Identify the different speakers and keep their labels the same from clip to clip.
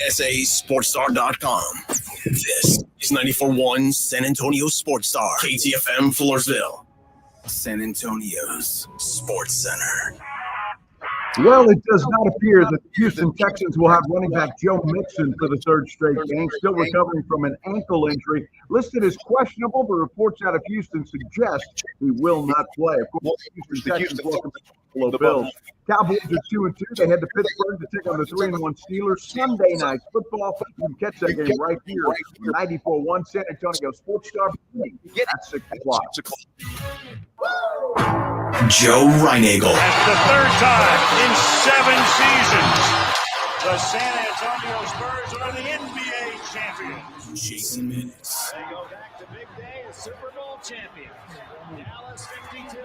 Speaker 1: SASportsStar.com. This is 94.1 San Antonio Sports Star, KTFM Floresville, San Antonio's Sports Center.
Speaker 2: Well, it does not appear that the Houston Texans will have running back Joe Mixon for the third straight game, still recovering from an ankle injury. Listed as questionable, but reports out of Houston suggest he will not play. Of course, the Houston Texans welcome the Buffalo Bills. Cowboys are 2-2. They head to Pittsburgh to take on the 3-1 Steelers. Sunday night football. You can catch that game right here, 94.1 San Antonio Sports Star at 6 o'clock.
Speaker 1: Joe Reinagel.
Speaker 3: That's the third time in 7 seasons. The San Antonio Spurs are the NBA champions.
Speaker 1: Jason Minnix.
Speaker 4: They go back to big day as Super Bowl champions. Dallas 52.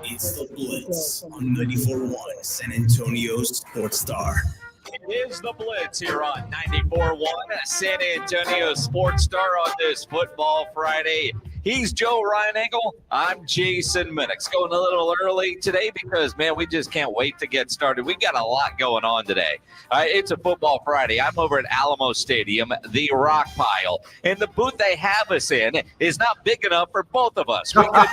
Speaker 1: It's the Blitz on 94.1 San Antonio Sports Star.
Speaker 4: It is the Blitz here on 94.1 San Antonio Sports Star on this Football Friday. He's Joe Reinagel. I'm Jason Minnix. Going a little early today because, man, we just can't wait to get started. We got a lot going on today. It's a Football Friday. I'm over at Alamo Stadium, the Rock Pile. And the booth they have us in is not big enough for both of us. We could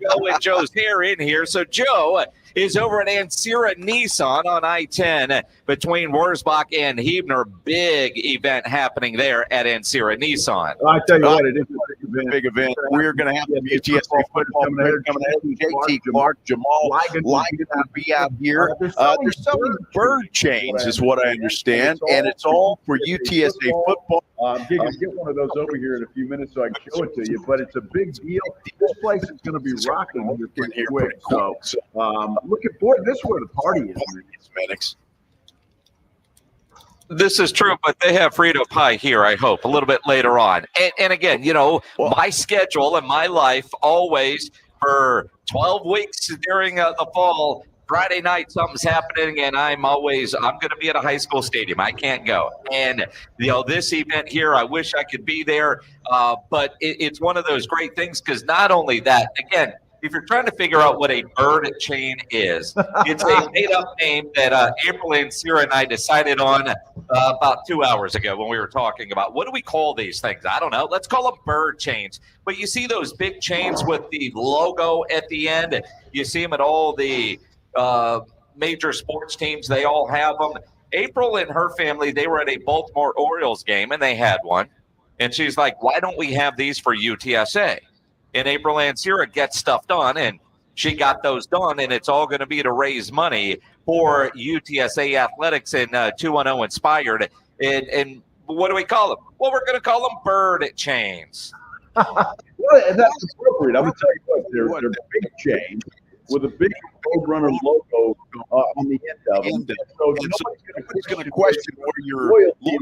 Speaker 4: Joe and Joe's hair in here. So Joe is over at Ancira Nissan on I-10 between Wurzbach and Huebner. Big event happening there at Ancira Nissan.
Speaker 2: I tell you what, it is a
Speaker 5: big event. We're going to have the UTSA football coming ahead. JT Clark, Jamal Ligon to be out here. They're selling bird chains, is what I understand, and it's all for UTSA football.
Speaker 2: Get one of those over here in a few minutes so I can show it to you. But it's a big deal. This place is going to be rocking here pretty quick. So looking forward. This is where the party is.
Speaker 5: Minnix.
Speaker 4: This is true, but they have Frito pie here, I hope, a little bit later on. And again, you know, my schedule and my life always for 12 weeks during the fall, Friday night something's happening, and I'm going to be at a high school stadium. I can't go. And, you know, this event here, I wish I could be there, but it's one of those great things because not only that, again, if you're trying to figure out what a bird chain is, it's a made-up name that April and Sarah and I decided on about 2 hours ago when we were talking about what do we call these things? I don't know. Let's call them bird chains. But you see those big chains with the logo at the end. You see them at all the major sports teams. They all have them. April and her family, they were at a Baltimore Orioles game, and they had one. And she's like, why don't we have these for UTSA? And April Ancira gets stuff done, and she got those done, and it's all going to be to raise money for UTSA Athletics and 210 Inspired. And what do we call them? Well, we're going to call them bird chains.
Speaker 2: Well, that's appropriate. I'm going to tell you what, they're big chains with a big Roadrunner logo on the end of them. So
Speaker 5: nobody's going to question where your loyalty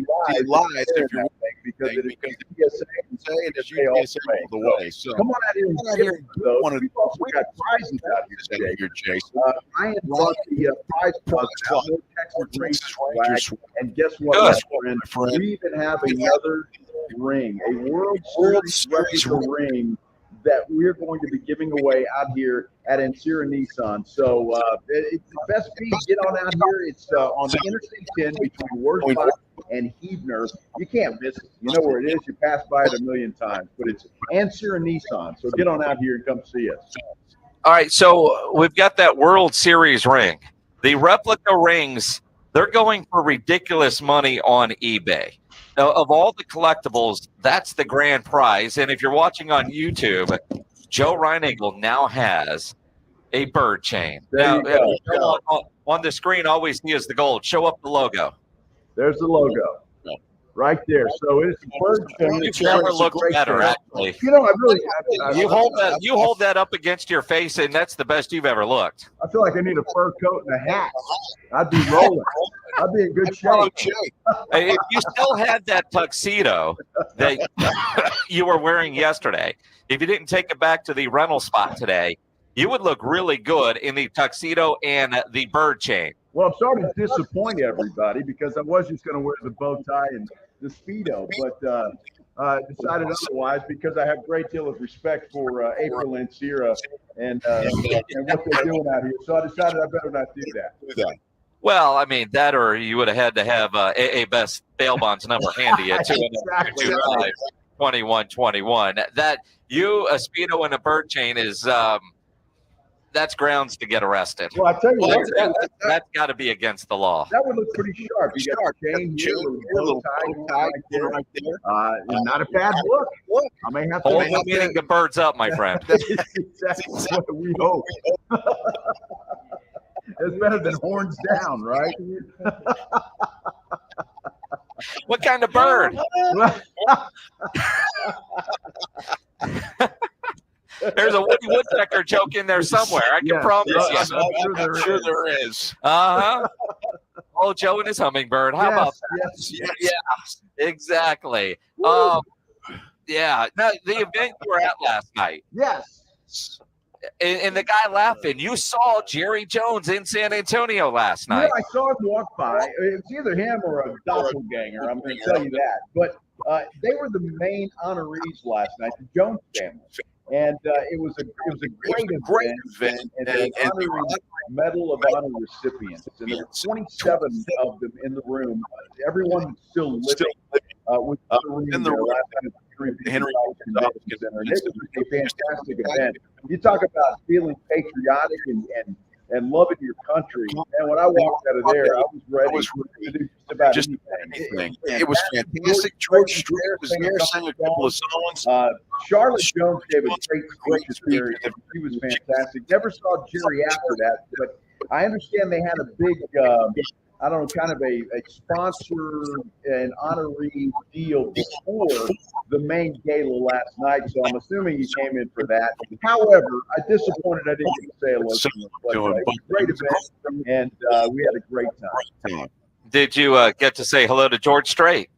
Speaker 5: lies if you're because it is UTSA and it's UTSA all the way. So
Speaker 2: come on out here and get those. We've also got prizes out here, Jason. Ryan brought the prize puzzle out, Texas Rangers, and guess what, my friend? We even have another ring, a World Series replica ring that we're going to be giving away out here at Ancira Nissan. So it's the best feed. Get on out here. It's on Interstate 10 between Wurzbach and Huebner. You can't miss it. You know where it is. You pass by it a million times. But it's Ancira Nissan. So get on out here and come see us.
Speaker 4: All right, so we've got that World Series ring. The replica rings, they're going for ridiculous money on eBay. Now, of all the collectibles, that's the grand prize. And if you're watching on YouTube, Joe Reinagel now has a bird chain. Now, on the screen, all we see is the gold. Show up the logo.
Speaker 2: There's the logo right there. So it's a bird chain.
Speaker 4: You've never looked better, actually.
Speaker 2: You know, I really
Speaker 4: you hold that up against your face, and that's the best you've ever looked.
Speaker 2: I feel like I need a fur coat and a hat. I'd be rolling. I'd be in good shape.
Speaker 4: If you still had that tuxedo that you were wearing yesterday, if you didn't take it back to the rental spot today, you would look really good in the tuxedo and the bird chain.
Speaker 2: Well, I'm starting to disappoint everybody because I was just going to wear the bow tie and the Speedo, but decided otherwise because I have a great deal of respect for April and Sierra and what they're doing out here. So I decided I better not do that.
Speaker 4: Well, I mean, that or you would have had to have AA Best bail bonds number handy at 2-21-21. That you, a Speedo, and a bird chain is that's grounds to get arrested.
Speaker 2: Well, I tell you what,
Speaker 4: that's got to be against the law.
Speaker 2: That would look pretty sharp. You got the chain here, a little tie right there. Not a bad look. I may have to
Speaker 4: hold the birds up, my friend.
Speaker 2: That's exactly what we hope. It's better than horns down, right?
Speaker 4: What kind of bird? There's a Woody Woodpecker joke in there somewhere. I can promise you.
Speaker 5: I'm sure there is.
Speaker 4: Oh, Joe and his hummingbird. How about that? Yes, exactly. Yeah. Now, the event you were at last night.
Speaker 2: Yes.
Speaker 4: And the guy laughing, you saw Jerry Jones in San Antonio last night.
Speaker 2: Yeah, I saw him walk by. It's either him or a doppelganger, I'm going to tell you that. But they were the main honorees last night, the Jones family. And it was a great event. And they honored Medal of Honor recipients. And there were 27 of them in the room. Everyone that's still living was in the room last night. Henry Center. It was a fantastic event. You talk about feeling patriotic and loving your country. And when I walked out of there, I was ready to do just about anything.
Speaker 5: It was fantastic. George Strait was there, sang a couple of songs.
Speaker 2: Charlotte Jones gave a great speech. He was fantastic. Never saw Jerry after that, but I understand they had a big kind of a sponsor and honoree deal before the main gala last night, so I'm assuming he came in for that. However, I'm disappointed I didn't get to say hello to him. But, it was a great event, and we had a great time.
Speaker 4: Did you get to say hello to George Strait?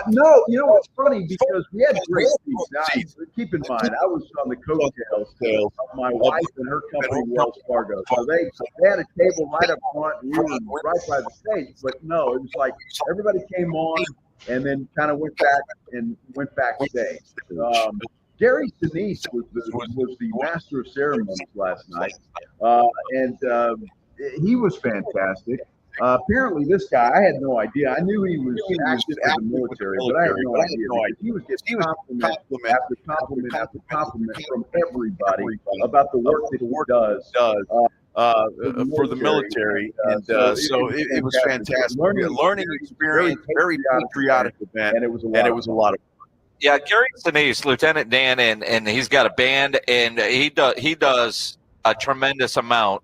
Speaker 2: No, you know what's funny, because we had great seats. Keep in mind, I was on the coattails of my wife and her company, Wells Fargo. So they had a table right up front, and we were right by the stage. But no, it was like everybody came on and then kind of went backstage. Gary Sinise was the master of ceremonies last night, and he was fantastic. Apparently, this guy, I had no idea. I knew he was active in the military, but I had no idea. He was getting compliment after compliment after compliment from everybody about the work that he does
Speaker 5: for the military. And so it was fantastic. Learning experience, very patriotic event, and it was a lot of fun.
Speaker 4: Yeah, Gary Sinise, Lieutenant Dan, and he's got a band, and he does a tremendous amount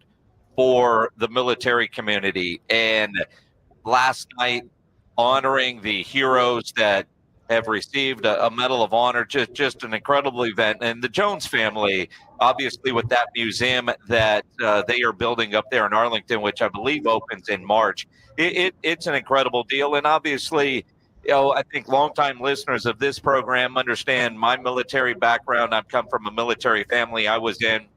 Speaker 4: for the military community. And last night, honoring the heroes that have received a Medal of Honor, just an incredible event. And the Jones family, obviously, with that museum that they are building up there in Arlington, which I believe opens in March, it's an incredible deal. And obviously, I think longtime listeners of this program understand my military background. I've come from a military family. I was in.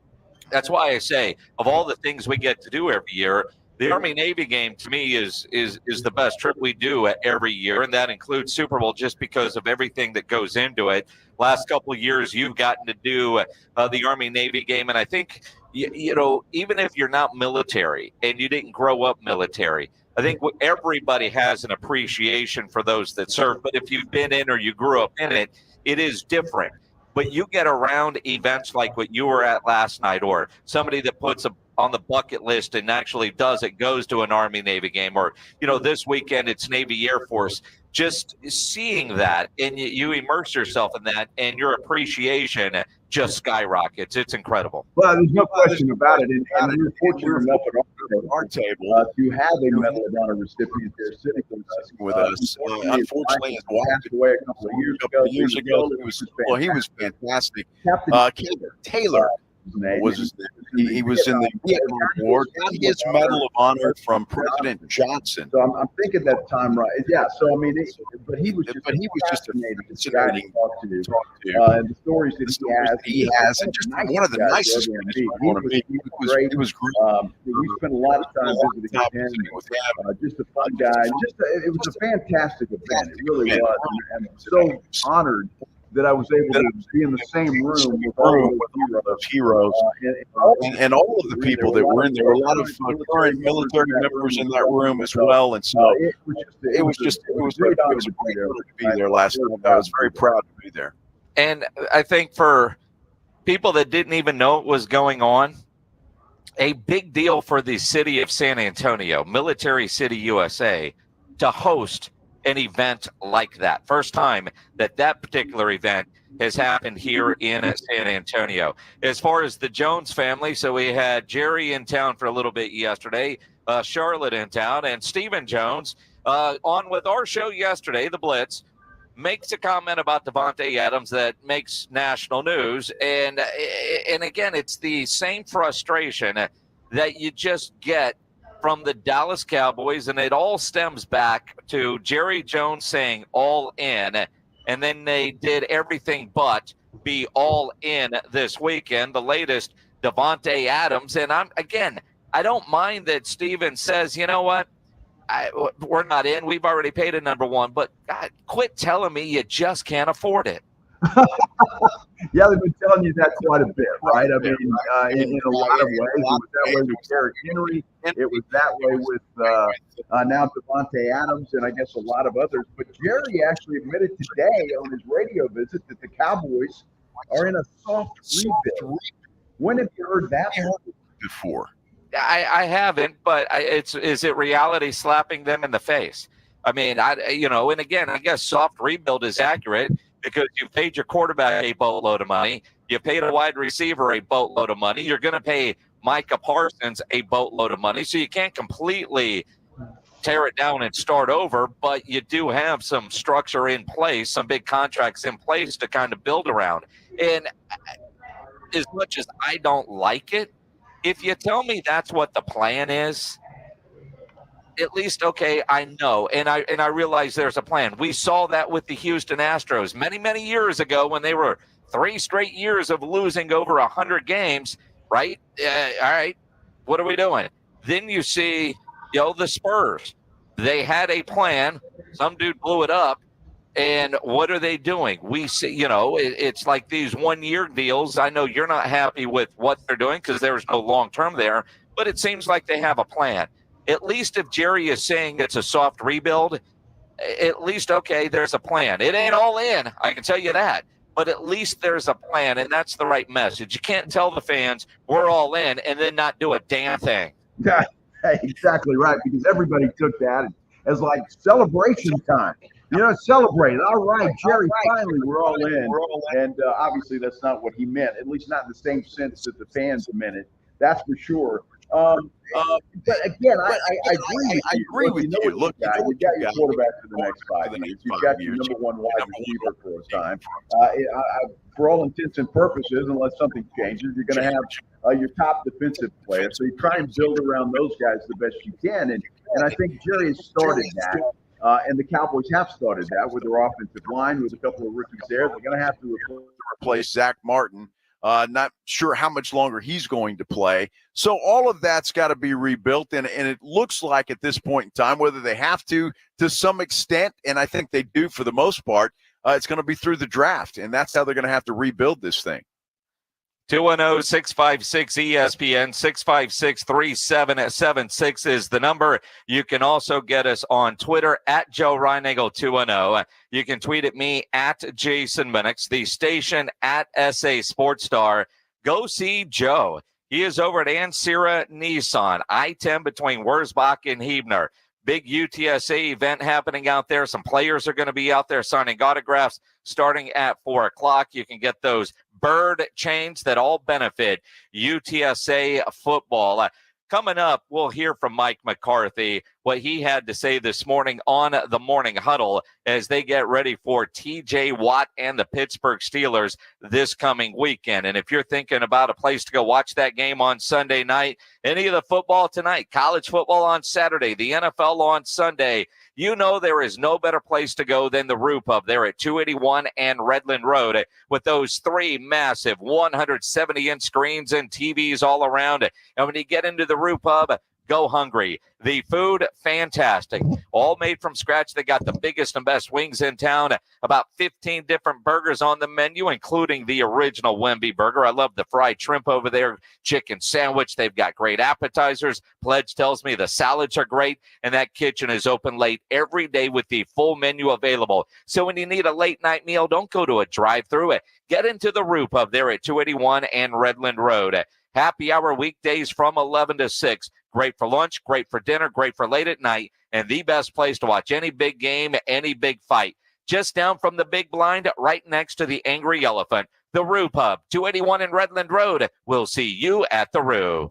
Speaker 4: That's why I say, of all the things we get to do every year, the Army-Navy game, to me, is the best trip we do every year, and that includes Super Bowl just because of everything that goes into it. Last couple of years, you've gotten to do the Army-Navy game, and I think, even if you're not military and you didn't grow up military, I think everybody has an appreciation for those that serve. But if you've been in or you grew up in it, it is different. But you get around events like what you were at last night, or somebody that puts on the bucket list and actually goes to an Army-Navy game, or, this weekend it's Navy Air Force. Just seeing that, and you immerse yourself in that, and your appreciation just skyrockets. It's incredible.
Speaker 2: Well, there's no question about it. And we're fortunate enough at our table to have a Medal of Honor recipient there sitting with us.
Speaker 5: Unfortunately,
Speaker 2: he passed away a couple of years ago.
Speaker 5: He was fantastic. Captain Taylor was his name. He was in the Vietnam War. Got his Medal of Honor from President Johnson.
Speaker 2: So I'm thinking that time right. Yeah. So I mean, but he was just fascinating to talk to. And the stories that he has,
Speaker 5: and just one of the nicest guys. He was great.
Speaker 2: We spent a lot of time visiting him with him. Just a fun guy. It was a fantastic event. It really was. And I'm so honored that I was able to be in the same room with all of those heroes.
Speaker 5: And all of the people that were in there, a lot of current military members in that room as well. And so it was a great honor to be there last night. I was very proud to be there.
Speaker 4: And I think for people that didn't even know what was going on, a big deal for the city of San Antonio, Military City, USA, to host an event like that. First time that particular event has happened here in San Antonio. As far as the Jones family, so we had Jerry in town for a little bit yesterday, Charlotte in town, and Stephen Jones on with our show yesterday, The Blitz, makes a comment about Davante Adams that makes national news. And again, it's the same frustration that you just get from the Dallas Cowboys, and it all stems back to Jerry Jones saying all in, and then they did everything but be all in this weekend. The latest, Davante Adams, and I don't mind that Steven says, you know what, we're not in. We've already paid a number one, but God, quit telling me you just can't afford it.
Speaker 2: Yeah, they've been telling you that quite a bit, right? I mean, in a lot of ways, it was that way with Derrick Henry. It was that way with now Davante Adams, and I guess a lot of others. But Jerry actually admitted today on his radio visit that the Cowboys are in a soft rebuild. When have you heard that
Speaker 5: before?
Speaker 4: I haven't, but is it reality slapping them in the face? I mean, and again, I guess soft rebuild is accurate because you paid your quarterback a boatload of money. You paid a wide receiver a boatload of money. You're going to pay Micah Parsons a boatload of money. So you can't completely tear it down and start over, but you do have some structure in place, some big contracts in place to kind of build around. And as much as I don't like it, if you tell me that's what the plan is, at least, okay, I know, and I realize there's a plan. We saw that with the Houston Astros many, many years ago when they were 3 straight years of losing over 100 games, right? All right, what are we doing? Then you see, the Spurs. They had a plan. Some dude blew it up, and what are they doing? We see, it's like these one-year deals. I know you're not happy with what they're doing because there's no long-term there, but it seems like they have a plan. At least if Jerry is saying it's a soft rebuild, at least, okay, there's a plan. It ain't all in, I can tell you that. But at least there's a plan, and that's the right message. You can't tell the fans we're all in and then not do a damn thing.
Speaker 2: Yeah, exactly right, because everybody took that as like celebration time. Celebrate. All right, Jerry, finally we're all in. And obviously that's not what he meant, at least not in the same sense that the fans meant it. That's for sure. But again, I agree with you. Look, you got your quarterback for the next 5 years. You've got your number one wide receiver for a time. For all intents and purposes, unless something changes, you're going to have your top defensive player. So you try and build around those guys the best you can. And I think Jerry has started that. And the Cowboys have started that with their offensive line, with a couple of rookies there. They're going to have to
Speaker 5: replace Zach Martin. Not sure how much longer he's going to play. So all of that's got to be rebuilt. And it looks like at this point in time, whether they have to some extent, and I think they do for the most part, it's going to be through the draft. And that's how they're going to have to rebuild this thing.
Speaker 4: 210-656-ESPN, 656-3776 is the number. You can also get us on Twitter at Joe Reinagel 210. You can tweet at me at Jason Minnix, the station at SA Sports Star. Go see Joe. He is over at Ancira Nissan, I-10 between Wurzbach and Huebner. Big UTSA event happening out there. Some players are going to be out there signing autographs starting at 4 o'clock. You can get those bird chains that all benefit UTSA football. Coming up, we'll hear from Mike McCarthy, what he had to say this morning on the Morning Huddle as they get ready for T.J. Watt and the Pittsburgh Steelers this coming weekend. And if you're thinking about a place to go watch that game on Sunday night, any of the football tonight, college football on Saturday, the NFL on Sunday, you know there is no better place to go than the Roo Pub there at 281 and Redland Road with those 3 massive 170-inch screens and TVs all around. And when you get into the Roo Pub, go hungry. The food, fantastic. All made from scratch. They got the biggest and best wings in town. About 15 different burgers on the menu, including the original Wemby burger. I love the fried shrimp over there, chicken sandwich. They've got great appetizers. Pledge tells me the salads are great, and that kitchen is open late every day with the full menu available. So when you need a late-night meal, don't go to a drive-thru. Get into the Roux Pub there at 281 and Redland Road. Happy hour weekdays from 11 to 6. Great for lunch, great for dinner, great for late at night, and the best place to watch any big game, any big fight. Just down from the big blind, right next to the Angry Elephant. The Roux Pub, 281 and Redland Road. We'll see you at the Roux.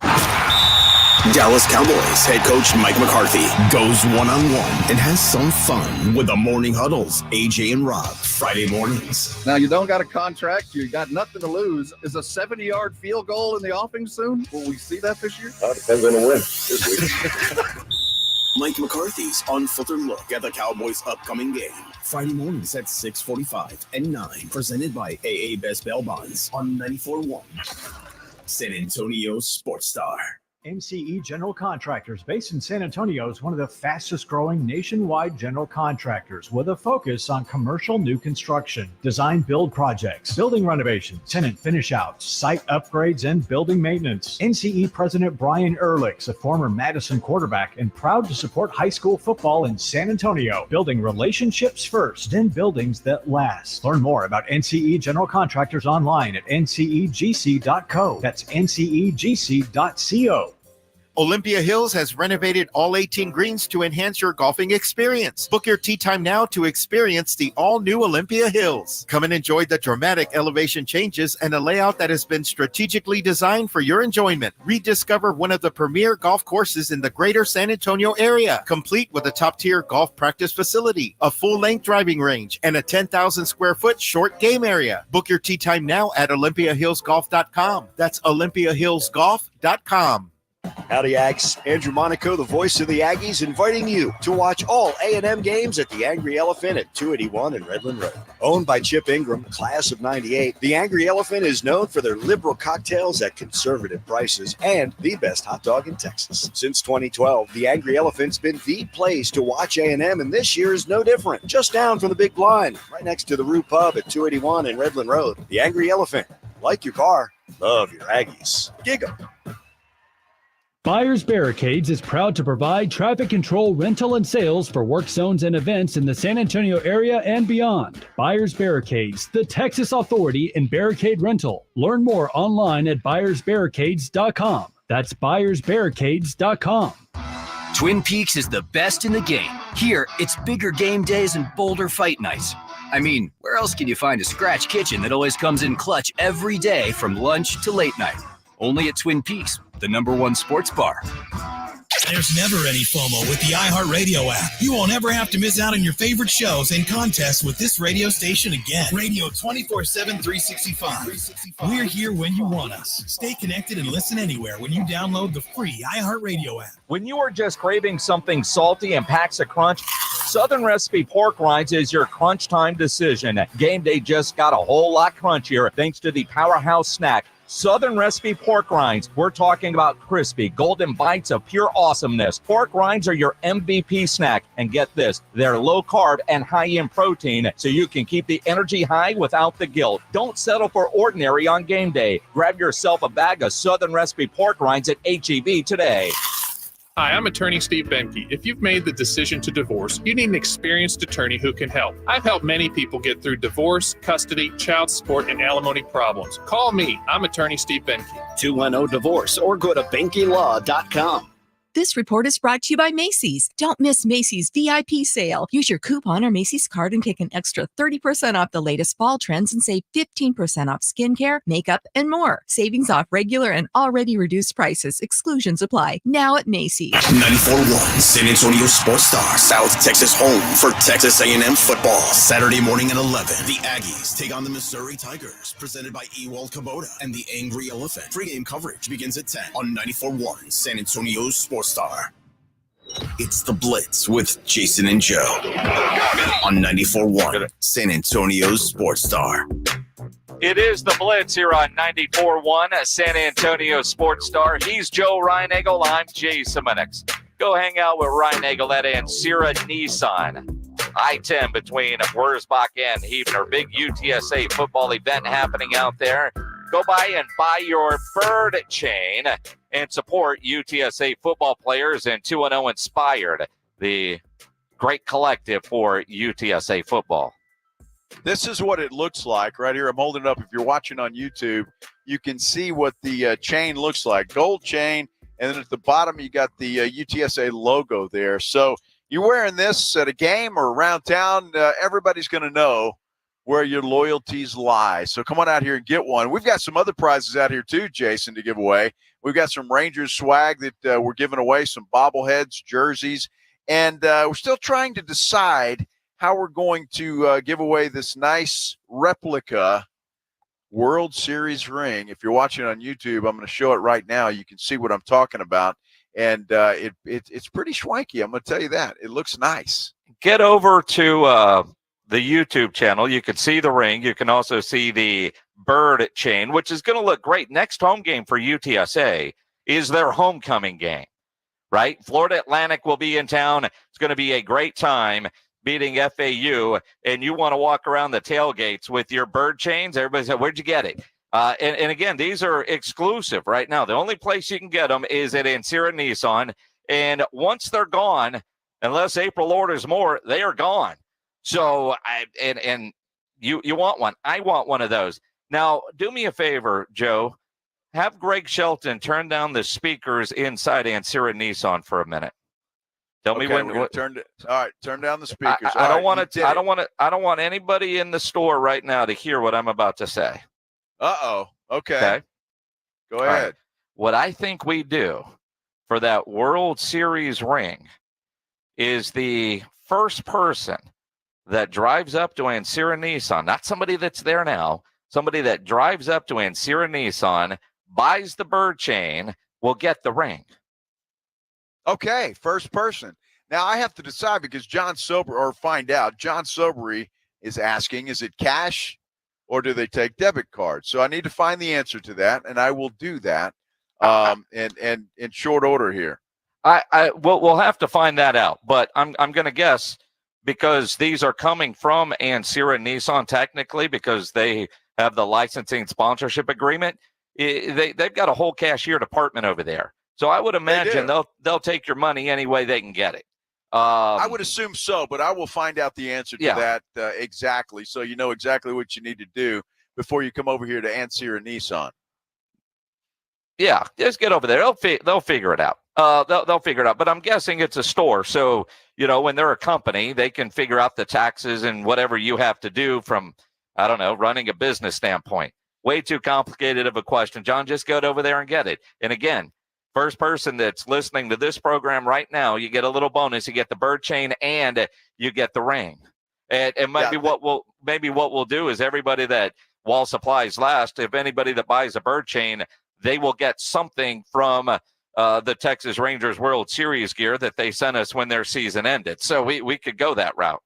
Speaker 1: Dallas Cowboys head coach Mike McCarthy goes one-on-one and has some fun with the morning huddles. AJ and Rob, Friday mornings.
Speaker 6: Now, you don't got a contract. You got nothing to lose. Is a 70-yard field goal in the offing soon? Will we see that this year?
Speaker 2: Depends on the win this week.
Speaker 1: Mike McCarthy's unfiltered look at the Cowboys' upcoming game. Friday mornings at 6:45 and 9. Presented by AA Best Bail Bonds on 94.1. San Antonio Sports Star.
Speaker 7: MCE General Contractors, based in San Antonio, is one of the fastest growing nationwide general contractors with a focus on commercial new construction, design build projects, building renovations, tenant finish outs, site upgrades, and building maintenance. NCE President Brian Ehrlich's a former Madison quarterback and proud to support high school football in San Antonio, building relationships first, then buildings that last. Learn more about NCE General Contractors online at ncegc.co. That's ncegc.co.
Speaker 8: Olympia Hills has renovated all 18 greens to enhance your golfing experience. Book your tee time now to experience the all-new Olympia Hills. Come and enjoy the dramatic elevation changes and a layout that has been strategically designed for your enjoyment. Rediscover one of the premier golf courses in the greater San Antonio area, complete with a top-tier golf practice facility, a full-length driving range, and a 10,000-square-foot short game area. Book your tee time now at olympiahillsgolf.com. That's olympiahillsgolf.com.
Speaker 9: Howdy, Aggies. Andrew Monaco, the voice of the Aggies, inviting you to watch all A&M games at the Angry Elephant at 281 and Redland Road. Owned by Chip Ingram, class of 98, the Angry Elephant is known for their liberal cocktails at conservative prices and the best hot dog in Texas. Since 2012, the Angry Elephant's been the place to watch A&M, and this year is no different. Just down from the big blind, right next to the Roux Pub at 281 and Redland Road. The Angry Elephant. Like your car, love your Aggies. Gig 'em.
Speaker 10: Buyers Barricades is proud to provide traffic control, rental, and sales for work zones and events in the San Antonio area and beyond. Buyers Barricades, the Texas authority in barricade rental. Learn more online at buyersbarricades.com. That's buyersbarricades.com.
Speaker 11: Twin Peaks is the best in the game. Here, it's bigger game days and bolder fight nights. I mean, where else can you find a scratch kitchen that always comes in clutch every day from lunch to late night? Only at Twin Peaks, the #1 sports bar.
Speaker 12: There's never any FOMO with the iHeartRadio app. You won't ever have to miss out on your favorite shows and contests with this radio station again. Radio 24/7, 365. We're here when you want us. Stay connected and listen anywhere when you download the free iHeartRadio app.
Speaker 4: When you are just craving something salty and packs a crunch, Southern Recipe Pork Rinds is your crunch time decision. Game day just got a whole lot crunchier thanks to the powerhouse snack, Southern Recipe Pork Rinds. We're talking about crispy, golden bites of pure awesomeness. Pork rinds are your MVP snack. And get this, they're low carb and high in protein, so you can keep the energy high without the guilt. Don't settle for ordinary on game day. Grab yourself a bag of Southern Recipe Pork Rinds at HEB today.
Speaker 13: Hi, I'm attorney Steve Benke. If you've made the decision to divorce, you need an experienced attorney who can help. I've helped many people get through divorce, custody, child support, and alimony problems. Call me. I'm attorney Steve Benke.
Speaker 14: 210-DIVORCE or go to BenkeLaw.com.
Speaker 15: This report is brought to you by Macy's. Don't miss Macy's VIP sale. Use your coupon or Macy's card and kick an extra 30% off the latest fall trends and save 15% off skincare, makeup, and more. Savings off regular and already reduced prices. Exclusions apply. Now at Macy's.
Speaker 1: 94.1 San Antonio Sports Star, South Texas home for Texas A&M football. Saturday morning at 11. The Aggies take on the Missouri Tigers, presented by Ewald Kubota and the Angry Elephant. Pre-game coverage begins at 10 on 94.1 San Antonio Sports Star. It's the Blitz with Jason and Joe on 94.1 San Antonio Sports Star.
Speaker 4: It is the Blitz here on 94.1 San Antonio Sports Star. He's Joe Reinagel. I'm Jason Minnix. Go hang out with Reinagel at Ancira Nissan. I-10 between Wurzbach and Huebner. Big UTSA football event happening out there. Go by and buy your bird chain and support UTSA football players and 2-0 Inspired, the great collective for UTSA football.
Speaker 5: This is what it looks like right here. I'm holding it up. If you're watching on YouTube, you can see what the chain looks like. Gold chain, and then at the bottom you got the UTSA logo there. So you're wearing this at a game or around town, everybody's going to know where your loyalties lie. So come on out here and get one. We've got some other prizes out here too, Jason, to give away. We've got some Rangers swag that we're giving away, some bobbleheads, jerseys, and we're still trying to decide how we're going to give away this nice replica World Series ring. If you're watching on YouTube, I'm going to show it right now. You can see what I'm talking about. And it's pretty swanky. I'm going to tell you that. It looks nice.
Speaker 4: Get over to the YouTube channel. You can see the ring. You can also see the bird chain, which is going to look great. Next home game for UTSA is their homecoming game, right? Florida Atlantic will be in town. It's going to be a great time beating FAU, and you want to walk around the tailgates with your bird chains. Everybody said, where'd you get it? And again, these are exclusive right now. The only place you can get them is at Ancira Nissan. And once they're gone, unless April orders more, they are gone. So, you want one. I want one of those. Now, do me a favor, Joe. Have Greg Shelton turn down the speakers inside Ancira Nissan for a minute. Tell me when.
Speaker 5: All right, turn down the speakers.
Speaker 4: I don't want anybody in the store right now to hear what I'm about to say.
Speaker 5: Uh-oh. Okay. Go ahead.
Speaker 4: Right. What I think we do for that World Series ring is the first person that drives up to Ancira Nissan, not somebody that's there now, somebody that drives up to Ancira Nissan, buys the bird chain, will get the ring.
Speaker 5: Okay, first person. Now I have to decide because John Sobery is asking, is it cash or do they take debit cards? So I need to find the answer to that, and I will do that and in short order here.
Speaker 4: We'll have to find that out, but I'm going to guess because these are coming from Ancira Nissan technically because they have the licensing sponsorship agreement. They've got a whole cashier department over there. So I would imagine they'll take your money any way they can get it.
Speaker 5: I would assume so, but I will find out the answer to that exactly, so you know exactly what you need to do before you come over here to Ancira Nissan.
Speaker 4: Yeah, just get over there. They'll figure it out. They'll figure it out. But I'm guessing it's a store, so when they're a company, they can figure out the taxes and whatever you have to do from running a business standpoint. Way too complicated of a question, John. Just go over there and get it. And again, first person that's listening to this program right now, you get a little bonus. You get the bird chain and you get the ring. And what we'll do is everybody that while supplies last, if anybody that buys a bird chain, they will get something from the Texas Rangers World Series gear that they sent us when their season ended. So we could go that route.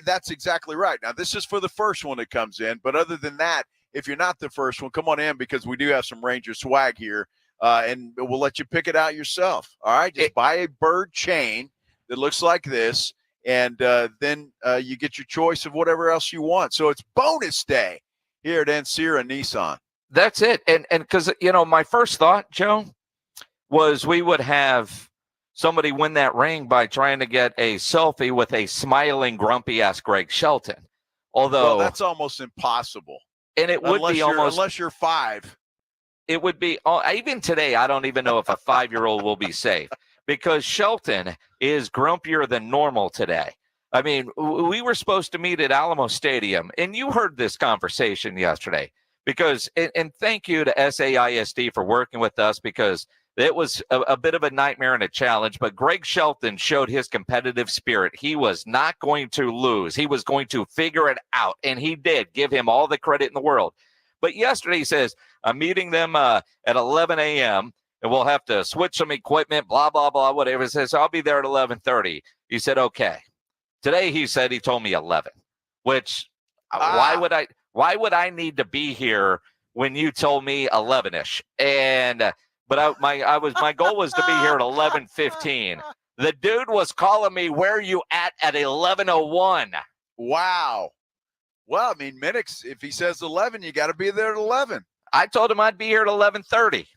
Speaker 5: That's exactly right. Now, this is for the first one that comes in. But other than that, if you're not the first one, come on in because we do have some Ranger swag here. And we'll let you pick it out yourself. All right, just buy a bird chain that looks like this, and then you get your choice of whatever else you want. So it's bonus day here at Ancira Nissan.
Speaker 4: That's it. And because, my first thought, Joe, was we would have somebody win that ring by trying to get a selfie with a smiling, grumpy-ass Greg Shelton. Although
Speaker 5: that's almost impossible.
Speaker 4: And it would be almost
Speaker 5: unless you're 5.
Speaker 4: It would be, even today, I don't even know if a 5-year-old will be safe because Shelton is grumpier than normal today. I mean, we were supposed to meet at Alamo Stadium, and you heard this conversation yesterday because, and thank you to SAISD for working with us because it was a bit of a nightmare and a challenge, but Greg Shelton showed his competitive spirit. He was not going to lose. He was going to figure it out, and he did. Give him all the credit in the world. But yesterday he says, I'm meeting them at 11 a.m., and we'll have to switch some equipment, blah, blah, blah, whatever. He says, I'll be there at 11:30. He said, okay. Today he said he told me 11, which why Why would I need to be here when you told me 11ish? But my goal was to be here at 11:15. The dude was calling me, "Where are you at 11:01?"
Speaker 5: Wow. Well, I mean, Minnix, if he says 11, you got to be there at 11.
Speaker 4: I told him I'd be here at 11:30.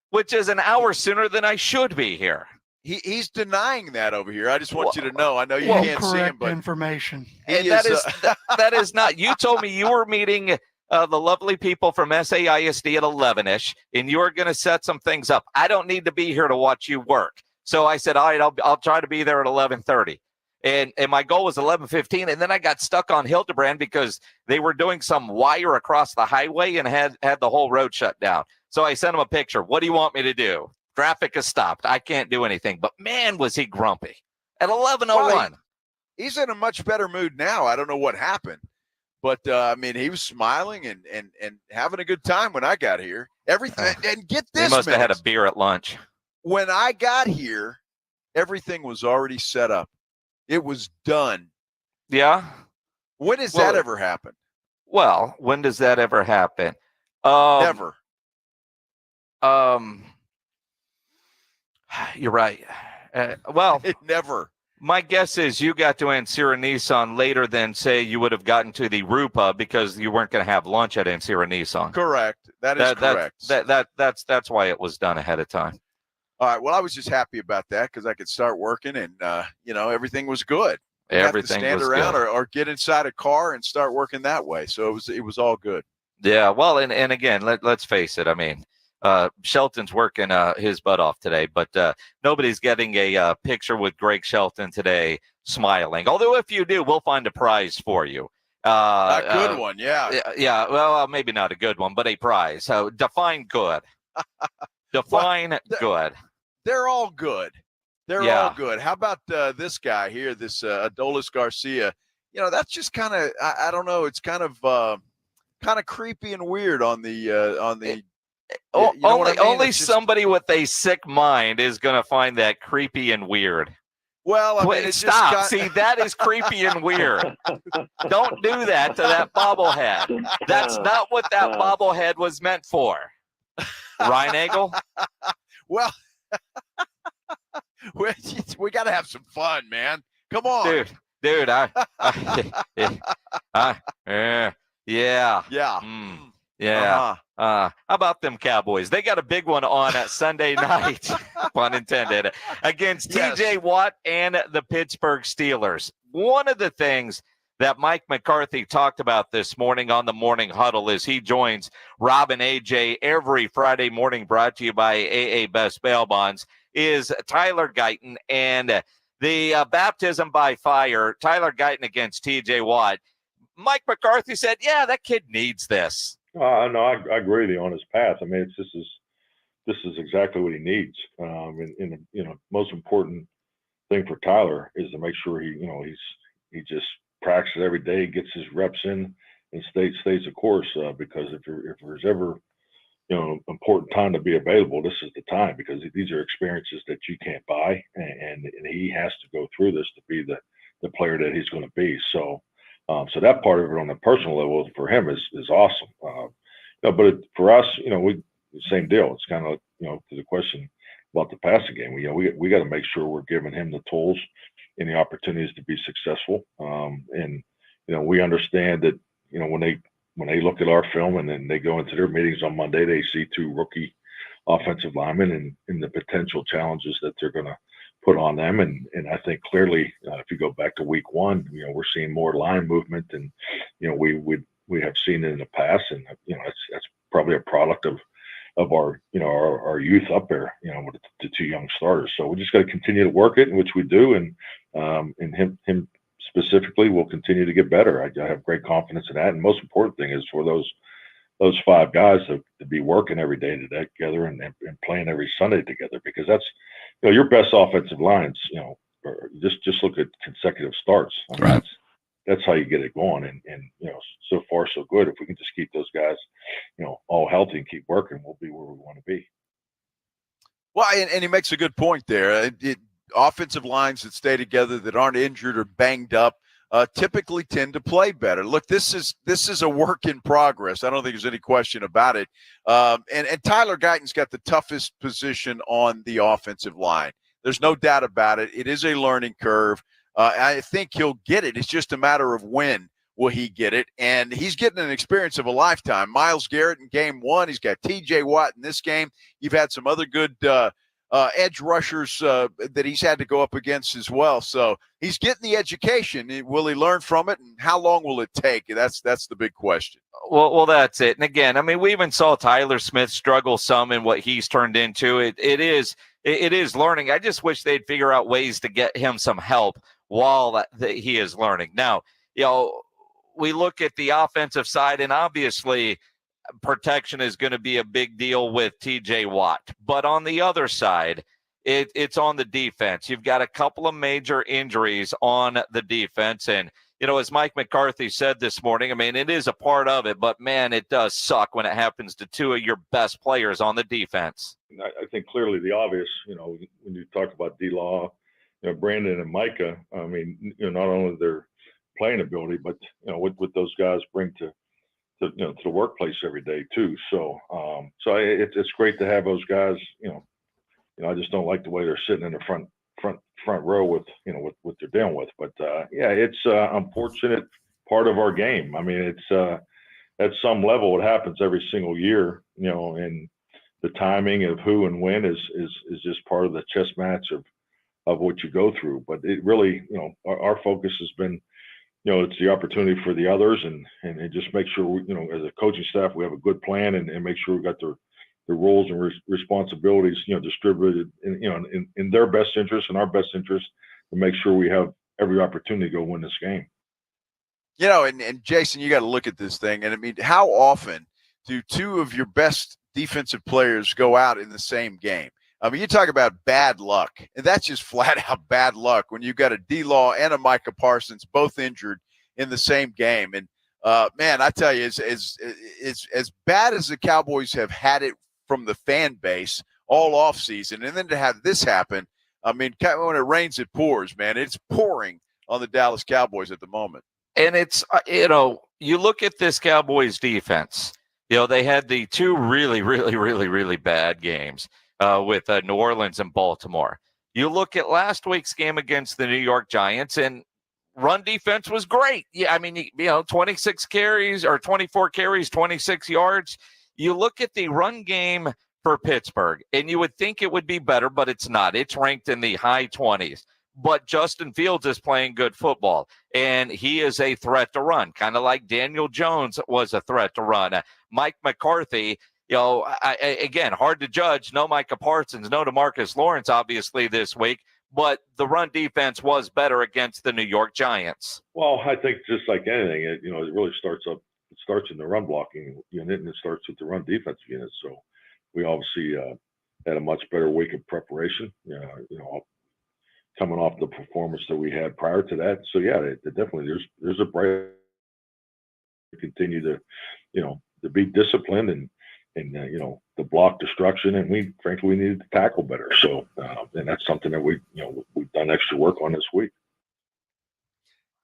Speaker 4: Which is an hour sooner than I should be here.
Speaker 5: He's denying that over here. I just want you to know. I know you can't see him, but
Speaker 16: information.
Speaker 4: And that is not. You told me you were meeting the lovely people from SAISD at 11ish, and you were going to set some things up. I don't need to be here to watch you work. So I said, all right, I'll try to be there at 11:30. And my goal was 11:15, and then I got stuck on Hildebrand because they were doing some wire across the highway and had the whole road shut down. So I sent him a picture. What do you want me to do? Traffic has stopped. I can't do anything. But man, was he grumpy at 11:01.
Speaker 5: Well, he's in a much better mood now. I don't know what happened, but I mean, he was smiling and having a good time when I got here. Everything and get this,
Speaker 4: he must have had a beer at lunch.
Speaker 5: When I got here, everything was already set up. It was done.
Speaker 4: Yeah.
Speaker 5: When does that ever happen?
Speaker 4: Well, when does that ever happen?
Speaker 5: Never.
Speaker 4: You're right. Well,
Speaker 5: it never.
Speaker 4: My guess is you got to Ancira Nissan later than, say, you would have gotten to the Rupa because you weren't going to have lunch at Ancira Nissan.
Speaker 5: Correct. That is correct.
Speaker 4: That's why it was done ahead of time.
Speaker 5: All right. Well, I was just happy about that because I could start working and, everything was good.
Speaker 4: Everything
Speaker 5: have to stand
Speaker 4: was
Speaker 5: around
Speaker 4: good.
Speaker 5: or get inside a car and start working that way. So it was all good.
Speaker 4: Yeah. Well, and again, let's face it. I mean, Shelton's working his butt off today, but nobody's getting a picture with Greg Shelton today smiling. Although if you do, we'll find a prize for you.
Speaker 5: A good one, yeah.
Speaker 4: Yeah, well, maybe not a good one, but a prize. So define good. Define good.
Speaker 5: They're all good. They're
Speaker 4: Yeah.
Speaker 5: all good. How about this guy here, this Adolis Garcia? That's just kind of, I don't know. It's kind of creepy and weird on the
Speaker 4: Only somebody with a sick mind is going to find that creepy and weird.
Speaker 5: Well, I mean,
Speaker 4: stop. See, that is creepy and weird. Don't do that to that bobblehead. That's not what that bobblehead was meant for. Reinagel?
Speaker 5: Well, we got to have some fun, man. Come on.
Speaker 4: Dude, yeah. Yeah. How about them Cowboys? They got a big one on Sunday night, pun intended, against TJ Watt and the Pittsburgh Steelers. One of the things that Mike McCarthy talked about this morning on the Morning Huddle is he joins Rob and AJ every Friday morning, brought to you by AA Best Bail Bonds, is Tyler Guyton and the baptism by fire, Tyler Guyton against TJ Watt. Mike McCarthy said, yeah, that kid needs this.
Speaker 17: No, I agree with you on his path. I mean, this is exactly what he needs. Most important thing for Tyler is to make sure he just practices every day, gets his reps in, and stays the course. Because if there's ever important time to be available, this is the time, because these are experiences that you can't buy, and he has to go through this to be the player that he's going to be. So that part of it on a personal level for him is awesome. But for us, same deal. It's kind of to the question about the passing game. We got to make sure we're giving him the tools and the opportunities to be successful. We understand that when they look at our film and then they go into their meetings on Monday, they see two rookie offensive linemen and the potential challenges that they're going to put on them. And I think clearly, if you go back to week one, we're seeing more line movement than, we have seen in the past. And, that's probably a product of our, our youth up there, with the two young starters. So we just got to continue to work it, which we do. And him specifically will continue to get better. I have great confidence in that. And most important thing is for those five guys to be working every day together and playing every Sunday together, because that's, your best offensive lines, just look at consecutive starts. I mean,
Speaker 4: right.
Speaker 5: That's how you get it going. And so far so good. If we can just keep those guys, all healthy and keep working, we'll be where we want to be. Well, and he makes a good point there. Offensive lines that stay together, that aren't injured or banged up, typically tend to play better. Look, this is a work in progress. I don't think there's any question about it. And Tyler Guyton's got the toughest position on the offensive line. There's no doubt about it. It is a learning curve. I think he'll get it. It's just a matter of when will he get it. And he's getting an experience of a lifetime. Myles Garrett in game one. He's got T.J. Watt in this game. You've had some other good edge rushers that he's had to go up against as well. So he's getting the education. Will he learn from it, and how long will it take? That's the big question.
Speaker 4: Well, that's it. And again, I mean, we even saw Tyler Smith struggle some in what he's turned into. It is learning. I just wish they'd figure out ways to get him some help while he is learning. Now, we look at the offensive side, and obviously protection is going to be a big deal with TJ Watt. But on the other side, it's on the defense. You've got a couple of major injuries on the defense. And, as Mike McCarthy said this morning, I mean, it is a part of it, but man, it does suck when it happens to two of your best players on the defense.
Speaker 17: I think clearly the obvious, when you talk about D-Law, Brandon and Micah, I mean, not only their playing ability, but, what those guys bring to the workplace every day too. So it's great to have those guys. I just don't like the way they're sitting in the front row with what they're dealing with. But it's unfortunate part of our game. I mean, it's at some level it happens every single year. And the timing of who and when is just part of the chess match of what you go through. But it really, our focus has been. It's the opportunity for the others and just make sure, as a coaching staff, we have a good plan and make sure we got the roles and responsibilities, distributed in their best interest and our best interest to make sure we have every opportunity to go win this game.
Speaker 5: And Jason, you got to look at this thing. And I mean, how often do two of your best defensive players go out in the same game? I mean, you talk about bad luck, and that's just flat out bad luck when you've got a D-Law and a Micah Parsons both injured in the same game. And, man, I tell you, as bad as the Cowboys have had it from the fan base all offseason, and then to have this happen, I mean, when it rains, it pours, man. It's pouring on the Dallas Cowboys at the moment.
Speaker 4: And it's, you look at this Cowboys defense, they had the two really, really, really, really bad games. With New Orleans and Baltimore. You look at last week's game against the New York Giants, and run defense was great. Yeah, I mean, 26 carries or 24 carries, 26 yards. You look at the run game for Pittsburgh, and you would think it would be better, but it's not. It's ranked in the high 20s. But Justin Fields is playing good football, and he is a threat to run, kind of like Daniel Jones was a threat to run. Mike McCarthy, again, hard to judge. No Micah Parsons, no DeMarcus Lawrence, obviously, this week. But the run defense was better against the New York Giants.
Speaker 17: Well, I think just like anything, it really starts in the run blocking unit, and it starts with the run defense unit. So we obviously had a much better week of preparation, coming off the performance that we had prior to that. So, yeah, definitely there's a bright to continue to, to be disciplined and the block destruction, and we needed to tackle better. So, and that's something that we've done extra work on this week.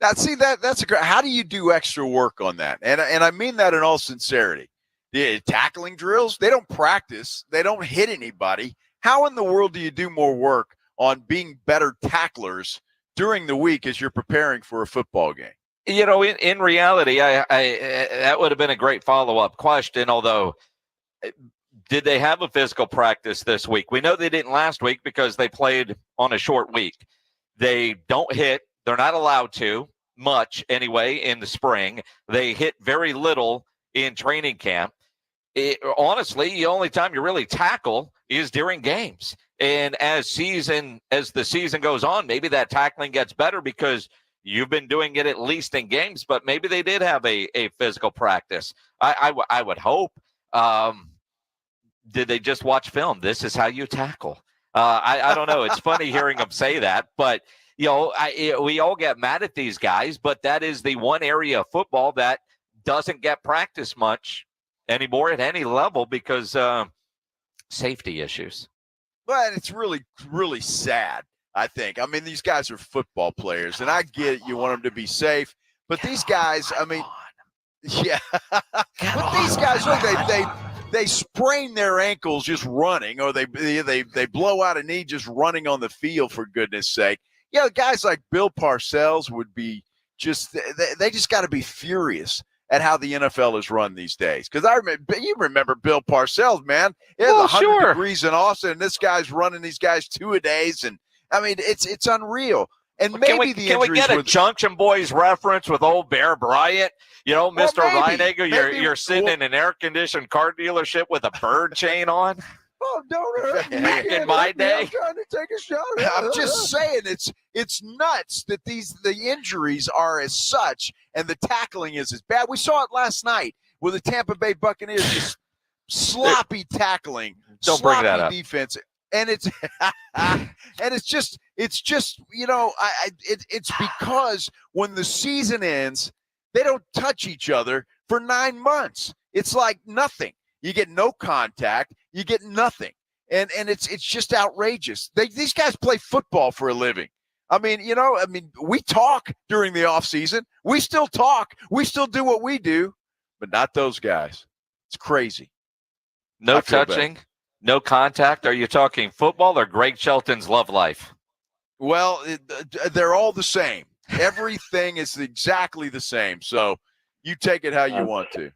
Speaker 5: Now, see, that's a great. How do you do extra work on that? And I mean that in all sincerity. The tackling drills, they don't practice. They don't hit anybody. How in the world do you do more work on being better tacklers during the week as you're preparing for a football game?
Speaker 4: In reality, I that would have been a great follow-up question, although did they have a physical practice this week? We know they didn't last week because they played on a short week. They don't hit. They're not allowed to much anyway in the spring. They hit very little in training camp. Honestly, the only time you really tackle is during games. And as the season goes on, maybe that tackling gets better because you've been doing it at least in games, but maybe they did have a physical practice. I would hope. Did they just watch film? This is how you tackle. I don't know. It's funny hearing them say that, but we all get mad at these guys, but that is the one area of football that doesn't get practiced much anymore at any level because safety issues.
Speaker 5: But it's really, really sad. I think. I mean, these guys are football players, and I get it. You want them to be safe, but these guys, I mean, yeah. But these guys, look, they sprain their ankles just running, or they blow out a knee just running on the field, for goodness sake. Yeah, guys like Bill Parcells would be they just got to be furious at how the NFL is run these days. Because you remember Bill Parcells, man. It was 100 degrees in Austin, and this guy's running these guys 2-a-days, and I mean it's unreal. And maybe
Speaker 4: can we get a Junction Boys reference with old Bear Bryant? You know, Mr. Reinagel, you're sitting in an air-conditioned car dealership with a bird chain on.
Speaker 5: Oh, don't hurt me.
Speaker 4: Back in my day.
Speaker 5: I'm trying to take a shot. I'm just saying it's nuts that the injuries are as such and the tackling is as bad. We saw it last night with the Tampa Bay Buccaneers, just sloppy tackling,
Speaker 4: don't bring that up.
Speaker 5: Defense. And it's it's just it's because when the season ends, they don't touch each other for 9 months. It's like nothing. You get no contact. You get nothing. And it's just outrageous. These guys play football for a living. I mean, we talk during the off season. We still talk. We still do what we do, but not those guys. It's crazy.
Speaker 4: No touching. No contact? Are you talking football or Greg Shelton's love life?
Speaker 5: Well, they're all the same. Everything is exactly the same. So you take it how you want to.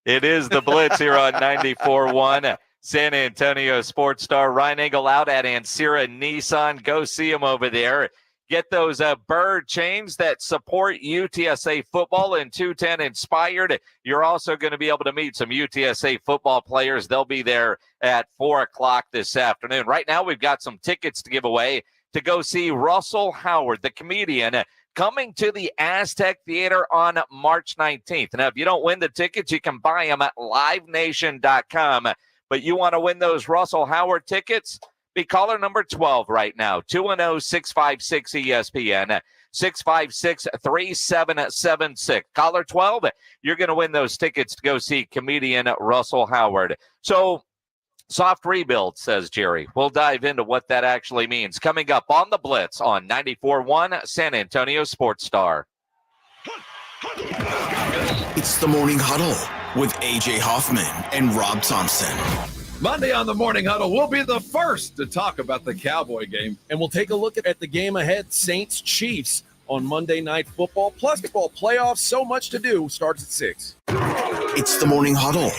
Speaker 4: It is the Blitz here on 94.1. San Antonio Sports Star. Reinagel out at Ancira Nissan. Go see him over there. Get those bird chains that support UTSA football and 210 Inspired. You're also going to be able to meet some UTSA football players. They'll be there at 4 o'clock this afternoon. Right now, we've got some tickets to give away to go see Russell Howard, the comedian, coming to the Aztec Theater on March 19th. Now, if you don't win the tickets, you can buy them at livenation.com. But you want to win those Russell Howard tickets? Be caller number 12 right now, 210-656-ESPN, 656-3776. Caller 12, you're going to win those tickets to go see comedian Russell Howard. So, soft rebuild, says Jerry. We'll dive into what that actually means. Coming up on the Blitz on 94.1 San Antonio Sports Star.
Speaker 1: It's the Morning Huddle with A.J. Hoffman and Rob Thompson.
Speaker 16: Monday on the Morning Huddle, we'll be the first to talk about the Cowboy game, and we'll take a look at the game ahead, Saints-Chiefs, on Monday Night Football. Plus, football playoffs, so much to do, starts at 6.
Speaker 1: It's the Morning Huddle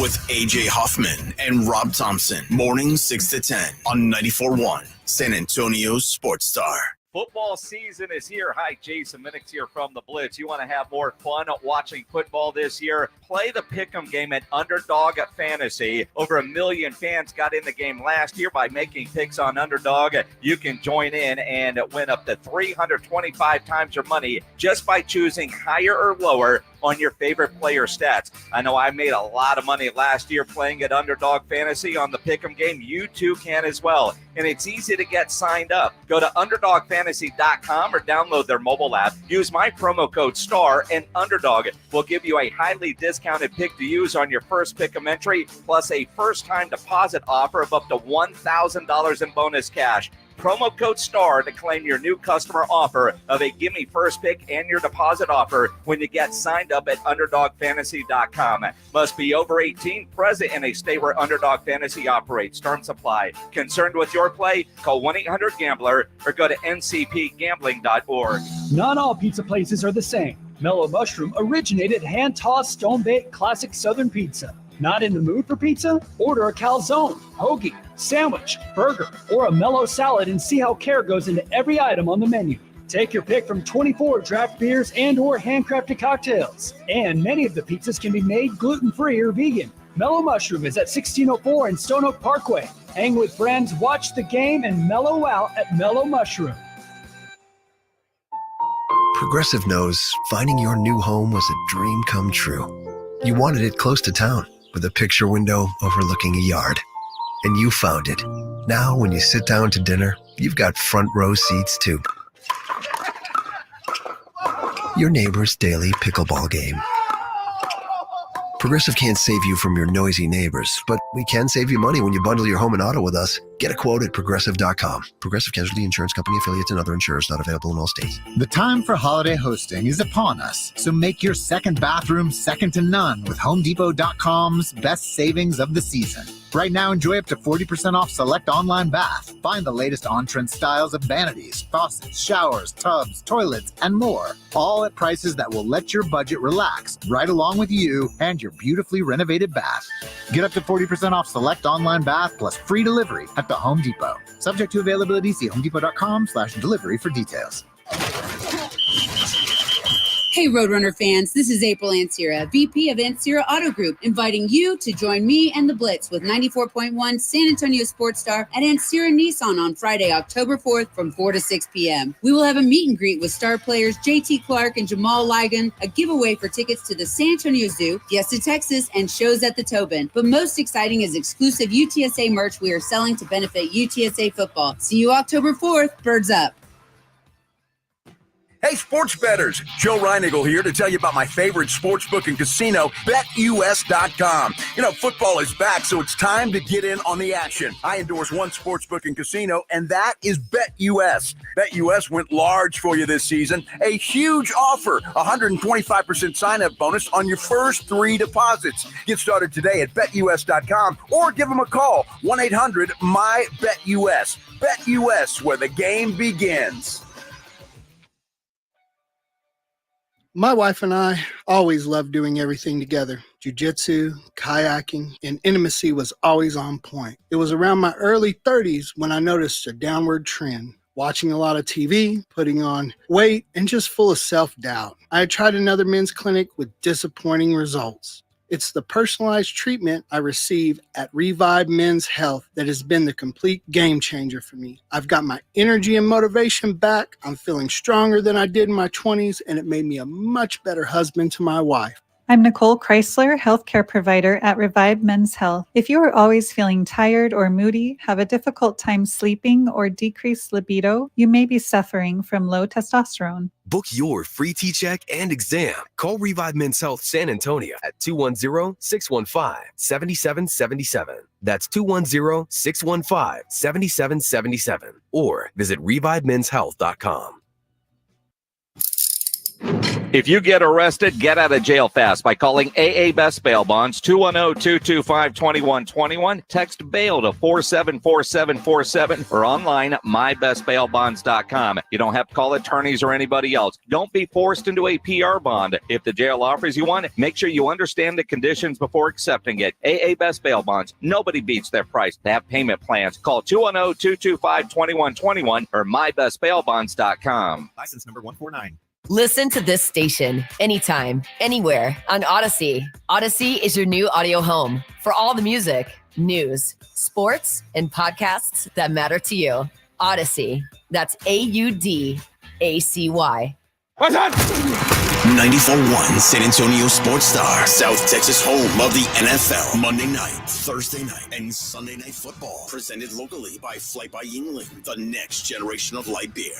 Speaker 1: with A.J. Hoffman and Rob Thompson. Mornings 6 to 10 on 94.1 San Antonio Sports Star.
Speaker 4: Football season is here. Hi, Jason Minnix here from the Blitz. You want to have more fun watching football this year? Play the Pick'em game at Underdog Fantasy. Over 1 million fans got in the game last year by making picks on Underdog. You can join in and win up to 325 times your money just by choosing higher or lower on your favorite player stats. I know I made a lot of money last year playing at Underdog Fantasy on the Pick'em game. You too can as well. And it's easy to get signed up. Go to UnderdogFantasy.com or download their mobile app. Use my promo code STAR and Underdog will give you a highly discounted pick to use on your first Pick'em entry, plus a first-time deposit offer of up to $1,000 in bonus cash. Promo code STAR to claim your new customer offer of a gimme first pick and your deposit offer when you get signed up at UnderdogFantasy.com. Must be over 18, present in a state where Underdog Fantasy operates. Terms apply. Concerned with your play? Call 1-800-GAMBLER or go to ncpgambling.org.
Speaker 10: Not all pizza places are the same. Mellow Mushroom originated hand-tossed, stone-baked classic Southern pizza. Not in the mood for pizza? Order a calzone, hoagie, sandwich, burger, or a mellow salad and see how care goes into every item on the menu. Take your pick from 24 draft beers and or handcrafted cocktails. And many of the pizzas can be made gluten-free or vegan. Mellow Mushroom is at 1604 in Stone Oak Parkway. Hang with friends, watch the game, and mellow out at Mellow Mushroom.
Speaker 18: Progressive knows finding your new home was a dream come true. You wanted it close to town, with a picture window overlooking a yard. And you found it. Now, when you sit down to dinner, you've got front row seats to your neighbor's daily pickleball game. Progressive can't save you from your noisy neighbors, but we can save you money when you bundle your home and auto with us. Get a quote at Progressive.com. Progressive Casualty Insurance Company, affiliates, and other insurers not available in all states.
Speaker 19: The time for holiday hosting is upon us, so make your second bathroom second to none with HomeDepot.com's best savings of the season. Right now, enjoy up to 40% off select online bath. Find the latest on-trend styles of vanities, faucets, showers, tubs, toilets, and more. All at prices that will let your budget relax right along with you and your beautifully renovated bath. Get up to 40% off select online bath plus free delivery at the Home Depot. Subject to availability, see HomeDepot.com/delivery for details.
Speaker 20: Hey Roadrunner fans, this is April Ansira, VP of Ansira Auto Group, inviting you to join me and the Blitz with 94.1 San Antonio Sports Star at Ansira Nissan on Friday, October 4th from 4 to 6 p.m. We will have a meet and greet with star players JT Clark and Jamal Ligon, a giveaway for tickets to the San Antonio Zoo, Fiesta Texas, and shows at the Tobin. But most exciting is exclusive UTSA merch we are selling to benefit UTSA football. See you October 4th. Birds up.
Speaker 21: Hey, sports bettors, Joe Reinagel here to tell you about my favorite sportsbook and casino, BetUS.com. You know, football is back, so it's time to get in on the action. I endorse one sportsbook and casino, and that is BetUS. BetUS went large for you this season. A huge offer, 125% sign-up bonus on your first 3 deposits. Get started today at BetUS.com or give them a call, 1-800-MY-BETUS. BetUS, where the game begins.
Speaker 22: My wife and I always loved doing everything together. Jiu-jitsu, kayaking, and intimacy was always on point. It was around my early 30s when I noticed a downward trend. Watching a lot of TV, putting on weight, and just full of self-doubt. I had tried another men's clinic with disappointing results. It's the personalized treatment I receive at Revive Men's Health that has been the complete game changer for me. I've got my energy and motivation back. I'm feeling stronger than I did in my 20s, and it made me a much better husband to my wife.
Speaker 23: I'm Nicole Chrysler, healthcare provider at Revive Men's Health. If you are always feeling tired or moody, have a difficult time sleeping, or decreased libido, you may be suffering from low testosterone.
Speaker 24: Book your free T-check and exam. Call Revive Men's Health San Antonio at 210-615-7777. That's 210-615-7777. Or visit ReviveMen'sHealth.com.
Speaker 4: If you get arrested, get out of jail fast by calling AA Best Bail Bonds, 210-225-2121. Text bail to 474747 or online mybestbailbonds.com. You don't have to call attorneys or anybody else. Don't be forced into a PR bond. If the jail offers you one, make sure you understand the conditions before accepting it. AA Best Bail Bonds. Nobody beats their price. They have payment plans. Call 210-225-2121 or mybestbailbonds.com.
Speaker 25: License number 149.
Speaker 26: Listen to this station anytime, anywhere on Odyssey. Odyssey is your new audio home for all the music, news, sports, and podcasts that matter to you. Odyssey. That's AUDACY.
Speaker 1: What's that? 94.1 San Antonio Sports Star, South Texas home of the NFL. Monday night, Thursday night, and Sunday night football. Presented locally by Flight by Yingling, the next generation of light beer.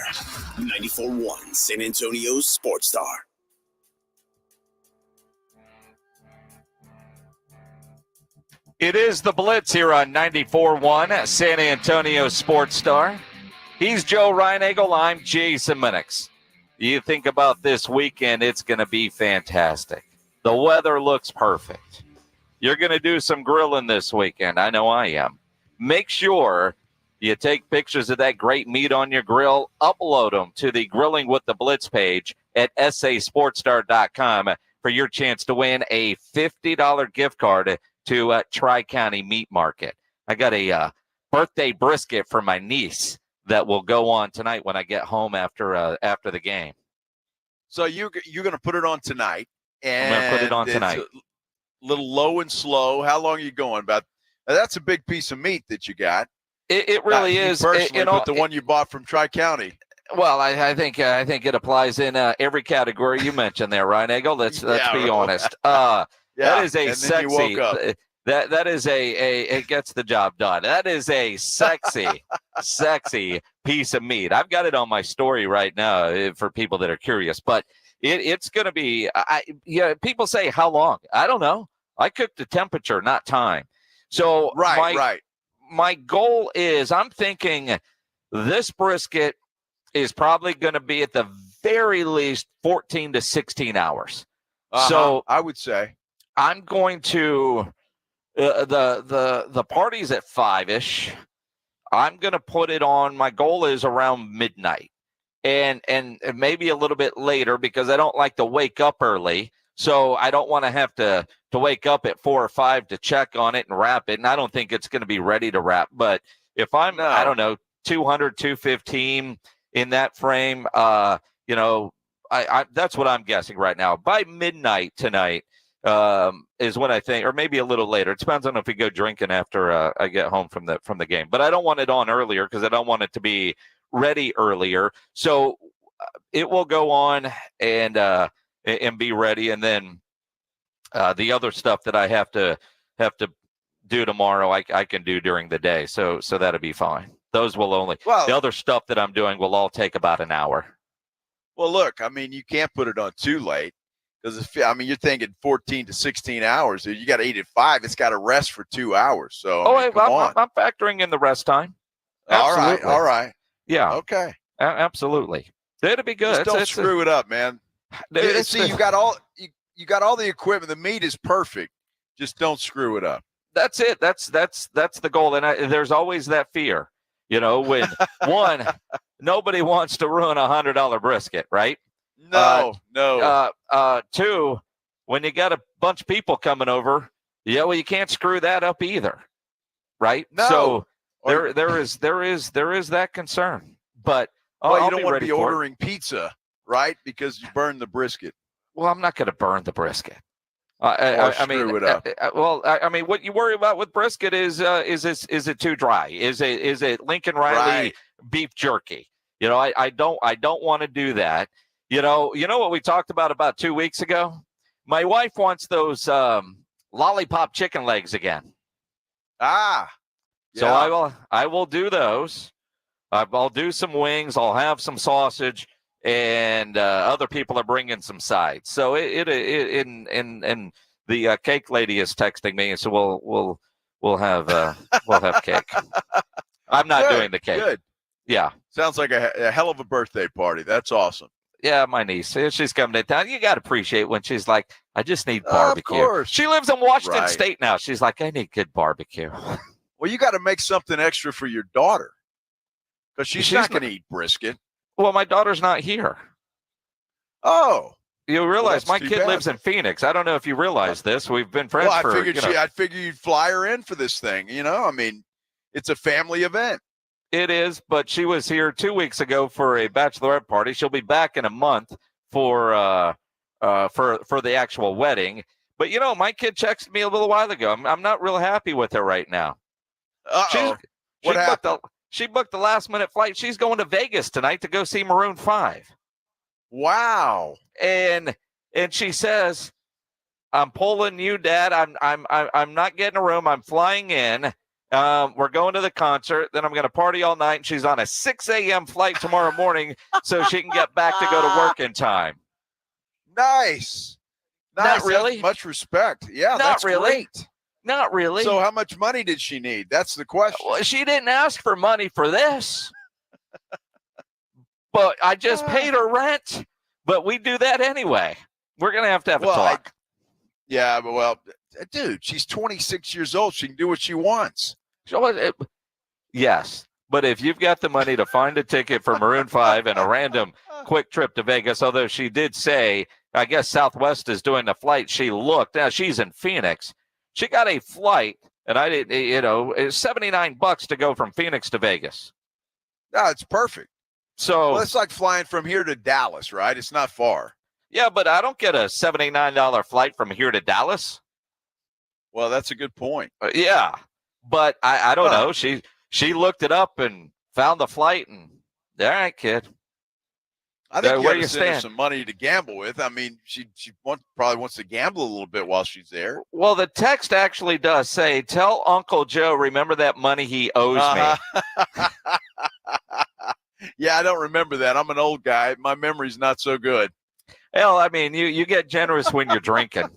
Speaker 1: 94.1 San Antonio Sports Star.
Speaker 4: It is the Blitz here on 94.1 San Antonio Sports Star. He's Joe Reinagel. I'm Jason Minnix. You think about this weekend, it's going to be fantastic. The weather looks perfect. You're going to do some grilling this weekend. I know I am. Make sure you take pictures of that great meat on your grill, upload them to the Grilling with the Blitz page at sasportstar.com for your chance to win a $50 gift card to Tri-County Meat Market. I got a birthday brisket for my niece that will go on tonight when I get home after the game.
Speaker 5: So you're going to put it on tonight. And
Speaker 4: I'm going to put it on tonight.
Speaker 5: A little low and slow. How long are you going? That's a big piece of meat that you got.
Speaker 4: It really is.
Speaker 5: Personally, but the one you bought from Tri-County.
Speaker 4: Well, I think it applies in every category you mentioned there, Reinagel. Let's be honest. That is a sexy. That is it gets the job done. That is a sexy piece of meat. I've got it on my story right now for people that are curious, but it's going to be, people say how long? I don't know. I cook the temperature, not time. So
Speaker 5: right.
Speaker 4: my goal is, I'm thinking this brisket is probably going to be at the very least 14 to 16 hours. So
Speaker 5: I would say
Speaker 4: I'm going to the party's at 5-ish. I'm going to put it on. My goal is around midnight, and maybe a little bit later because I don't like to wake up early. So I don't want to have to wake up at 4 or 5 to check on it and wrap it. And I don't think it's going to be ready to wrap. But if I'm, I don't know, 200, 215 in that frame, you know, I that's what I'm guessing right now. By midnight tonight is what I think, or maybe a little later. It depends on if we go drinking after I get home from the game. But I don't want it on earlier because I don't want it to be ready earlier. So it will go on and be ready, and then the other stuff that I have to do tomorrow, I can do during the day. So that'll be fine. Those will only the other stuff that I'm doing will all take about an hour.
Speaker 5: Well, look, I mean, you can't put it on too late because you're thinking 14 to 16 hours. You got to eat at 5. It's got to rest for 2 hours. So
Speaker 4: I'm factoring in the rest time. Absolutely.
Speaker 5: All right.
Speaker 4: Yeah.
Speaker 5: Okay.
Speaker 4: Absolutely. It'll be good.
Speaker 5: Just don't screw it up, man. See, you got all the equipment. The meat is perfect. Just don't screw it up.
Speaker 4: That's it. That's the goal. And there's always that fear, you know, when one, nobody wants to ruin $100 brisket, right?
Speaker 5: No.
Speaker 4: Two, when you got a bunch of people coming over, you can't screw that up either, right?
Speaker 5: No.
Speaker 4: So there is that concern, but
Speaker 5: you don't want to be ordering pizza, right? Because you burn the brisket.
Speaker 4: Well, I'm not going to burn the brisket.
Speaker 5: Screw it up.
Speaker 4: I mean, what you worry about with brisket is it too dry? Is it Lincoln Riley beef jerky? You know, I don't want to do that. You know what we talked about 2 weeks ago? My wife wants those lollipop chicken legs again.
Speaker 5: Yeah.
Speaker 4: So I will do those. I'll do some wings. I'll have some sausage, and other people are bringing some sides. So and the cake lady is texting me, and so we'll have cake. I'm not doing the cake.
Speaker 5: Good.
Speaker 4: Yeah.
Speaker 5: Sounds like a hell of a birthday party. That's awesome.
Speaker 4: Yeah, my niece. She's coming to town. You got to appreciate when she's like, I just need barbecue.
Speaker 5: Of course.
Speaker 4: She lives in Washington State now. She's like, I need good barbecue.
Speaker 5: Well, you got to make something extra for your daughter because she's not going to eat brisket.
Speaker 4: Well, my daughter's not here.
Speaker 5: Oh.
Speaker 4: You realize my kid lives in Phoenix. I don't know if you realize this. We've been friends
Speaker 5: I figured you'd fly her in for this thing. You know, I mean, it's a family event.
Speaker 4: It is, but she was here 2 weeks ago for a bachelorette party. She'll be back in a month for the actual wedding. But you know, my kid texted me a little while ago. I'm not real happy with her right now.
Speaker 5: What happened?
Speaker 4: She booked the last minute flight. She's going to Vegas tonight to go see Maroon 5.
Speaker 5: Wow.
Speaker 4: And she says, "I'm pulling you, Dad. I'm not getting a room. I'm flying in. We're going to the concert. Then I'm going to party all night." And she's on a 6 a.m. flight tomorrow morning so she can get back to go to work in time.
Speaker 5: Nice.
Speaker 4: Not really.
Speaker 5: That's much respect. Yeah,
Speaker 4: that's
Speaker 5: really great.
Speaker 4: Not really.
Speaker 5: So how much money did she need? That's the question.
Speaker 4: Well, she didn't ask for money for this. But I just paid her rent. But we do that anyway. We're going to have a talk.
Speaker 5: Dude, she's 26 years old. She can do what she wants.
Speaker 4: Yes. But if you've got the money to find a ticket for Maroon 5 and a random quick trip to Vegas, although she did say, I guess Southwest is doing the flight. She looked. Now she's in Phoenix. She got a flight, and I didn't, it's $79 to go from Phoenix to Vegas.
Speaker 5: No, it's perfect.
Speaker 4: So
Speaker 5: it's like flying from here to Dallas, right? It's not far.
Speaker 4: Yeah, but I don't get a $79 flight from here to Dallas.
Speaker 5: Well, that's a good point.
Speaker 4: Yeah, but I don't know. She looked it up and found the flight, and all right, kid.
Speaker 5: I think you send her some money to gamble with. I mean, she probably wants to gamble a little bit while she's there.
Speaker 4: Well, the text actually does say, "Tell Uncle Joe, remember that money he owes me."
Speaker 5: Yeah, I don't remember that. I'm an old guy. My memory's not so good.
Speaker 4: Well, I mean, you get generous when you're drinking.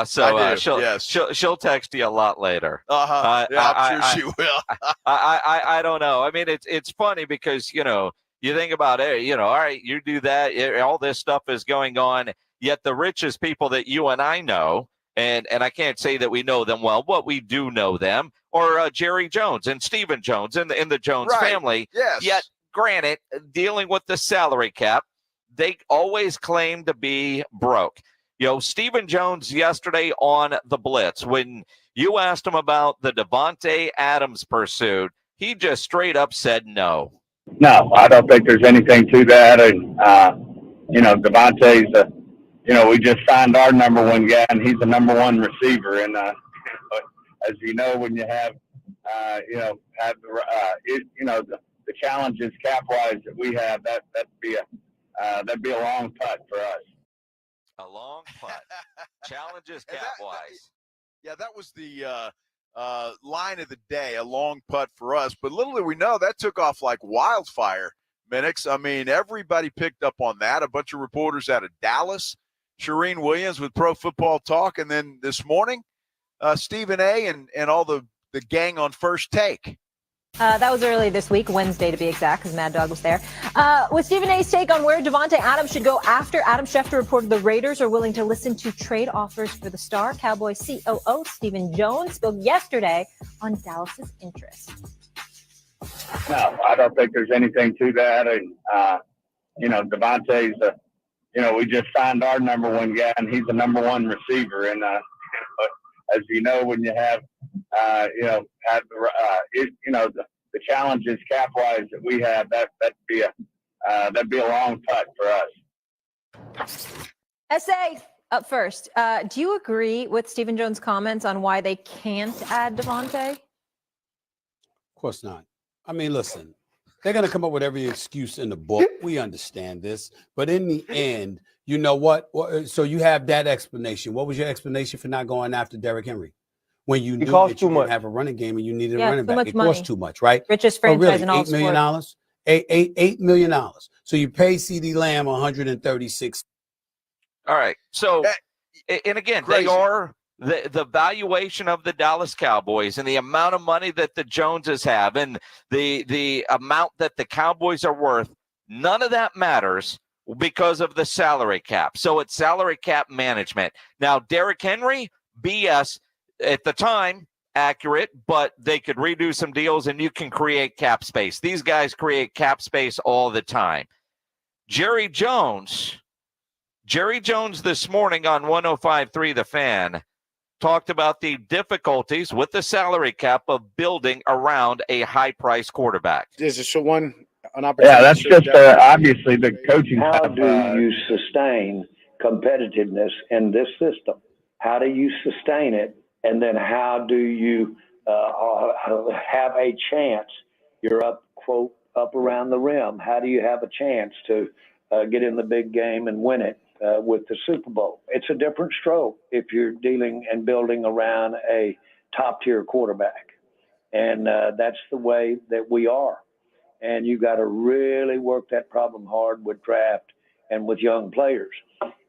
Speaker 4: She'll text you a lot later.
Speaker 5: Yeah, I'm sure she will.
Speaker 4: I don't know. I mean, it's funny because, you think about it, all right, you do that. All this stuff is going on. Yet the richest people that you and I know, and I can't say that we know them well, but we do know them, are Jerry Jones and Stephen Jones in the Jones family.
Speaker 5: Yes.
Speaker 4: Yet, granted, dealing with the salary cap, they always claim to be broke. Stephen Jones yesterday on the Blitz, when you asked him about the Davante Adams pursuit, he just straight up said no.
Speaker 2: No, I don't think there's anything to that. And, Davante's, we just signed our number one guy, and he's the number one receiver. And, as you know, when you have, the challenges cap-wise that we have, that'd be a long putt for us.
Speaker 4: A long putt. Challenges cap-wise.
Speaker 5: That was the line of the day, a long putt for us. But little did we know, that took off like wildfire, Minnix. I mean, everybody picked up on that. A bunch of reporters out of Dallas, Shireen Williams with Pro Football Talk, and then this morning, Stephen A. and all the gang on First Take.
Speaker 3: That was early this week, Wednesday to be exact, because Mad Dog was there. With Stephen A's take on where Davante Adams should go after, Adam Schefter reported the Raiders are willing to listen to trade offers for the star. Cowboys COO Stephen Jones spoke yesterday on Dallas's interest.
Speaker 2: No, I don't think there's anything to that. And, Davante's, we just signed our number one guy, and he's the number one receiver. And, as you know, when you have, the challenges cap-wise that we have, that'd be a long putt for us.
Speaker 3: SA up first. Do you agree with Stephen Jones' comments on why they can't add Davante?
Speaker 6: Of course not. I mean, listen, they're going to come up with every excuse in the book. We understand this. But in the end, you know what? So you have that explanation. What was your explanation for not going after Derrick Henry? When you knew that you didn't have a running game and you needed a running back. It cost too much, right?
Speaker 3: Richest franchise in all
Speaker 6: $8 million? $8 million. So you pay CeeDee Lamb $136.
Speaker 4: All right. So, and again, crazy. They are the valuation of the Dallas Cowboys and the amount of money that the Joneses have and the amount that the Cowboys are worth. None of that matters because of the salary cap. So it's salary cap management. Now, Derrick Henry, BS. At the time, accurate, but they could redo some deals and you can create cap space. These guys create cap space all the time. Jerry Jones this morning on 105.3 The Fan talked about the difficulties with the salary cap of building around a high-priced quarterback.
Speaker 7: Is this an opportunity?
Speaker 2: Yeah, that's just obviously the coaching.
Speaker 8: How do you sustain competitiveness in this system? How do you sustain it? And then how do you have a chance? You're up around the rim. How do you have a chance to get in the big game and win it with the Super Bowl? It's a different stroke if you're dealing and building around a top-tier quarterback. And that's the way that we are. And you got to really work that problem hard with draft and with young players.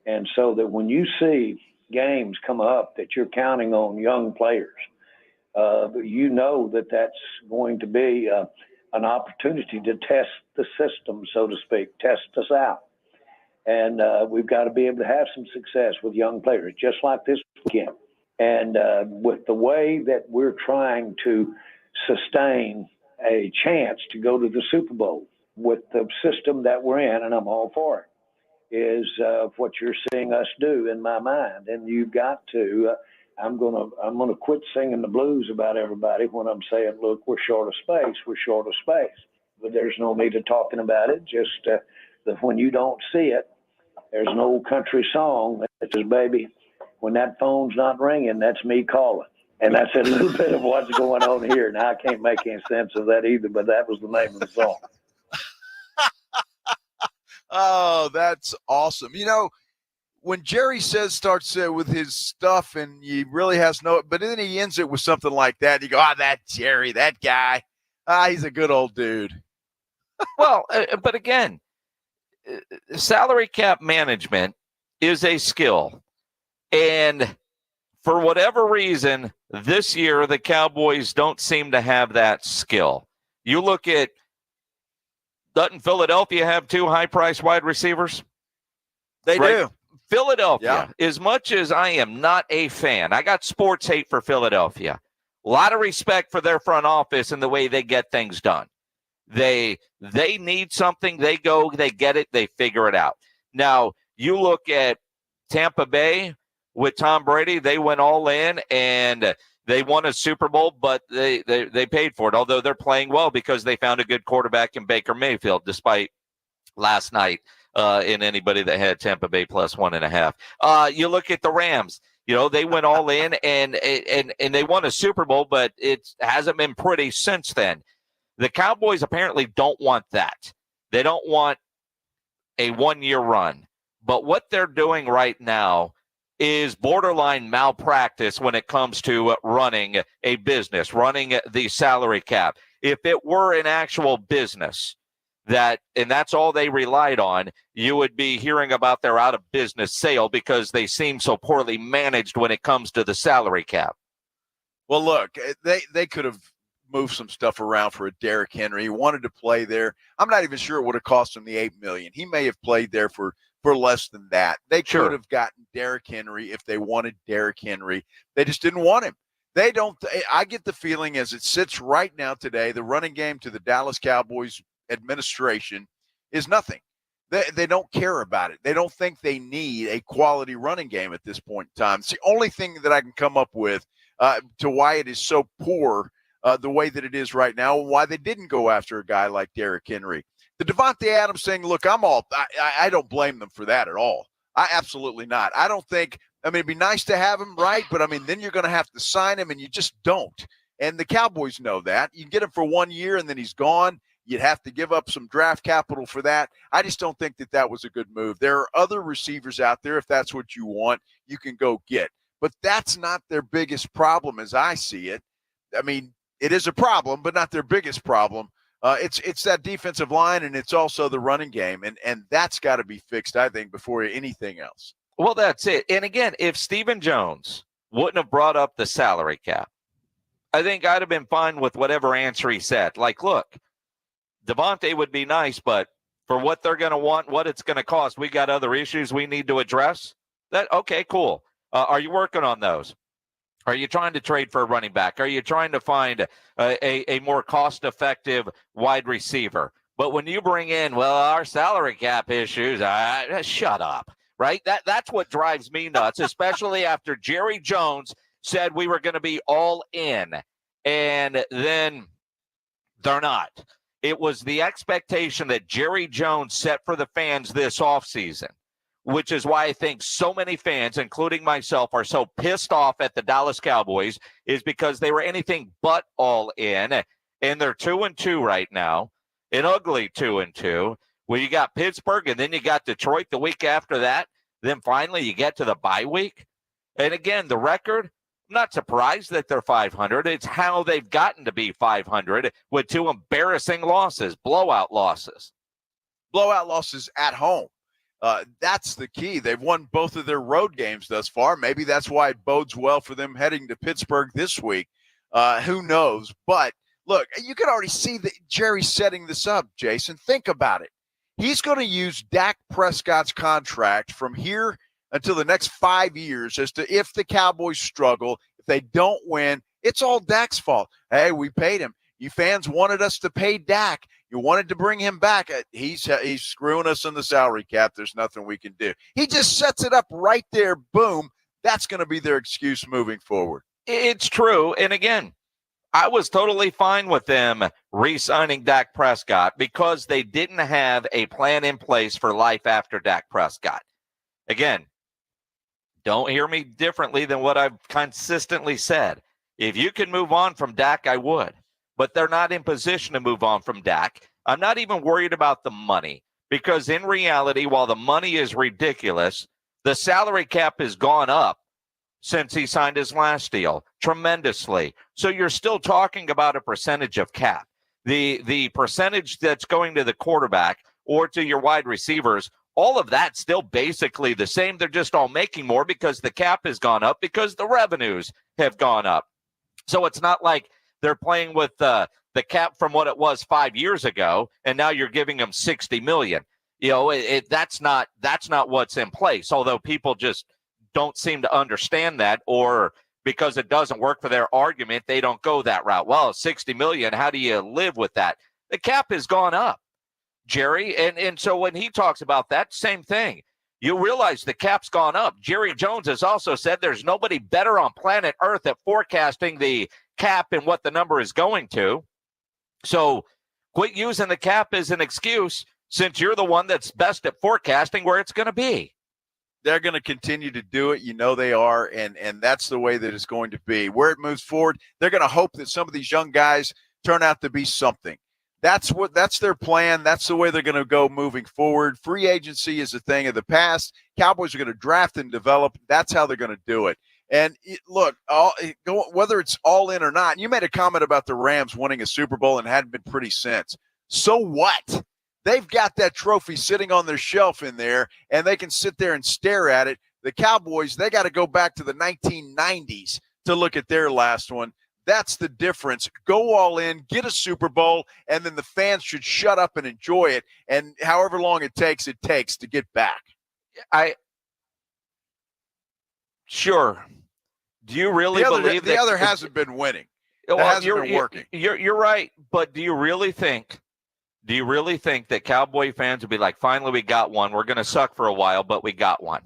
Speaker 8: And so that when you see games come up that you're counting on young players, you know that that's going to be an opportunity to test the system, so to speak, test us out. And we've got to be able to have some success with young players, just like this weekend. And with the way that we're trying to sustain a chance to go to the Super Bowl with the system that we're in, and I'm all for it, is what you're seeing us do in my mind. And you've got to, I'm gonna quit singing the blues about everybody when I'm saying, look, we're short of space. But there's no need of talking about it. Just that when you don't see it, there's an old country song that says, baby, when that phone's not ringing, that's me calling. And that's a little bit of what's going on here. Now, I can't make any sense of that either, but that was the name of the song.
Speaker 5: Oh, that's awesome. You know, when Jerry starts with his stuff and he really has but then he ends it with something like that. You go, that Jerry, that guy. He's a good old dude.
Speaker 4: Well, but again, salary cap management is a skill. And for whatever reason, this year, the Cowboys don't seem to have that skill. You look at, doesn't Philadelphia have 2 high-priced wide receivers?
Speaker 5: They do.
Speaker 4: Philadelphia, as much as I am not a fan, I got sports hate for Philadelphia. A lot of respect for their front office and the way they get things done. They need something, they go, they get it, they figure it out. Now, you look at Tampa Bay with Tom Brady, they went all in and they won a Super Bowl, but they paid for it, although they're playing well because they found a good quarterback in Baker Mayfield, despite last night in anybody that had Tampa Bay plus 1.5. You look at the Rams. You know, they went all in and they won a Super Bowl, but it hasn't been pretty since then. The Cowboys apparently don't want that. They don't want a one-year run. But what they're doing right now is borderline malpractice when it comes to running a business, running the salary cap. If it were an actual business, and that's all they relied on, you would be hearing about their out of business sale because they seem so poorly managed when it comes to the salary cap.
Speaker 5: Well, look, they could have moved some stuff around for a Derrick Henry. He wanted to play there. I'm not even sure it would have cost him the $8 million. He may have played there for less than that. They could have gotten Derrick Henry if they wanted Derrick Henry. They just didn't want him. They don't. I get the feeling as it sits right now today, the running game to the Dallas Cowboys administration is nothing. They don't care about it. They don't think they need a quality running game at this point in time. It's the only thing that I can come up with to why it is so poor the way that it is right now, and why they didn't go after a guy like Derrick Henry. The Devontae Adams thing, look, I don't blame them for that at all. I absolutely not. I don't think, it'd be nice to have him, right? But, then you're going to have to sign him, and you just don't. And the Cowboys know that. You get him for 1 year, and then he's gone. You'd have to give up some draft capital for that. I just don't think that was a good move. There are other receivers out there, if that's what you want, you can go get. But that's not their biggest problem as I see it. It is a problem, but not their biggest problem. It's that defensive line, and it's also the running game, and that's got to be fixed, I think, before anything else.
Speaker 4: Well, that's it. And again, if Stephen Jones wouldn't have brought up the salary cap, I think I'd have been fine with whatever answer he said. Like, look, Devontae would be nice, but for what they're going to want, what it's going to cost, we got other issues we need to address. Okay, cool. Are you working on those? Are you trying to trade for a running back? Are you trying to find a more cost-effective wide receiver? But when you bring in, our salary cap issues, shut up, right? That's what drives me nuts, especially after Jerry Jones said we were going to be all in, and then they're not. It was the expectation that Jerry Jones set for the fans this offseason, which is why I think so many fans, including myself, are so pissed off at the Dallas Cowboys, is because they were anything but all in, and they're 2-2 right now, an ugly 2-2. Well, you got Pittsburgh, and then you got Detroit the week after that. Then finally you get to the bye week. And again, the record, I'm not surprised that they're 500. It's how they've gotten to be 500 with 2 embarrassing losses, blowout losses.
Speaker 5: Blowout losses at home. That's the key. They've won both of their road games thus far. Maybe that's why it bodes well for them heading to Pittsburgh this week. Who knows? But look, you can already see that Jerry's setting this up, Jason. Think about it. He's going to use Dak Prescott's contract from here until the next 5 years as to if the Cowboys struggle, if they don't win, it's all Dak's fault. Hey, we paid him. You fans wanted us to pay Dak. You wanted to bring him back. He's screwing us in the salary cap. There's nothing we can do. He just sets it up right there. Boom. That's going to be their excuse moving forward.
Speaker 4: It's true. And again, I was totally fine with them re-signing Dak Prescott because they didn't have a plan in place for life after Dak Prescott. Again, don't hear me differently than what I've consistently said. If you can move on from Dak, I would. But they're not in position to move on from Dak. I'm not even worried about the money because in reality, while the money is ridiculous, the salary cap has gone up since he signed his last deal tremendously. So you're still talking about a percentage of cap. The percentage that's going to the quarterback or to your wide receivers all of that's still basically the same. They're just all making more because the cap has gone up, because the revenues have gone up. So it's not like they're playing with the cap from what it was 5 years ago, and now you're giving them $60 million. You know, that's not what's in place. Although people just don't seem to understand that, or because it doesn't work for their argument, they don't go that route. Well, $60 million, how do you live with that? The cap has gone up, Jerry. And so when he talks about that, same thing. You realize the cap's gone up. Jerry Jones has also said there's nobody better on planet Earth at forecasting the cap and what the number is going to. So quit using the cap as an excuse, since you're the one that's best at forecasting where it's going to be.
Speaker 5: They're going to continue to do it. You know they are, and that's the way that it's going to be. Where it moves forward, they're going to hope that some of these young guys turn out to be something. That's their plan. That's the way they're going to go moving forward. Free agency is a thing of the past. Cowboys are going to draft and develop. That's how they're going to do it. And look, whether it's all in or not, you made a comment about the Rams winning a Super Bowl and hadn't been pretty since. So what? They've got that trophy sitting on their shelf in there, and they can sit there and stare at it. The Cowboys, they got to go back to the 1990s to look at their last one. That's the difference. Go all in, get a Super Bowl, and then the fans should shut up and enjoy it. And however long it takes to get back.
Speaker 4: Sure. Do you really believe
Speaker 5: the other hasn't been winning? It hasn't been working.
Speaker 4: You're right, but do you really think that Cowboy fans would be like, finally we got one. We're going to suck for a while, but we got one,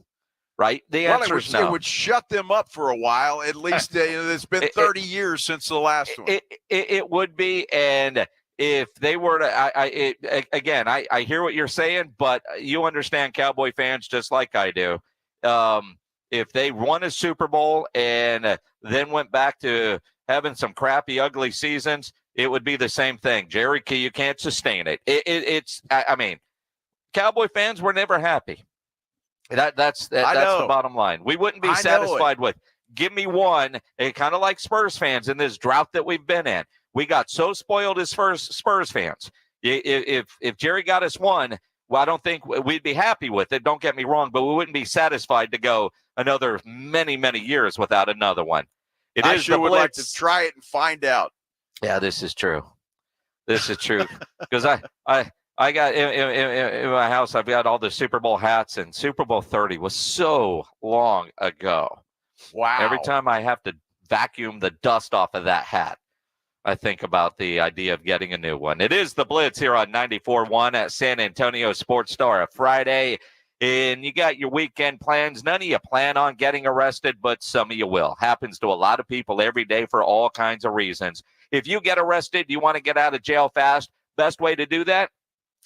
Speaker 4: right? The answer is no.
Speaker 5: It would shut them up for a while. At least it's been 30 years since the last one.
Speaker 4: It would be, and if they were to, I hear what you're saying, but you understand Cowboy fans just like I do. If they won a Super Bowl and then went back to having some crappy, ugly seasons, it would be the same thing. Jerry, you can't sustain it. I mean, Cowboy fans were never happy. That's the bottom line. We wouldn't be satisfied with, give me one, kind of like Spurs fans in this drought that we've been in. We got so spoiled as Spurs fans. If Jerry got us one, well, I don't think we'd be happy with it. Don't get me wrong, but we wouldn't be satisfied to go another many, many years without another one.
Speaker 5: I sure would like to try it and find out.
Speaker 4: Yeah, this is true. This is true. Because I got in my house, I've got all the Super Bowl hats, and Super Bowl 30 was so long ago.
Speaker 5: Wow.
Speaker 4: Every time I have to vacuum the dust off of that hat, I think about the idea of getting a new one. It is the Blitz here on 94.1 at San Antonio Sports Star, a Friday. And you got your weekend plans. None of you plan on getting arrested, but some of you will. Happens to a lot of people every day for all kinds of reasons. If you get arrested, you want to get out of jail fast, best way to do that,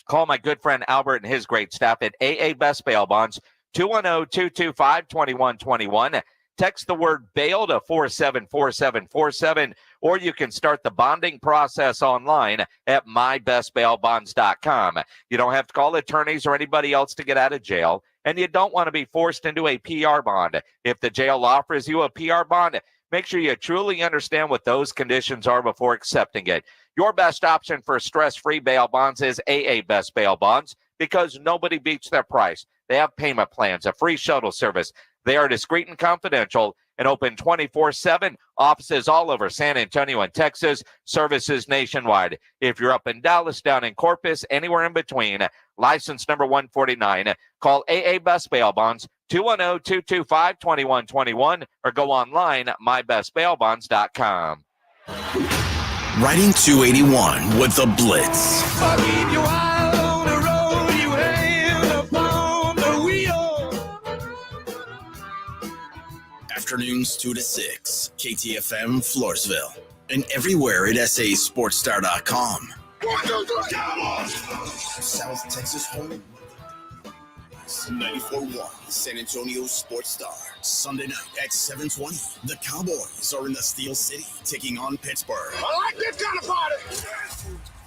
Speaker 4: call my good friend Albert and his great staff at AA Best Bail Bonds, 210-225-2121. Text the word bail to 474747, or you can start the bonding process online at mybestbailbonds.com. You don't have to call attorneys or anybody else to get out of jail, and you don't want to be forced into a PR bond. If the jail offers you a PR bond, make sure you truly understand what those conditions are before accepting it. Your best option for stress-free bail bonds is AA Best Bail Bonds, because nobody beats their price. They have payment plans, a free shuttle service. They are discreet and confidential and open 24/7. Offices all over San Antonio and Texas, services nationwide. If you're up in Dallas, down in Corpus, anywhere in between, license number 149, call AA Best Bail Bonds, 210-225-2121, or go online at mybestbailbonds.com.
Speaker 1: Riding 281 with the Blitz. Afternoons 2 to 6, KTFM Floresville, and everywhere at sasportstar.com. South Texas home. 94.1 San Antonio Sports Star. Sunday night at 7:20. The Cowboys are in the Steel City, taking on Pittsburgh.
Speaker 9: I like this kind of party.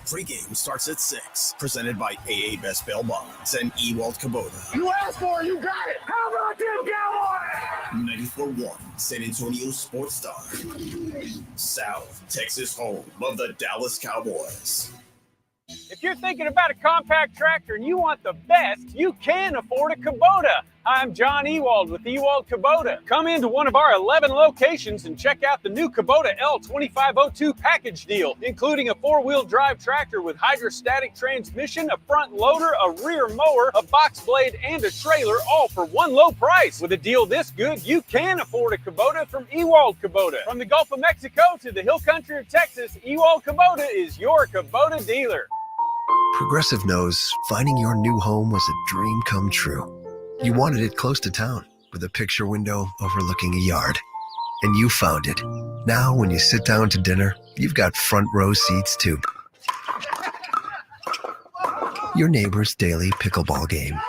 Speaker 1: Pre-game starts at 6. Presented by AA Best Bail Bonds and Ewald Kubota.
Speaker 9: You asked for it, you got it. How about them Cowboys?
Speaker 1: 94.1 San Antonio Sports Star. South Texas home of the Dallas Cowboys.
Speaker 11: If you're thinking about a compact tractor and you want the best, you can afford a Kubota. I'm John Ewald with Ewald Kubota. Come into one of our 11 locations and check out the new Kubota L2502 package deal, including a 4-wheel drive tractor with hydrostatic transmission, a front loader, a rear mower, a box blade, and a trailer, all for one low price. With a deal this good, you can afford a Kubota from Ewald Kubota. From the Gulf of Mexico to the hill country of Texas, Ewald Kubota is your Kubota dealer.
Speaker 18: Progressive knows finding your new home was a dream come true. You wanted it close to town, with a picture window overlooking a yard. And you found it. Now, when you sit down to dinner, you've got front row seats too. Your neighbor's daily pickleball game.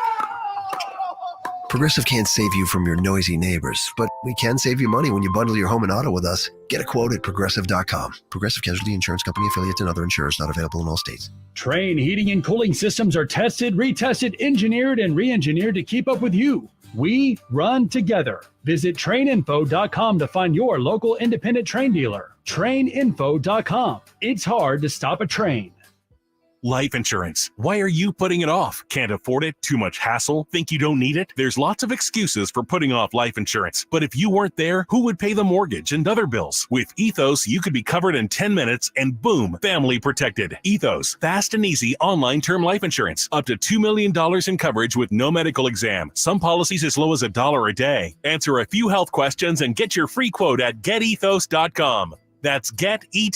Speaker 18: Progressive can't save you from your noisy neighbors, but we can save you money when you bundle your home and auto with us. Get a quote at Progressive.com. Progressive Casualty Insurance Company affiliates and other insurers not available in all states.
Speaker 10: Trane heating and cooling systems are tested, retested, engineered, and re-engineered to keep up with you. We run together. Visit TraneInfo.com to find your local independent Trane dealer. TraneInfo.com. It's hard to stop a train.
Speaker 12: Life insurance. Why are you putting it off? Can't afford it? Too much hassle? Think you don't need it? There's lots of excuses for putting off life insurance. But if you weren't there, who would pay the mortgage and other bills? With Ethos, you could be covered in 10 minutes and boom, family protected. Ethos, fast and easy online term life insurance. Up to $2 million in coverage with no medical exam. Some policies as low as $1 a day. Answer a few health questions and get your free quote at getethos.com. That's getethos.com.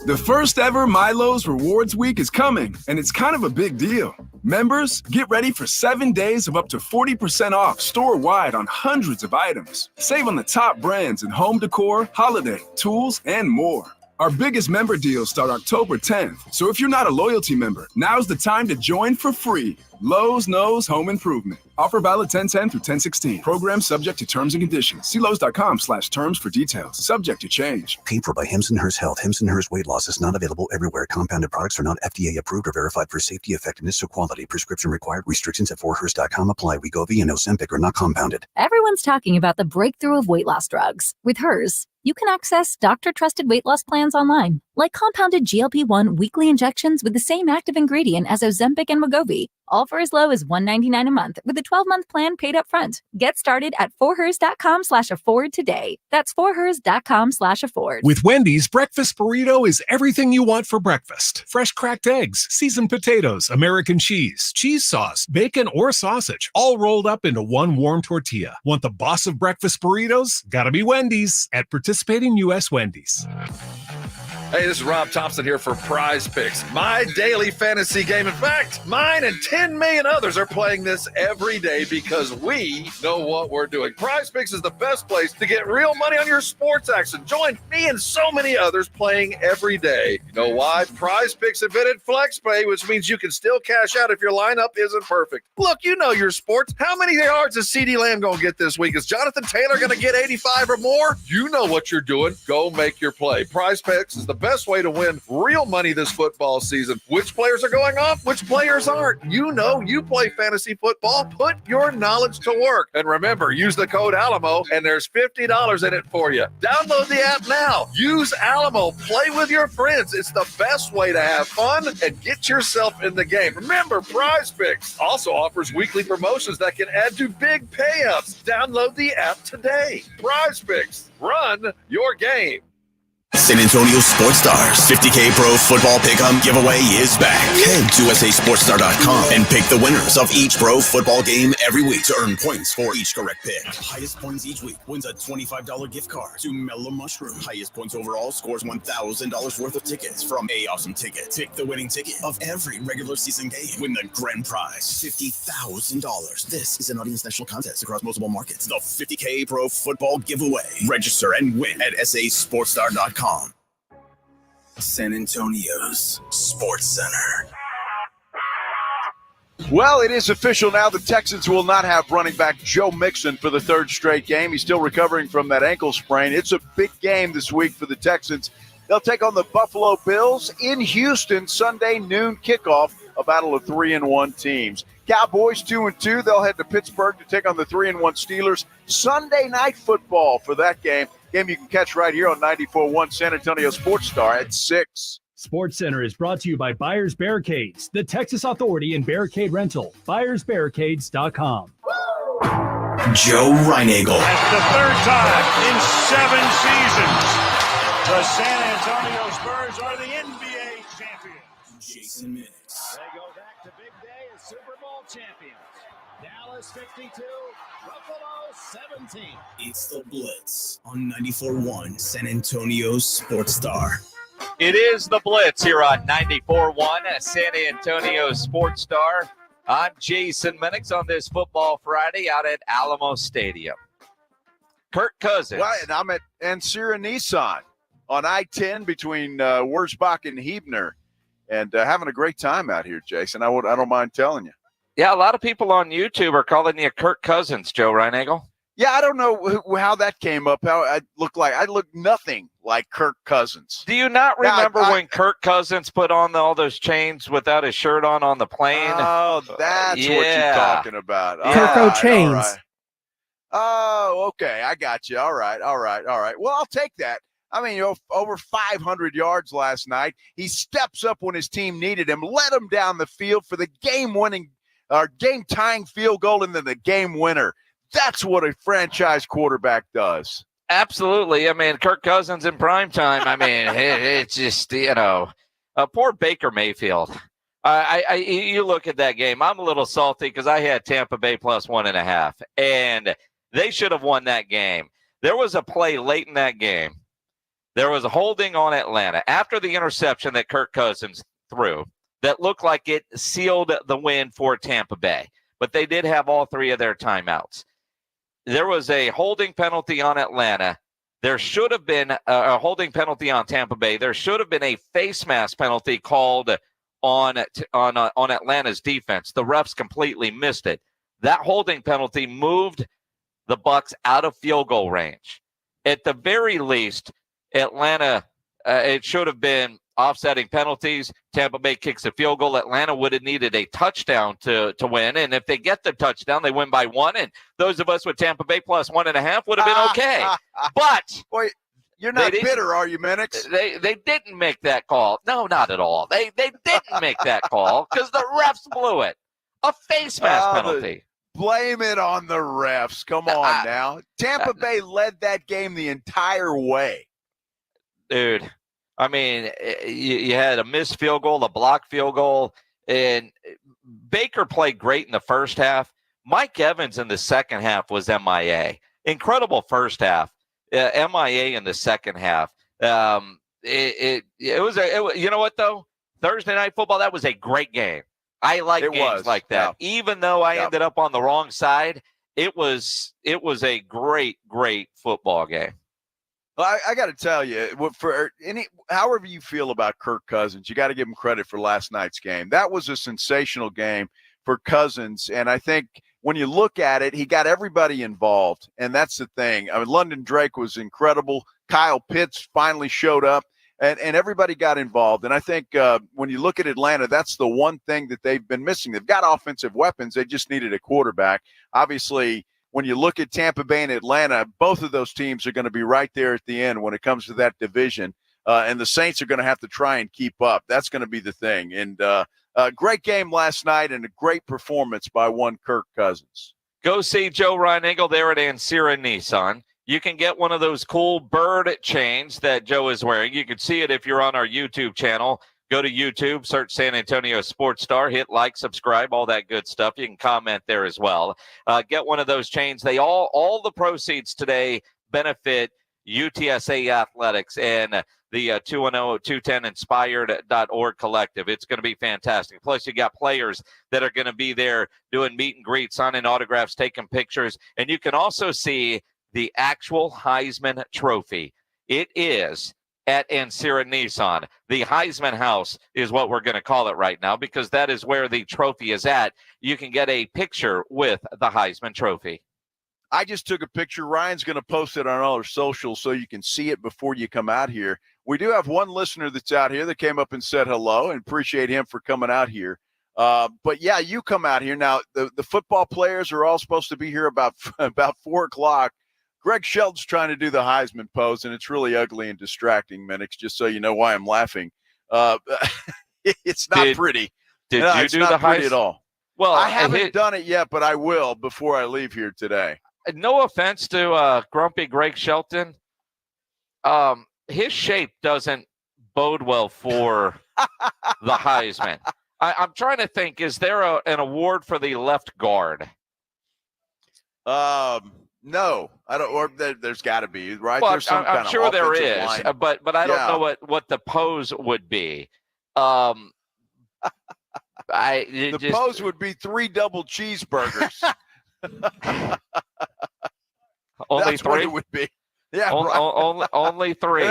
Speaker 13: The first ever Milo's Rewards Week is coming, and it's kind of a big deal. Members, get ready for 7 days of up to 40% off store-wide on hundreds of items. Save on the top brands in home decor, holiday, tools, and more. Our biggest member deals start October 10th, so if you're not a loyalty member, now's the time to join for free. Lowe's knows home improvement. Offer valid 10/10 through 10/16. Program subject to terms and conditions. See Lowe's.com/terms for details. Subject to change.
Speaker 14: Paid for by Hims & Hers Health. Hims & Hers Weight Loss is not available everywhere. Compounded products are not FDA approved or verified for safety, effectiveness, or quality. Prescription required. Restrictions at forhers.com apply. Wegovy and Ozempic are not compounded.
Speaker 15: Everyone's talking about the breakthrough of weight loss drugs. With Hers, you can access doctor-trusted weight loss plans online, like compounded GLP-1 weekly injections with the same active ingredient as Ozempic and Wegovy, all for as low as $199 a month with a 12-month plan paid up front. Get started at forhers.com/afford today. That's forhers.com/afford.
Speaker 25: With Wendy's, breakfast burrito is everything you want for breakfast. Fresh cracked eggs, seasoned potatoes, American cheese, cheese sauce, bacon or sausage, all rolled up into one warm tortilla. Want the boss of breakfast burritos? Gotta be Wendy's at participating U.S. Wendy's.
Speaker 16: Hey, this is Rob Thompson here for Prize Picks, my daily fantasy game. In fact, mine and 10 million others are playing this every day because we know what we're doing. Prize Picks is the best place to get real money on your sports action. Join me and so many others playing every day. You know why? Prize Picks invented FlexPay, which means you can still cash out if your lineup isn't perfect. Look, you know your sports. How many yards is CeeDee Lamb going to get this week? Is Jonathan Taylor going to get 85 or more? You know what you're doing. Go make your play. Prize Picks is the best way to win real money this football season. Which players are going off? Which players aren't? You know you play fantasy football. Put your knowledge to work. And remember, use the code Alamo, and there's $50 in it for you. Download the app now. Use Alamo. Play with your friends. It's the best way to have fun and get yourself in the game. Remember, Prize Picks also offers weekly promotions that can add to big payouts. Download the app today. Prize Picks. Run your game.
Speaker 1: San Antonio Sports Stars 50K Pro Football Pick'em giveaway is back. Head to SASportsStar.com and pick the winners of each pro football game every week to earn points for each correct pick. Highest points each week wins a $25 gift card to Mellow Mushroom. Highest points overall scores $1,000 worth of tickets from A Awesome Ticket. Pick the winning ticket of every regular season game. Win the grand prize, $50,000. This is an audience national contest across multiple markets. The 50K Pro Football Giveaway. Register and win at SASportsStar.com. San Antonio's Sports Center.
Speaker 5: Well, it is official now. The Texans will not have running back Joe Mixon for the third straight game. He's still recovering from that ankle sprain. It's a big game this week for the Texans. They'll take on the Buffalo Bills in Houston, Sunday noon kickoff, a battle of 3-1 teams. Cowboys 2-2. They'll head to Pittsburgh to take on the 3-1 Steelers. Sunday night football for that game. Game you can catch right here on 94.1 San Antonio Sports Star at 6.
Speaker 10: SportsCenter is brought to you by Buyers Barricades, the Texas Authority in Barricade Rental. BuyersBarricades.com.
Speaker 1: Joe Reinagel.
Speaker 9: That's the third time in 7 seasons. The San Antonio Spurs are the NBA champions.
Speaker 1: Jason Minnix.
Speaker 9: They go back to big day as Super Bowl champions. Dallas 52, Buffalo 17.
Speaker 1: It's the Blitz on 94.1 San Antonio Sports Star.
Speaker 4: It is the Blitz here on 94.1 San Antonio Sports Star. I'm Jason Minnix on this Football Friday out at Alamo Stadium. Kirk Cousins.
Speaker 5: Well, and I'm at Ancira Nissan on I-10 between Wurzbach and Huebner, and having a great time out here, Jason. I don't mind telling you.
Speaker 4: Yeah, a lot of people on YouTube are calling you Kirk Cousins, Joe Reinagel.
Speaker 5: Yeah, I don't know how that came up. How I look nothing like Kirk Cousins.
Speaker 4: Do you not remember when Kirk Cousins put on all those chains without his shirt on the plane?
Speaker 5: Oh, that's what you're talking about.
Speaker 17: Kirko chains.
Speaker 5: Right. Oh, okay. I got you. All right. Well, I'll take that. I mean, over 500 yards last night. He steps up when his team needed him, led him down the field for the game-winning game-tying field goal, and then the game winner. That's what a franchise quarterback does.
Speaker 4: Absolutely. I mean, Kirk Cousins in prime time. I mean, it's just, poor Baker Mayfield. You look at that game. I'm a little salty because I had Tampa Bay plus 1.5, and they should have won that game. There was a play late in that game. There was a holding on Atlanta after the interception that Kirk Cousins threw that looked like it sealed the win for Tampa Bay. But they did have all 3 of their timeouts. There was a holding penalty on Atlanta. There should have been a holding penalty on Tampa Bay. There should have been a face mask penalty called on Atlanta's defense. The refs completely missed it. That holding penalty moved the Bucs out of field goal range. At the very least, Atlanta, it should have been offsetting penalties. Tampa Bay kicks a field goal. Atlanta would have needed a touchdown to win. And if they get the touchdown, they win by 1. And those of us with Tampa Bay plus 1.5 would have been okay. But
Speaker 5: boy, you're not bitter, are you, Minnix?
Speaker 4: They didn't make that call. No, not at all. They didn't make that call because the refs blew it. A face mask penalty.
Speaker 5: Blame it on the refs. Come on now. Tampa Bay led that game the entire way.
Speaker 4: Dude, I mean, you had a missed field goal, a blocked field goal, and Baker played great in the first half. Mike Evans in the second half was MIA. Incredible first half, MIA in the second half. It was you know what though? Thursday Night Football, that was a great game. I like games like that. Yeah. Even though I ended up on the wrong side, it was a great football game.
Speaker 5: Well, I got to tell you, however you feel about Kirk Cousins, you got to give him credit for last night's game. That was a sensational game for Cousins, and I think when you look at it, he got everybody involved, and that's the thing. I mean, London Drake was incredible. Kyle Pitts finally showed up, and everybody got involved. And I think when you look at Atlanta, that's the one thing that they've been missing. They've got offensive weapons. They just needed a quarterback. Obviously, when you look at Tampa Bay and Atlanta, both of those teams are going to be right there at the end when it comes to that division. And the Saints are going to have to try and keep up. That's going to be the thing. And a great game last night and a great performance by one Kirk Cousins.
Speaker 4: Go see Joe Reinagel there at Ancira Nissan. You can get one of those cool bird chains that Joe is wearing. You can see it if you're on our YouTube channel. Go to YouTube, search San Antonio Sports Star, hit like, subscribe, all that good stuff. You can comment there as well. Get one of those chains. They all the proceeds today benefit UTSA Athletics and the 210inspired.org collective. It's going to be fantastic. Plus, you got players that are going to be there doing meet and greets, signing autographs, taking pictures. And you can also see the actual Heisman Trophy. It is at Ancira Nissan. The Heisman House is what we're going to call it right now because that is where the trophy is at. You can get a picture with the Heisman Trophy.
Speaker 5: I just took a picture. Ryan's going to post it on all our socials so you can see it before you come out here. We do have one listener that's out here that came up and said hello, and appreciate him for coming out here. But, yeah, you come out here. Now, the football players are all supposed to be here about 4 o'clock. Greg Shelton's trying to do the Heisman pose, and it's really ugly and distracting, Minnix, just so you know why I'm laughing. It's not pretty.
Speaker 4: Did
Speaker 5: No,
Speaker 4: you
Speaker 5: it's
Speaker 4: do
Speaker 5: not
Speaker 4: the
Speaker 5: pretty
Speaker 4: Heisman?
Speaker 5: at all.
Speaker 4: Well,
Speaker 5: I haven't done it yet, but I will before I leave here today.
Speaker 4: No offense to grumpy Greg Shelton. His shape doesn't bode well for the Heisman. I'm trying to think, is there an award for the left guard?
Speaker 5: No, I don't. Or there's got to be, right?
Speaker 4: Well,
Speaker 5: There's some
Speaker 4: I'm
Speaker 5: kind
Speaker 4: sure
Speaker 5: of
Speaker 4: there
Speaker 5: offensive
Speaker 4: is,
Speaker 5: line.
Speaker 4: but I don't know what the pose would be.
Speaker 5: The pose would be 3 double cheeseburgers.
Speaker 4: Only
Speaker 5: That's what
Speaker 4: 3?
Speaker 5: it would be. Yeah,
Speaker 4: only 3.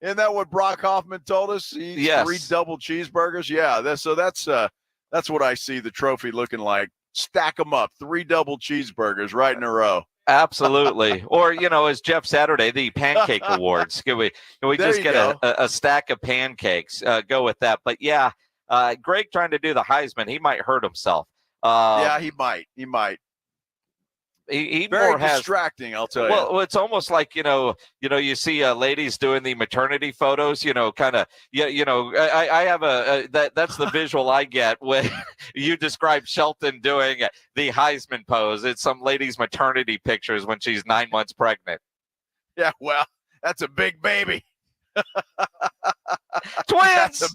Speaker 5: Isn't that what Brock Hoffman told us? He eats 3 double cheeseburgers. Yeah, that's what I see the trophy looking like. Stack them up, 3 double cheeseburgers right in a row.
Speaker 4: Absolutely. Or, as Jeff Saturday, the pancake awards. Can we just get a stack of pancakes? Go with that. But yeah, Greg trying to do the Heisman, he might hurt himself.
Speaker 5: Yeah, he might.
Speaker 4: He
Speaker 5: Very
Speaker 4: more has
Speaker 5: distracting, I'll tell you.
Speaker 4: Well, it's almost like you see ladies doing the maternity photos. Kind of. I have that's the visual I get when you describe Shelton doing the Heisman pose. It's some lady's maternity pictures when she's 9 months pregnant.
Speaker 5: Yeah, well, that's a big baby.
Speaker 4: Twins.
Speaker 5: That's a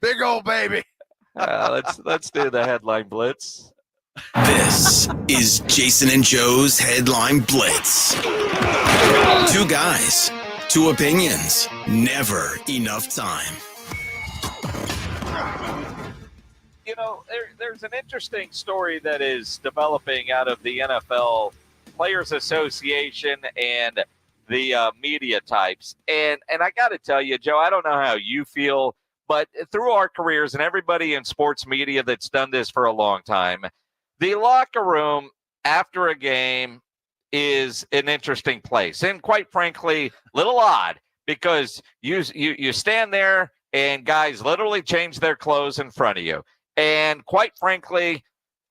Speaker 5: big old baby.
Speaker 4: Let's do the headline blitz.
Speaker 1: This is Jason and Joe's Headline Blitz. 2 guys, 2 opinions, never enough time.
Speaker 4: There's an interesting story that is developing out of the NFL Players Association and the media types. And I got to tell you, Joe, I don't know how you feel, but through our careers and everybody in sports media that's done this for a long time, the locker room after a game is an interesting place, and quite frankly, a little odd because you stand there and guys literally change their clothes in front of you. And quite frankly,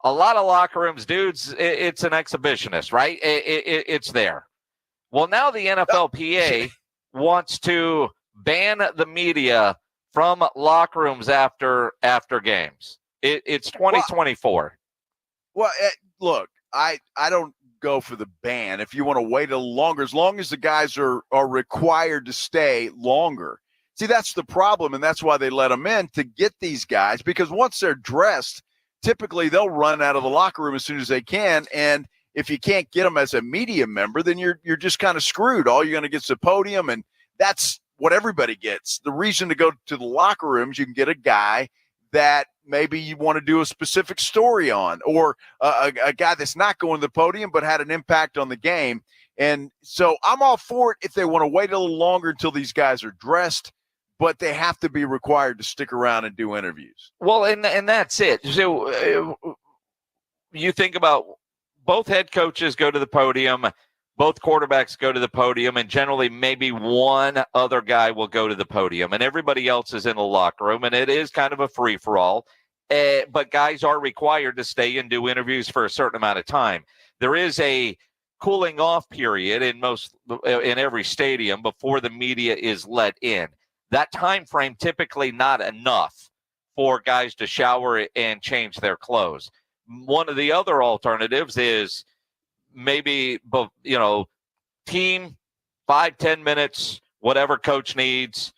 Speaker 4: a lot of locker rooms, dudes, it's an exhibitionist, right? It's there. Well, now the NFLPA wants to ban the media from locker rooms after games. It's 2024.
Speaker 5: Well, look, I don't go for the ban. If you want to wait a little longer, as long as the guys are required to stay longer. See, that's the problem, and that's why they let them in, to get these guys, because once they're dressed, typically they'll run out of the locker room as soon as they can, and if you can't get them as a media member, then you're just kind of screwed. All you're going to get is the podium, and that's what everybody gets. The reason to go to the locker rooms, you can get a guy that maybe you want to do a specific story on, or a guy that's not going to the podium but had an impact on the game. And so I'm all for it if they want to wait a little longer until these guys are dressed, but they have to be required to stick around and do interviews.
Speaker 4: Well, and that's it. So you think about both head coaches go to the podium, both quarterbacks go to the podium, and generally maybe one other guy will go to the podium, and everybody else is in the locker room, and it is kind of a free-for-all. But guys are required to stay and do interviews for a certain amount of time. There is a cooling off period in every stadium before the media is let in. That time frame typically not enough for guys to shower and change their clothes. One of the other alternatives is maybe, team 5-10 minutes, whatever coach needs,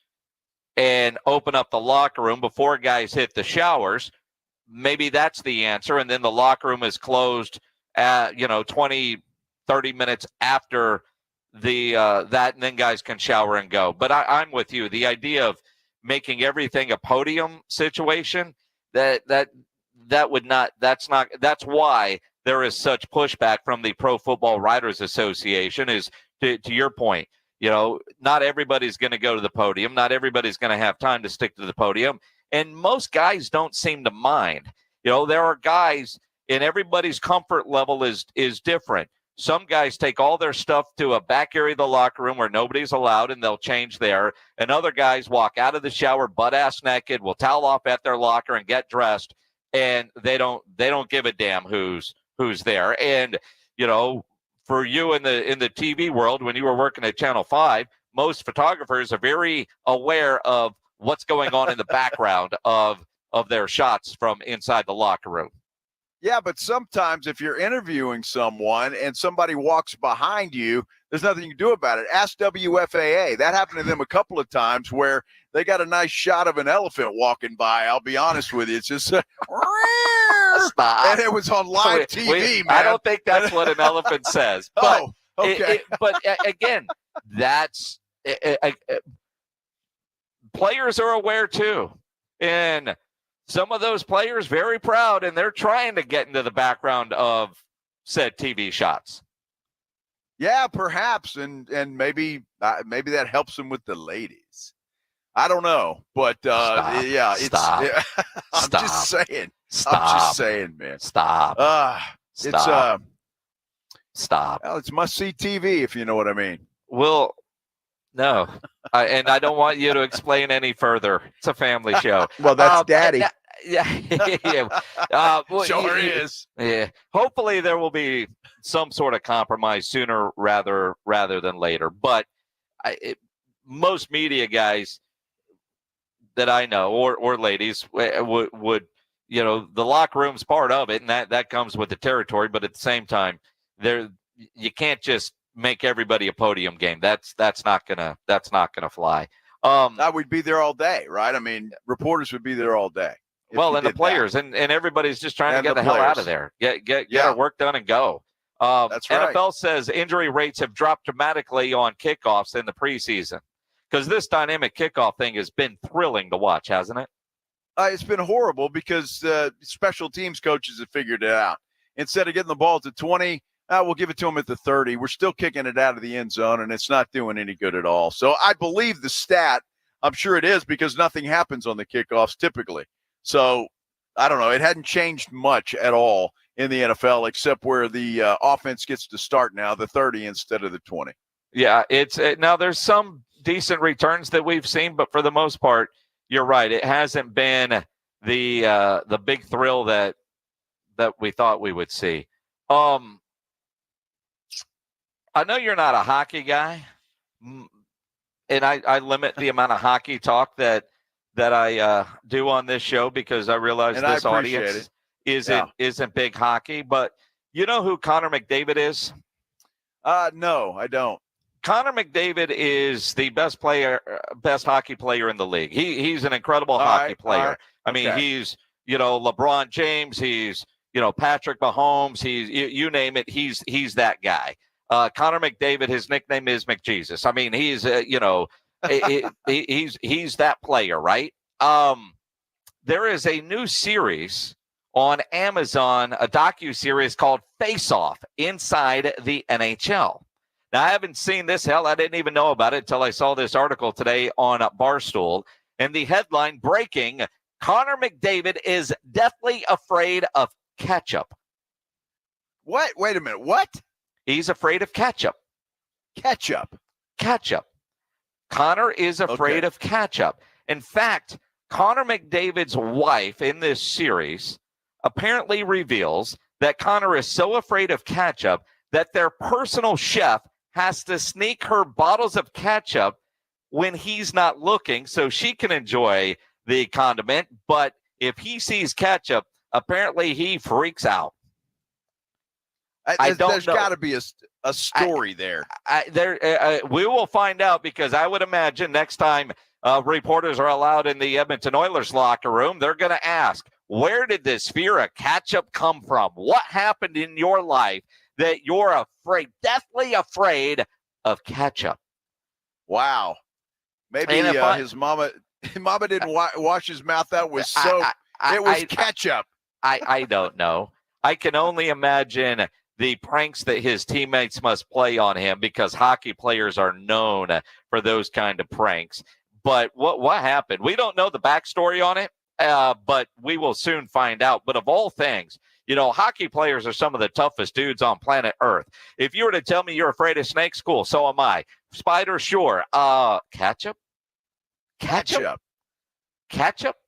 Speaker 4: and open up the locker room before guys hit the showers. Maybe that's the answer. And then the locker room is closed at, 20, 30 minutes after that, and then guys can shower and go. But I'm with you. The idea of making everything a podium situation, that's why there is such pushback from the Pro Football Writers Association, is to your point. Not everybody's going to go to the podium. Not everybody's going to have time to stick to the podium. And most guys don't seem to mind. There are guys, and everybody's comfort level is different. Some guys take all their stuff to a back area of the locker room where nobody's allowed, and they'll change there. And other guys walk out of the shower butt-ass naked, will towel off at their locker and get dressed, and they don't give a damn who's there. And, for you in the TV world, when you were working at Channel 5, most photographers are very aware of what's going on in the background of their shots from inside the locker room.
Speaker 5: Yeah, but sometimes if you're interviewing someone and somebody walks behind you, there's nothing you can do about it. Ask WFAA. That happened to them a couple of times where they got a nice shot of an elephant walking by. I'll be honest with you. It's just stop. And it was on live TV, man.
Speaker 4: I don't think that's what an elephant says. But
Speaker 5: okay.
Speaker 4: But again, that's players are aware too. And some of those players very proud, and they're trying to get into the background of said TV shots.
Speaker 5: Yeah, perhaps, and maybe that helps them with the ladies. I don't know, but yeah, it's. Yeah, I'm just saying.
Speaker 4: Stop.
Speaker 5: I'm just saying, man.
Speaker 4: Stop.
Speaker 5: Stop.
Speaker 4: Stop.
Speaker 5: Well, it's must-see TV, if you know what I mean.
Speaker 4: Well, no, and I don't want you to explain any further. It's a family show.
Speaker 5: Well, that's Daddy.
Speaker 4: Yeah.
Speaker 5: Sure is.
Speaker 4: Yeah. Hopefully, there will be some sort of compromise sooner rather than later. But most media guys that I know, or ladies, would the locker room's part of it, and that comes with the territory. But at the same time, you can't just make everybody a podium game. That's not gonna fly.
Speaker 5: We'd be there all day, right? I mean, reporters would be there all day.
Speaker 4: Well, and the players and everybody's just trying to get the hell out of there. Get our work done and go.
Speaker 5: That's right.
Speaker 4: NFL says injury rates have dropped dramatically on kickoffs in the preseason because this dynamic kickoff thing has been thrilling to watch, hasn't it?
Speaker 5: It's been horrible because special teams coaches have figured it out. Instead of getting the ball to 20, we'll give it to them at the 30. We're still kicking it out of the end zone, and it's not doing any good at all. So I believe the stat. I'm sure it is because nothing happens on the kickoffs typically. So I don't know. It hadn't changed much at all in the NFL except where the offense gets to start now, the 30 instead of the 20.
Speaker 4: Yeah, now there's some decent returns that we've seen, but for the most part, you're right. It hasn't been the big thrill that we thought we would see. I know you're not a hockey guy, and I limit the amount of hockey talk that I do on this show because I realize this audience isn't big hockey. But you know who Connor McDavid is?
Speaker 5: No, I don't.
Speaker 4: Connor McDavid is the best hockey player in the league. He's an incredible hockey player. I mean, he's LeBron James. He's Patrick Mahomes. He's you name it. He's that guy. Connor McDavid. His nickname is McJesus. I mean, he's he's that player, right? There is a new series on Amazon, a docu-series called Face Off Inside the NHL. Now, I haven't seen this. Hell, I didn't even know about it until I saw this article today on Barstool. And the headline breaking, Connor McDavid is deathly afraid of ketchup.
Speaker 5: What? Wait a minute. What?
Speaker 4: He's afraid of ketchup.
Speaker 5: Ketchup.
Speaker 4: Connor is afraid of ketchup. In fact, Connor McDavid's wife in this series apparently reveals that Connor is so afraid of ketchup that their personal chef has to sneak her bottles of ketchup when he's not looking so she can enjoy the condiment. But if he sees ketchup, apparently he freaks out.
Speaker 5: There's got to be a story there.
Speaker 4: We will find out because I would imagine next time reporters are allowed in the Edmonton Oilers locker room, they're going to ask, where did this fear of ketchup come from? What happened in your life that you're deathly afraid of ketchup?
Speaker 5: Wow. Maybe his mama didn't wash his mouth out with soap. It was ketchup.
Speaker 4: I don't know. I can only imagine the pranks that his teammates must play on him because hockey players are known for those kind of pranks. But what happened? We don't know the backstory on it, but we will soon find out. But of all things, hockey players are some of the toughest dudes on planet Earth. If you were to tell me you're afraid of snakes, cool, so am I. Spiders, sure. Ketchup?
Speaker 5: Ketchup?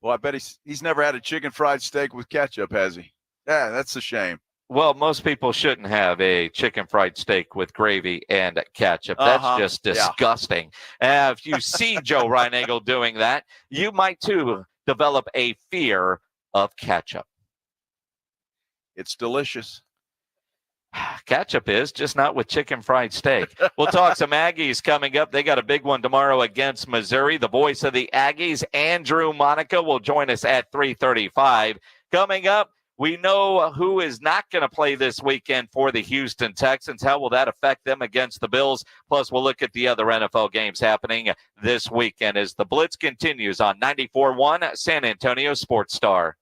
Speaker 5: Well, I bet he's never had a chicken fried steak with ketchup, has he? Yeah, that's a shame.
Speaker 4: Well, most people shouldn't have a chicken fried steak with gravy and ketchup. That's just disgusting. If you see Joe Reinagel doing that, you might too develop a fear of ketchup.
Speaker 5: It's delicious.
Speaker 4: Ketchup is, just not with chicken fried steak. We'll talk some Aggies coming up. They got a big one tomorrow against Missouri. The voice of the Aggies, Andrew Monaco, will join us at 3:35. Coming up, we know who is not going to play this weekend for the Houston Texans. How will that affect them against the Bills? Plus, we'll look at the other NFL games happening this weekend as the Blitz continues on 94.1 San Antonio Sports Star.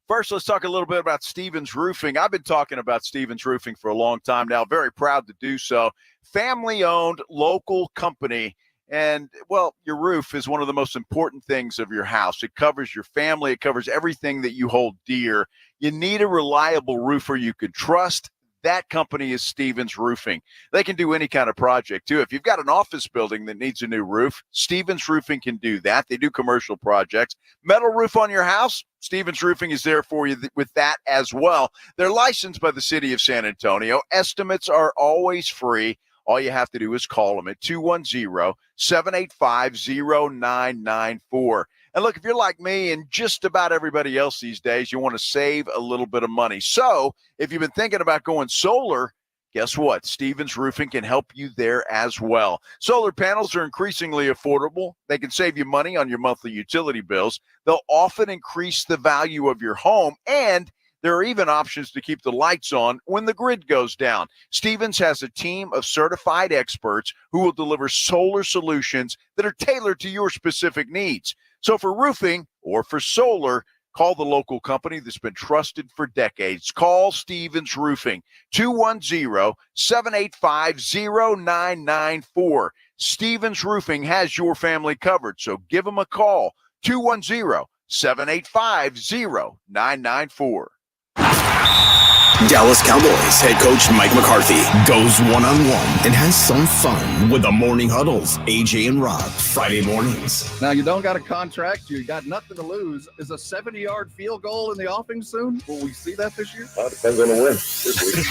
Speaker 5: First, let's talk a little bit about Stevens Roofing. I've been talking about Stevens Roofing for a long time now. Very proud to do so. Family-owned, local company. And, well, your roof is one of the most important things of your house. It covers your family. It covers everything that you hold dear. You need a reliable roofer you can trust. That company is Stevens Roofing. They can do any kind of project, too. If you've got an office building that needs a new roof, Stevens Roofing can do that. They do commercial projects. Metal roof on your house, Stevens Roofing is there for you with that as well. They're licensed by the city of San Antonio. Estimates are always free. All you have to do is call them at 210-785-0994. And look, if you're like me and just about everybody else these days, you want to save a little bit of money. So if you've been thinking about going solar, guess what? Stevens Roofing can help you there as well. Solar panels are increasingly affordable. They can save you money on your monthly utility bills. They'll often increase the value of your home, and there are even options to keep the lights on when the grid goes down. Stevens has a team of certified experts who will deliver solar solutions that are tailored to your specific needs. So for roofing or for solar, call the local company that's been trusted for decades. Call Stevens Roofing, 210-785-0994. Stevens Roofing has your family covered, so give them a call, 210-785-0994.
Speaker 1: Dallas Cowboys head coach Mike McCarthy goes one-on-one and has some fun with the Morning Huddles, AJ and Rob, Friday mornings.
Speaker 17: Now, you don't got a contract. You got nothing to lose. Is a 70-yard field goal in the offing soon? Will we see that this year?
Speaker 2: Well, it depends on the win this week.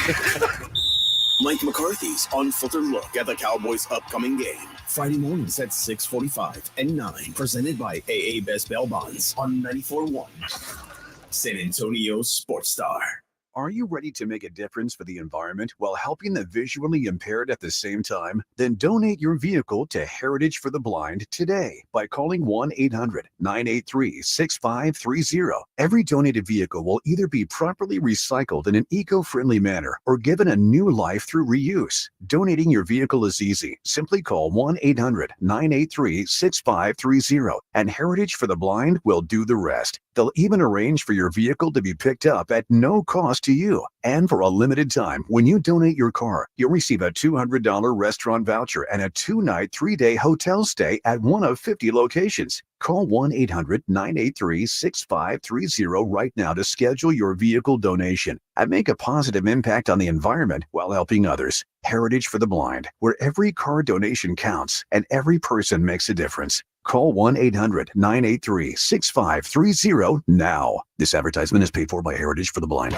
Speaker 1: Mike McCarthy's unfiltered look at the Cowboys' upcoming game. Friday mornings at 6:45 and 9. Presented by AA Best Bail Bonds on 94.1 San Antonio Sports Star.
Speaker 14: Are you ready to make a difference for the environment while helping the visually impaired at the same time? Then donate your vehicle to Heritage for the Blind today by calling 1-800-983-6530. Every donated vehicle will either be properly recycled in an eco-friendly manner or given a new life through reuse. Donating your vehicle is easy. Simply call 1-800-983-6530 and Heritage for the Blind will do the rest. They'll even arrange for your vehicle to be picked up at no cost to you. And for a limited time, when you donate your car, you'll receive a $200 restaurant voucher and a 2-night, 3-day hotel stay at one of 50 locations. Call 1-800-983-6530 right now to schedule your vehicle donation and make a positive impact on the environment while helping others. Heritage for the Blind, where every car donation counts and every person makes a difference. Call 1-800-983-6530 now. This advertisement is paid for by Heritage for the Blind.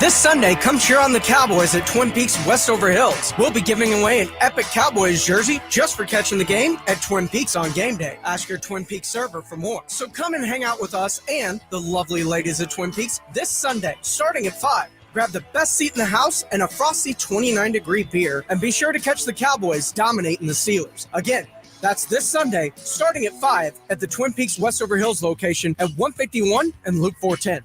Speaker 19: This Sunday, come cheer on the Cowboys at Twin Peaks Westover Hills. We'll be giving away an epic Cowboys jersey just for catching the game at Twin Peaks on game day. Ask your Twin Peaks server for more. So come and hang out with us and the lovely ladies at Twin Peaks this Sunday, starting at 5. Grab the best seat in the house and a frosty 29-degree beer, and be sure to catch the Cowboys dominating the Steelers. Again, that's this Sunday, starting at 5 at the Twin Peaks Westover Hills location at 151 and Loop 410.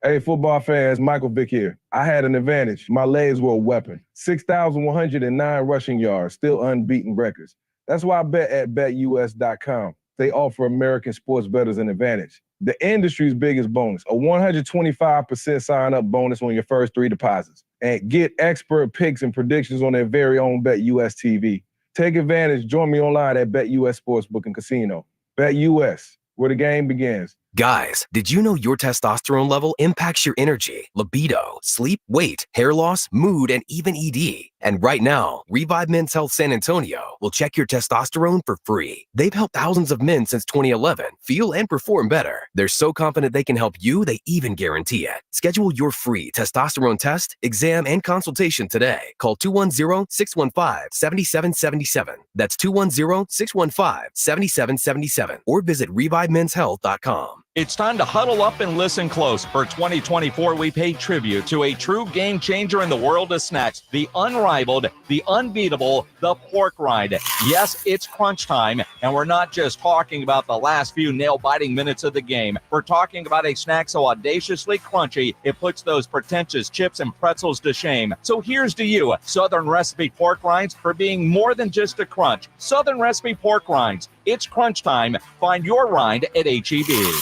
Speaker 20: Hey, football fans, Michael Vick here. I had an advantage. My legs were a weapon. 6,109 rushing yards, still unbeaten records. That's why I bet at BetUS.com. They offer American sports bettors an advantage. The industry's biggest bonus, a 125% sign-up bonus on your first 3 deposits. And get expert picks and predictions on their very own BetUS TV. Take advantage. Join me online at BetUS Sportsbook and Casino. BetUS, where the game begins.
Speaker 24: Guys, did you know your testosterone level impacts your energy, libido, sleep, weight, hair loss, mood, and even ED? And right now, Revive Men's Health San Antonio will check your testosterone for free. They've helped thousands of men since 2011 feel and perform better. They're so confident they can help you, they even guarantee it. Schedule your free testosterone test, exam, and consultation today. Call 210-615-7777. That's 210-615-7777. Or visit ReviveMen'sHealth.com.
Speaker 4: It's time to huddle up and listen close. For 2024, we pay tribute to a true game changer in the world of snacks, the unrivaled, the unbeatable, the pork rind. Yes, it's crunch time, and we're not just talking about the last few nail-biting minutes of the game. We're talking about a snack so audaciously crunchy, it puts those pretentious chips and pretzels to shame. So here's to you, Southern Recipe pork rinds, for being more than just a crunch. Southern Recipe pork rinds. It's crunch time. Find your rind at H-E-B.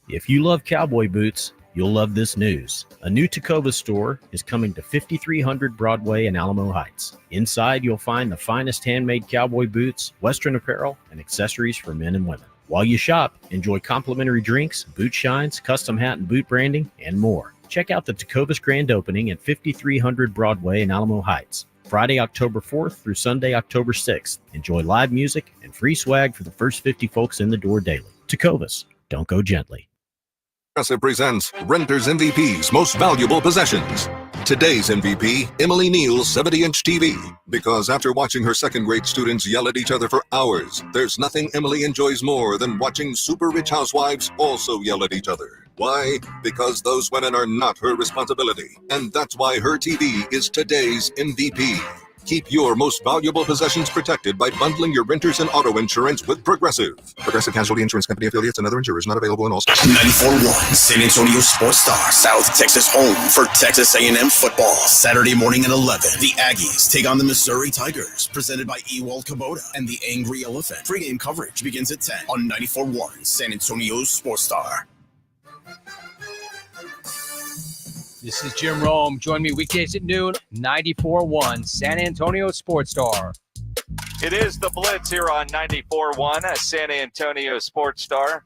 Speaker 3: If you love cowboy boots, you'll love this news. A new Tacova store is coming to 5300 Broadway in Alamo Heights. Inside, you'll find the finest handmade cowboy boots, Western apparel, and accessories for men and women. While you shop, enjoy complimentary drinks, boot shines, custom hat and boot branding, and more. Check out the Tacova's grand opening at 5300 Broadway in Alamo Heights, Friday, October 4th through Sunday, October 6th. Enjoy live music and free swag for the first 50 folks in the door daily. Tacova's, don't go gently.
Speaker 6: Progressive presents Renters MVP's Most Valuable Possessions. Today's MVP, Emily Neal's 70-inch TV. Because after watching her second-grade students yell at each other for hours, there's nothing Emily enjoys more than watching super rich housewives also yell at each other. Why? Because those women are not her responsibility. And that's why her TV is today's MVP. Keep your most valuable possessions protected by bundling your renters and auto insurance with Progressive. Progressive Casualty Insurance Company affiliates and other insurers not available in all states.
Speaker 1: 94.1 San Antonio Sports Star, South Texas home for Texas A&M football. Saturday morning at 11, the Aggies take on the Missouri Tigers, presented by Ewald Kubota and the Angry Elephant. Pre-game coverage begins at 10 on 94.1 San Antonio Sports Star.
Speaker 21: This is Jim Rome. Join me weekdays at noon, 94.1 San Antonio Sports Star.
Speaker 4: It is the Blitz here on 94.1 San Antonio Sports Star.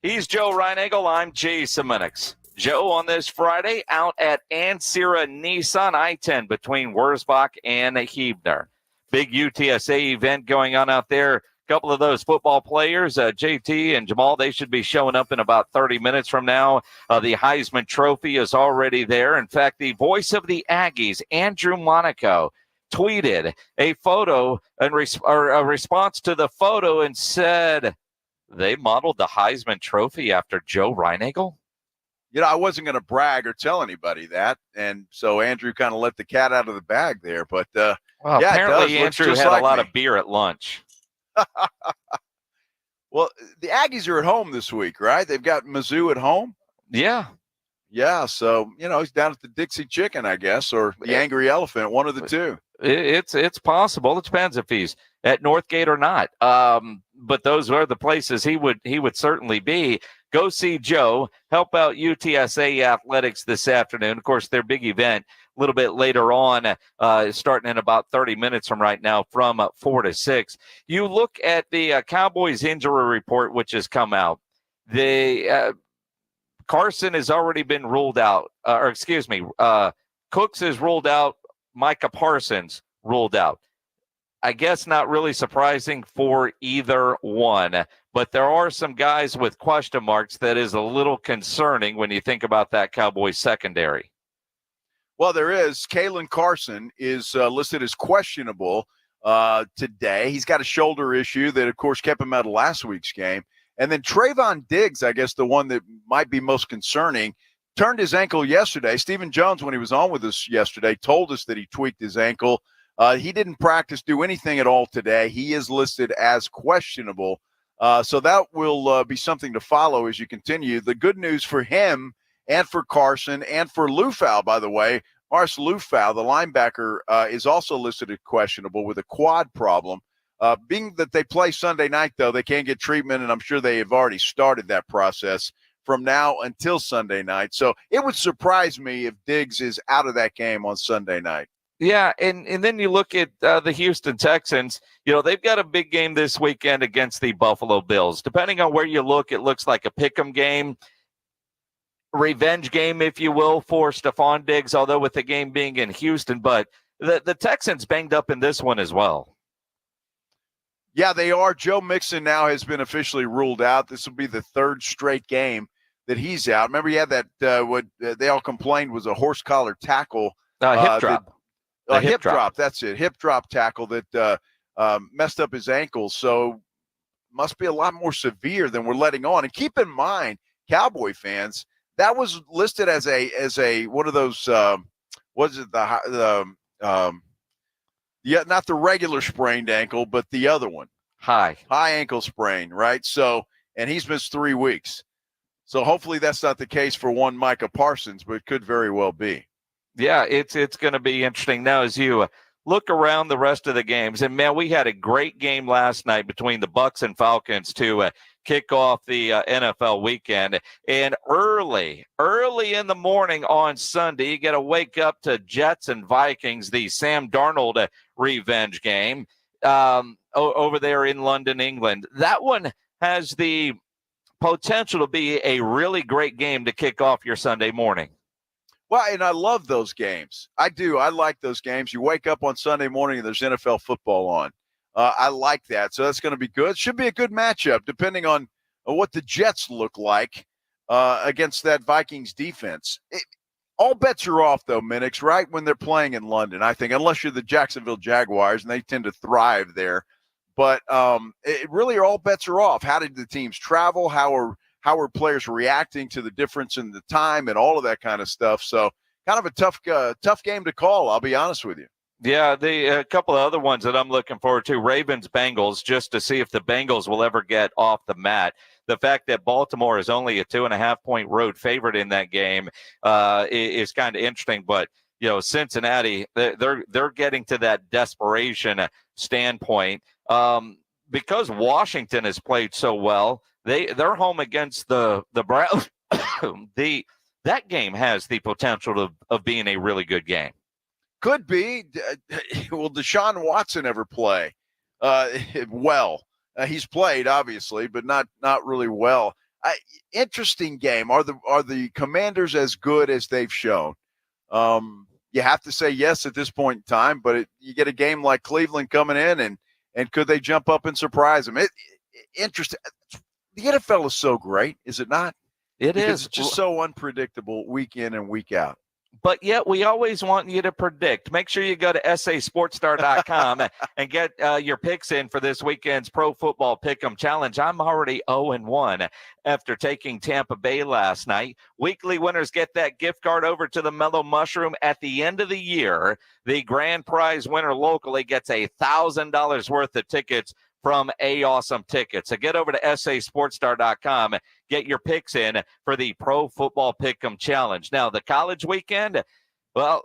Speaker 4: He's Joe Reinagel. I'm Jason Minnix. Joe on this Friday out at Ancira Nissan I-10 between Wurzbach and Huebner. Big UTSA event going on out there. Couple of those football players, JT and Jamal, they should be showing up in about 30 minutes from now. The Heisman Trophy is already there. In fact, the voice of the Aggies, Andrew Monaco, tweeted a photo and a response to the photo and said they modeled the Heisman Trophy after Joe Reinagel.
Speaker 5: You know, I wasn't going to brag or tell anybody that, and so Andrew kind of let the cat out of the bag there. But yeah,
Speaker 4: apparently Andrew had a lot of beer at lunch.
Speaker 5: Well, the Aggies are at home this week, right? They've got Mizzou at home.
Speaker 4: Yeah.
Speaker 5: So he's down at the Dixie Chicken, I guess, or the Angry Elephant, one of the two.
Speaker 4: It's possible. It depends if he's at Northgate or not. But those are the places he would certainly be. Go see Joe. Help out UTSA athletics this afternoon. Of course, their big event a little bit later on, starting in about 30 minutes from right now, from 4 to 6. You look at the Cowboys injury report, which has come out. The Carson has already been ruled out. Cooks is ruled out. Micah Parsons ruled out. I guess not really surprising for either one, but there are some guys with question marks that is a little concerning when you think about that Cowboys secondary.
Speaker 5: Well, there is. Kalen Carson is listed as questionable today. He's got a shoulder issue that, of course, kept him out of last week's game. And then Trayvon Diggs, I guess the one that might be most concerning, turned his ankle yesterday. Stephen Jones, when he was on with us yesterday, told us that he tweaked his ankle. He didn't practice, do anything at all today. He is listed as questionable. So that will be something to follow as you continue. The good news for him and for Carson and for Lufau, by the way, Mars Lufau, the linebacker, is also listed as questionable with a quad problem. Being that they play Sunday night, though, they can get treatment, and I'm sure they have already started that process from now until Sunday night. So it would surprise me if Diggs is out of that game on Sunday night.
Speaker 4: Yeah, and then you look at the Houston Texans. They've got a big game this weekend against the Buffalo Bills. Depending on where you look, it looks like a pick'em game, revenge game, if you will, for Stephon Diggs, although with the game being in Houston. But the Texans banged up in this one as well.
Speaker 5: Yeah, they are. Joe Mixon now has been officially ruled out. This will be the third straight game that he's out. Remember, he had that what they all complained was a horse collar tackle.
Speaker 4: Hip drop.
Speaker 5: Hip drop. That's it. Hip drop tackle that messed up his ankle. So must be a lot more severe than we're letting on. And keep in mind, Cowboy fans, that was listed as a one of those was it not the regular sprained ankle, but the other one. High ankle sprain, right? So, and he's missed 3 weeks. So hopefully that's not the case for one Micah Parsons, but it could very well be.
Speaker 4: Yeah, it's going to be interesting now as you look around the rest of the games. And, man, we had a great game last night between the Bucs and Falcons to kick off the NFL weekend. And early in the morning on Sunday, you got to wake up to Jets and Vikings, the Sam Darnold revenge game over there in London, England. That one has the potential to be a really great game to kick off your Sunday morning.
Speaker 5: Well, and I love those games. I do. I like those games. You wake up on Sunday morning and there's NFL football on. I like that. So that's going to be good. Should be a good matchup depending on what the Jets look like against that Vikings defense. All bets are off, though, Minnix, right, when they're playing in London, I think, unless you're the Jacksonville Jaguars, and they tend to thrive there. But it really all bets are off. How did the teams travel? How are players reacting to the difference in the time and all of that kind of stuff? So kind of a tough game to call, I'll be honest with you.
Speaker 4: Yeah, a couple of other ones that I'm looking forward to, Ravens-Bengals, just to see if the Bengals will ever get off the mat. The fact that Baltimore is only a 2.5-point road favorite in that game is kind of interesting. But, Cincinnati, they're getting to that desperation standpoint. Because Washington has played so well, they're home against the Browns. That game has the potential of being a really good game.
Speaker 5: Could be. Will Deshaun Watson ever play? Well, he's played obviously, but not really well. Interesting game. Are the Commanders as good as they've shown? You have to say yes at this point in time, but you get a game like Cleveland coming in, and could they jump up and surprise them? Interesting. The NFL is so great, is it not? Because it's just so unpredictable week in and week out.
Speaker 4: But yet we always want you to predict. Make sure you go to sasportstar.com and get your picks in for this weekend's Pro Football Pick'em Challenge. I'm already 0-1 after taking Tampa Bay last night. Weekly winners get that gift card over to the Mellow Mushroom at the end of the year. The grand prize winner locally gets $1,000 worth of tickets from Awesome Tickets. So get over to sasportstar.com, get your picks in for the Pro Football Pick'em Challenge. Now, the college weekend, well,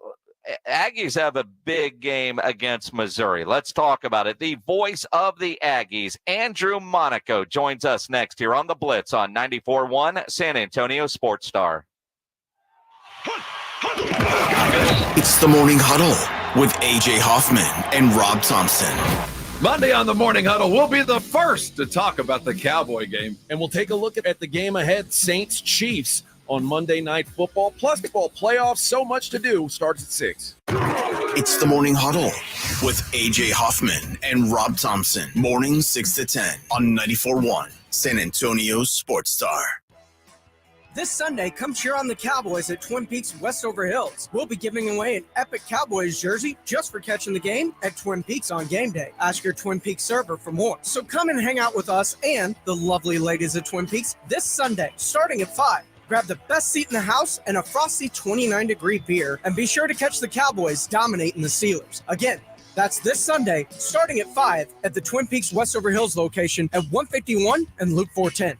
Speaker 4: Aggies have a big game against Missouri. Let's talk about it. The voice of the Aggies, Andrew Monaco, joins us next here on the Blitz on 94.1 San Antonio Sports Star.
Speaker 1: It's the Morning Huddle with A.J. Hoffman and Rob Thompson.
Speaker 16: Monday on the Morning Huddle, we'll be the first to talk about the Cowboy game, and we'll take a look at the game ahead, Saints-Chiefs, on Monday Night Football. Plus, football playoffs, so much to do, starts at 6.
Speaker 1: It's the Morning Huddle with A.J. Hoffman and Rob Thompson. Mornings 6 to 10 on 94.1 San Antonio Sports Star.
Speaker 19: This Sunday, come cheer on the Cowboys at Twin Peaks Westover Hills. We'll be giving away an epic Cowboys jersey just for catching the game at Twin Peaks on game day. Ask your Twin Peaks server for more. So come and hang out with us and the lovely ladies at Twin Peaks this Sunday, starting at 5. Grab the best seat in the house and a frosty 29-degree beer, and be sure to catch the Cowboys dominating the Steelers. Again, that's this Sunday, starting at 5 at the Twin Peaks Westover Hills location at 151 and Loop 410.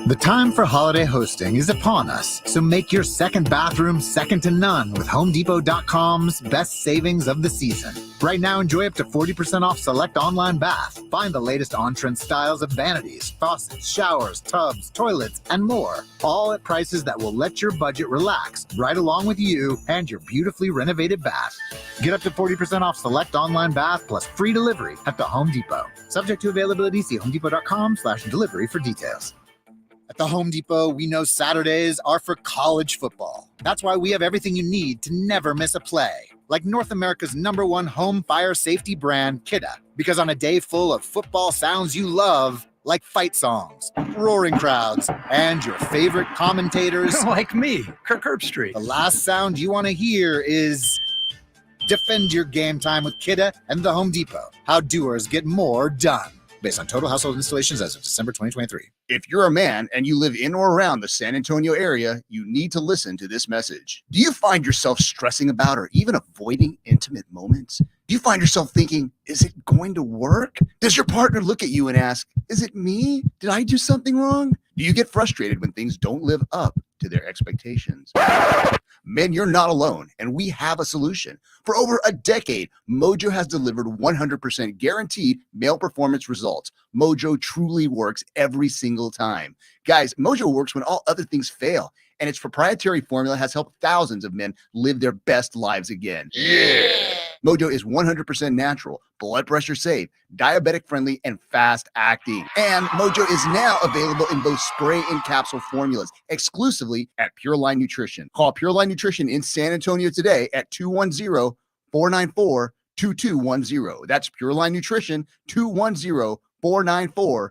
Speaker 7: The time for holiday hosting is upon us, so make your second bathroom second to none with HomeDepot.com's best savings of the season. Right now, enjoy up to 40% off select online bath. Find the latest on-trend styles of vanities, faucets, showers, tubs, toilets, and more. All at prices that will let your budget relax right along with you and your beautifully renovated bath. Get up to 40% off select online bath plus free delivery at the Home Depot. Subject to availability, see HomeDepot.com/delivery for details. At the Home Depot, we know Saturdays are for college football. That's why we have everything you need to never miss a play. Like North America's #1 home fire safety brand, Kidda. Because on a day full of football sounds you love, like fight songs, roaring crowds, and your favorite commentators.
Speaker 21: Like me, Kirk Herbstreit.
Speaker 7: The last sound you want to hear is defend your game time with Kidda and the Home Depot. How doers get more done. Based on total household installations as of December 2023.
Speaker 8: If you're a man and you live in or around the San Antonio area, you need to listen to this message. Do you find yourself stressing about or even avoiding intimate moments? Do you find yourself thinking, is it going to work? Does your partner look at you and ask, is it me? Did I do something wrong? Do you get frustrated when things don't live up to their expectations? Men, you're not alone, and we have a solution. For over a decade, Mojo has delivered 100% guaranteed male performance results. Mojo truly works every single time. Guys, Mojo works when all other things fail, and its proprietary formula has helped thousands of men live their best lives again. Yeah! Mojo is 100% natural, blood pressure safe, diabetic friendly, and fast acting. And Mojo is now available in both spray and capsule formulas exclusively at Pure Line Nutrition. Call Pure Line Nutrition in San Antonio today at 210-494-2210. That's Pure Line Nutrition, 210-494-2210.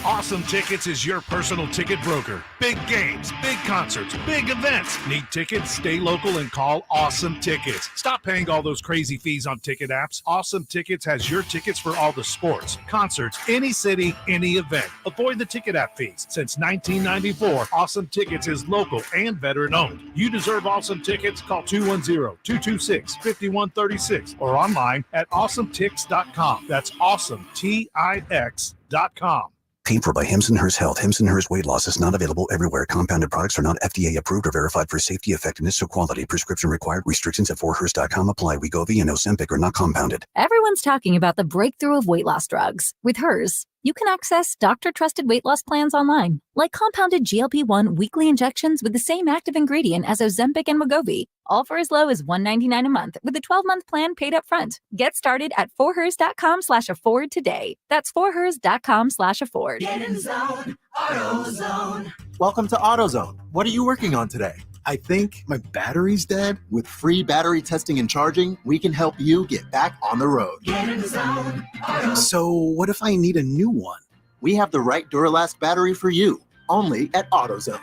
Speaker 9: Awesome Tickets is your personal ticket broker. Big games, big concerts, big events. Need tickets? Stay local and call Awesome Tickets. Stop paying all those crazy fees on ticket apps. Awesome Tickets has your tickets for all the sports, concerts, any city, any event. Avoid the ticket app fees. Since 1994, Awesome Tickets is local and veteran owned. You deserve Awesome Tickets. Call 210-226-5136 or online at awesometix.com. That's awesome, TIX.com.
Speaker 14: Paid for by Hims and Hers Health. Hims and Hers Weight Loss is not available everywhere. Compounded products are not FDA approved or verified for safety, effectiveness, or quality. Prescription required. Restrictions at forhers.com apply. Wegovy and Ozempic are not compounded.
Speaker 15: Everyone's talking about the breakthrough of weight loss drugs. With hers, you can access doctor-trusted weight loss plans online, like compounded GLP-1 weekly injections with the same active ingredient as Ozempic and Wegovy, all for as low as $199 a month with a 12-month plan paid up front. Get started at forhers.com/afford today. That's forhers.com/afford.
Speaker 11: Get in zone, AutoZone. Welcome to AutoZone. What are you working on today? I think my battery's dead. With free battery testing and charging, we can help you get back on the road. Get in zone, AutoZone. So what if I need a new one? We have the right Duralast battery for you, only at AutoZone.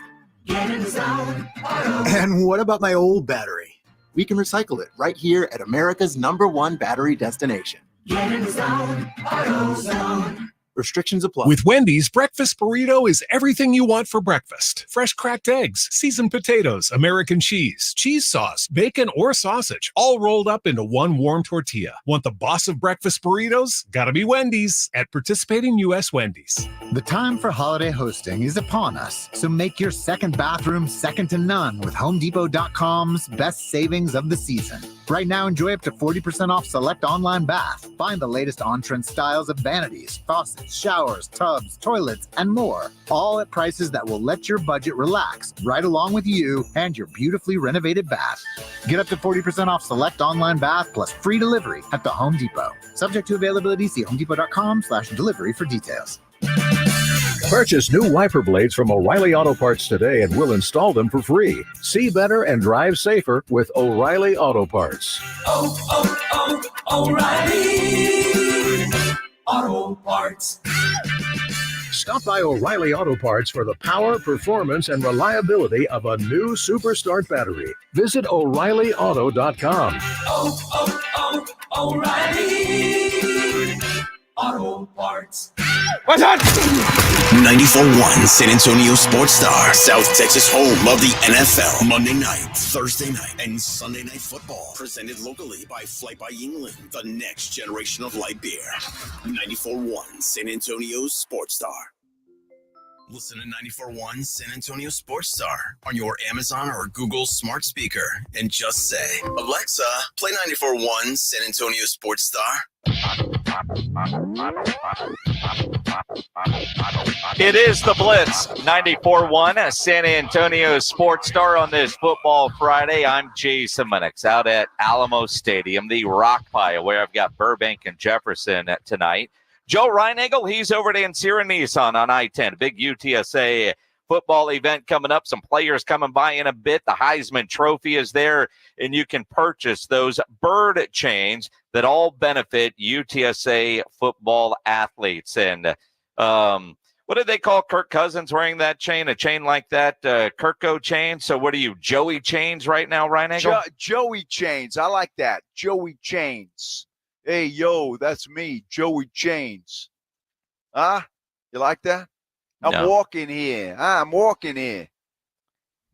Speaker 11: Get in zone, AutoZone. And what about my old battery? We can recycle it right here at America's #1 battery destination. Get in zone, AutoZone. Restrictions apply.
Speaker 25: With Wendy's, breakfast burrito is everything you want for breakfast. Fresh cracked eggs, seasoned potatoes, American cheese, cheese sauce, bacon, or sausage, all rolled up into one warm tortilla. Want the boss of breakfast burritos? Gotta be Wendy's at participating U.S. Wendy's.
Speaker 7: The time for holiday hosting is upon us, so make your second bathroom second to none with HomeDepot.com's best savings of the season. Right now, enjoy up to 40% off select online bath. Find the latest on-trend styles of vanities, faucets, showers, tubs, toilets, and more. All at prices that will let your budget relax right along with you and your beautifully renovated bath. Get up to 40% off select online bath plus free delivery at the Home Depot. Subject to availability, see HomeDepot.com/delivery for details.
Speaker 18: Purchase new wiper blades from O'Reilly Auto Parts today and we'll install them for free. See better and drive safer with O'Reilly Auto Parts.
Speaker 11: O'Reilly Auto Parts.
Speaker 18: Stop by O'Reilly Auto Parts for the power, performance, and reliability of a new Superstart battery. Visit O'ReillyAuto.com.
Speaker 11: O'Reilly Auto Parts.
Speaker 1: What's on? 94.1 San Antonio Sports Star, South Texas home of the NFL. Monday night, Thursday night, and Sunday night football. Presented locally by Flight by Yingling, the next generation of light beer. 94.1 San Antonio Sports Star. Listen to 94.1 San Antonio Sports Star on your Amazon or Google smart speaker and just say, Alexa, play 94.1 San Antonio Sports Star.
Speaker 4: It is the Blitz, 94.1 San Antonio Sports Star on this Football Friday. I'm Jason Minnix out at Alamo Stadium, the Rock Pile, where I've got Burbank and Jefferson tonight. Joe Reinagel, he's over at Ancira Nissan on I-10. Big UTSA football event coming up. Some players coming by in a bit. The Heisman Trophy is there, and you can purchase those bird chains that all benefit UTSA football athletes. And what did they call Kirk Cousins wearing that chain? A chain like that, Kirko chain. So what are you, Joey Chains right now, Reinagel?
Speaker 5: Joey Chains. I like that. Joey Chains. Hey, yo, that's me, Joey Chains. Huh? You like that? I'm walking here.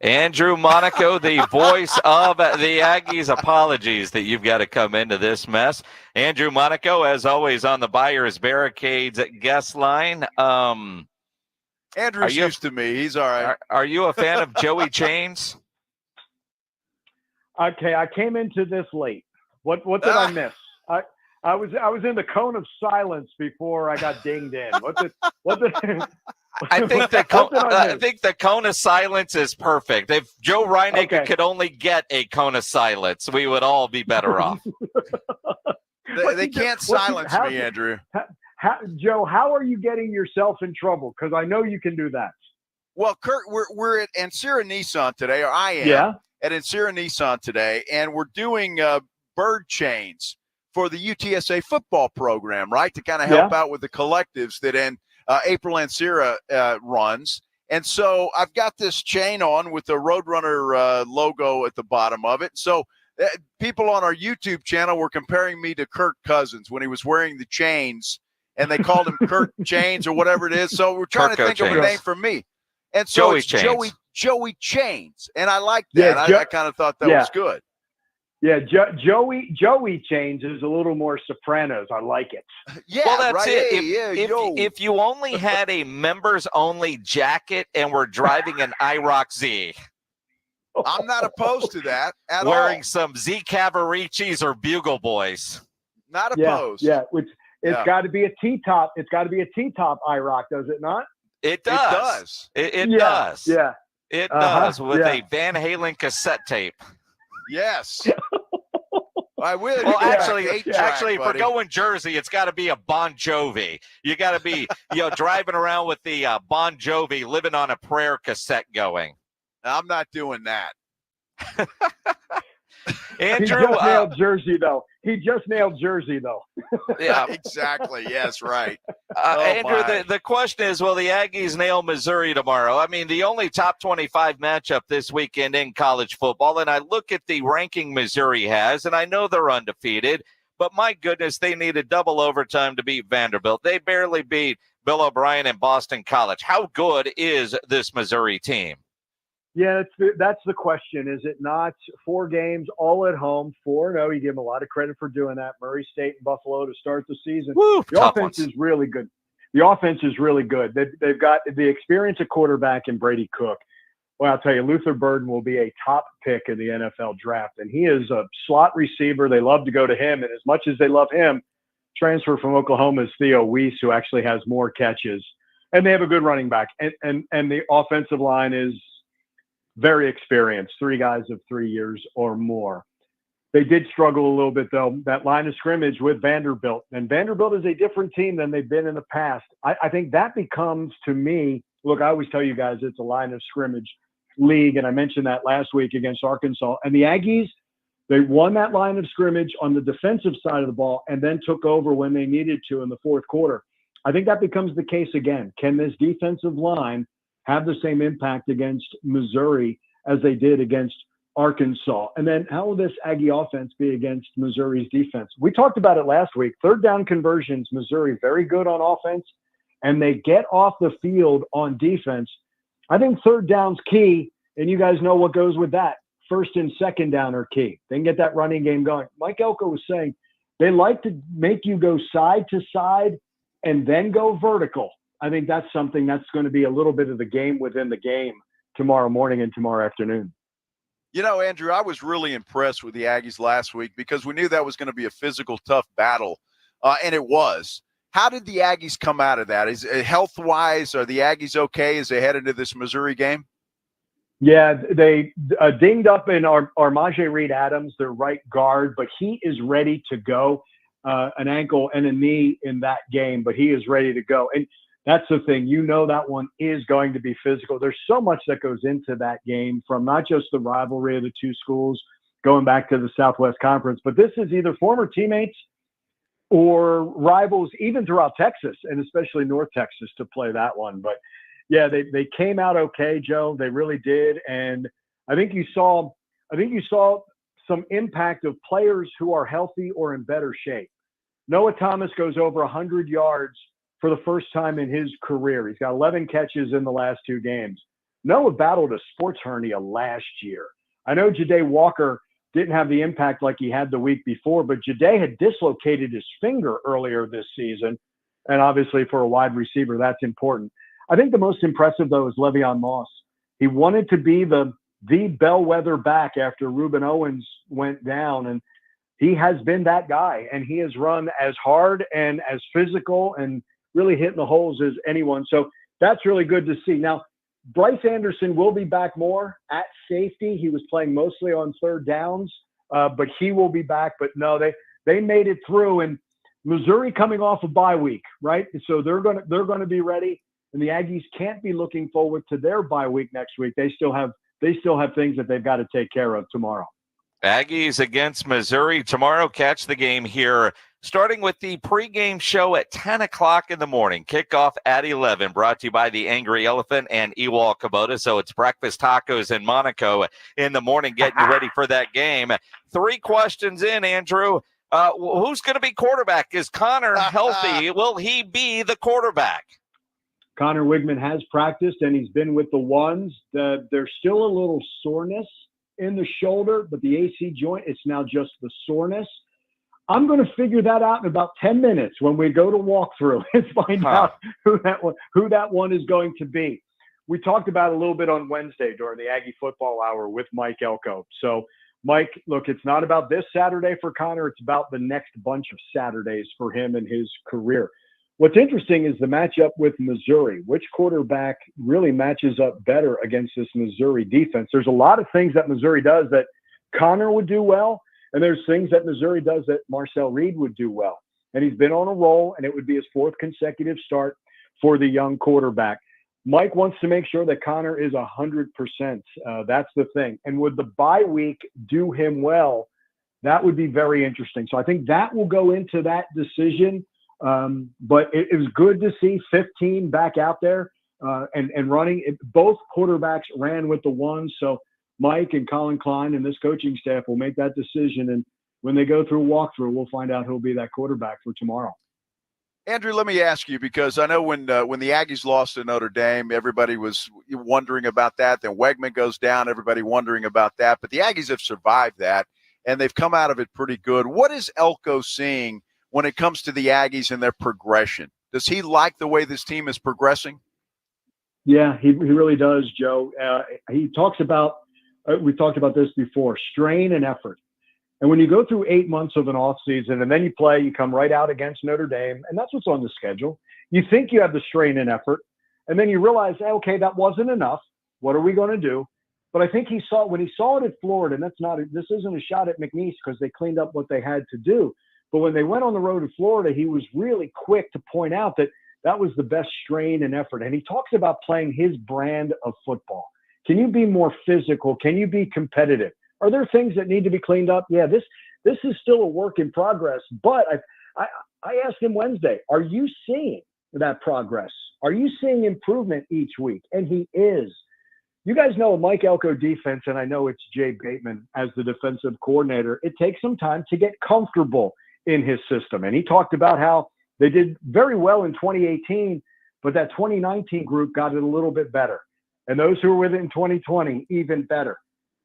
Speaker 4: Andrew Monaco, the voice of the Aggies. Apologies that you've got to come into this mess. Andrew Monaco, as always, on the Buyers Barricades guest line.
Speaker 5: Andrew's used to me. He's all right.
Speaker 4: Are you a fan of Joey Chains?
Speaker 10: Okay, I came into this late. What did I miss? I was in the cone of silence before I got dinged in.
Speaker 4: I think the cone of silence is perfect. If Joe Reinagel could only get a cone of silence, we would all be better off.
Speaker 5: They can't silence me, Andrew.
Speaker 10: Joe, how are you getting yourself in trouble? Because I know you can do that.
Speaker 5: Well, Kurt, we're at Ancira Nissan today, or I am at Ancira Nissan today, and we're doing bird chains for the UTSA football program, right, to kind of help out with the collectives that April Ancira runs. And so I've got this chain on with the Roadrunner logo at the bottom of it. So people on our YouTube channel were comparing me to Kirk Cousins when he was wearing the chains, and they called him Kirk Chains or whatever it is. So we're trying to think of a name for me. And so it's Joey Chains. And I like that. I kind of thought that was good.
Speaker 10: Yeah, Joey Chains is a little more Sopranos. I like it.
Speaker 5: Yeah,
Speaker 4: well, that's
Speaker 5: right.
Speaker 4: it. If you only had a members-only jacket and were driving an IROC Z.
Speaker 5: I'm not opposed to that at all.
Speaker 4: Wearing some Z Cavaricis or Bugle Boys.
Speaker 5: Not opposed.
Speaker 10: Yeah, it's got to be a T-top. It's got to be a T-top IROC, does it not?
Speaker 4: It does. It does.
Speaker 10: Yeah.
Speaker 4: It does with a Van Halen cassette tape.
Speaker 5: Yes. I will.
Speaker 4: Well, actually, if we're going Jersey, it's got to be a Bon Jovi. You got to be, driving around with the Bon Jovi "Living on a Prayer" cassette going.
Speaker 5: I'm not doing that.
Speaker 4: Andrew,
Speaker 10: he just nailed Jersey, though.
Speaker 4: Yeah,
Speaker 5: exactly. Yes, right.
Speaker 4: Andrew, the question is, will the Aggies nail Missouri tomorrow? I mean, the only top 25 matchup this weekend in college football, and I look at the ranking Missouri has, and I know they're undefeated, but my goodness, they needed double overtime to beat Vanderbilt. They barely beat Bill O'Brien and Boston College. How good is this Missouri team?
Speaker 10: Yeah, that's the question. Is it not 4 games all at home, 4-0? You give them a lot of credit for doing that. Murray State and Buffalo to start the season.
Speaker 4: Woo,
Speaker 10: the offense is really good. The offense is really good. They've got the experience at quarterback in Brady Cook. Well, I'll tell you, Luther Burden will be a top pick in the NFL draft, and he is a slot receiver. They love to go to him, and as much as they love him, transfer from Oklahoma is Theo Weiss, who actually has more catches. And they have a good running back, and the offensive line is very experienced, 3 guys of 3 years or more. They did struggle a little bit, though, that line of scrimmage with Vanderbilt. And Vanderbilt is a different team than they've been in the past. I think that becomes, to me, look, I always tell you guys it's a line of scrimmage league, and I mentioned that last week against Arkansas. And the Aggies, they won that line of scrimmage on the defensive side of the ball and then took over when they needed to in the fourth quarter. I think that becomes the case again. Can this defensive line have the same impact against Missouri as they did against Arkansas? And then how will this Aggie offense be against Missouri's defense? We talked about it last week. 3rd down conversions, Missouri very good on offense, and they get off the field on defense. I think 3rd down's key, and you guys know what goes with that. 1st and 2nd down are key. They can get that running game going. Mike Elko was saying they like to make you go side to side and then go vertical. I think that's something that's going to be a little bit of the game within the game tomorrow morning and tomorrow afternoon.
Speaker 5: You know, Andrew, I was really impressed with the Aggies last week because we knew that was going to be a physical, tough battle, and it was. How did the Aggies come out of that? Is health-wise, are the Aggies okay as they head into this Missouri game?
Speaker 10: Yeah, they dinged up in Armaje Reed Adams, their right guard, but he is ready to go. an ankle and a knee in that game, but he is ready to go. And that's the thing. That one is going to be physical. There's so much that goes into that game, from not just the rivalry of the two schools going back to the Southwest Conference, but this is either former teammates or rivals, even throughout Texas, and especially North Texas, to play that one. But yeah, they came out okay, Joe. They really did. And I think you saw some impact of players who are healthy or in better shape. Noah Thomas goes over 100 yards for the first time in his career. He's got 11 catches in the last 2 games. Noah battled a sports hernia last year. I know Ja'Day Walker didn't have the impact like he had the week before, but Ja'Day had dislocated his finger earlier this season. And obviously for a wide receiver, that's important. I think the most impressive, though, is Le'Veon Moss. He wanted to be the bellwether back after Reuben Owens went down, and he has been that guy. And he has run as hard and as physical and really hitting the holes as anyone. So that's really good to see. Now, Bryce Anderson will be back more at safety. He was playing mostly on third downs, but he will be back. But no, they made it through. And Missouri coming off a bye week, right? So they're gonna be ready. And the Aggies can't be looking forward to their bye week next week. They still have things that they've got to take care of tomorrow.
Speaker 4: Aggies against Missouri tomorrow. Catch the game here, starting with the pregame show at 10 o'clock in the morning. Kickoff at 11, brought to you by the Angry Elephant and Ewald Kubota. So it's breakfast tacos in Monaco in the morning, getting you ready for that game. 3 questions in, Andrew. Who's going to be quarterback? Is Connor healthy? Will he be the quarterback?
Speaker 10: Connor Wigman has practiced, and he's been with the ones. There's still a little soreness in the shoulder, but the AC joint, it's now just the soreness. I'm going to figure that out in about 10 minutes when we go to walkthrough and find out who that one is going to be. We talked about it a little bit on Wednesday during the Aggie Football Hour with Mike Elko. So, Mike, look, it's not about this Saturday for Connor. It's about the next bunch of Saturdays for him and his career. What's interesting is the matchup with Missouri. Which quarterback really matches up better against this Missouri defense? There's a lot of things that Missouri does that Connor would do well, and there's things that Missouri does that Marcel Reed would do well. And he's been on a roll, and it would be his 4th consecutive start for the young quarterback. Mike wants to make sure that Connor is 100%. That's the thing. And would the bye week do him well? That would be very interesting. So I think that will go into that decision. But it was good to see 15 back out there and running. Both quarterbacks ran with the ones. So Mike and Colin Klein and this coaching staff will make that decision. And when they go through walkthrough, we'll find out who'll be that quarterback for tomorrow.
Speaker 5: Andrew, let me ask you, because I know when the Aggies lost to Notre Dame, everybody was wondering about that. Then Wegman goes down, everybody wondering about that. But the Aggies have survived that, and they've come out of it pretty good. What is Elko seeing when it comes to the Aggies and their progression? Does he like the way this team is progressing?
Speaker 10: Yeah, he really does, Joe. He talks about, we talked about this before, strain and effort. And when you go through 8 months of an off season and then you come right out against Notre Dame, and that's what's on the schedule. You think you have the strain and effort, and then you realize, okay, that wasn't enough. What are we going to do? But I think when he saw it at Florida, and this isn't a shot at McNeese because they cleaned up what they had to do. But when they went on the road to Florida, he was really quick to point out that was the best strain and effort. And he talks about playing his brand of football. Can you be more physical? Can you be competitive? Are there things that need to be cleaned up? Yeah, this is still a work in progress. But I asked him Wednesday, are you seeing that progress? Are you seeing improvement each week? And he is. You guys know a Mike Elko defense, and I know it's Jay Bateman as the defensive coordinator. It takes some time to get comfortable in his system. And he talked about how they did very well in 2018, but that 2019 group got it a little bit better. And those who were with it in 2020, even better.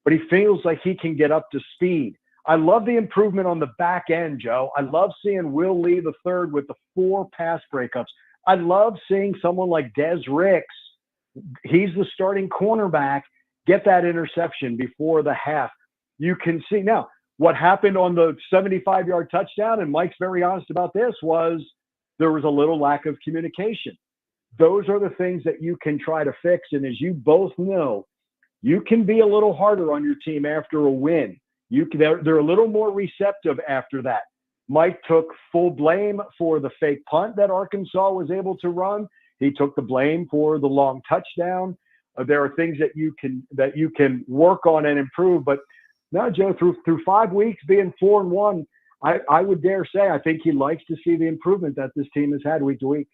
Speaker 10: But he feels like he can get up to speed. I love the improvement on the back end, Joe. I love seeing Will Lee III with the 4 pass breakups. I love seeing someone like Des Ricks. He's the starting cornerback. Get that interception before the half. You can see now what happened on the 75-yard touchdown, and Mike's very honest about this, was there was a little lack of communication. Those are the things that you can try to fix. And as you both know, you can be a little harder on your team after a win. They're a little more receptive after that. Mike took full blame for the fake punt that Arkansas was able to run. He took the blame for the long touchdown. There are things that you can work on and improve. But no, Joe, through 5 weeks being 4-1, I would dare say I think he likes to see the improvement that this team has had week to week.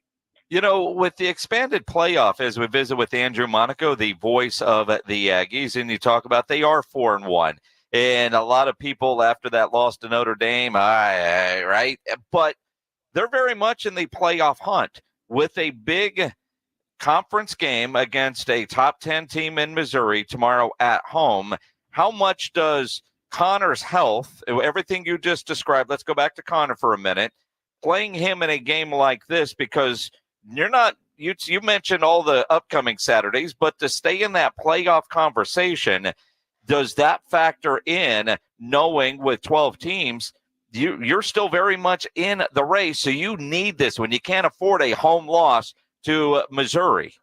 Speaker 4: With the expanded playoff, as we visit with Andrew Monaco, the voice of the Aggies, and you talk about they are 4-1. And a lot of people after that loss to Notre Dame, right? But they're very much in the playoff hunt with a big conference game against a top 10 team in Missouri tomorrow at home. How much does Connor's health, everything you just described, let's go back to Connor for a minute, playing him in a game like this, because you're not, you mentioned all the upcoming Saturdays, but to stay in that playoff conversation, does that factor in knowing with 12 teams, you're still very much in the race, so you need this when you can't afford a home loss to Missouri?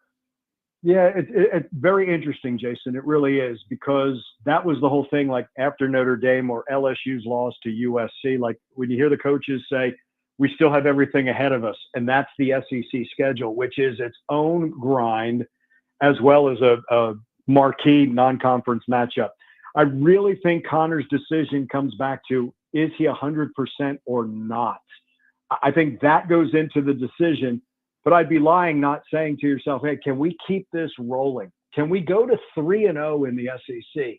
Speaker 10: Yeah, it's very interesting, Jason. It really is, because that was the whole thing, like after Notre Dame or LSU's loss to USC, like when you hear the coaches say, we still have everything ahead of us, and that's the SEC schedule, which is its own grind, as well as a marquee non-conference matchup. I really think Connor's decision comes back to, is he 100% or not? I think that goes into the decision, but I'd be lying not saying to yourself, hey, can we keep this rolling? Can we go to 3-0 in the SEC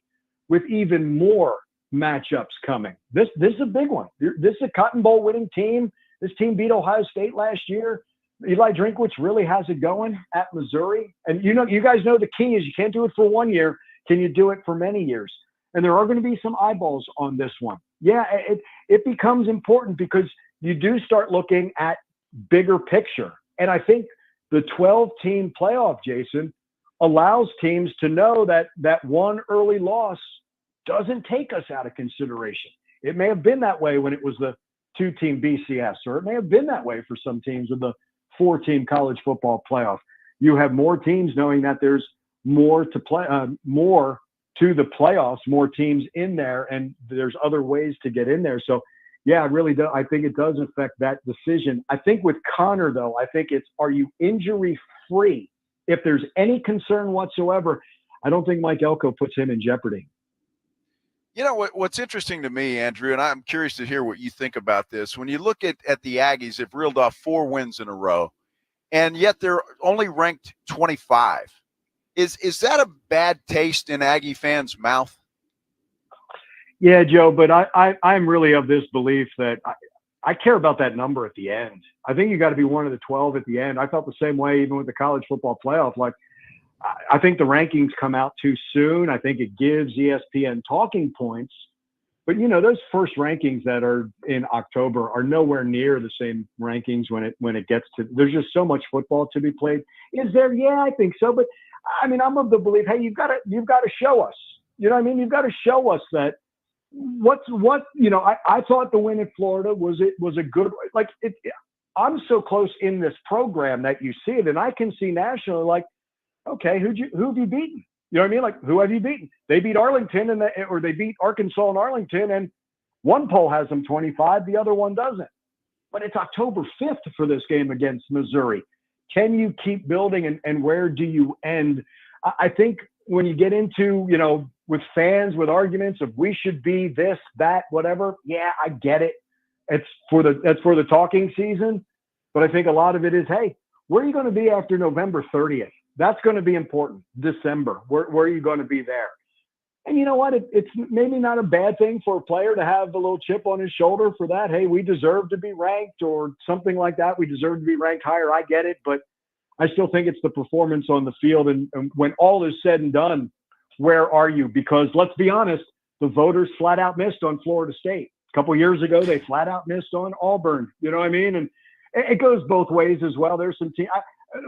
Speaker 10: with even more matchups coming? This is a big one. This is a Cotton Bowl winning team. This team beat Ohio State last year. Eli Drinkwitz really has it going at Missouri. And you guys know the key is you can't do it for 1 year. Can you do it for many years? And there are going to be some eyeballs on this one. Yeah, it becomes important because you do start looking at bigger picture. And I think the 12-team playoff, Jason, allows teams to know that one early loss doesn't take us out of consideration. It may have been that way when it was the 2-team BCS, or it may have been that way for some teams with the 4-team college football playoff. You have more teams knowing that there's more to play, more to the playoffs, more teams in there, and there's other ways to get in there. So, yeah, I really do. I think it does affect that decision. I think with Connor, though, I think it's, are you injury-free? If there's any concern whatsoever, I don't think Mike Elko puts him in jeopardy.
Speaker 5: You know, what's interesting to me, Andrew, and I'm curious to hear what you think about this. When you look at the Aggies, they've reeled off 4 wins in a row, and yet they're only ranked 25. Is that a bad taste in Aggie fans' mouth?
Speaker 10: Yeah, Joe, but I'm really of this belief that I care about that number at the end. I think you got to be one of the 12 at the end. I felt the same way even with the college football playoff. Like, I think the rankings come out too soon. I think it gives ESPN talking points. But, those first rankings that are in October are nowhere near the same rankings when it gets to – there's just so much football to be played. Is there? Yeah, I think so. But, I mean, I'm of the belief, hey, you've got to show us. You know what I mean? You've got to show us that I thought the win in Florida was a good – like, I'm so close in this program that you see it, and I can see nationally, like, okay, who have you beaten? You know what I mean? Like, who have you beaten? They beat Arlington or they beat Arkansas and Arlington, and one poll has them 25, the other one doesn't. But it's October 5th for this game against Missouri. Can you keep building, and where do you end? I think when you get into, with fans, with arguments of we should be this, that, whatever, yeah, I get it. That's for the talking season. But I think a lot of it is, hey, where are you going to be after November 30th? That's going to be important. December, where are you going to be there? And you know what? It's maybe not a bad thing for a player to have a little chip on his shoulder for that. Hey, we deserve to be ranked or something like that. We deserve to be ranked higher. I get it. But I still think it's the performance on the field. And when all is said and done, where are you? Because let's be honest, the voters flat out missed on Florida State. A couple years ago, they flat out missed on Auburn. You know what I mean? And it goes both ways as well. There's some teams.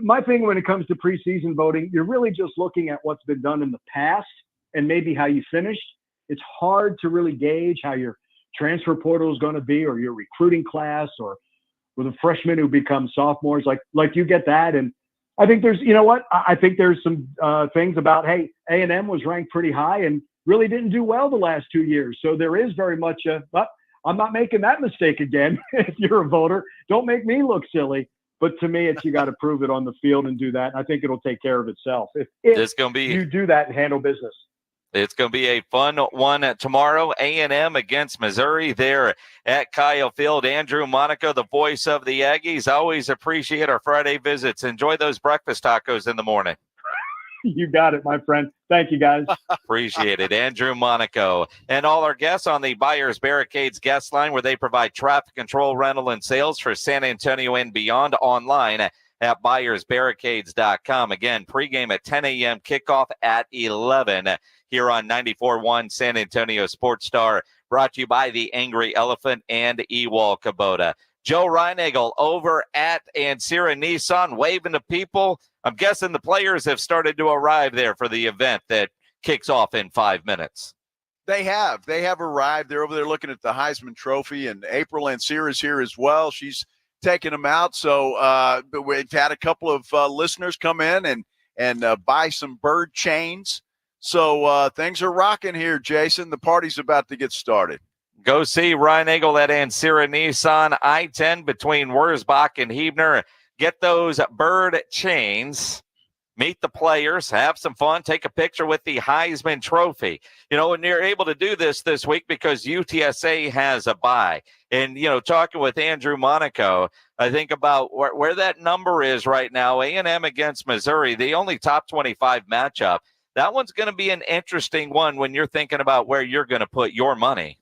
Speaker 10: My thing when it comes to preseason voting, you're really just looking at what's been done in the past and maybe how you finished. It's hard to really gauge how your transfer portal is going to be, or your recruiting class, or with the freshmen who become sophomores. Like you get that. And I think there's, I think there's some things about, hey, A&M was ranked pretty high and really didn't do well the last 2 years. So there is very much I'm not making that mistake again. If you're a voter, don't make me look silly. But to me, it's you got to prove it on the field and do that. I think it'll take care of itself. If
Speaker 4: it's gonna be,
Speaker 10: you do that and handle business.
Speaker 4: It's going to be a fun one tomorrow. A&M against Missouri there at Kyle Field. Andrew Monaco, the voice of the Aggies. Always appreciate our Friday visits. Enjoy those breakfast tacos in the morning.
Speaker 10: You got it, my friend. Thank you, guys.
Speaker 4: Appreciate it. Andrew Monaco. And all our guests on the Buyers Barricades guest line, where they provide traffic control, rental, and sales for San Antonio and beyond, online at buyersbarricades.com. Again, pregame at 10 a.m., kickoff at 11 here on 94.1 San Antonio Sports Star, brought to you by the Angry Elephant and Ewald Kubota. Joe Reinagel over at Ancira Nissan, waving to people. I'm guessing the players have started to arrive there for the event that kicks off in 5 minutes.
Speaker 5: They have arrived. They're over there looking at the Heisman Trophy, and April Ancira is here as well. She's taking them out. So we've had a couple of listeners come in and buy some bird chains. So things are rocking here, Jason. The party's about to get started.
Speaker 4: Go see Reinagel at Ancira Nissan, I-10 between Wurzbach and Huebner. Get those bird chains. Meet the players, have some fun, take a picture with the Heisman Trophy. You know, and you're able to do this week because UTSA has a bye. And, you know, talking with Andrew Monaco, I think about where that number is right now. A&M against Missouri, the only top 25 matchup. That one's going to be an interesting one when you're thinking about where you're going to put your money.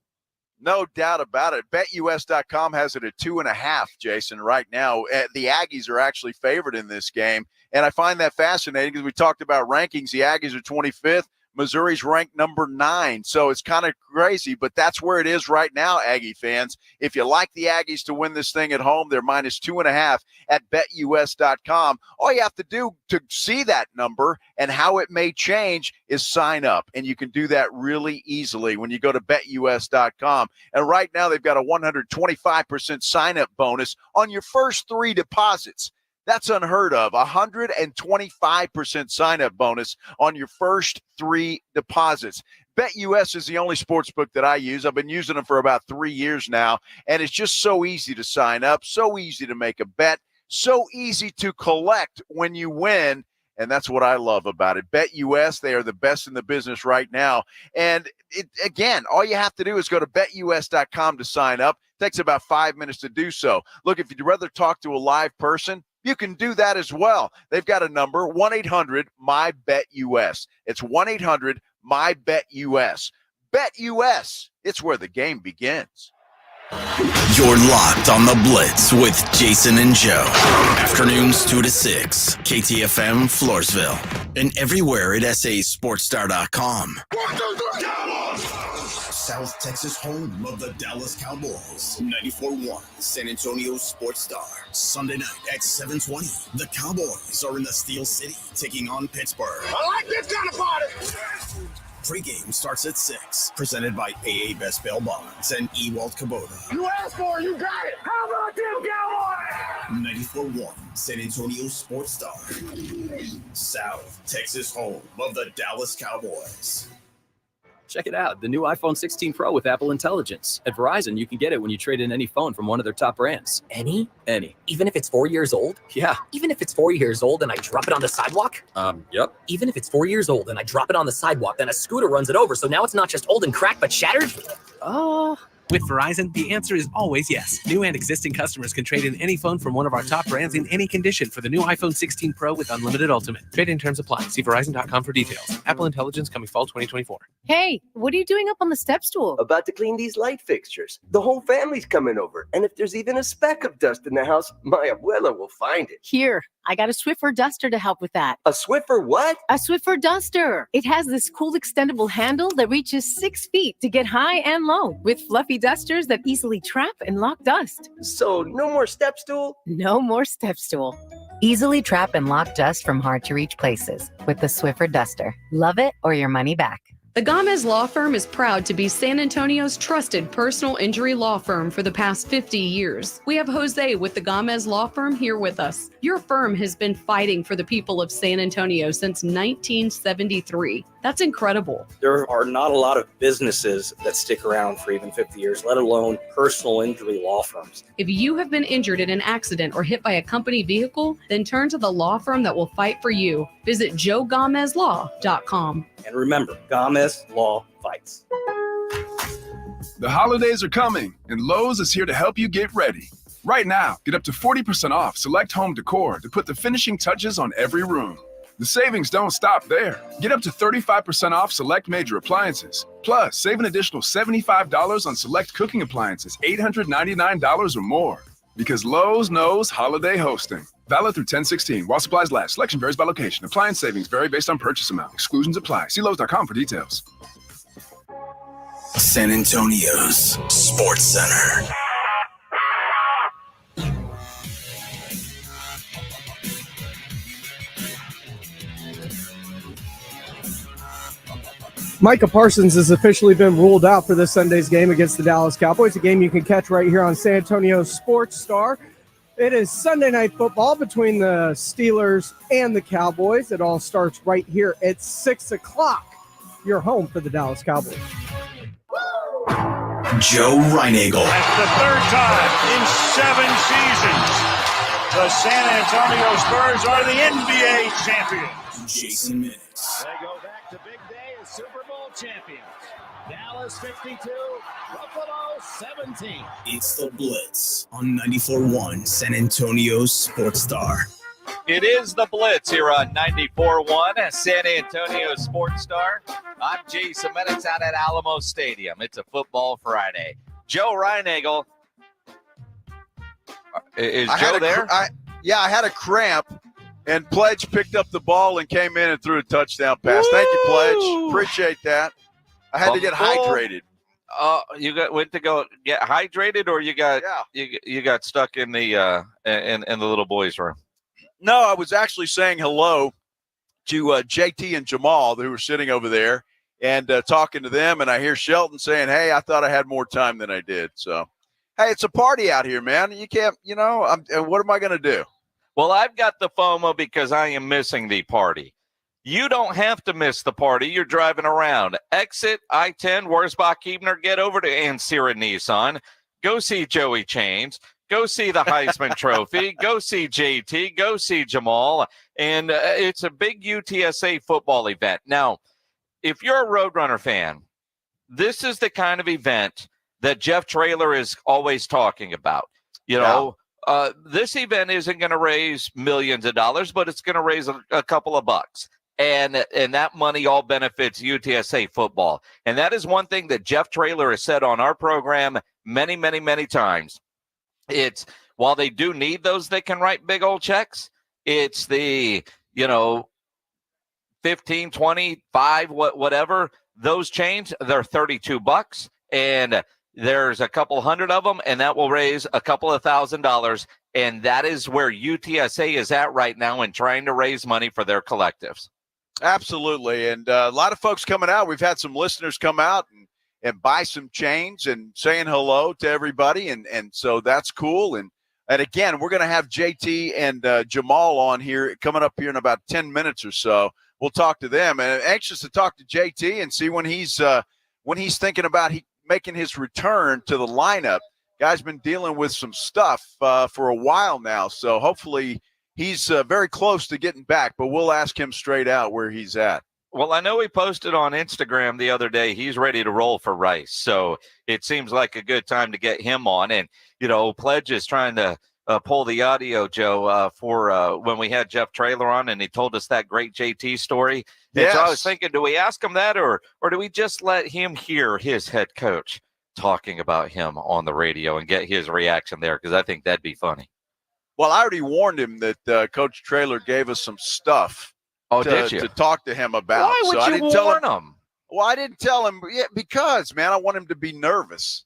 Speaker 5: No doubt about it. BetUS.com has it at 2.5, Jason, right now. The Aggies are actually favored in this game. And I find that fascinating because we talked about rankings. The Aggies are 25th. Missouri's ranked number 9. So it's kind of crazy, but that's where it is right now, Aggie fans. If you like the Aggies to win this thing at home, they're minus 2.5 at BetUS.com. All you have to do to see that number and how it may change is sign up. And you can do that really easily when you go to BetUS.com. And right now they've got a 125% sign-up bonus on your first 3 deposits. That's unheard of. 125% sign-up bonus on your first 3 deposits. BetUS is the only sportsbook that I use. I've been using them for about 3 years now, and it's just so easy to sign up, so easy to make a bet, so easy to collect when you win, and that's what I love about it. BetUS, they are the best in the business right now. And again, all you have to do is go to BetUS.com to sign up. It takes about 5 minutes to do so. Look, if you'd rather talk to a live person, you can do that as well. They've got a number, 1-800-MY-BET-US. It's 1-800-MY-BET-US. BetUS, it's where the game begins.
Speaker 1: You're locked on the Blitz with Jason and Joe. Afternoons 2 to 6, KTFM Floresville. And everywhere at sasportstar.com. South Texas home of the Dallas Cowboys. 94.1 San Antonio Sports Star. Sunday night at 7:20. The Cowboys are in the Steel City taking on Pittsburgh.
Speaker 12: I like this kind of party.
Speaker 1: Pre-game starts at 6. Presented by AA Best Bail Bonds and Ewald Kubota.
Speaker 12: You asked for it, you got it. How about them Cowboys?
Speaker 1: 94.1 San Antonio Sports Star. South Texas home of the Dallas Cowboys.
Speaker 13: Check it out, the new iPhone 16 Pro with Apple Intelligence. At Verizon, you can get it when you trade in any phone from one of their top brands.
Speaker 17: Any?
Speaker 13: Any.
Speaker 17: Even if it's 4 years old?
Speaker 13: Yeah.
Speaker 17: Even if it's 4 years old and I drop it on the sidewalk?
Speaker 13: Yep.
Speaker 17: Even if it's 4 years old and I drop it on the sidewalk, then a scooter runs it over, so now it's not just old and cracked, but shattered?
Speaker 22: With Verizon, the answer is always yes. New and existing customers can trade in any phone from one of our top brands in any condition for the new iPhone 16 Pro with unlimited Ultimate. Trade-in terms apply. See Verizon.com for details. Apple Intelligence coming fall 2024.
Speaker 23: Hey, what are you doing up on the step stool?
Speaker 26: About to clean these light fixtures. The whole family's coming over. And if there's even a speck of dust in the house, my abuela will find it.
Speaker 23: Here, I got a Swiffer duster to help with that.
Speaker 26: A Swiffer what?
Speaker 23: A Swiffer duster. It has this cool extendable handle that reaches 6 feet to get high and low, with fluffy dusters that easily trap and lock dust.
Speaker 26: So no more step stool?
Speaker 23: No more step stool.
Speaker 27: Easily trap and lock dust from hard-to-reach places with the Swiffer duster. Love it or your money back.
Speaker 28: The Gomez Law Firm is proud to be San Antonio's trusted personal injury law firm for the past 50 years. We have Jose with the Gomez Law Firm here with us. Your firm has been fighting for the people of San Antonio since 1973. That's incredible.
Speaker 2: There are not a lot of businesses that stick around for even 50 years, let alone personal injury law firms.
Speaker 28: If you have been injured in an accident or hit by a company vehicle, then turn to the law firm that will fight for you. Visit joegomezlaw.com.
Speaker 2: And remember, Gomez Law Fights.
Speaker 3: The holidays are coming, and Lowe's is here to help you get ready. Right now, get up to 40% off select home decor to put the finishing touches on every room. The savings don't stop there. Get up to 35% off select major appliances. Plus, save an additional $75 on select cooking appliances, $899 or more. Because Lowe's knows holiday hosting. Valid through 10/16. While supplies last. Selection varies by location. Appliance savings vary based on purchase amount. Exclusions apply. See Lowe's.com for details.
Speaker 1: San Antonio's Sports Center.
Speaker 6: Micah Parsons has officially been ruled out for this Sunday's game against the Dallas Cowboys, a game you can catch right here on San Antonio Sports Star. It is Sunday Night Football between the Steelers and the Cowboys. It all starts right here at 6 o'clock. You're home for the Dallas Cowboys.
Speaker 1: Joe Reinagel.
Speaker 16: That's the third time in 7 seasons the San Antonio Spurs are the NBA champions.
Speaker 1: Jason Minnix.
Speaker 12: They go back to big day as Super Bowl champions. Dallas 52, Buffalo 17.
Speaker 1: It's the Blitz on 94.1 San Antonio's Sports Star.
Speaker 4: It is the Blitz here on 94.1 San Antonio Sports Star. I'm Jason Minnix out at Alamo Stadium. It's a football Friday. Joe Reinagel. Is Joe there?
Speaker 5: I had a cramp, and Pledge picked up the ball and came in and threw a touchdown pass. Thank you, Pledge. Appreciate that. I had to get hydrated.
Speaker 4: Went to go get hydrated, or you got stuck in the in the little boys' room?
Speaker 5: No, I was actually saying hello to JT and Jamal, who were sitting over there, and talking to them. And I hear Shelton saying, "Hey, I thought I had more time than I did." So, hey, it's a party out here, man. You can't, what am I going to do?
Speaker 4: Well, I've got the FOMO because I am missing the party. You don't have to miss the party. You're driving around. Exit I-10, Wurzbach, Ebner, get over to Ancira Nissan. Go see Joey Chains. Go see the Heisman Trophy. Go see JT. Go see Jamal. And it's a big UTSA football event. Now, if you're a Roadrunner fan, this is the kind of event that Jeff Traylor is always talking about. This event isn't going to raise millions of dollars, but it's going to raise a couple of bucks. And that money all benefits UTSA football. And that is one thing that Jeff Traylor has said on our program many, many, many times. It's while they do need those that can write big old checks, it's the, 15, 20, 5, whatever, those change, they're $32. And there's a couple hundred of them, and that will raise a couple of $1,000. And that is where UTSA is at right now in trying to raise money for their collectives.
Speaker 5: Absolutely. And a lot of folks coming out. We've had some listeners come out and buy some chains and saying hello to everybody. And so that's cool. And again, we're going to have JT and Jamal on here coming up here in about 10 minutes or so. We'll talk to them, and anxious to talk to JT and see when he's thinking about making his return to the lineup. Guy's been dealing with some stuff for a while now. So hopefully he's very close to getting back, but we'll ask him straight out where he's at.
Speaker 4: Well, I know he posted on Instagram the other day he's ready to roll for Rice. So it seems like a good time to get him on. And, Pledge is trying to pull the audio, Joe, for when we had Jeff Traylor on and he told us that great JT story.
Speaker 5: Yes.
Speaker 4: So I was thinking, do we ask him that or do we just let him hear his head coach talking about him on the radio and get his reaction there? Because I think that'd be funny.
Speaker 5: Well, I already warned him that Coach Traylor gave us some stuff to talk to him about.
Speaker 4: Why would you warn him?
Speaker 5: Well, I didn't tell him because, man, I want him to be nervous.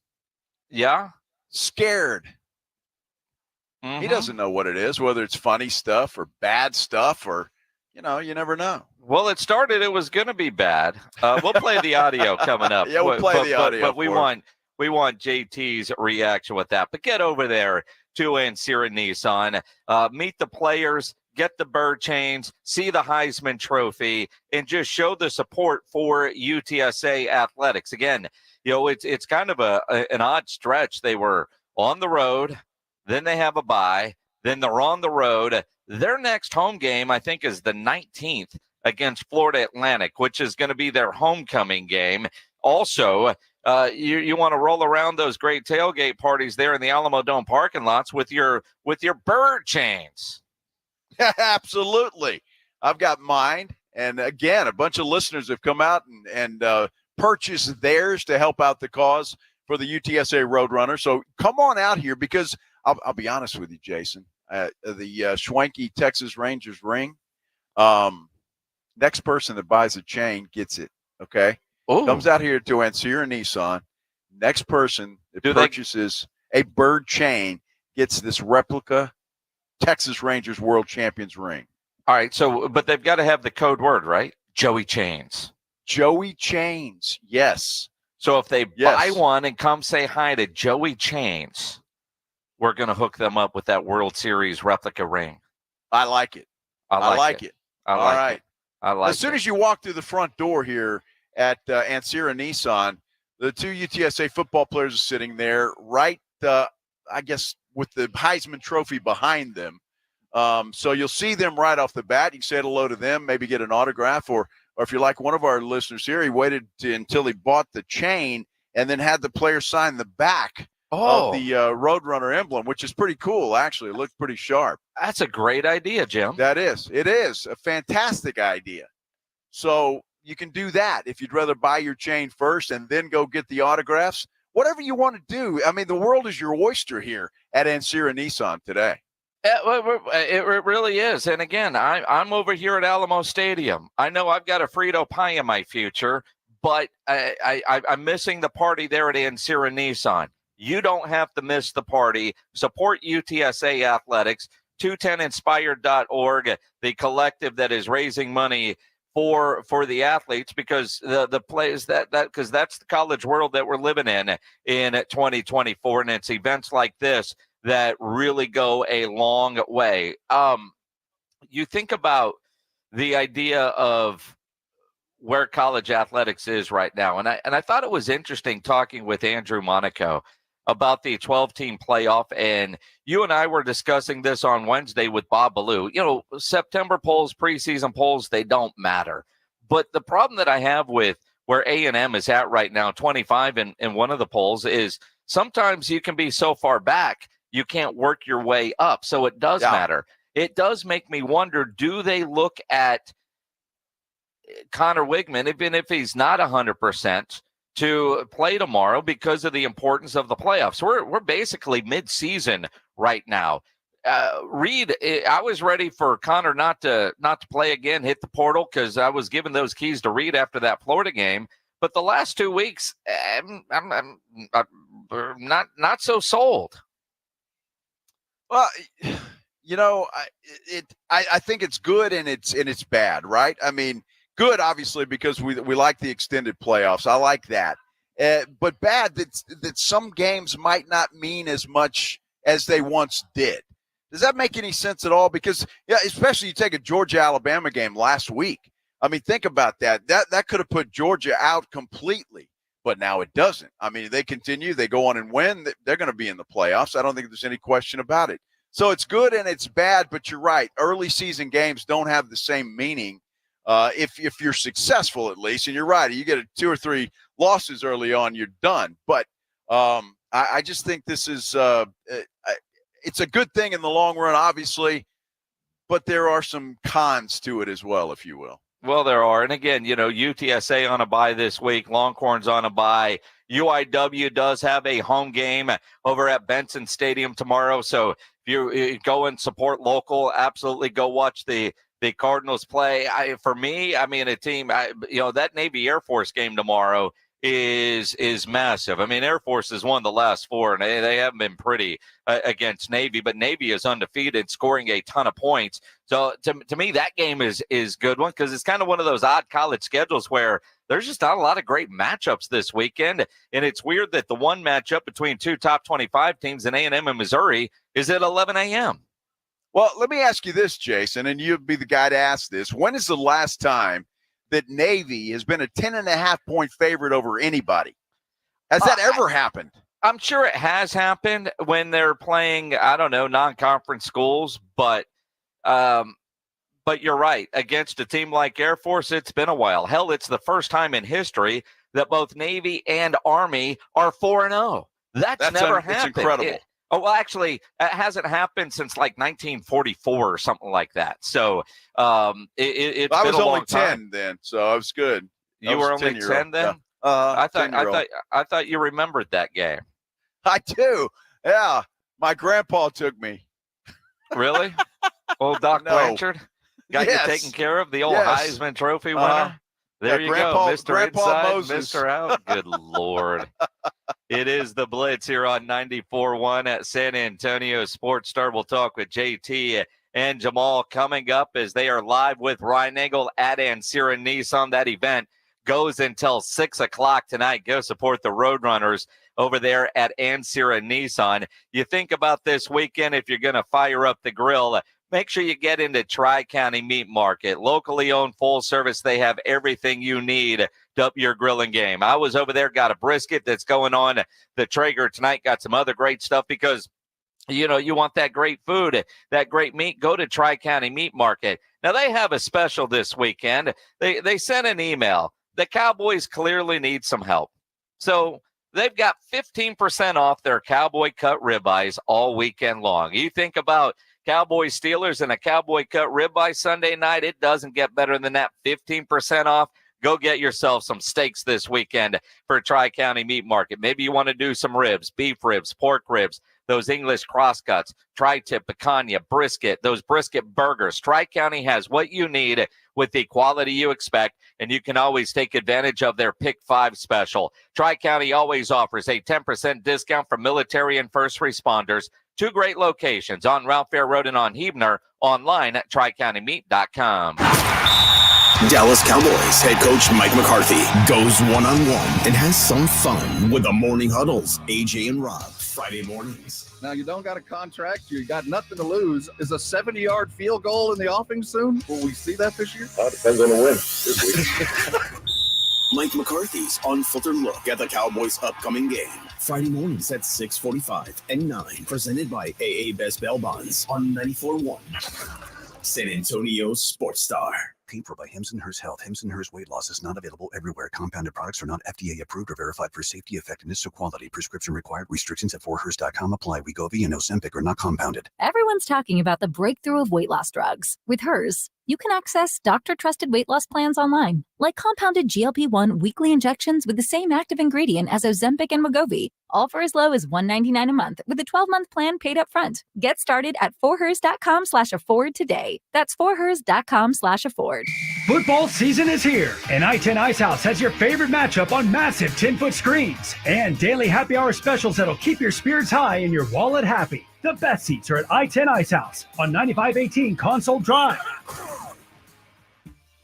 Speaker 4: Yeah?
Speaker 5: Scared. Mm-hmm. He doesn't know what it is, whether it's funny stuff or bad stuff or, you never know.
Speaker 4: Well, it was going to be bad. We'll play the audio coming up.
Speaker 5: Yeah, we'll play the audio.
Speaker 4: But we want JT's reaction with that. But get over there to Ancira Nissan. Meet the players, get the bird chains, see the Heisman Trophy, and just show the support for UTSA athletics. Again, it's kind of an odd stretch. They were on the road, then they have a bye, then they're on the road. Their next home game, I think, is the 19th against Florida Atlantic, which is going to be their homecoming game. Also, you want to roll around those great tailgate parties there in the Alamo Dome parking lots with your bird chains.
Speaker 5: Absolutely. I've got mine. And again, a bunch of listeners have come out and purchased theirs to help out the cause for the UTSA Roadrunner. So come on out here, because I'll be honest with you, Jason. The Schwanky Texas Rangers ring, next person that buys a chain gets it, okay?
Speaker 4: Ooh.
Speaker 5: Comes out here to Ancira Nissan. Next person that purchases a bird chain gets this replica Texas Rangers World Champions ring.
Speaker 4: All right, but they've got to have the code word, right? Joey Chains.
Speaker 5: Joey Chains, yes.
Speaker 4: So if they buy one and come say hi to Joey Chains, we're going to hook them up with that World Series replica ring.
Speaker 5: I like it. I like it.
Speaker 4: All
Speaker 5: right.
Speaker 4: As
Speaker 5: soon as you walk through the front door here at Ancira Nissan, the two UTSA football players are sitting there right, I guess, with the Heisman Trophy behind them. So you'll see them right off the bat. You can say hello to them, maybe get an autograph, or if you're like one of our listeners here, he waited until he bought the chain and then had the player sign the back of the Roadrunner emblem, which is pretty cool, actually. It looked pretty sharp.
Speaker 4: That's a great idea, Jim.
Speaker 5: That is. It is a fantastic idea. So you can do that if you'd rather buy your chain first and then go get the autographs. Whatever you want to do. I mean, the world is your oyster here at Ancira Nissan today.
Speaker 4: It really is. And again, I'm over here at Alamo Stadium. I know I've got a Frito pie in my future, but I'm missing the party there at Ancira Nissan. You don't have to miss the party. Support UTSA Athletics, 210inspired.org, the collective that is raising money for the athletes, because the players because that's the college world that we're living in 2024, and it's events like this that really go a long way. You think about the idea of where college athletics is right now, and I thought it was interesting talking with Andrew Monaco about the 12-team playoff, and you and I were discussing this on Wednesday with Bob Ballou. September polls, preseason polls, they don't matter. But the problem that I have with where A&M is at right now, 25 in one of the polls, is sometimes you can be so far back, you can't work your way up. So it does matter. It does make me wonder, do they look at Connor Wigman, even if he's not 100%, to play tomorrow because of the importance of the playoffs? We're basically mid-season right now. Reed, I was ready for Connor not to play again, hit the portal, because I was giving those keys to Reed after that Florida game. But the last 2 weeks, I'm not so sold.
Speaker 5: Well, I think it's good and it's bad, right? I mean, good, obviously, because we like the extended playoffs. I like that. But bad that some games might not mean as much as they once did. Does that make any sense at all? Because, especially you take a Georgia-Alabama game last week. I mean, think about that. That could have put Georgia out completely, but now it doesn't. I mean, they continue. They go on and win. They're going to be in the playoffs. I don't think there's any question about it. So it's good and it's bad, but you're right. Early season games don't have the same meaning. If you're successful, at least, and you're right, you get 2 or 3 losses early on, you're done. But I just think this is it's a good thing in the long run, obviously, but there are some cons to it as well, if you will.
Speaker 4: Well, there are. And again, UTSA on a bye this week, Longhorns on a bye. UIW does have a home game over at Benson Stadium tomorrow. So if you go and support local, absolutely go watch the Cardinals play. For me, I mean, a team, that Navy Air Force game tomorrow is massive. I mean, Air Force has won the last 4, and they haven't been pretty against Navy, but Navy is undefeated, scoring a ton of points. So to me, that game is good one, because it's kind of one of those odd college schedules where there's just not a lot of great matchups this weekend. And it's weird that the one matchup between two top 25 teams in A&M and Missouri is at 11 a.m.
Speaker 5: Well, let me ask you this, Jason, and you'd be the guy to ask this. When is the last time that Navy has been a 10.5-point favorite over anybody? Has that ever happened?
Speaker 4: I'm sure it has happened when they're playing, I don't know, non-conference schools, but you're right. Against a team like Air Force, it's been a while. Hell, it's the first time in history that both Navy and Army are 4-0. That's never happened.
Speaker 5: It's incredible.
Speaker 4: Actually, it hasn't happened since like 1944 or something like that. So it's
Speaker 5: I
Speaker 4: been
Speaker 5: was
Speaker 4: a long
Speaker 5: only 10
Speaker 4: time.
Speaker 5: then, so I was good.
Speaker 4: You were only 10 then?
Speaker 5: Yeah.
Speaker 4: I thought you remembered that game.
Speaker 5: I do. Yeah. My grandpa took me.
Speaker 4: Really? Old Doc Blanchard? Got you taken care of? The old Heisman Trophy winner? There you go, Mr.
Speaker 5: Grandpa
Speaker 4: Inside,
Speaker 5: Moses.
Speaker 4: Mr. Out. Good Lord. It is the Blitz here on 94.1 at San Antonio Sports Star. We'll talk with JT and Jamal coming up as they are live with Reinagel at Ancira Nissan. That event goes until 6 o'clock tonight. Go support the Roadrunners over there at Ancira Nissan. You think about this weekend, if you're going to fire up the grill, make sure you get into Tri-County Meat Market. Locally owned, full service. They have everything you need to up your grilling game. I was over there, got a brisket that's going on the Traeger tonight, got some other great stuff because, you know, you want that great food, that great meat, go to Tri-County Meat Market. Now, they have a special this weekend. They sent an email. The Cowboys clearly need some help. So they've got 15% off their Cowboy Cut ribeyes all weekend long. You think about Cowboys Steelers and a Cowboy Cut ribeye Sunday night, it doesn't get better than that. 15% off. Go get yourself some steaks this weekend for Tri-County Meat Market. Maybe you want to do some ribs, beef ribs, pork ribs, those English crosscuts, tri-tip, picanha, brisket, those brisket burgers. Tri-County has what you need with the quality you expect, and you can always take advantage of their Pick 5 special. Tri-County always offers a 10% discount for military and first responders. Two great locations on Ralph Fair Road and on Huebner, online at tricountymeat.com.
Speaker 1: Dallas Cowboys head coach Mike McCarthy goes one-on-one and has some fun with the morning huddles. AJ and Rob, Friday mornings.
Speaker 8: Now, you don't got a contract. You got nothing to lose. Is a 70-yard field goal in the offing soon? Will we see that this year?
Speaker 9: Depends on the win this week.
Speaker 1: Mike McCarthy's unfiltered look at the Cowboys' upcoming game. Friday mornings at 6:45 and 9. Presented by AA Best Bail Bonds on 94.1. San Antonio Sports Star.
Speaker 14: Paid for by Hims & Hers Health. Hims & Hers Weight Loss is not available everywhere. Compounded products are not FDA approved or verified for safety, effectiveness, or quality. Prescription required. Restrictions at forhers.com apply. Wegovy and Ozempic are not compounded.
Speaker 15: Everyone's talking about the breakthrough of weight loss drugs. With Hers, you can access doctor-trusted weight loss plans online, like compounded GLP-1 weekly injections with the same active ingredient as Ozempic and Wegovy, all for as low as $199 a month with a 12-month plan paid up front. Get started at forhers.com/afford today. That's forhers.com/afford.
Speaker 19: Football season is here, and I-10 Ice House has your favorite matchup on massive 10-foot screens and daily happy hour specials that'll keep your spirits high and your wallet happy. The best seats are at I-10 Ice House on 9518 Console Drive.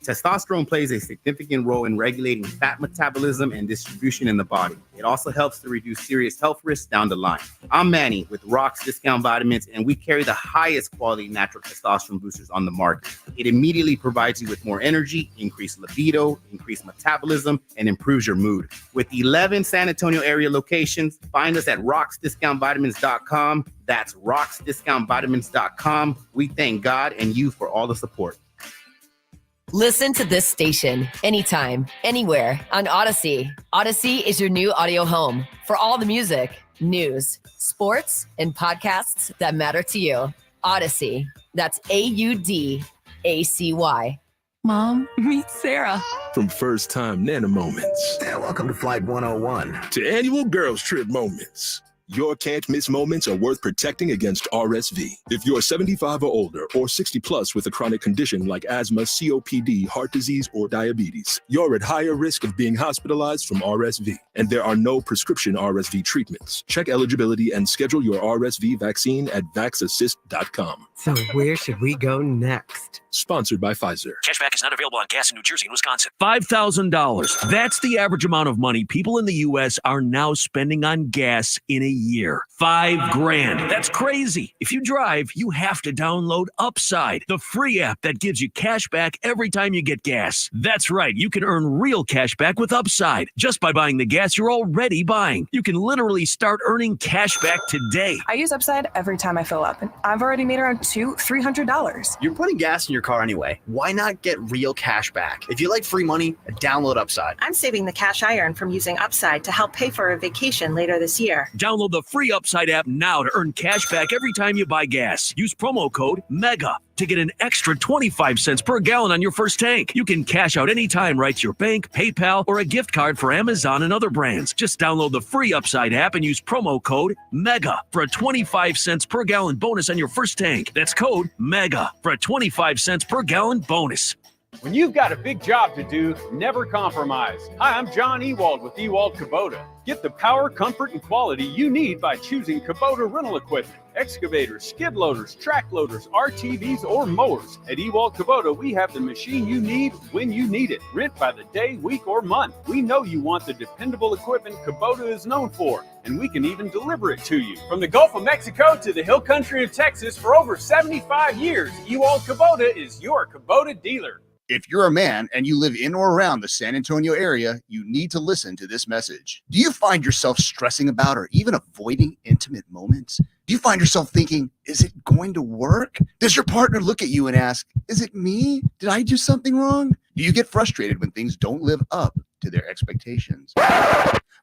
Speaker 20: Testosterone plays a significant role in regulating fat metabolism and distribution in the body. It also helps to reduce serious health risks down the line. I'm Manny with Rock's Discount Vitamins, and we carry the highest quality natural testosterone boosters on the market. It immediately provides you with more energy, increased libido, increased metabolism, and improves your mood. With 11 San Antonio area locations, find us at rocksdiscountvitamins.com. That's rocksdiscountvitamins.com. We thank God and you for all the support.
Speaker 21: Listen to this station anytime, anywhere on Odyssey. Odyssey is your new audio home for all the music, news, sports, and podcasts that matter to you. Odyssey. That's AUDACY.
Speaker 24: Mom, meet Sarah.
Speaker 29: From first-time Nana moments.
Speaker 30: And welcome to Flight 101.
Speaker 29: To annual girls trip moments.
Speaker 7: Your can't-miss moments are worth protecting against RSV. If you're 75 or older or 60 plus with a chronic condition like asthma, COPD, heart disease, or diabetes, you're at higher risk of being hospitalized from RSV. And there are no prescription RSV treatments. Check eligibility and schedule your RSV vaccine at vaxassist.com.
Speaker 10: So where should we go next?
Speaker 7: Sponsored by Pfizer.
Speaker 11: Cashback is not available on gas in New Jersey and Wisconsin.
Speaker 13: $5,000. That's the average amount of money people in the U.S. are now spending on gas in a year. $5,000. That's crazy. If you drive, you have to download Upside, the free app that gives you cash back every time you get gas. That's right. You can earn real cash back with Upside just by buying the gas you're already buying. You can literally start earning cash back today.
Speaker 17: I use Upside every time I fill up, and I've already made around $300.
Speaker 18: You're putting gas in your car anyway. Why not get real cash back? If you like free money, download Upside.
Speaker 17: I'm saving the cash I earn from using Upside to help pay for a vacation later this year.
Speaker 13: Download the free Upside app now to earn cash back every time you buy gas. Use promo code MEGA to get an extra 25 cents per gallon on your first tank. You can cash out anytime right to your bank, PayPal, or a gift card for Amazon and other brands. Just download the free Upside app and use promo code MEGA for a 25 cents per gallon bonus on your first tank. That's code MEGA for a 25 cents per gallon bonus.
Speaker 24: When you've got a big job to do, never compromise. Hi, I'm John Ewald with Ewald Kubota. Get the power, comfort, and quality you need by choosing Kubota rental equipment. Excavators, skid loaders, track loaders, RTVs, or mowers. At Ewald Kubota, we have the machine you need when you need it. Rent by the day, week, or month. We know you want the dependable equipment Kubota is known for, and we can even deliver it to you. From the Gulf of Mexico to the hill country of Texas, for over 75 years, Ewald Kubota is your Kubota dealer.
Speaker 25: If you're a man and you live in or around the San Antonio area, you need to listen to this message. Do you find yourself stressing about or even avoiding intimate moments? Do you find yourself thinking, is it going to work? Does your partner look at you and ask, is it me? Did I do something wrong? Do you get frustrated when things don't live up to their expectations?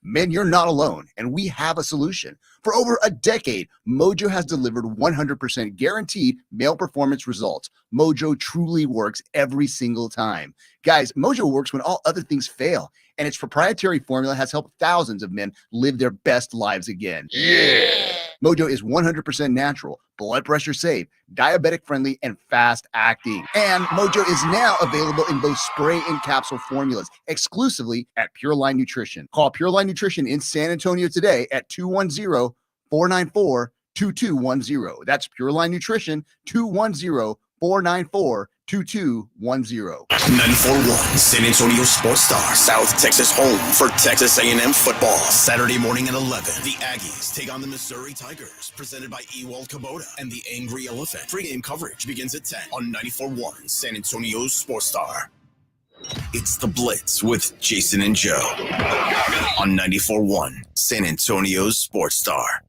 Speaker 25: Men, you're not alone, and we have a solution. For over a decade, Mojo has delivered 100% guaranteed male performance results. Mojo truly works every single time. Guys, Mojo works when all other things fail, and its proprietary formula has helped thousands of men live their best lives again. Yeah! Mojo is 100% natural, blood pressure safe, diabetic friendly, and fast acting. And Mojo is now available in both spray and capsule formulas, exclusively at Pure Line Nutrition. Call Pure Line Nutrition in San Antonio today at 210-494-2210. That's Pure Line Nutrition, 210-494-2210.
Speaker 1: 94.1 San Antonio Sports Star, South Texas home for Texas A&M football. Saturday morning at 11, the Aggies take on the Missouri Tigers, presented by Ewald Kubota and the Angry Elephant. Pre-game coverage begins at 10 on 94.1 San Antonio Sports Star. It's the Blitz with Jason and Joe on 94.1 San Antonio Sports Star.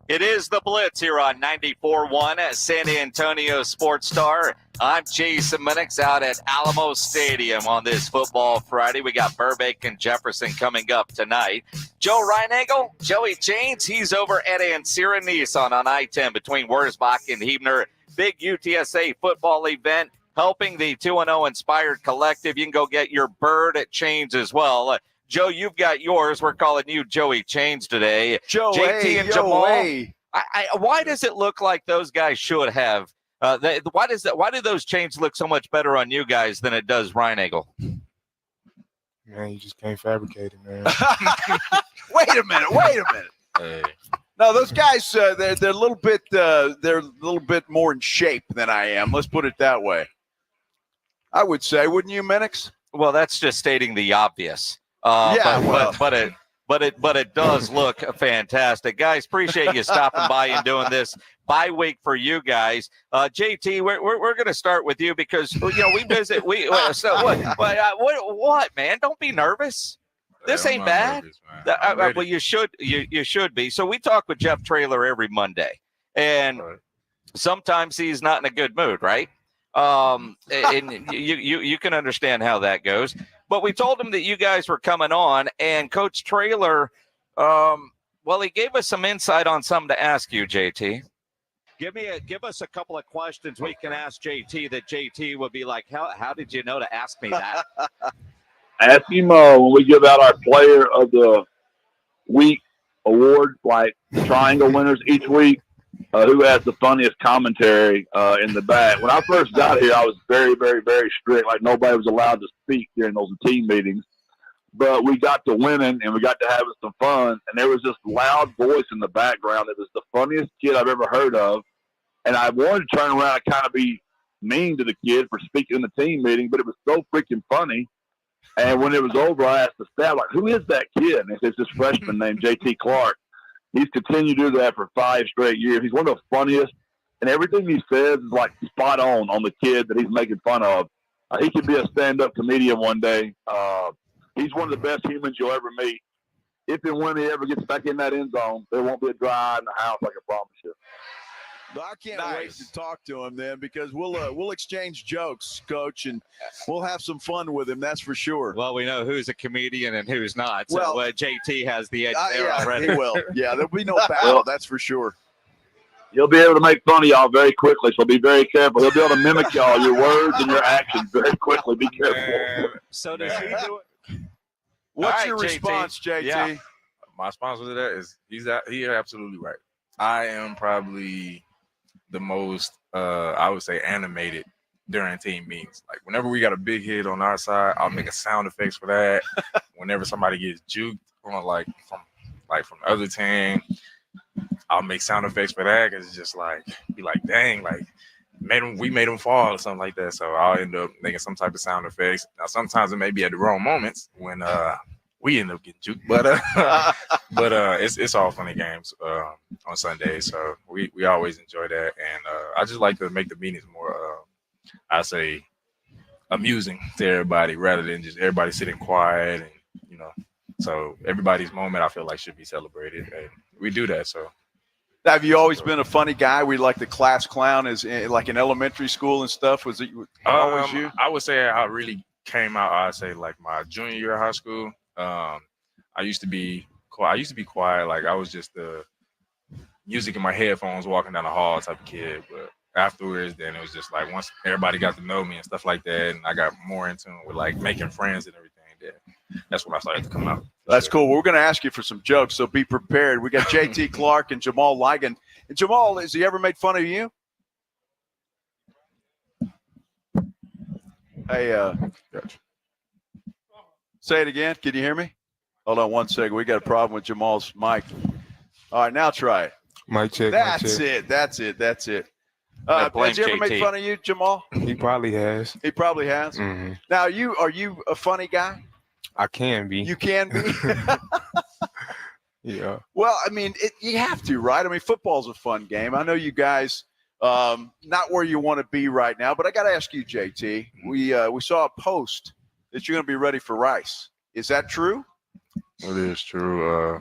Speaker 4: It is the Blitz here on 94.1 at San Antonio Sports Star. I'm Jason Minnix out at Alamo Stadium on this football Friday. We got Burbank and Jefferson coming up tonight. Joe Reinagel, Joey Chains, he's over at Ancira Nissan on I-10 between Wurzbach and Huebner. Big UTSA football event helping the 2-0 Inspired Collective. You can go get your bird at Chains as well. Joe, you've got yours. We're calling you Joey Chains today.
Speaker 5: Joe,
Speaker 4: JT and Jamal. Why does it look like those guys should have? Why do those chains look so much better on you guys than it does Reinagel?
Speaker 9: Man, you just can't fabricate it, man.
Speaker 5: Wait a minute.
Speaker 9: Hey.
Speaker 5: No, those guys, they're a little bit more in shape than I am. Let's put it that way. I would say, wouldn't you, Minnix?
Speaker 4: Well, that's just stating the obvious. But it does look fantastic, guys. Appreciate you stopping by and doing this bye week for you guys. JT, we're going to start with you because we visit. What, man? Don't be nervous. This ain't bad. Nervous, well, you should be. So we talk with Jeff Traylor every Monday, and sometimes he's not in a good mood, right? And you can understand how that goes. But we told him that you guys were coming on, and Coach Traylor, he gave us some insight on something to ask you, JT. Give us a couple of questions we can ask JT that JT would be like, how did you know to ask me that?
Speaker 9: Ask him when we give out our player of the week
Speaker 2: awards, like triangle winners each week. Who has the funniest commentary in the back? When I first got here, I was very, very, very strict. Like nobody was allowed to speak during those team meetings. But we got to winning and we got to having some fun. And there was this loud voice in the background. It was the funniest kid I've ever heard of. And I wanted to turn around and kind of be mean to the kid for speaking in the team meeting, but it was so freaking funny. And when it was over, I asked the staff, like, who is that kid? And it's this freshman named J.T. Clark. He's continued to do that for 5 straight years. He's one of the funniest, and everything he says is like spot on the kid that he's making fun of. He could be a stand-up comedian one day. He's one of the best humans you'll ever meet. If and when he ever gets back in that end zone, there won't be a dry eye in the house, I can promise you.
Speaker 5: Well, I can't wait to talk to him then, because we'll exchange jokes, Coach, and we'll have some fun with him. That's for sure.
Speaker 3: Well, we know who's a comedian and who's not. So
Speaker 5: Well,
Speaker 3: JT has the edge there already.
Speaker 5: He will. Yeah, there'll be no battle. That's for sure.
Speaker 2: He'll be able to make fun of y'all very quickly, so be very careful. He'll be able to mimic y'all, your words and your actions very quickly. Be careful.
Speaker 3: So does he do it?
Speaker 5: What's
Speaker 6: All
Speaker 5: your
Speaker 6: right,
Speaker 5: response, JT?
Speaker 6: Yeah. My response to that is he's absolutely right. I am probably the most, I would say, animated during team meetings. Like whenever we got a big hit on our side, I'll make a sound effects for that. Whenever somebody gets juked on from the other team, I'll make sound effects for that, because it's just like be like, dang, like we made them fall or something like that. So I'll end up making some type of sound effects. Now sometimes it may be at the wrong moments when we end up getting juked, but it's all funny games on Sundays. So we always enjoy that, and I just like to make the meetings more I say amusing to everybody, rather than just everybody sitting quiet, and so everybody's moment I feel like should be celebrated, and we do that. So
Speaker 5: Have you always been a funny guy? We like the class clown is like in elementary school and stuff. Was it always you?
Speaker 6: I would say I really came out, I'd say like my junior year of high school. I used to be quiet. Like I was just the music in my headphones walking down the hall type of kid. But afterwards, then it was just like once everybody got to know me and stuff like that, and I got more in tune with like making friends and everything, then that's when I started to come out.
Speaker 5: That's cool. We're going to ask you for some jokes, so be prepared. We got JT Clark and Jamal Ligon. And Jamal, has he ever made fun of you? Hey, say it again. Can you hear me? Hold on one second. We got a problem with Jamal's mic. All right, now try it.
Speaker 9: Mic check.
Speaker 5: That's it. That's it. Has he ever made fun of you, Jamal?
Speaker 9: He probably has.
Speaker 5: He probably has.
Speaker 9: Mm-hmm.
Speaker 5: Now, are you a funny guy?
Speaker 9: I can be.
Speaker 5: You can be.
Speaker 9: Yeah.
Speaker 5: Well, I mean, you have to, right? I mean, football's a fun game. I know you guys not where you want to be right now, but I got to ask you, JT. We saw a post that you're going to be ready for Rice. Is that true?
Speaker 6: It is true.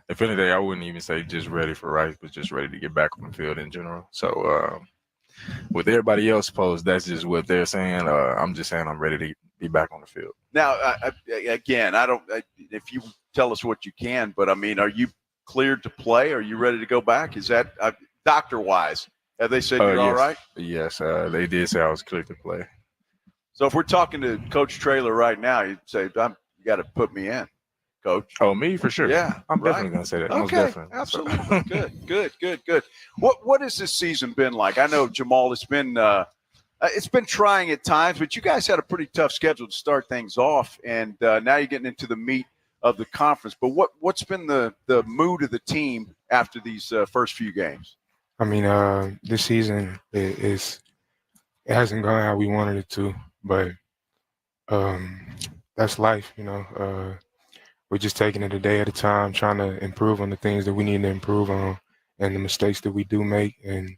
Speaker 6: If anything, I wouldn't even say just ready for Rice, but just ready to get back on the field in general. So with everybody else post, that's just what they're saying. I'm just saying I'm ready to be back on the field.
Speaker 5: Now, again, I don't. If you tell us what you can, but I mean, are you cleared to play? Are you ready to go back? Is that doctor-wise? Have they said you're
Speaker 6: yes.
Speaker 5: all right?
Speaker 6: Yes, they did say I was cleared to play.
Speaker 5: So if we're talking to Coach Traylor right now, you'd say, "You got to put me in, Coach."
Speaker 6: Oh, me for sure.
Speaker 5: Yeah,
Speaker 6: I'm definitely going to say that.
Speaker 5: Okay,
Speaker 6: Most definitely.
Speaker 5: Absolutely. Good. What has this season been like? I know, Jamal, it's been trying at times, but you guys had a pretty tough schedule to start things off, and now you're getting into the meat of the conference. But what's been the mood of the team after these first few games?
Speaker 9: I mean, this season it hasn't gone how we wanted it to, but that's life, We're just taking it a day at a time, trying to improve on the things that we need to improve on and the mistakes that we do make, and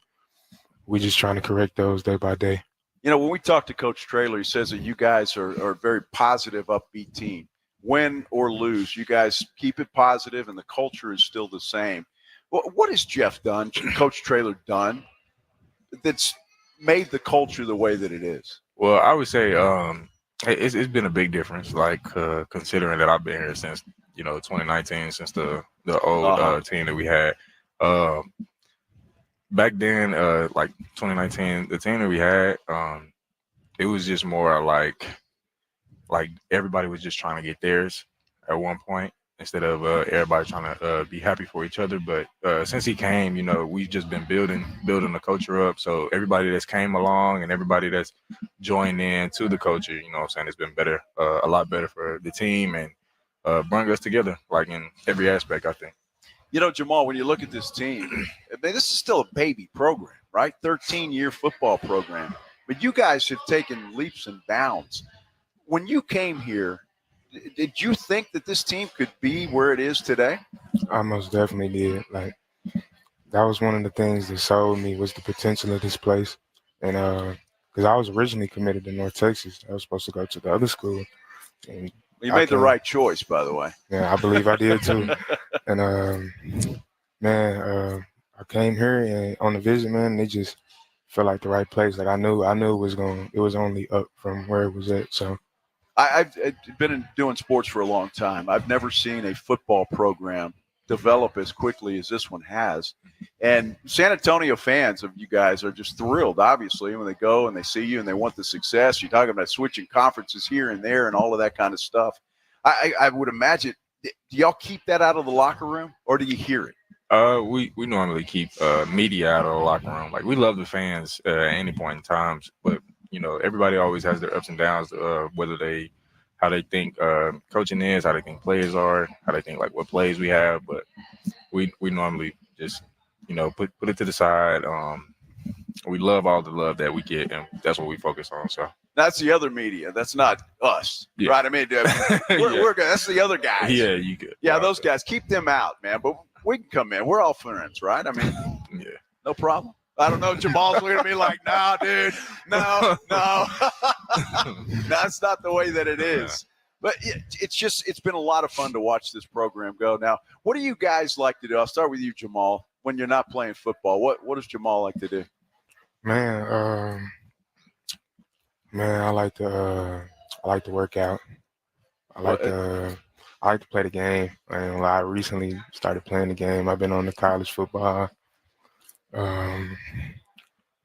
Speaker 9: we're just trying to correct those day by day.
Speaker 5: When we talk to Coach Traylor, he says that you guys are a very positive, upbeat team. Win or lose, you guys keep it positive, and the culture is still the same. What has Geoff done, Coach Traylor done, that's made the culture the way that it is?
Speaker 6: Well, I would say it's been a big difference, like considering that I've been here since 2019, since the old team that we had. Back then, like 2019, the team that we had, it was just more like everybody was just trying to get theirs at one point. instead of everybody trying to be happy for each other. But since he came, we've just been building the culture up. So everybody that's came along and everybody that's joined in to the culture, I'm saying, it's been better, a lot better for the team and bring us together, like in every aspect, I think.
Speaker 8: Jamal, when you look at this team, this is still a baby program, right? 13-year football program. But you guys have taken leaps and bounds. When you came here, did you think that this team could be where it is today?
Speaker 9: I most definitely did. Like, that was one of the things that sold me was the potential of this place. And because I was originally committed to North Texas. I was supposed to go to the other school. And
Speaker 8: you made the right choice, by the way.
Speaker 9: Yeah, I believe I did too. And I came here and on the visit, man, it just felt like the right place. Like I knew it was only up from where it was at. So
Speaker 8: I've been doing sports for a long time. I've never seen a football program develop as quickly as this one has. And San Antonio fans of you guys are just thrilled, obviously, when they go and they see you and they want the success. You're talking about switching conferences here and there and all of that kind of stuff. I would imagine, do y'all keep that out of the locker room or do you hear it?
Speaker 6: We normally keep media out of the locker room. Like, we love the fans at any point in time, but everybody always has their ups and downs, how they think coaching is, how they think players are, how they think like what plays we have. But we normally just put it to the side. We love all the love that we get, and that's what we focus on. So
Speaker 8: that's the other media. That's not us, right? I mean, we're good. That's the other guys.
Speaker 6: Yeah, you good.
Speaker 8: Yeah, those guys, keep them out, man. But we can come in. We're all friends, right? I mean,
Speaker 6: yeah,
Speaker 8: no problem. I don't know. Jamal's looking at me like, no, dude, no. That's not the way that it is. But it's been a lot of fun to watch this program go. Now, what do you guys like to do? I'll start with you, Jamal. When you're not playing football, what does Jamal like to do?
Speaker 9: Man, I like to work out. I like to play the game. I recently started playing the game. I've been on the college football. I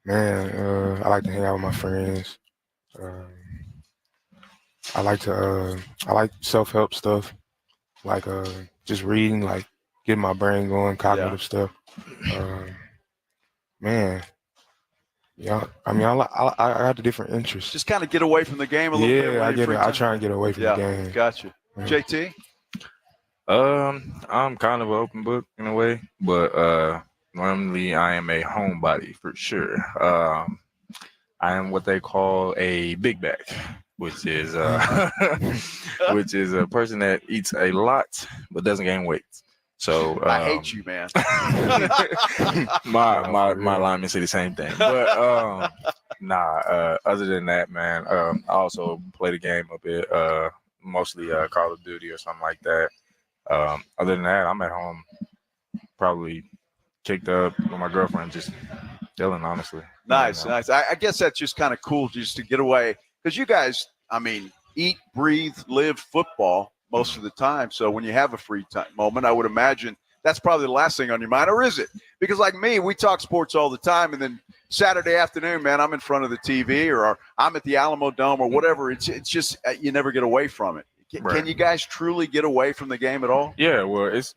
Speaker 9: like to hang out with my friends. I like self-help stuff, like just reading, like getting my brain going, cognitive stuff. I got the different interests.
Speaker 8: Just kind of get away from the game a little bit.
Speaker 9: Yeah, I get it. I try and get away from the game.
Speaker 8: Gotcha. JT?
Speaker 6: I'm kind of an open book in a way, but normally I am a homebody for sure. I am what they call a big back, which is a person that eats a lot but doesn't gain weight. So
Speaker 8: I hate you, man.
Speaker 6: my linemen say the same thing. But other than that, man, I also play the game a bit, mostly Call of Duty or something like that. Other than that, I'm at home, probably kicked up with my girlfriend, just chilling, honestly.
Speaker 8: Nice. I guess that's just kind of cool just to get away. Because you guys, eat, breathe, live football most of the time. So when you have a free time moment, I would imagine that's probably the last thing on your mind. Or is it? Because like me, we talk sports all the time. And then Saturday afternoon, man, I'm in front of the TV or I'm at the Alamo Dome or whatever. It's just you never get away from it. Can you guys truly get away from the game at all?
Speaker 6: Yeah, well, it's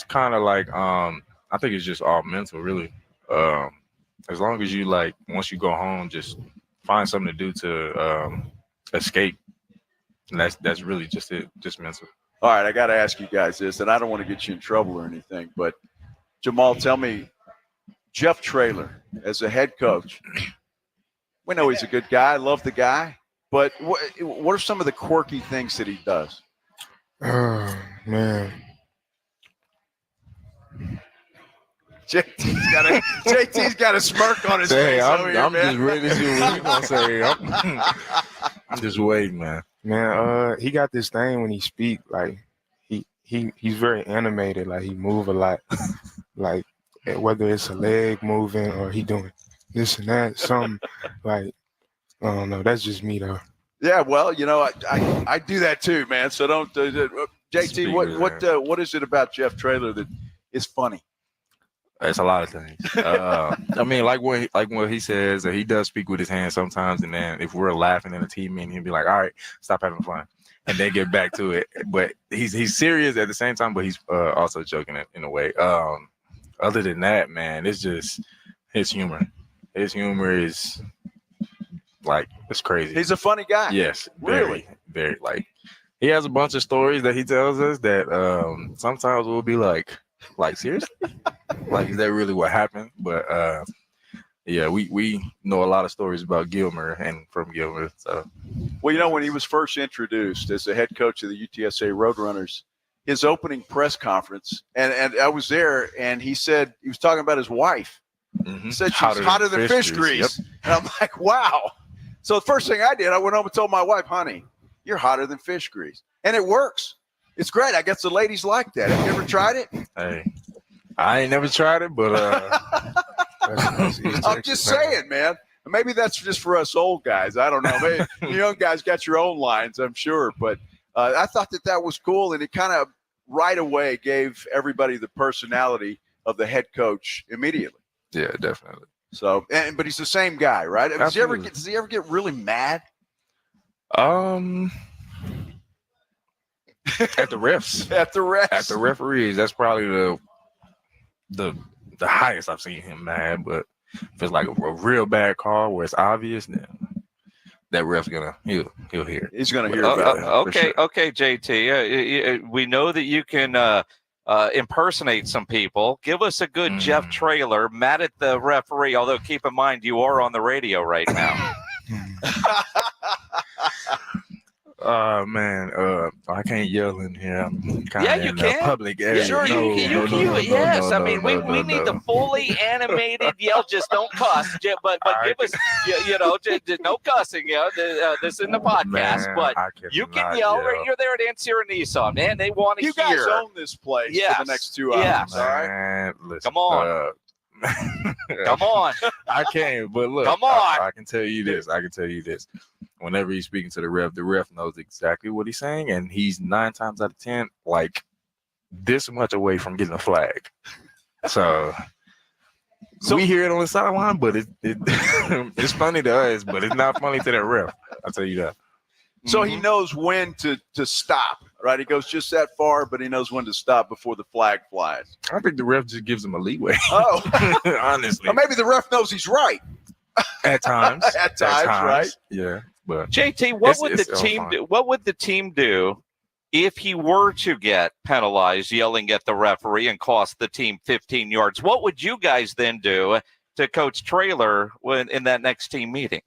Speaker 6: kind of like I think it's just all mental, really. As long as you once you go home, just find something to do to escape. And that's really just it, just mental.
Speaker 8: All right, I got to ask you guys this, and I don't want to get you in trouble or anything, but Jamal, tell me, Geoff Traylor as a head coach, we know he's a good guy, love the guy, but what are some of the quirky things that he does?
Speaker 9: Oh, man.
Speaker 8: JT's got a smirk on his face.
Speaker 6: I'm just ready to see what you're going to say. I'm just waiting, man.
Speaker 9: Man, he got this thing when he speak, like he's very animated, like he move a lot, like whether it's a leg moving or he doing this and that, something like I don't know. That's just me though.
Speaker 8: Yeah, well, I do that too, man. So don't JT. What is it about Geoff Traylor that is funny?
Speaker 6: It's a lot of things. Like what he says, that he does speak with his hands sometimes, and then if we're laughing in a team meeting, he'll be like, "All right, stop having fun." and then get back to it. But he's serious at the same time, but he's also joking in a way. Other than that, man, it's just his humor. His humor is like, it's crazy.
Speaker 8: He's a funny guy.
Speaker 6: Yes,
Speaker 8: Really?
Speaker 6: very. Like, he has a bunch of stories that he tells us that sometimes we'll be like seriously, like, is that really what happened? But yeah, we know a lot of stories about Gilmer and from Gilmer. So,
Speaker 8: well, you know, when he was first introduced as the head coach of the UTSA Roadrunners, his opening press conference, and I was there, and he said he was talking about his wife. He said she was hotter than fish grease. Yep. And I'm like, wow. So the first thing I did, I went home and told my wife, honey, you're hotter than fish grease. And it works. It's great. I guess the ladies like that. Have you ever tried it?
Speaker 6: Hey, I ain't never tried it, but
Speaker 8: I'm just saying, man. Maybe that's just for us old guys. I don't know. Maybe you young guys got your own lines, I'm sure. But I thought that was cool, and it kind of right away gave everybody the personality of the head coach immediately.
Speaker 6: Yeah, definitely.
Speaker 8: So, but he's the same guy, right? Does he ever get really mad?
Speaker 6: At the refs.
Speaker 8: At the refs.
Speaker 6: At the referees. That's probably the highest I've seen him mad. But if it's like a real bad call where it's obvious, then that ref's he'll hear.
Speaker 8: He's gonna hear about it.
Speaker 4: Okay, JT. We know that you can impersonate some people. Give us a good Geoff trailer, mad at the referee. Although keep in mind you are on the radio right now.
Speaker 6: Man, I can't yell in here. I'm kind of
Speaker 4: you
Speaker 6: in
Speaker 4: can.
Speaker 6: Public area.
Speaker 4: Sure, yes. I mean, we need the fully animated yell. Just don't cuss. But give us, no cussing. This is in the podcast.
Speaker 6: Man,
Speaker 4: but you can yell right. You're there at NC Nissan, man. They want to hear.
Speaker 8: You guys own this place for the next 2 hours.
Speaker 4: Yes.
Speaker 8: All right.
Speaker 6: Listen,
Speaker 4: come on. Come on.
Speaker 6: I can't, but look.
Speaker 4: Come on.
Speaker 6: I can tell you this. Whenever he's speaking to the ref knows exactly what he's saying, and he's 9 times out of 10 like this much away from getting a flag. So we hear it on the sideline, but it's funny to us, but it's not funny to that ref. I'll tell you that.
Speaker 8: So he knows when to stop, right? He goes just that far, but he knows when to stop before the flag flies.
Speaker 6: I think the ref just gives him a leeway.
Speaker 8: Oh,
Speaker 6: honestly.
Speaker 8: Or maybe the ref knows he's right.
Speaker 6: At times.
Speaker 8: At times, right?
Speaker 6: Yeah. But
Speaker 4: JT, what would the team do? What would the team do if he were to get penalized yelling at the referee and cost the team 15 yards? What would you guys then do to Coach Traylor in that next team meeting?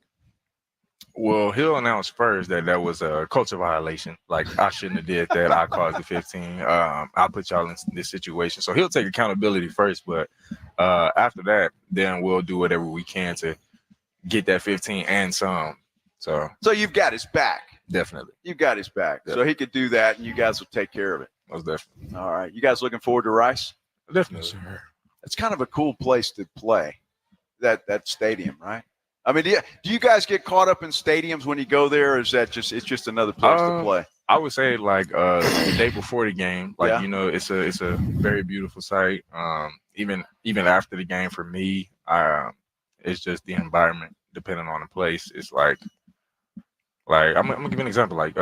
Speaker 6: Well, he'll announce first that was a culture violation. Like, I shouldn't have did that. I caused the 15. I put y'all in this situation. So he'll take accountability first. But after that, then we'll do whatever we can to get that 15 and some. So
Speaker 8: you've got his back.
Speaker 6: Definitely.
Speaker 8: You've got his back. Definitely. So he could do that, and you guys will take care of it.
Speaker 6: Most definitely.
Speaker 8: All right. You guys looking forward to Rice?
Speaker 6: Definitely. Sir.
Speaker 8: It's kind of a cool place to play, that stadium, right? I mean, do you guys get caught up in stadiums when you go there, or is that just another place to play?
Speaker 6: I would say like the day before the game, it's a very beautiful site. Even after the game for me, it's just the environment. Depending on the place, it's like I'm gonna give you an example, like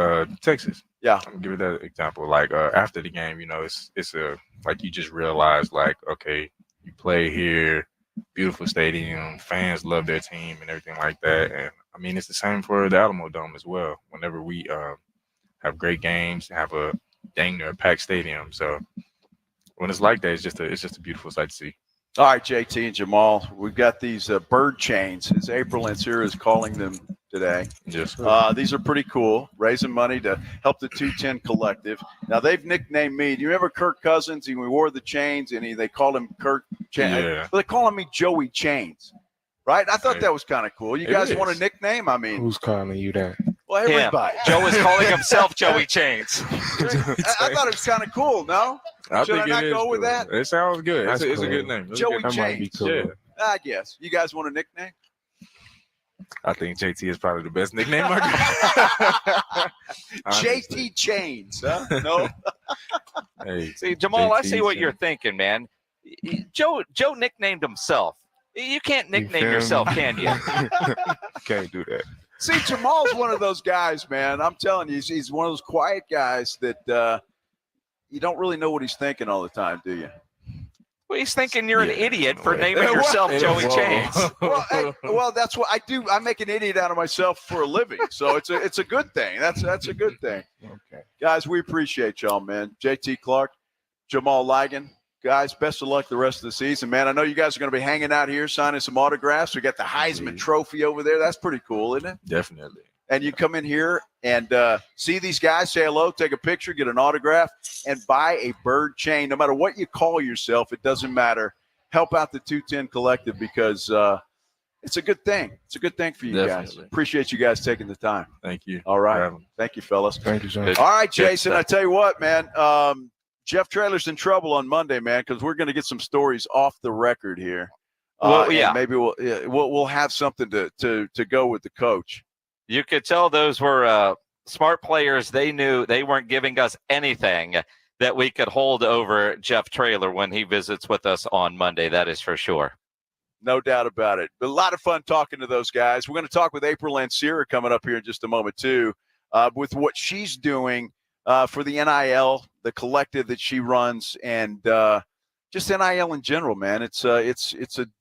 Speaker 6: Texas.
Speaker 8: Yeah,
Speaker 6: I'm gonna give you that example. Like after the game, it's a like you just realize like, okay, you play here, beautiful stadium, fans love their team and everything like that. And I mean, it's the same for the Alamo Dome as well. Whenever we have great games, have a dang near packed stadium. So when it's like that, it's just a beautiful sight to see.
Speaker 8: All right, JT and Jamal, we've got these bird chains, as April Lancier is calling them today.
Speaker 6: Yes.
Speaker 8: These are pretty cool, raising money to help the 210 Collective. Now, they've nicknamed me. Do you remember Kirk Cousins? We wore the chains, and they called him Kirk Chains.
Speaker 6: Yeah.
Speaker 8: But they're calling me Joey Chains, right? I thought that was kind of cool. You guys want a nickname? I mean,
Speaker 9: who's calling you that?
Speaker 8: Well, everybody.
Speaker 4: Joe is calling himself Joey Chains.
Speaker 8: I thought it was kind of cool, no? Should I not go with that?
Speaker 6: It sounds good. It's a good name.
Speaker 8: Joey Chains.
Speaker 9: Cool.
Speaker 6: Yeah.
Speaker 8: I guess. You guys want a nickname?
Speaker 6: I think JT is probably the best nickname I got.
Speaker 8: JT Chains, huh? No?
Speaker 6: Hey,
Speaker 4: see, Jamal, I
Speaker 6: JT
Speaker 4: see what you're thinking, man. Joe nicknamed himself. You can't nickname yourself, can you?
Speaker 9: Can't do that.
Speaker 8: See, Jamal's one of those guys, man. I'm telling you, he's one of those quiet guys that you don't really know what he's thinking all the time, do you?
Speaker 4: Well, he's thinking you're an idiot for naming yourself Joey Chains.
Speaker 8: Well, that's what I do. I make an idiot out of myself for a living, so it's a good thing. That's a good thing.
Speaker 5: Okay,
Speaker 8: guys, we appreciate y'all, man. JT Clark, Jamal Ligon, guys, best of luck the rest of the season, man. I know you guys are going to be hanging out here signing some autographs. We got the Heisman Trophy over there. That's pretty cool, isn't it?
Speaker 6: Definitely.
Speaker 8: And you come in here and see these guys, say hello, take a picture, get an autograph, and buy a bird chain. No matter what you call yourself, it doesn't matter. Help out the 210 Collective because it's a good thing. It's a good thing for you guys. Appreciate you guys taking the time.
Speaker 6: Thank you.
Speaker 8: All right. Thank you, fellas.
Speaker 5: Thank you, John.
Speaker 8: All right, Jason, I tell you what, man. Jeff Traylor's in trouble on Monday, man, because we're going to get some stories off the record here.
Speaker 4: Well, yeah.
Speaker 8: Maybe we'll have something to go with the coach.
Speaker 4: You could tell those were smart players. They knew they weren't giving us anything that we could hold over Jeff Traylor when he visits with us on Monday. That is for sure.
Speaker 8: No doubt about it. But a lot of fun talking to those guys. We're going to talk with April Lancier coming up here in just a moment, too, with what she's doing for the NIL, the collective that she runs, and just NIL in general, man. It's a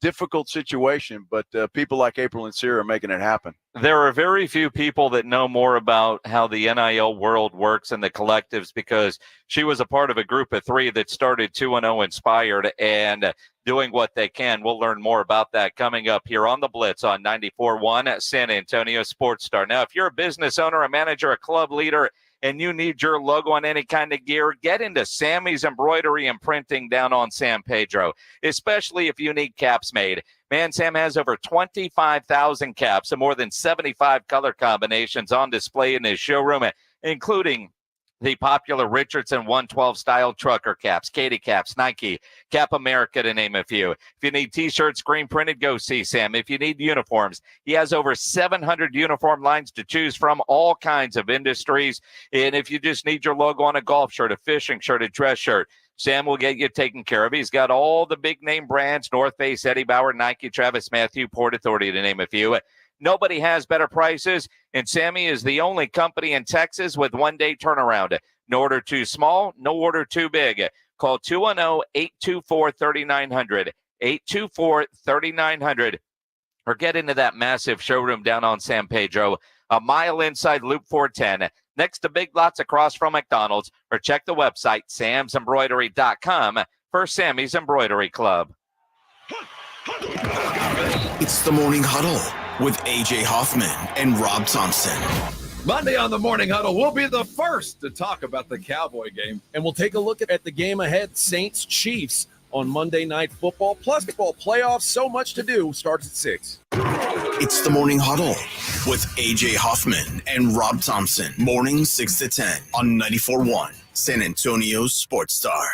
Speaker 8: difficult situation, but people like April and Sarah are making it happen.
Speaker 4: There are very few people that know more about how the NIL world works and the collectives because she was a part of a group of three that started 2-0 Inspired and doing what they can. We'll learn more about that coming up here on the Blitz on 94.1 San Antonio Sports Star. Now, if you're a business owner, a manager, a club leader, and you need your logo on any kind of gear, get into Sammy's Embroidery and Printing down on San Pedro, especially if you need caps made. Man, Sam has over 25,000 caps and more than 75 color combinations on display in his showroom, including the popular Richardson 112 style trucker caps, Katie caps, Nike, Cap America, to name a few. If you need t-shirts, screen printed, go see Sam. If you need uniforms, he has over 700 uniform lines to choose from, all kinds of industries. And if you just need your logo on a golf shirt, a fishing shirt, a dress shirt, Sam will get you taken care of. He's got all the big name brands, North Face, Eddie Bauer, Nike, Travis Matthew, Port Authority, to name a few. Nobody has better prices, and Sammy is the only company in Texas with one-day turnaround. No order too small, no order too big. Call 210-824-3900, 824-3900, or get into that massive showroom down on San Pedro, a mile inside Loop 410, next to Big Lots across from McDonald's, or check the website, samsembroidery.com, for Sammy's Embroidery Club.
Speaker 1: It's the Morning Huddle with A.J. Hoffman and Rob Thompson.
Speaker 12: Monday on the Morning Huddle, we'll be the first to talk about the Cowboy game, and we'll take a look at the game ahead, Saints-Chiefs, on Monday Night Football. Plus, football playoffs, so much to do, starts at 6.
Speaker 1: It's the Morning Huddle with A.J. Hoffman and Rob Thompson. Mornings 6 to 10 on 94.1 San Antonio Sports Star.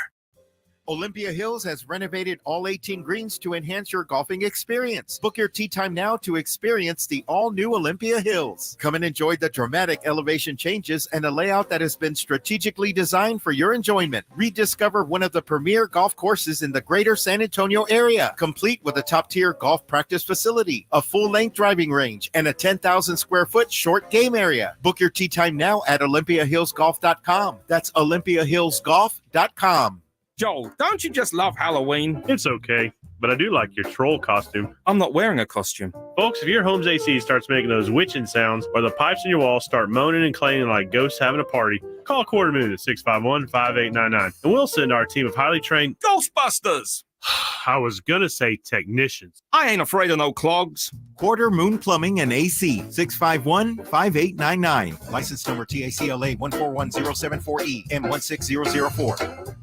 Speaker 14: Olympia Hills has renovated all 18 greens to enhance your golfing experience. Book your tee time now to experience the all-new Olympia Hills. Come and enjoy the dramatic elevation changes and a layout that has been strategically designed for your enjoyment. Rediscover one of the premier golf courses in the greater San Antonio area, complete with a top-tier golf practice facility, a full-length driving range, and a 10,000-square-foot short game area. Book your tee time now at OlympiaHillsGolf.com. That's OlympiaHillsGolf.com.
Speaker 16: Joel, don't you just love Halloween?
Speaker 22: It's okay, but I do like your troll costume.
Speaker 16: I'm not wearing a costume.
Speaker 22: Folks, if your home's AC starts making those witching sounds or the pipes in your wall start moaning and clanging like ghosts having a party, call Quarter Moon at 651-5899, and we'll send our team of highly trained
Speaker 16: Ghostbusters!
Speaker 22: I was gonna say technicians.
Speaker 16: I ain't afraid of no clogs.
Speaker 14: Quarter Moon Plumbing and AC, 651-5899. License number TACLA 141074E M16004.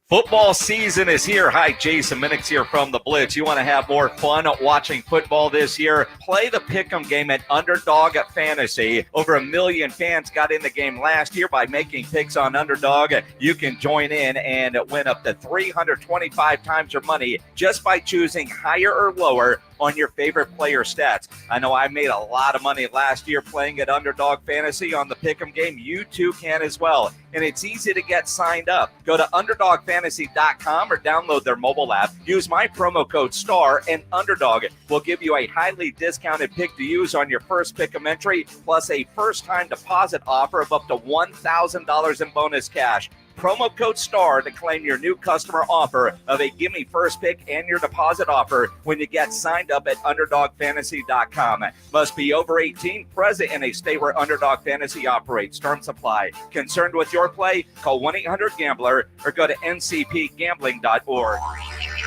Speaker 4: Football season is here. Hi, Jason Minnix here from the Blitz. You want to have more fun watching football this year? Play the Pick'em game at Underdog Fantasy. Over 1 million fans got in the game last year by making picks on Underdog. You can join in and win up to 325 times your money just by choosing higher or lower on your favorite player stats. I know I made a lot of money last year playing at Underdog Fantasy on the Pick'em game. You too can as well. And it's easy to get signed up. Go to UnderdogFantasy.com or download their mobile app. Use my promo code STAR, and Underdog will give you a highly discounted pick to use on your first Pick'em entry, plus a first-time deposit offer of up to $1,000 in bonus cash. Promo code STAR to claim your new customer offer of a gimme first pick and your deposit offer when you get signed up at UnderdogFantasy.com. Must be over 18, present in a state where Underdog Fantasy operates. Terms apply. Concerned with your play? Call 1-800-GAMBLER or go to ncpgambling.org.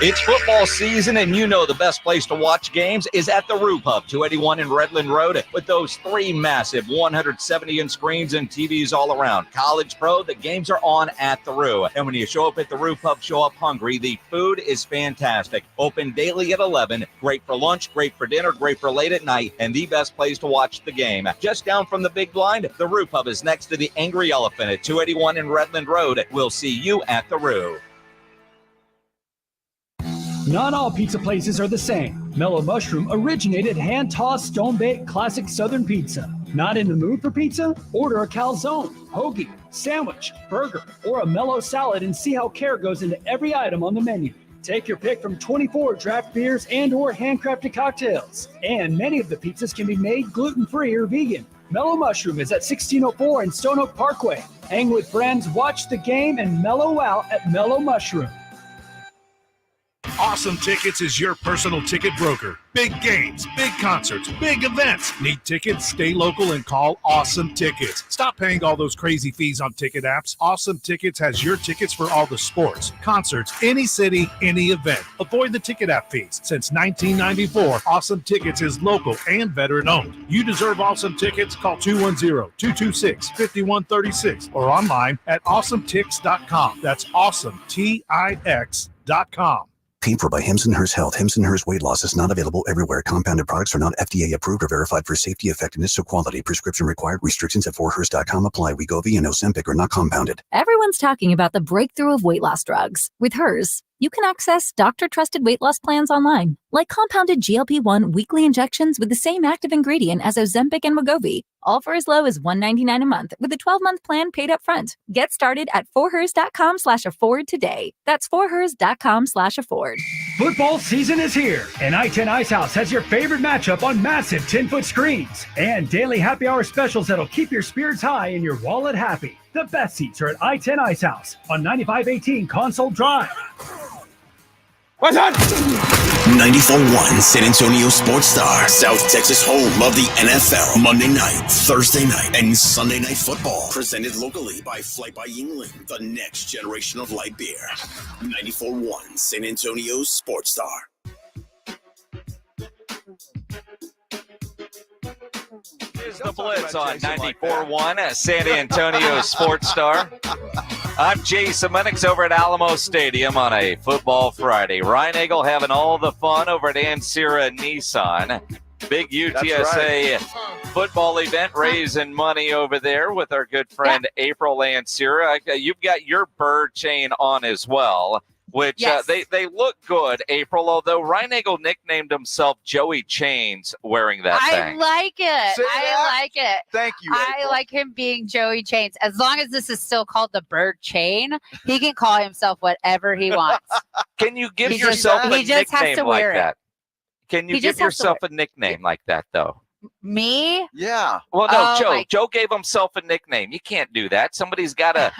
Speaker 15: It's football season, and you know the best place to watch games is at the Roo Pub, 281 in Redland Road, with those 3 massive 170-inch screens and TVs all around. College, pro, the games are on at the Roo. And when you show up at the Roo Pub, show up hungry. The food is fantastic. Open daily at 11. Great for lunch, great for dinner, great for late at night, and the best place to watch the game. Just down from the big blind, the Roo Pub is next to the Angry Elephant at 281 in Redland Road. We'll see you at the Roo.
Speaker 19: Not all pizza places are the same. Mellow Mushroom originated hand-tossed, stone-baked classic Southern pizza. Not in the mood for pizza? Order a calzone, hoagie, sandwich, burger, or a mellow salad and see how care goes into every item on the menu. Take your pick from 24 draft beers and or handcrafted cocktails. And many of the pizzas can be made gluten-free or vegan. Mellow Mushroom is at 1604 in Stone Oak Parkway. Hang with friends, watch the game, and mellow out at Mellow Mushroom.
Speaker 20: Awesome Tickets is your personal ticket broker. Big games, big concerts, big events. Need tickets? Stay local and call Awesome Tickets. Stop paying all those crazy fees on ticket apps. Awesome Tickets has your tickets for all the sports, concerts, any city, any event. Avoid the ticket app fees. Since 1994, Awesome Tickets is local and veteran-owned. You deserve Awesome Tickets. Call 210-226-5136 or online at awesometix.com. That's awesometix.com.
Speaker 21: Paid for by Hims & Hers Health. Hims & Hers Weight Loss is not available everywhere. Compounded products are not FDA approved or verified for safety, effectiveness, or quality. Prescription required. Restrictions at forhers.com apply. Wegovy and Ozempic are not compounded.
Speaker 23: Everyone's talking about the breakthrough of weight loss drugs. With Hers, you can access doctor-trusted weight loss plans online, like compounded GLP-1 weekly injections with the same active ingredient as Ozempic and Wegovy, all for as low as $199 a month with a 12-month plan paid up front. Get started at forhers.com/afford today. That's forhers.com/afford.
Speaker 19: Football season is here, and I-10 Ice House has your favorite matchup on massive 10-foot screens and daily happy hour specials that'll keep your spirits high and your wallet happy. The best seats are at I-10 Ice House on 9518 Console Drive.
Speaker 1: What's on? 94.1 San Antonio Sports Star, South Texas home of the NFL. Monday night, Thursday night, and Sunday night football. Presented locally by Flight by Yingling, the next generation of light beer. 94.1 San Antonio Sports Star.
Speaker 4: Here's the Blitz on 94.1 San Antonio Sports Star. I'm Jason Minnix over at Alamo Stadium on a football Friday. Reinagel having all the fun over at Ancira Nissan. Big UTSA football event, raising money over there with our good friend April Ancira. You've got your bird chain on as well, which they look good, April, although Reinagel nicknamed himself Joey Chains wearing that thing.
Speaker 26: I like it. I like it.
Speaker 8: Thank you,
Speaker 26: I
Speaker 8: April.
Speaker 26: like him being Joey Chains. As long as this is still called the bird chain, he can call himself whatever he wants.
Speaker 4: Can you give yourself a nickname like that? Can you
Speaker 26: He
Speaker 4: give
Speaker 26: just has to
Speaker 4: yourself a nickname like that, though?
Speaker 26: Me?
Speaker 8: Yeah.
Speaker 4: Well, no,
Speaker 26: Oh,
Speaker 4: Joe.
Speaker 26: my-
Speaker 4: Joe gave himself a nickname. You can't do that. Somebody's gotta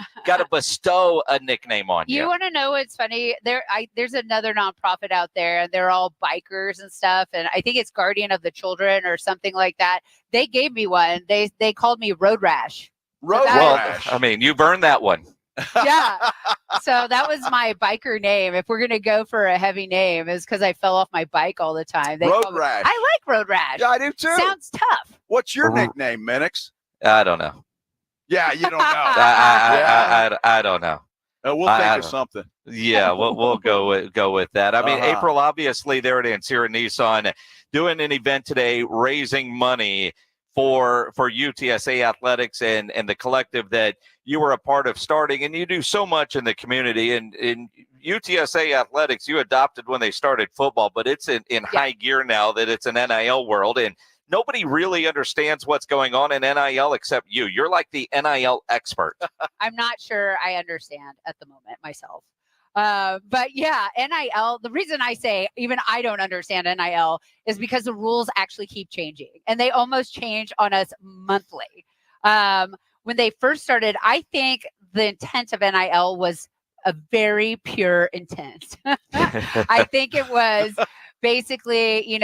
Speaker 4: bestow a nickname on you.
Speaker 26: You want to know what's funny? There's another nonprofit out there, and they're all bikers and stuff. And I think it's Guardian of the Children or something like that. They gave me one. They called me Road Rash.
Speaker 4: I mean, you've earned that one.
Speaker 26: Yeah. So that was my biker name. If we're gonna go for a heavy name, is because I fell off my bike all the time.
Speaker 8: Road
Speaker 26: call me-
Speaker 8: Rash.
Speaker 26: I like Road Rash.
Speaker 8: Yeah, I do too.
Speaker 26: Sounds tough.
Speaker 8: What's your nickname, Minnix?
Speaker 4: I don't know.
Speaker 8: Yeah, you don't know.
Speaker 4: I don't know.
Speaker 8: We'll
Speaker 4: I
Speaker 8: think of
Speaker 4: don't-
Speaker 8: something.
Speaker 4: Yeah, we'll go with that. I mean, April, obviously, there at Ancira Nissan doing an event today, raising money for UTSA athletics and the collective that you were a part of starting, and you do so much in the community, and UTSA athletics you adopted when they started football, but it's in high gear now that it's an NIL world, and nobody really understands what's going on in NIL except you. You're like the NIL expert.
Speaker 26: I'm not sure I understand at the moment myself. But yeah, NIL, the reason I say even I don't understand NIL is because the rules actually keep changing, and they almost change on us monthly. When they first started, I think the intent of NIL was a very pure intent. I think it was basically,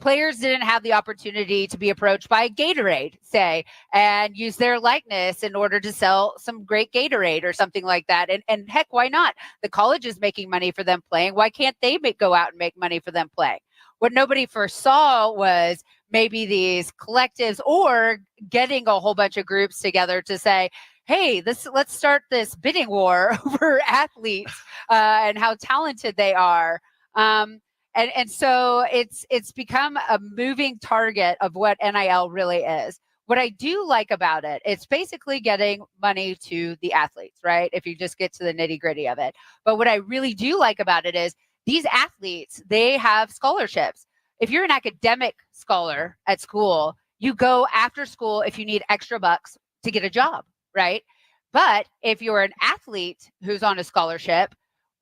Speaker 26: players didn't have the opportunity to be approached by Gatorade, say, and use their likeness in order to sell some great Gatorade or something like that. And heck, why not? The college is making money for them playing. Why can't they go out and make money for them playing? What nobody foresaw was maybe these collectives or getting a whole bunch of groups together to say, hey, let's start this bidding war over athletes and how talented they are. And so it's become a moving target of what NIL really is. What I do like about it, it's basically getting money to the athletes, right? If you just get to the nitty gritty of it. But what I really do like about it is these athletes, they have scholarships. If you're an academic scholar at school, you go after school if you need extra bucks to get a job, right? But if you're an athlete who's on a scholarship,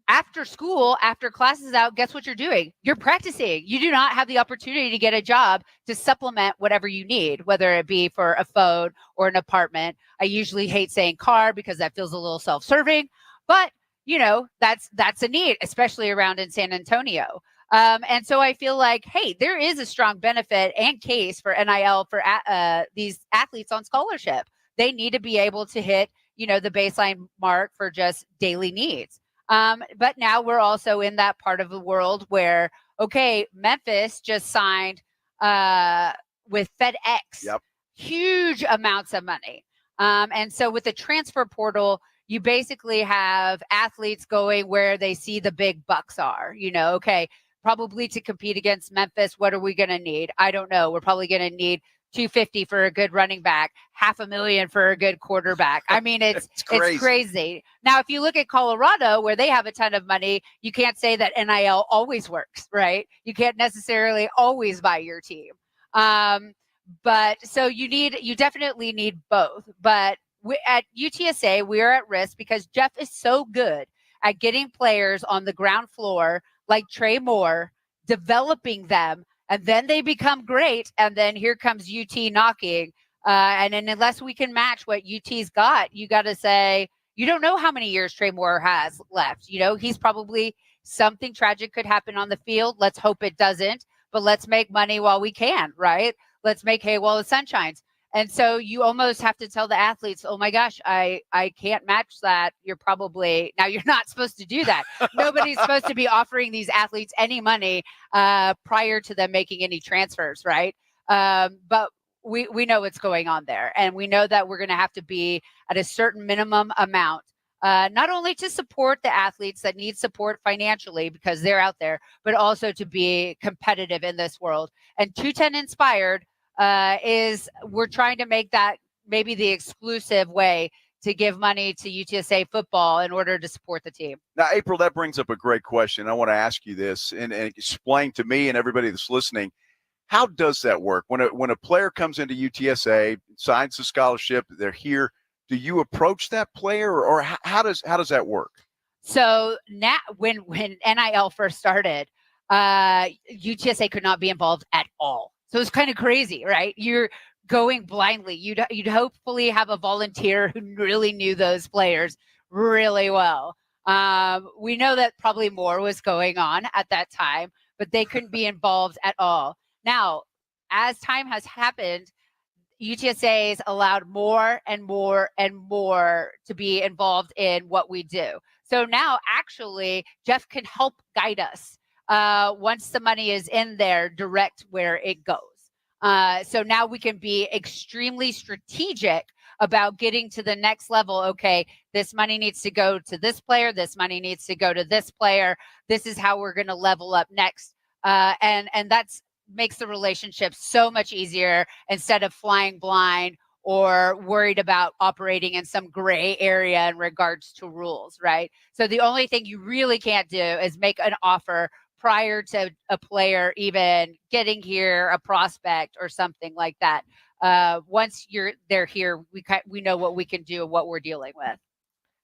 Speaker 26: after school, after class is out, guess what you're doing? You're practicing. You do not have the opportunity to get a job to supplement whatever you need, whether it be for a phone or an apartment. I usually hate saying car because that feels a little self-serving, but that's a need, especially around in San Antonio. And so I feel like, hey, there is a strong benefit and case for NIL for these athletes on scholarship. They need to be able to hit, the baseline mark for just daily needs. But now we're also in that part of the world where, okay, Memphis just signed with FedEx, huge amounts of money. And so with the transfer portal, you basically have athletes going where they see the big bucks are, okay, probably to compete against Memphis. What are we going to need? I don't know. We're probably going to need $250 for a good running back, $500,000 for a good quarterback. I mean, it's crazy. Now, if you look at Colorado, where they have a ton of money, you can't say that NIL always works, right? You can't necessarily always buy your team. But so you definitely need both. But at UTSA, we're at risk because Geoff is so good at getting players on the ground floor like Trey Moore, developing them, and then they become great. And then here comes UT knocking. And then unless we can match what UT's got, you got to say, you don't know how many years Trey Moore has left. He's probably something tragic could happen on the field. Let's hope it doesn't, but let's make money while we can, right? Let's make hay while the sun shines. And so you almost have to tell the athletes, oh my gosh, I can't match that. You're not supposed to do that. Nobody's supposed to be offering these athletes any money prior to them making any transfers, right? But we know what's going on there. And we know that we're going to have to be at a certain minimum amount, not only to support the athletes that need support financially because they're out there, but also to be competitive in this world. And 210 Inspired is we're trying to make that maybe the exclusive way to give money to UTSA football in order to support the team.
Speaker 8: Now, April, that brings up a great question. I want to ask you this and explain to me and everybody that's listening, how does that work? When a player comes into UTSA, signs a scholarship, they're here, do you approach that player or how does that work?
Speaker 26: So now when NIL first started, UTSA could not be involved at all. So it's kind of crazy, right? You're going blindly. You'd hopefully have a volunteer who really knew those players really well. We know that probably more was going on at that time, but they couldn't be involved at all. Now, as time has happened, UTSA has allowed more and more and more to be involved in what we do. So now actually Geoff can help guide us. Once the money is in there, direct where it goes. So now we can be extremely strategic about getting to the next level. Okay, this money needs to go to this player. This money needs to go to this player. This is how we're going to level up next. And that's makes the relationship so much easier instead of flying blind or worried about operating in some gray area in regards to rules, right? So the only thing you really can't do is make an offer prior to a player even getting here, a prospect or something like that. Once they're here, we know what we can do and what we're dealing with.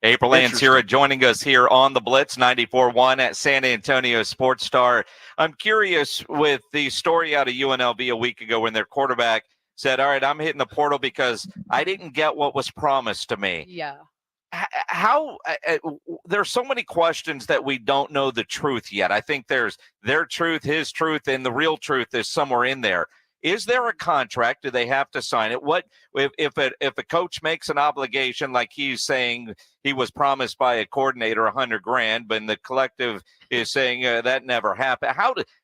Speaker 4: April Ansira joining us here on the Blitz 94.1 at San Antonio Sports Star. I'm curious with the story out of UNLV a week ago when their quarterback said, all right, I'm hitting the portal because I didn't get what was promised to me.
Speaker 26: Yeah.
Speaker 4: How there's so many questions that we don't know the truth yet. I think there's their truth, his truth, and the real truth is somewhere in there. Is there a contract? Do they have to sign it? What if a coach makes an obligation like he's saying he was promised by a coordinator $100,000, but the collective is saying that never happened?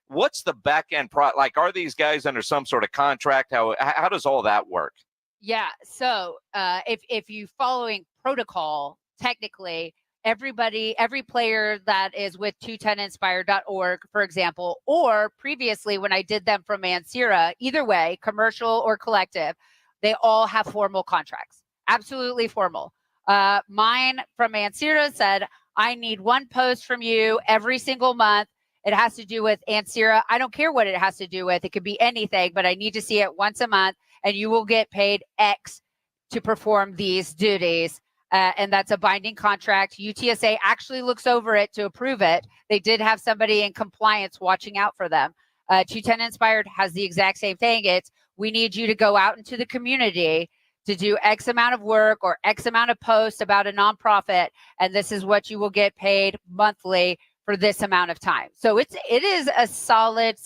Speaker 4: What's the back end like? Are these guys under some sort of contract? How does all that work?
Speaker 26: Yeah. So if you following protocol, technically, every player that is with 210inspired.org, for example, or previously when I did them from Ansira, either way, commercial or collective, they all have formal contracts. Absolutely formal. Mine from Ansira said, I need one post from you every single month. It has to do with Ansira. I don't care what it has to do with. It could be anything, but I need to see it once a month, and you will get paid X to perform these duties. And that's a binding contract. UTSA actually looks over it to approve it. They did have somebody in compliance watching out for them. 210 Inspired has the exact same thing. It's, we need you to go out into the community to do X amount of work or X amount of posts about a nonprofit, and this is what you will get paid monthly for this amount of time. So it is a solid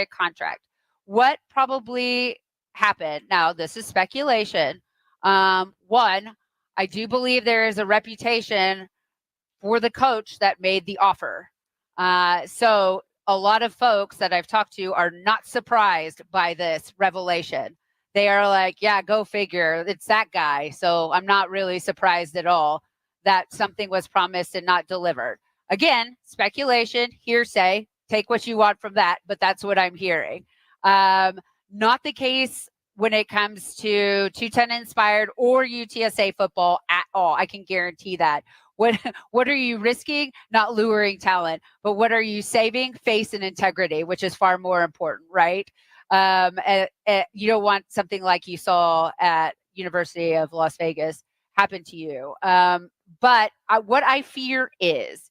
Speaker 26: contract. What probably happened, now this is speculation. One, I do believe there is a reputation for the coach that made the offer. So a lot of folks that I've talked to are not surprised by this revelation. They are like, yeah, go figure. It's that guy. So I'm not really surprised at all that something was promised and not delivered. Again, speculation, hearsay, take what you want from that, but that's what I'm hearing. Not the case when it comes to 210 Inspired or UTSA football at all. I can guarantee that. What are you risking? Not luring talent, but what are you saving? Face and integrity, which is far more important, right? You don't want something like you saw at University of Las Vegas happen to you. But what I fear is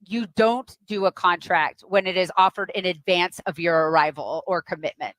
Speaker 26: you don't do a contract when it is offered in advance of your arrival or commitment.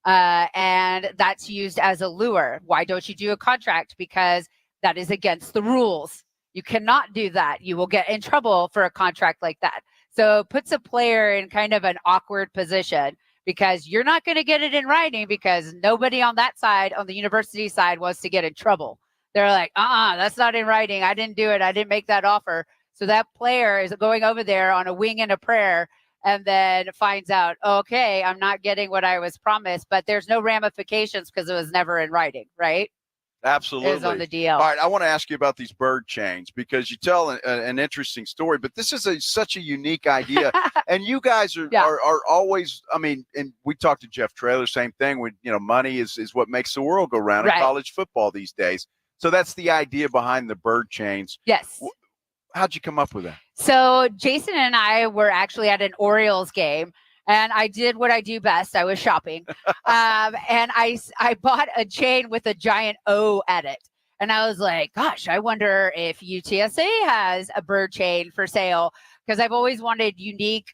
Speaker 26: And that's used as a lure. Why don't you do a contract? Because that is against the rules. You cannot do that. You will get in trouble for a contract like that. So it puts a player in kind of an awkward position because you're not going to get it in writing because nobody on that side, on the university side, wants to get in trouble. They're like, that's not in writing. I didn't do it. I didn't make that offer. So that player is going over there on a wing and a prayer and then finds out, okay, I'm not getting what I was promised, but there's no ramifications because it was never in writing, right?
Speaker 8: Absolutely.
Speaker 26: It was on the deal.
Speaker 8: All right, I want to ask you about these bird chains because you tell an interesting story, but this is such a unique idea. And you guys are always, I mean, and we talked to Geoff Traylor, same thing. Money is what makes the world go round in college football these days. So that's the idea behind the bird chains.
Speaker 26: Yes.
Speaker 8: How'd you come up with that?
Speaker 26: So Jason and I were actually at an Orioles game, and I did what I do best. I was shopping, and I bought a chain with a giant O at it. And I was like, gosh, I wonder if UTSA has a bird chain for sale, because I've always wanted unique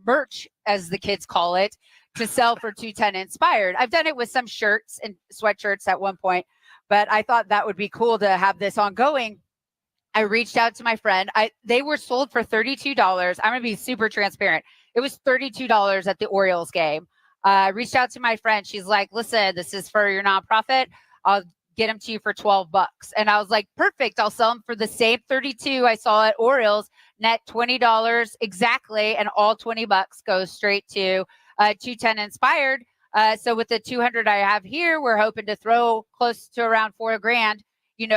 Speaker 26: merch, as the kids call it, to sell for 210 Inspired. I've done it with some shirts and sweatshirts at one point, but I thought that would be cool to have this ongoing. I reached out to my friend. They were sold for $32. I'm going to be super transparent. It was $32 at the Orioles game. I reached out to my friend. She's like, listen, this is for your nonprofit. I'll get them to you for $12. And I was like, perfect. I'll sell them for the same 32 I saw at Orioles, net $20 exactly. And all $20 goes straight to 210 Inspired. So with the 200 I have here, we're hoping to throw close to around $4,000,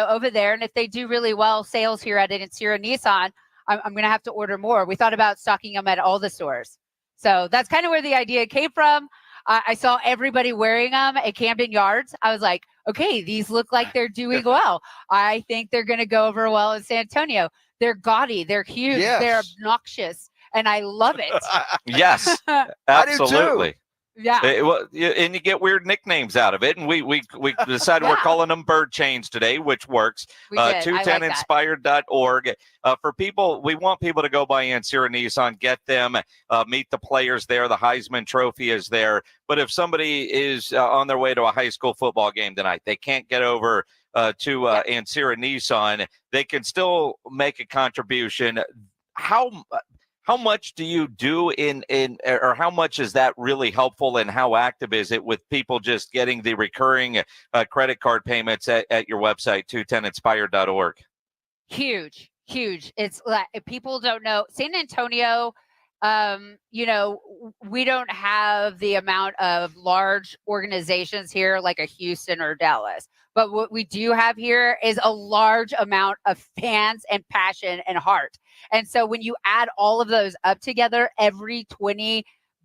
Speaker 26: over there. And if they do really well, sales here at Ansira Nissan, I'm going to have to order more. We thought about stocking them at all the stores. So that's kind of where the idea came from. I saw everybody wearing them at Camden Yards. I was like, okay, these look like they're doing well. I think they're going to go over well in San Antonio. They're gaudy. They're huge.
Speaker 8: Yes.
Speaker 26: They're obnoxious. And I love it.
Speaker 4: Yes,
Speaker 8: I do too.
Speaker 4: absolutely.
Speaker 26: Yeah.
Speaker 4: And you get weird nicknames out of it. And we decided we're calling them bird chains today, which works.
Speaker 26: We did.
Speaker 4: 210inspired.org. For people, we want people to go by Ancira Nissan, get them, meet the players there. The Heisman Trophy is there. But if somebody is on their way to a high school football game tonight, they can't get over to Ancira Nissan, they can still make a contribution. How much do you do or how much is that really helpful, and how active is it with people just getting the recurring credit card payments at your website, 210inspired.org?
Speaker 26: Huge. It's like, people don't know San Antonio. We don't have the amount of large organizations here like a Houston or Dallas. But what we do have here is a large amount of fans and passion and heart. And so when you add all of those up together, every $20,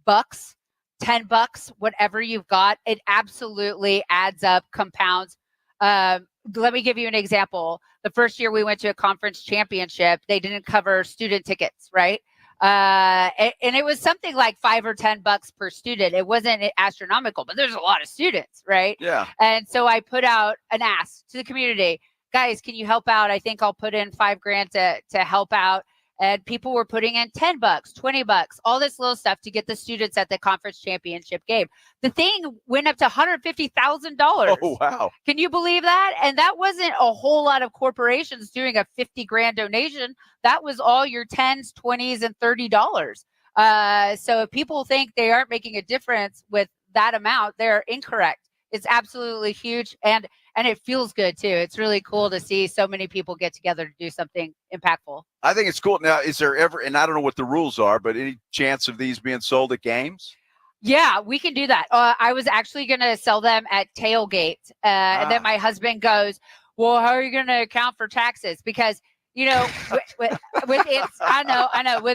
Speaker 26: $10, whatever you've got, it absolutely adds up, compounds. Let me give you an example. The first year we went to a conference championship, they didn't cover student tickets, right? And it was something like $5 or $10 per student. It wasn't astronomical, but there's a lot of students, right?
Speaker 8: Yeah.
Speaker 26: And so I put out an ask to the community, guys, can you help out? I think I'll put in $5,000 to help out. And people were putting in $10, $20, all this little stuff to get the students at the conference championship game. The thing went up to $150,000.
Speaker 8: Oh, wow.
Speaker 26: Can you believe that? And that wasn't a whole lot of corporations doing a $50,000 donation. That was all your 10s, 20s, and $30. So if people think they aren't making a difference with that amount, they're incorrect. It's absolutely huge. And it feels good too. It's really cool to see so many people get together to do something impactful.
Speaker 8: I think it's cool. Now, is there ever, and I don't know what the rules are, but any chance of these being sold at games?
Speaker 26: Yeah, we can do that. I was actually going to sell them at tailgate. And then my husband goes, well, how are you going to account for taxes? Because, with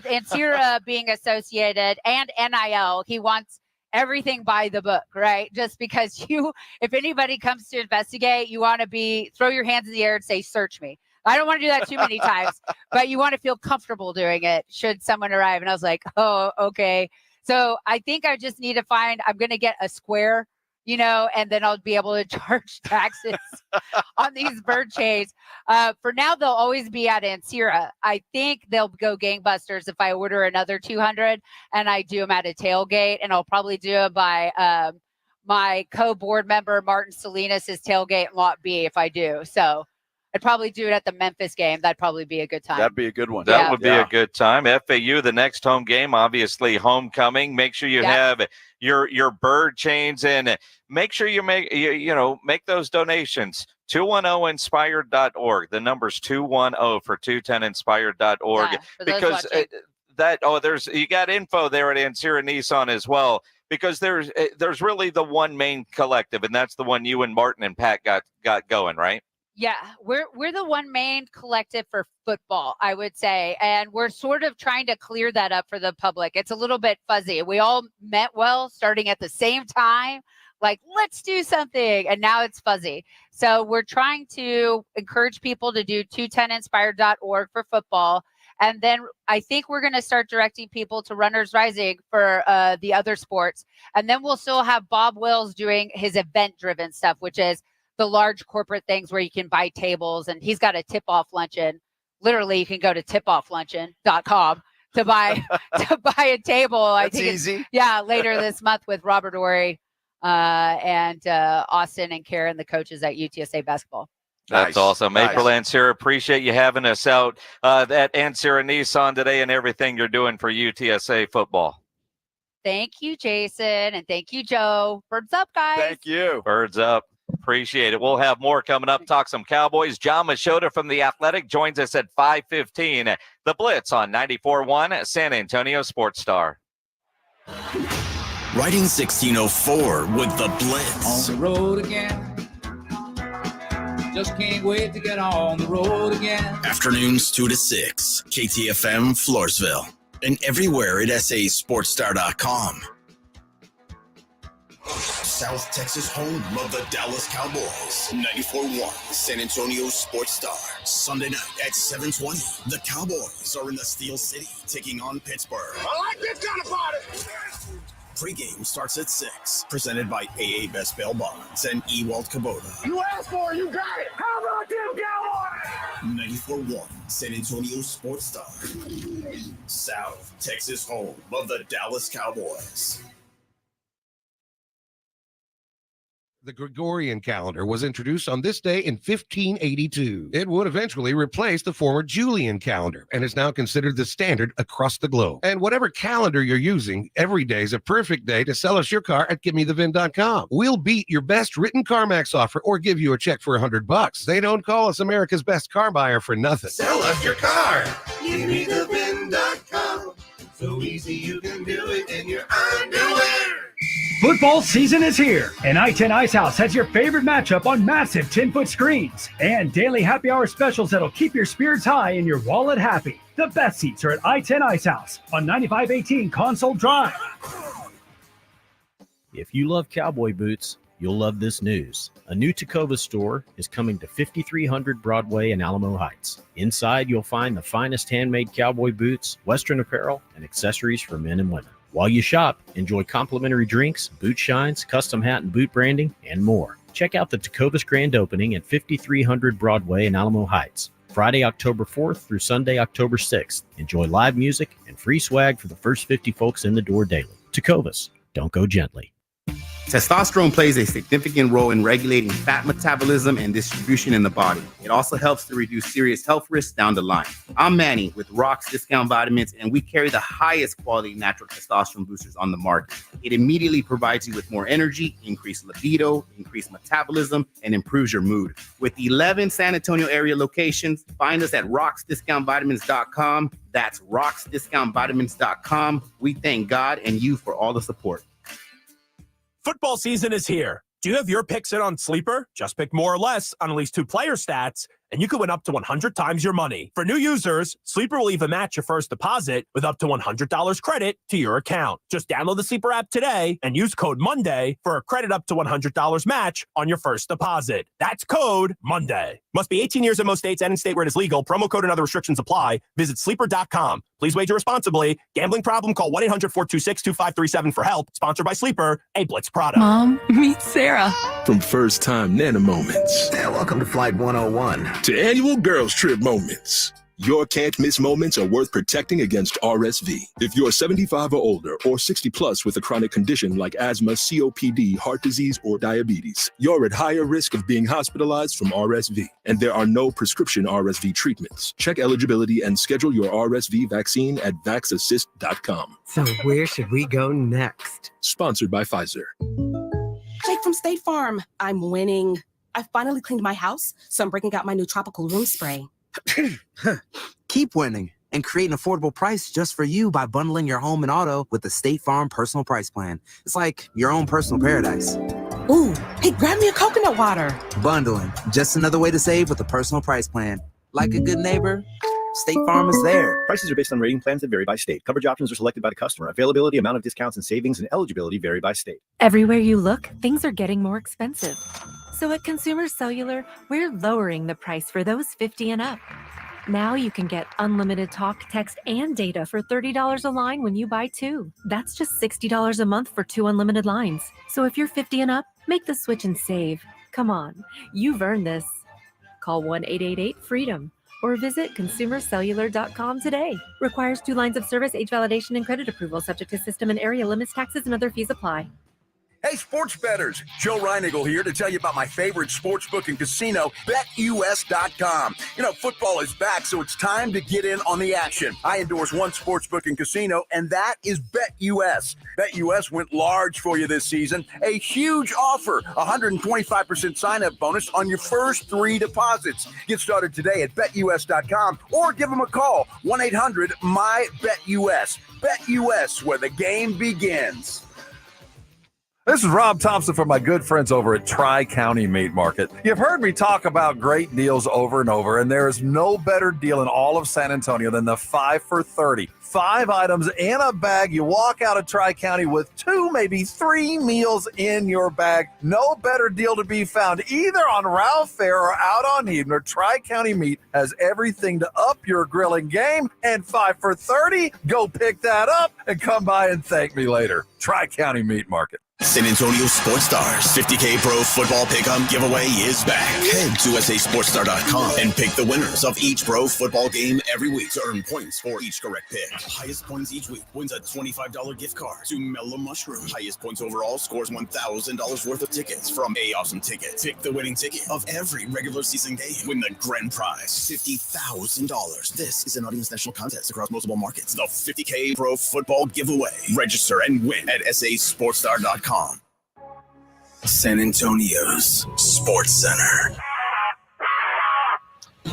Speaker 26: Ancira being associated and NIL, he wants everything by the book, right? Just because if anybody comes to investigate, you want to throw your hands in the air and say, search me. I don't want to do that too many times, but you want to feel comfortable doing it should someone arrive. And I was like, oh, okay. So I think I just need to I'm going to get a square, and then I'll be able to charge taxes on these bird chains. For now, they'll always be at Ancira. I think they'll go gangbusters if I order another 200 and I do them at a tailgate, and I'll probably do it by my co-board member, Martin Salinas' tailgate in Lot B if I do. So I'd probably do it at the Memphis game. That'd probably be a good time.
Speaker 8: That'd be a good one.
Speaker 4: That would be a good time. FAU, the next home game, obviously homecoming. Make sure you have your bird chains, and make sure you make those donations. 210inspired.org. The number's 210 for 210inspired.org. Because you got info there at Ancira Nissan as well. Because there's really the one main collective, and that's the one you and Martin and Pat got going, right?
Speaker 26: Yeah, we're the one main collective for football, I would say. And we're sort of trying to clear that up for the public. It's a little bit fuzzy. We all met starting at the same time, like, let's do something. And now it's fuzzy. So we're trying to encourage people to do 210inspired.org for football. And then I think we're going to start directing people to Runners Rising for the other sports. And then we'll still have Bob Wills doing his event-driven stuff, which is the large corporate things where you can buy tables, and he's got a tip-off luncheon. Literally, you can go to tipoffluncheon.com to buy a table.
Speaker 8: That's easy.
Speaker 26: Later this month with Robert Ory and Austin and Karen, the coaches at UTSA basketball.
Speaker 4: That's awesome. April Ancira, appreciate you having us out at Ancira Nissan today and everything you're doing for UTSA football.
Speaker 26: Thank you, Jason, and thank you, Joe. Birds up, guys.
Speaker 8: Thank you.
Speaker 4: Birds up. Appreciate it. We'll have more coming up. Talk some Cowboys. John Machota from The Athletic joins us at 5:15. The Blitz on 94.1 San Antonio Sports Star.
Speaker 1: Riding 1604 with The Blitz.
Speaker 7: On the road again. Just can't wait to get on the road again.
Speaker 1: Afternoons 2 to 6. KTFM Floresville. And everywhere at sasportstar.com. South Texas home of the Dallas Cowboys. 94.1 San Antonio Sports Star. Sunday night at 7:20. The Cowboys are in the Steel City taking on Pittsburgh.
Speaker 10: I like this kind of party.
Speaker 1: Pregame starts at 6. Presented by AA Best Bail Bonds and Ewald Kubota.
Speaker 10: You asked for it, you got it. How about them Cowboys?
Speaker 1: 94.1 San Antonio Sports Star. South Texas home of the Dallas Cowboys.
Speaker 11: The Gregorian calendar was introduced on this day in 1582. It would eventually replace the former Julian calendar and is now considered the standard across the globe. And whatever calendar you're using, every day is a perfect day to sell us your car at GiveMeTheVin.com. We'll beat your best written CarMax offer or give you a check for $100. They don't call us America's best car buyer for nothing.
Speaker 10: Sell us your car. GiveMeTheVin.com. So easy you can do it in your underwear.
Speaker 19: Football season is here, and I-10 Ice House has your favorite matchup on massive 10-foot screens and daily happy hour specials that'll keep your spirits high and your wallet happy. The best seats are at I-10 Ice House on 9518 Console Drive.
Speaker 13: If you love cowboy boots, you'll love this news. A new Tacova store is coming to 5300 Broadway in Alamo Heights. Inside, you'll find the finest handmade cowboy boots, Western apparel, and accessories for men and women. While you shop, enjoy complimentary drinks, boot shines, custom hat and boot branding, and more. Check out the Tacovas grand opening at 5300 Broadway in Alamo Heights, Friday, October 4th through Sunday, October 6th. Enjoy live music and free swag for the first 50 folks in the door daily. Tacovas, don't go gently.
Speaker 17: Testosterone plays a significant role in regulating fat metabolism and distribution in the body. It also helps to reduce serious health risks down the line. I'm Manny with Rock's Discount Vitamins, and we carry the highest quality natural testosterone boosters on the market. It immediately provides you with more energy, increased libido, increased metabolism, and improves your mood. With 11 San Antonio area locations, find us at rocksdiscountvitamins.com. That's rocksdiscountvitamins.com. We thank God and you for all the support.
Speaker 18: Football season is here. Do you have your picks in on Sleeper? Just pick more or less on at least 2 player stats, and you could win up to 100 times your money. For new users, Sleeper will even match your first deposit with up to $100 credit to your account. Just download the Sleeper app today and use code MONDAY for a credit up to $100 match on your first deposit. That's code MONDAY. Must be 18 years in most states and in state where it is legal. Promo code and other restrictions apply. Visit sleeper.com. Please wager responsibly. Gambling problem? Call 1-800-426-2537 for help. Sponsored by Sleeper, a Blitz product.
Speaker 24: Mom, meet Sarah.
Speaker 27: From first time Nana moments.
Speaker 28: And welcome to Flight 101.
Speaker 27: To annual girls trip moments. Your can't miss moments are worth protecting against RSV. If you're 75 or older or 60 plus with a chronic condition like asthma, COPD, heart disease, or diabetes, you're at higher risk of being hospitalized from RSV. And there are no prescription RSV treatments. Check eligibility and schedule your RSV vaccine at vaxassist.com.
Speaker 29: So where should we go next?
Speaker 27: Sponsored by Pfizer.
Speaker 30: Jake from State Farm. I'm winning. I finally cleaned my house, so I'm breaking out my new tropical room spray.
Speaker 29: Keep winning and create an affordable price just for you by bundling your home and auto with the State Farm Personal Price Plan. It's like your own personal paradise.
Speaker 30: Ooh, hey, grab me a coconut water.
Speaker 29: Bundling, just another way to save with a personal price plan. Like a good neighbor, State Farm is there.
Speaker 31: Prices are based on rating plans that vary by state. Coverage options are selected by the customer. Availability, amount of discounts and savings, and eligibility vary by state.
Speaker 32: Everywhere you look, things are getting more expensive. So at Consumer Cellular, we're lowering the price for those 50 and up. Now you can get unlimited talk, text, and data for $30 a line when you buy 2. That's just $60 a month for 2 unlimited lines. So if you're 50 and up, make the switch and save. Come on, you've earned this. Call 1-888-FREEDOM or visit consumercellular.com today. Requires 2 lines of service, age validation, and credit approval, subject to system and area limits, taxes, and other fees apply.
Speaker 33: Hey, sports bettors, Joe Reinagel here to tell you about my favorite sportsbook and casino, BetUS.com. You know, football is back, so it's time to get in on the action. I endorse one sportsbook and casino, and that is BetUS. BetUS went large for you this season. A huge offer, 125% sign-up bonus on your first 3 deposits. Get started today at BetUS.com or give them a call, 1-800-MY-BetUS. BetUS, where the game begins.
Speaker 2: This is Rob Thompson from my good friends over at Tri-County Meat Market. You've heard me talk about great deals over and over, and there is no better deal in all of San Antonio than the 5 for 30. 5 items in a bag. You walk out of Tri-County with 2, maybe 3 meals in your bag. No better deal to be found either on Ralph Fair or out on Evener. Tri-County Meat has everything to up your grilling game, and 5 for 30. Go pick that up and come by and thank me later. Tri-County Meat Market.
Speaker 1: San Antonio Sports Stars 50K Pro Football Pick'em giveaway is back. Head to sasportstar.com and pick the winners of each pro football game every week to earn points for each correct pick. Highest points each week wins a $25 gift card to Mellow Mushroom. Highest points overall scores $1,000 worth of tickets from A Awesome Tickets. Pick the winning ticket of every regular season game. Win the grand prize, $50,000. This is an audience national contest across multiple markets. The 50K Pro Football Giveaway. Register and win at sasportstar.com. San Antonio's Sports Center.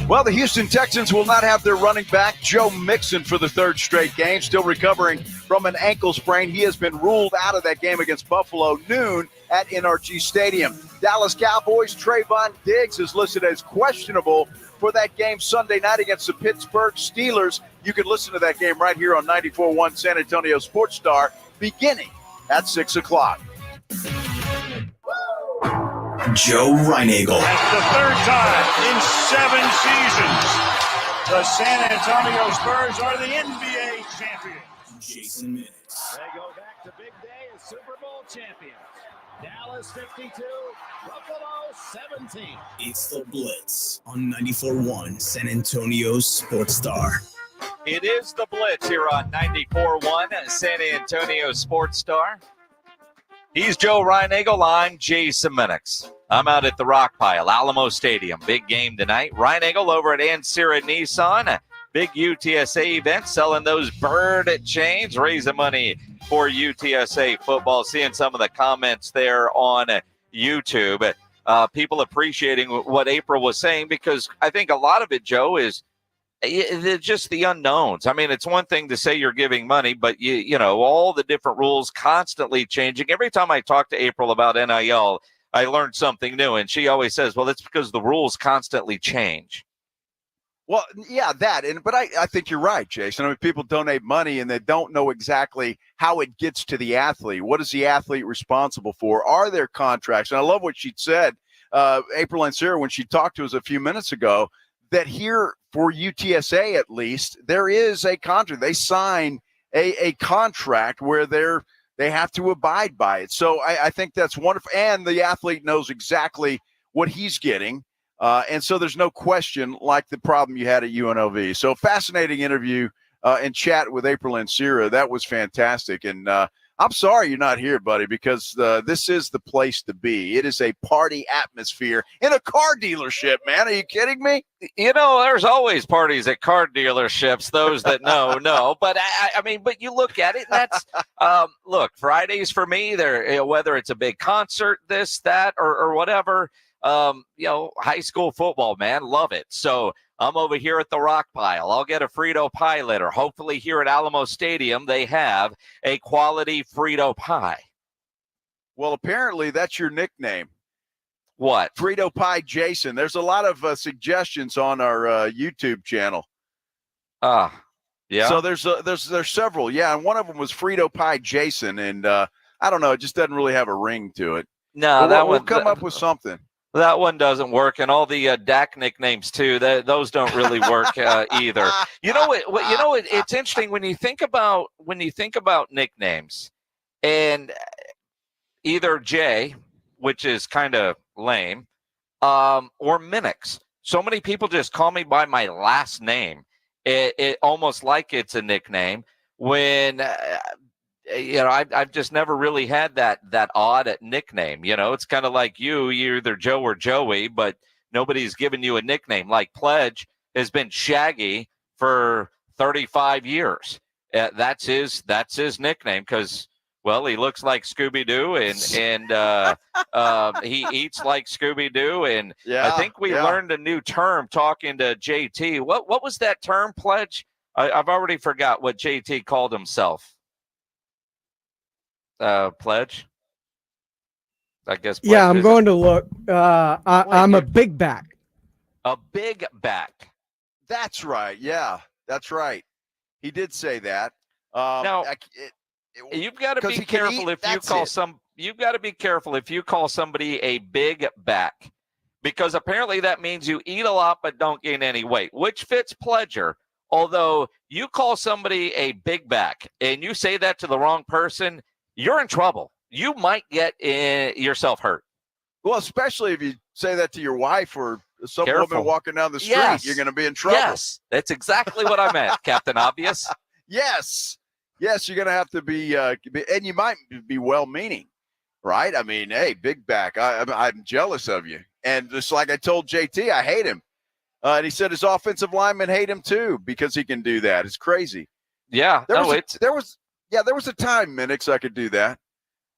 Speaker 8: Well, the Houston Texans will not have their running back, Joe Mixon, for the 3rd straight game, still recovering from an ankle sprain. He has been ruled out of that game against Buffalo noon at NRG Stadium. Dallas Cowboys' Trayvon Diggs is listed as questionable for that game Sunday night against the Pittsburgh Steelers. You can listen to that game right here on 94.1 San Antonio Sports Star beginning at 6 o'clock.
Speaker 1: Joe Reinagel.
Speaker 3: That's the 3rd time in 7 seasons the San Antonio Spurs are the NBA champions.
Speaker 1: Jason Minnix.
Speaker 3: They go back to big day as Super Bowl champions. Dallas 52, Buffalo 17.
Speaker 1: It's the Blitz on 94.1 San Antonio Sports Star.
Speaker 4: It is the Blitz here on 94.1 San Antonio Sports Star. He's Joe Reinagel. I'm Jason Minnix. I'm out at the Rock Pile, Alamo Stadium. Big game tonight. Reinagel over at Ansira Nissan. A big UTSA event, selling those bird chains, raising money for UTSA football. Seeing some of the comments there on YouTube. People appreciating what April was saying, because I think a lot of it, Joe, is just the unknowns. I mean, it's one thing to say you're giving money, but you know, all the different rules constantly changing. Every time I talk to April about NIL, I learned something new, and she always says, well, it's because the rules constantly change.
Speaker 8: Well, yeah, but I think you're right, Jason. I mean, people donate money and they don't know exactly how it gets to the athlete. What is the athlete responsible for? Are there contracts? And I love what she said, April Ansira, when she talked to us a few minutes ago, that here for UTSA, at least, there is a contract. They sign a contract where they have to abide by it. So I think that's wonderful. And the athlete knows exactly what he's getting. And so there's no question, like the problem you had at UNLV. So fascinating interview and chat with April Ansira. That was fantastic. And I'm sorry you're not here, buddy, because this is the place to be. It is a party atmosphere in a car dealership, man. Are you kidding me?
Speaker 4: You know, there's always parties at car dealerships. Those that know. But I mean, but you look at it, that's look, Fridays for me, they're, whether it's a big concert, this, that, or whatever, high school football, man, love it. So I'm over here at the Rock Pile. I'll get a Frito pie later. Hopefully here at Alamo Stadium, they have a quality Frito pie.
Speaker 8: Well, apparently that's your nickname.
Speaker 4: What?
Speaker 8: Frito Pie Jason. There's a lot of suggestions on our YouTube channel.
Speaker 4: Yeah.
Speaker 8: So there's several. Yeah, and one of them was Frito Pie Jason, and I don't know, it just doesn't really have a ring to it.
Speaker 4: No,
Speaker 8: we'll come up with something.
Speaker 4: That one doesn't work, and all the Dak nicknames too. Those don't really work either. You know what? You know what? It's interesting when you think about nicknames, and either Jay, which is kind of lame, or Minnix. So many people just call me by my last name. It almost like it's a nickname. When I've just never really had that odd nickname. You know, it's kind of like you're either Joe or Joey, but nobody's given you a nickname. Like Pledge has been Shaggy for 35 years. That's his nickname because, well, he looks like Scooby-Doo and he eats like Scooby-Doo. And I think we learned a new term talking to JT. What was that term, Pledge? I've already forgot what JT called himself. Pledge? I guess.
Speaker 5: Yeah, I'm going to look. I'm a big back.
Speaker 4: A big back.
Speaker 8: That's right. Yeah, that's right. He did say that.
Speaker 4: Now, you've got to be careful if you call You've got to be careful if you call somebody a big back, because apparently that means you eat a lot but don't gain any weight, which fits pleasure. Although you call somebody a big back and you say that to the wrong person, you're in trouble. You might get yourself hurt.
Speaker 8: Well, especially if you say that to your wife or some woman walking down the street, you're going to be in trouble.
Speaker 4: Yes, that's exactly what I meant, Captain Obvious.
Speaker 8: Yes, you're going to have to be, and you might be well-meaning, right? I mean, hey, big back, I'm jealous of you. And just like I told JT, I hate him. And he said his offensive linemen hate him too because he can do that. It's crazy.
Speaker 4: Yeah,
Speaker 8: there was a time, Minnix, I could do that.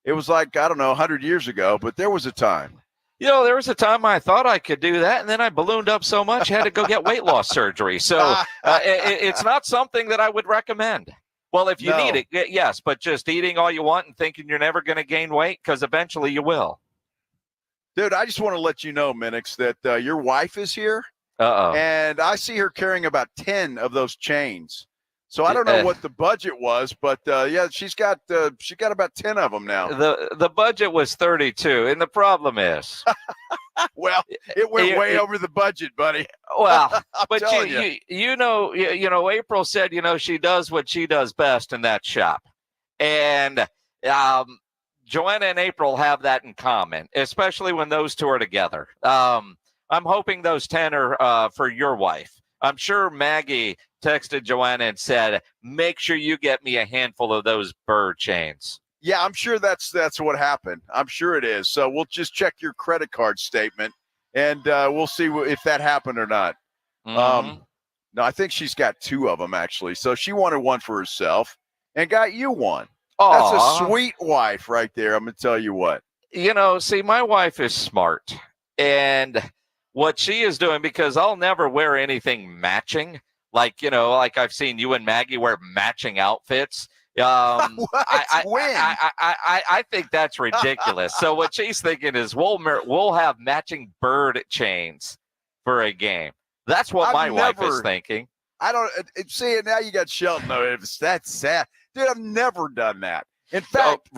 Speaker 8: It was like, I don't know, 100 years ago, but there was a time.
Speaker 4: There was a time I thought I could do that, and then I ballooned up so much I had to go get weight loss surgery. So it's not something that I would recommend. Well, if you need it, yes, but just eating all you want and thinking you're never going to gain weight, because eventually you will.
Speaker 8: Dude, I just want to let you know, Minnix, that your wife is here.
Speaker 4: Uh-oh.
Speaker 8: And I see her carrying about 10 of those chains. So I don't know what the budget was, but she got about 10 of them now.
Speaker 4: The budget was 32, and the problem is,
Speaker 8: well, it went way over the budget, buddy.
Speaker 4: Well, but you know, April said, she does what she does best, and that's shop. And Joanna and April have that in common, especially when those two are together. I'm hoping those 10 are for your wife. I'm sure Maggie texted Joanna and said, make sure you get me a handful of those bird chains.
Speaker 8: Yeah, I'm sure that's what happened. I'm sure it is. So we'll just check your credit card statement, and we'll see if that happened or not.
Speaker 4: Mm-hmm.
Speaker 8: No, I think she's got 2 of them, actually. So she wanted one for herself and got you one.
Speaker 4: Aww.
Speaker 8: That's a sweet wife right there. I'm going to tell you what.
Speaker 4: See, my wife is smart. And what she is doing, because I'll never wear anything matching, like I've seen you and Maggie wear matching outfits. I think that's ridiculous. So what she's thinking is we'll have matching bird chains for a game. That's what my wife is thinking.
Speaker 8: I don't see it now. You got Shelton. No, that's sad, dude. I've never done that. In fact,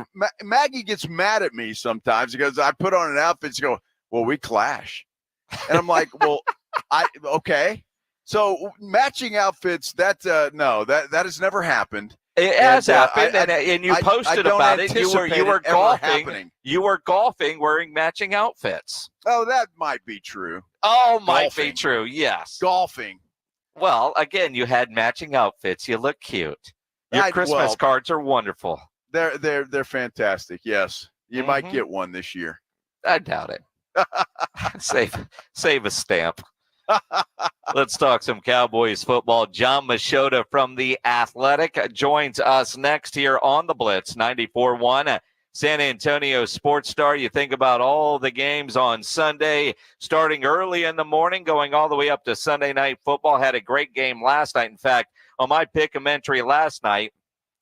Speaker 8: Maggie gets mad at me sometimes because I put on an outfit. She goes, "Well, we clash." And I'm like, well, okay. So matching outfits, that has never happened.
Speaker 4: It has happened, and you posted about it. You were golfing. You were golfing wearing matching outfits.
Speaker 8: Oh, that might be true.
Speaker 4: Oh, might be true. Yes.
Speaker 8: Golfing.
Speaker 4: Well, again, you had matching outfits. You look cute. Your Christmas cards are wonderful.
Speaker 8: They're fantastic. Yes, you might get one this year.
Speaker 4: I doubt it. Save a stamp. Let's talk some Cowboys football. John Machota from The Athletic joins us next here on the Blitz 94.1 San Antonio Sports Star. You think about all the games on Sunday, starting early in the morning, going all the way up to Sunday Night Football. Had a great game last night. In fact, on my pick-em-entry last night,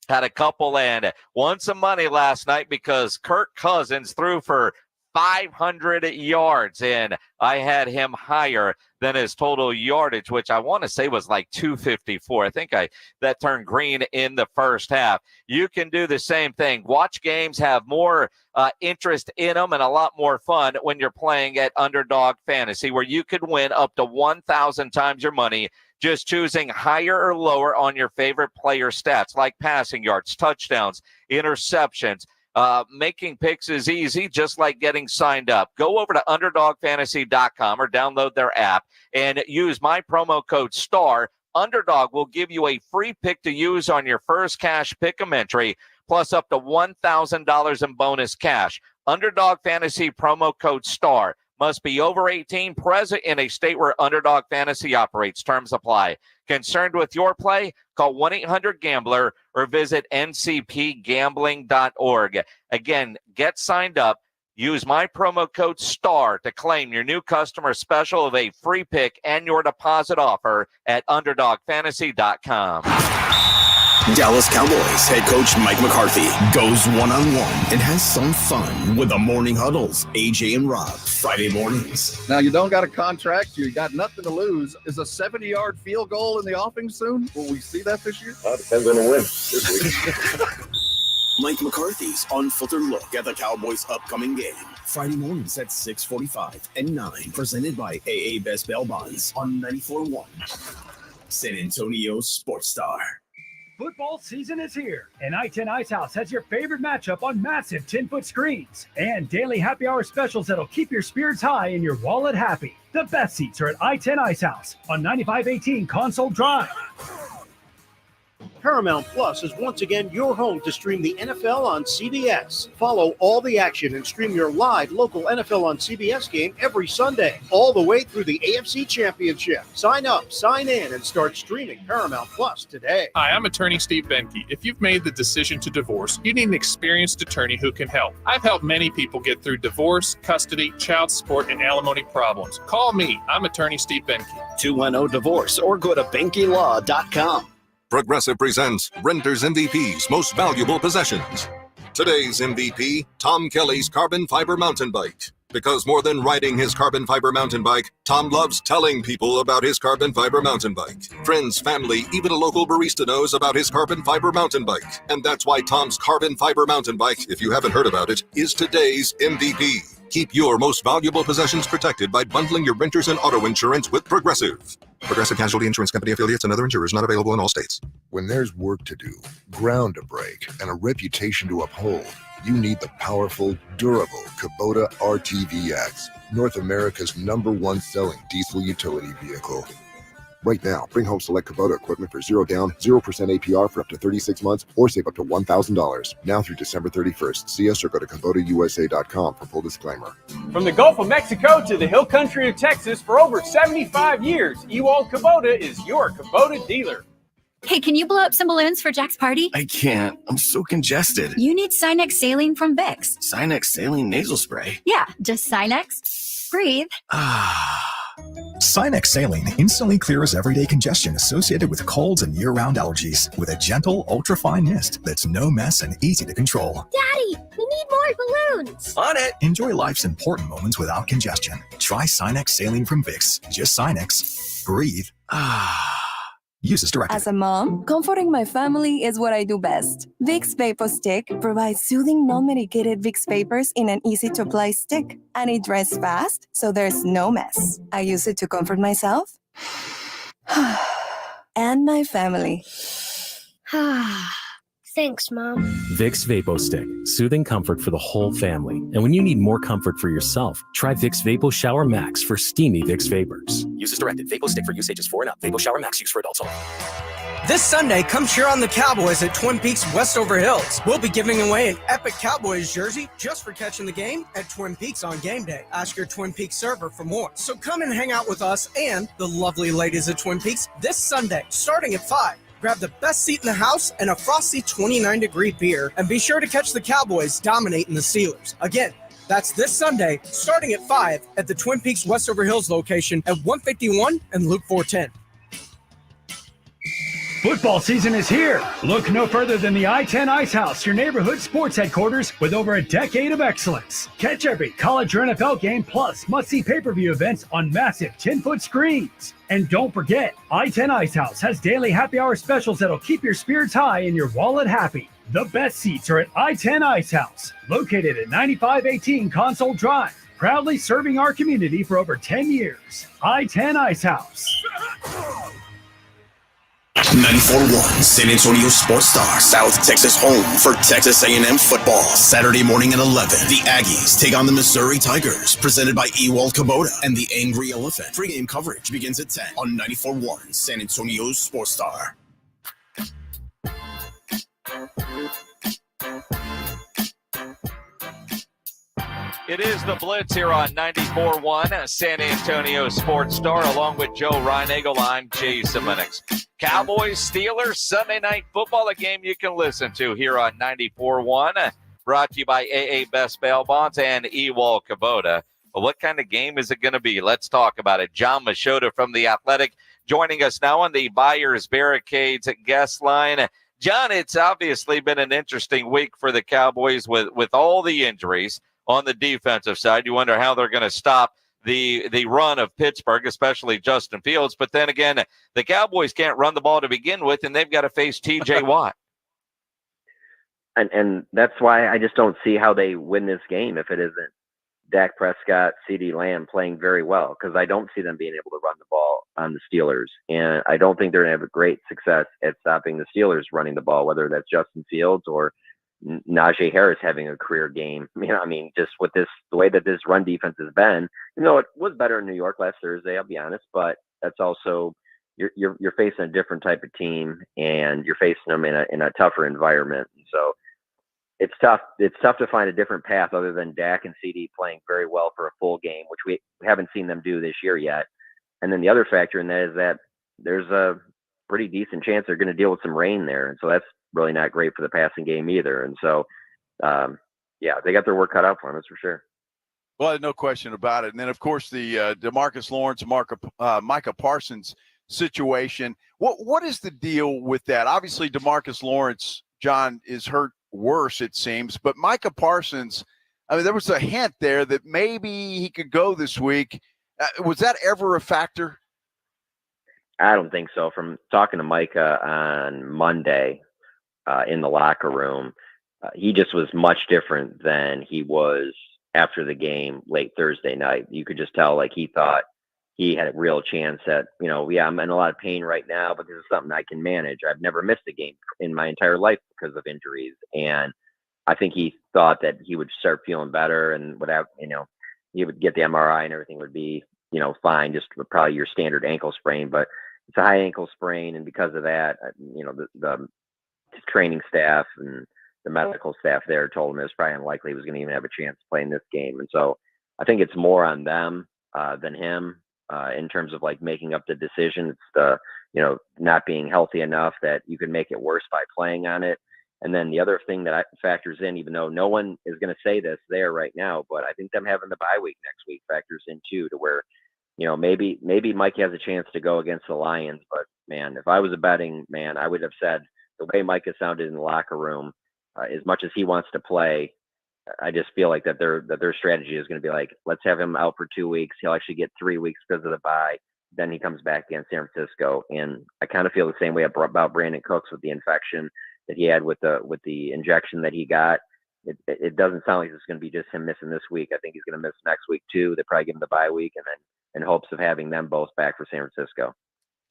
Speaker 4: had a couple and won some money last night because Kirk Cousins threw for 500 yards, and I had him higher than his total yardage, which I want to say was like 254. I think that turned green in the first half. You can do the same thing. Watch games, have more interest in them, and a lot more fun when you're playing at Underdog Fantasy, where you could win up to 1,000 times your money just choosing higher or lower on your favorite player stats like passing yards, touchdowns, interceptions. Making picks is easy, just like getting signed up. Go over to UnderdogFantasy.com or download their app and use my promo code STAR. Underdog will give you a free pick to use on your first cash pick-em entry, plus up to $1,000 in bonus cash. Underdog Fantasy promo code STAR. Must be over 18, present in a state where Underdog Fantasy operates. Terms apply. Concerned with your play? Call 1-800-GAMBLER or visit ncpgambling.org. Again, get signed up. Use my promo code STAR to claim your new customer special of a free pick and your deposit offer at UnderdogFantasy.com.
Speaker 1: Dallas Cowboys head coach Mike McCarthy goes one-on-one and has some fun with the Morning Huddles, AJ and Rob, Friday mornings.
Speaker 2: Now, you don't got a contract. You got nothing to lose. Is a 70-yard field goal in the offing soon? Will we see that this year?
Speaker 6: Well, it depends on the win this week.
Speaker 1: Mike McCarthy's unfiltered look at the Cowboys' upcoming game. Friday mornings at 6:45 and 9. Presented by AA Best Bail Bonds on 94.1. San Antonio Sports Star.
Speaker 19: Football season is here, and I-10 Ice House has your favorite matchup on massive 10-foot screens and daily happy hour specials that'll keep your spirits high and your wallet happy. The best seats are at I-10 Ice House on 9518 Console Drive.
Speaker 9: Paramount Plus is once again your home to stream the NFL on CBS. Follow all the action and stream your live local NFL on CBS game every Sunday, all the way through the AFC Championship. Sign up, sign in, and start streaming Paramount Plus today.
Speaker 12: Hi, I'm attorney Steve Benke. If you've made the decision to divorce, you need an experienced attorney who can help. I've helped many people get through divorce, custody, child support, and alimony problems. Call me. I'm attorney Steve Benke.
Speaker 14: 210-DIVORCE or go to BenkeLaw.com.
Speaker 15: Progressive presents Renter's MVP's Most Valuable Possessions. Today's MVP, Tom Kelly's carbon fiber mountain bike. Because more than riding his carbon fiber mountain bike, Tom loves telling people about his carbon fiber mountain bike. Friends, family, even a local barista knows about his carbon fiber mountain bike. And that's why Tom's carbon fiber mountain bike, if you haven't heard about it, is today's MVP. Keep your most valuable possessions protected by bundling your renters and auto insurance with Progressive. Progressive Casualty Insurance Company affiliates and other insurers not available in all states.
Speaker 16: When there's work to do, ground to break, and a reputation to uphold, you need the powerful, durable Kubota RTVX, North America's #1 selling diesel utility vehicle. Right now, bring home select Kubota equipment for 0 down, 0% APR for up to 36 months, or save up to $1,000. Now through December 31st. See us or go to KubotaUSA.com for full disclaimer.
Speaker 20: From the Gulf of Mexico to the hill country of Texas, for over 75 years, Ewald Kubota is your Kubota dealer.
Speaker 21: Hey, can you blow up some balloons for Jack's party?
Speaker 28: I can't. I'm so congested.
Speaker 21: You need Sinex Saline from Vicks.
Speaker 28: Sinex Saline Nasal Spray.
Speaker 21: Yeah, just Sinex. Breathe.
Speaker 22: Sinex Saline instantly clears everyday congestion associated with colds and year-round allergies with a gentle, ultra-fine mist that's no mess and easy to control.
Speaker 21: Daddy, we need more balloons.
Speaker 22: On it! Enjoy life's important moments without congestion. Try Sinex Saline from Vicks. Just Sinex. Breathe. Use this directed.
Speaker 23: As a mom, comforting my family is what I do best. Vicks Vapor Stick provides soothing, non-medicated Vicks vapors in an easy-to-apply stick, and it dries fast, so there's no mess. I use it to comfort myself and my family.
Speaker 21: Thanks, Mom.
Speaker 24: Vicks Vapo Stick, soothing comfort for the whole family. And when you need more comfort for yourself, try Vicks Vapo Shower Max for steamy Vicks vapors.
Speaker 25: Use as directed. Vapo Stick for use ages 4 and up. Vapo Shower Max use for adults only.
Speaker 26: This Sunday, come cheer on the Cowboys at Twin Peaks Westover Hills. We'll be giving away an epic Cowboys jersey just for catching the game at Twin Peaks on game day. Ask your Twin Peaks server for more. So come and hang out with us and the lovely ladies at Twin Peaks this Sunday, starting at 5. Grab the best seat in the house and a frosty 29-degree beer, and be sure to catch the Cowboys dominating the Steelers. Again, that's this Sunday, starting at 5 at the Twin Peaks Westover Hills location at 151 and Loop 410.
Speaker 19: Football season is here. Look no further than the I-10 Ice House, your neighborhood sports headquarters with over a decade of excellence. Catch every college or NFL game plus must-see pay-per-view events on massive 10-foot screens. And don't forget, I-10 Ice House has daily happy hour specials that'll keep your spirits high and your wallet happy. The best seats are at I-10 Ice House, located at 9518 Console Drive, proudly serving our community for over 10 years. I-10 Ice House.
Speaker 1: 94.1 San Antonio Sports Star, South Texas home for Texas A&M football. Saturday morning at 11, the Aggies take on the Missouri Tigers, presented by Ewald Kubota and the Angry Elephant. Pre-game coverage begins at 10 on 94.1 San Antonio Sports Star.
Speaker 4: It is the Blitz here on 94.1 San Antonio Sports Star, along with Joe Reinagel. I'm Jason Minnix. Cowboys, Steelers, Sunday Night Football, a game you can listen to here on 94.1, brought to you by AA Best Bail Bonds and Ewald Kubota. Well, what kind of game is it going to be? Let's talk about it. John Machota from The Athletic joining us now on the Buyers Barricades guest line. John, it's obviously been an interesting week for the Cowboys with all the injuries on the defensive side. You wonder how they're going to stop the run of Pittsburgh, especially Justin Fields. But then again, the Cowboys can't run the ball to begin with, and they've got to face T.J. Watt.
Speaker 3: And that's why I just don't see how they win this game if it isn't Dak Prescott, CeeDee Lamb playing very well, because I don't see them being able to run the ball on the Steelers. And I don't think they're going to have a great success at stopping the Steelers running the ball, whether that's Justin Fields or Najee Harris having a career game. I mean, just with the way that this run defense has been, it was better in New York last Thursday, I'll be honest, but that's also you're facing a different type of team, and you're facing them in a tougher environment. And so it's tough. It's tough to find a different path other than Dak and CD playing very well for a full game, which we haven't seen them do this year yet. And then the other factor in that is that there's a pretty decent chance they're going to deal with some rain there. And so that's really not great for the passing game either. And so, they got their work cut out for them, that's for sure.
Speaker 8: Well, no question about it. And then, of course, the DeMarcus Lawrence, Micah Parsons situation. What is the deal with that? Obviously, DeMarcus Lawrence, John, is hurt worse, it seems. But Micah Parsons, I mean, there was a hint there that maybe he could go this week. Was that ever a factor?
Speaker 3: I don't think so. From talking to Micah on Monday in the locker room, he just was much different than he was after the game late Thursday night. You could just tell, like, he thought he had a real chance at, I'm in a lot of pain right now, but this is something I can manage. I've never missed a game in my entire life because of injuries. And I think he thought that he would start feeling better and without, he would get the MRI and everything would be, fine, just probably your standard ankle sprain, but it's a high ankle sprain. And because of that, the training staff and the medical staff there told him it was probably unlikely he was going to even have a chance to play in this game. And so I think it's more on them than him in terms of like making up the decision. It's the, not being healthy enough that you can make it worse by playing on it. And then the other thing that factors in, even though no one is going to say this there right now, but I think them having the bye week next week factors in too, to where, maybe Mike has a chance to go against the Lions. But man, if I was a betting man, I would have said the way Mike has sounded in the locker room, as much as he wants to play, I just feel like that their strategy is going to be like, let's have him out for 2 weeks. He'll actually get 3 weeks because of the bye. Then he comes back against San Francisco. And I kind of feel the same way about Brandon Cooks with the infection that he had with the injection that he got. It doesn't sound like it's going to be just him missing this week. I think he's going to miss next week too. They probably give him the bye week, and then in hopes of having them both back for San Francisco.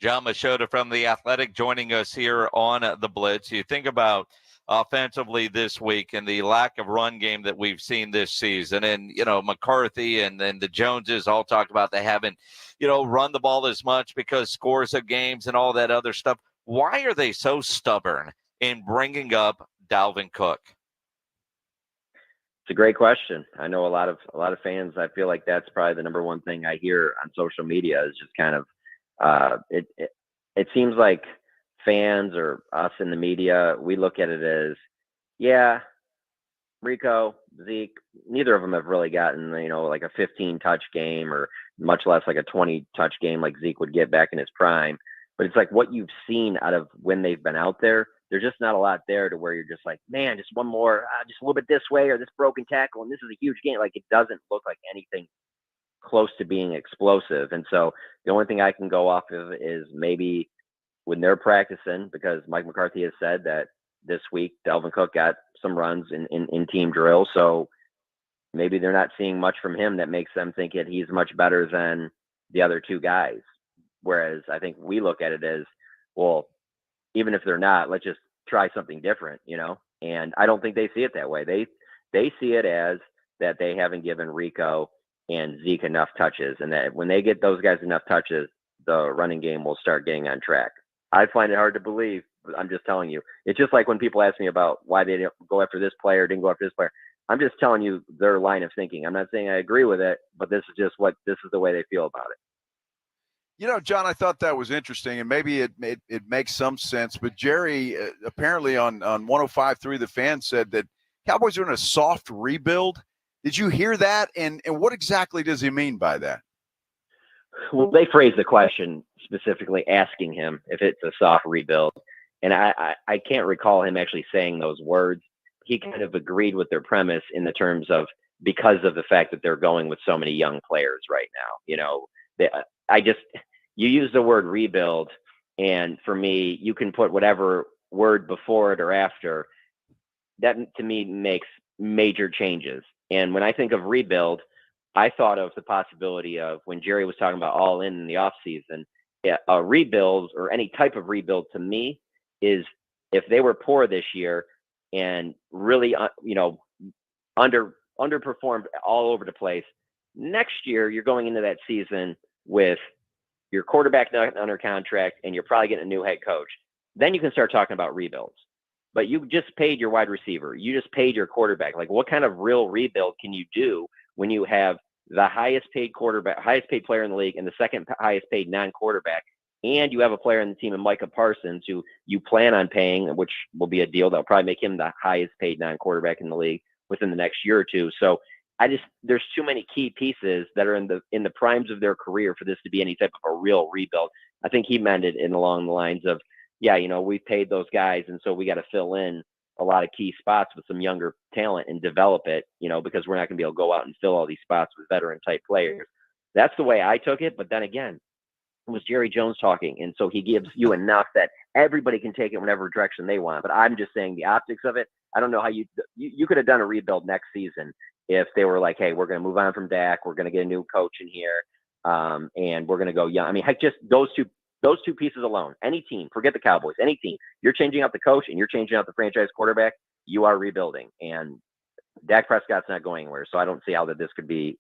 Speaker 4: John Machota from The Athletic joining us here on the Blitz. You think about offensively this week and the lack of run game that we've seen this season. And, McCarthy and then the Joneses all talk about they haven't, run the ball as much because scores of games and all that other stuff. Why are they so stubborn in bringing up Dalvin Cook?
Speaker 3: It's a great question. I know a lot of fans, I feel like that's probably the number one thing I hear on social media is just kind of, it seems like fans or us in the media, we look at it as, Rico, Zeke, neither of them have really gotten, like a 15 touch game or much less like a 20 touch game like Zeke would get back in his prime. But it's like what you've seen out of when they've been out there, there's just not a lot there to where you're just like, man, just one more, just a little bit this way or this broken tackle. And this is a huge game. Like it doesn't look like anything close to being explosive. And so the only thing I can go off of is maybe when they're practicing, because Mike McCarthy has said that this week Dalvin Cook got some runs in team drill. So maybe they're not seeing much from him that makes them think that he's much better than the other two guys. Whereas I think we look at it as, well, even if they're not, let's just try something different, And I don't think they see it that way. They see it as that they haven't given Rico and Zeke enough touches, and that when they get those guys enough touches, the running game will start getting on track. I find it hard to believe, but I'm just telling you. It's just like when people ask me about why they didn't go after this player, didn't go after this player. I'm just telling you their line of thinking. I'm not saying I agree with it, but this is the way they feel about it.
Speaker 8: John, I thought that was interesting, and maybe it makes some sense. But Jerry, apparently on 105.3, The Fan said that Cowboys are in a soft rebuild. Did you hear that? And what exactly does he mean by that?
Speaker 3: Well, they phrased the question specifically asking him if it's a soft rebuild. And I can't recall him actually saying those words. He kind of agreed with their premise in the terms of because of the fact that they're going with so many young players right now. You know, you use the word rebuild, and for me, you can put whatever word before it or after. That to me makes major changes. And when I think of rebuild, I thought of the possibility of when Jerry was talking about all in the offseason, a rebuild or any type of rebuild to me is if they were poor this year and really, underperformed all over the place. Next year, you're going into that season with your quarterback not under contract and you're probably getting a new head coach. Then you can start talking about rebuilds. But you just paid your wide receiver. You just paid your quarterback. Like, what kind of real rebuild can you do when you have the highest paid quarterback, highest paid player in the league, and the second highest paid non-quarterback, and you have a player in the team in Micah Parsons who you plan on paying, which will be a deal that'll probably make him the highest paid non-quarterback in the league within the next year or two. So there's too many key pieces that are in the primes of their career for this to be any type of a real rebuild. I think he meant it in along the lines of, yeah, we've paid those guys, and so we got to fill in a lot of key spots with some younger talent and develop it, because we're not going to be able to go out and fill all these spots with veteran-type players. That's the way I took it, but then again, it was Jerry Jones talking, and so he gives you enough that everybody can take it whatever direction they want. But I'm just saying the optics of it, I don't know how you could have done a rebuild next season if they were like, hey, we're going to move on from Dak, we're going to get a new coach in here, and we're going to go young. I mean, heck, just those two pieces alone, any team, forget the Cowboys, any team, you're changing out the coach and you're changing out the franchise quarterback, you are rebuilding. And Dak Prescott's not going anywhere. So I don't see how that this could be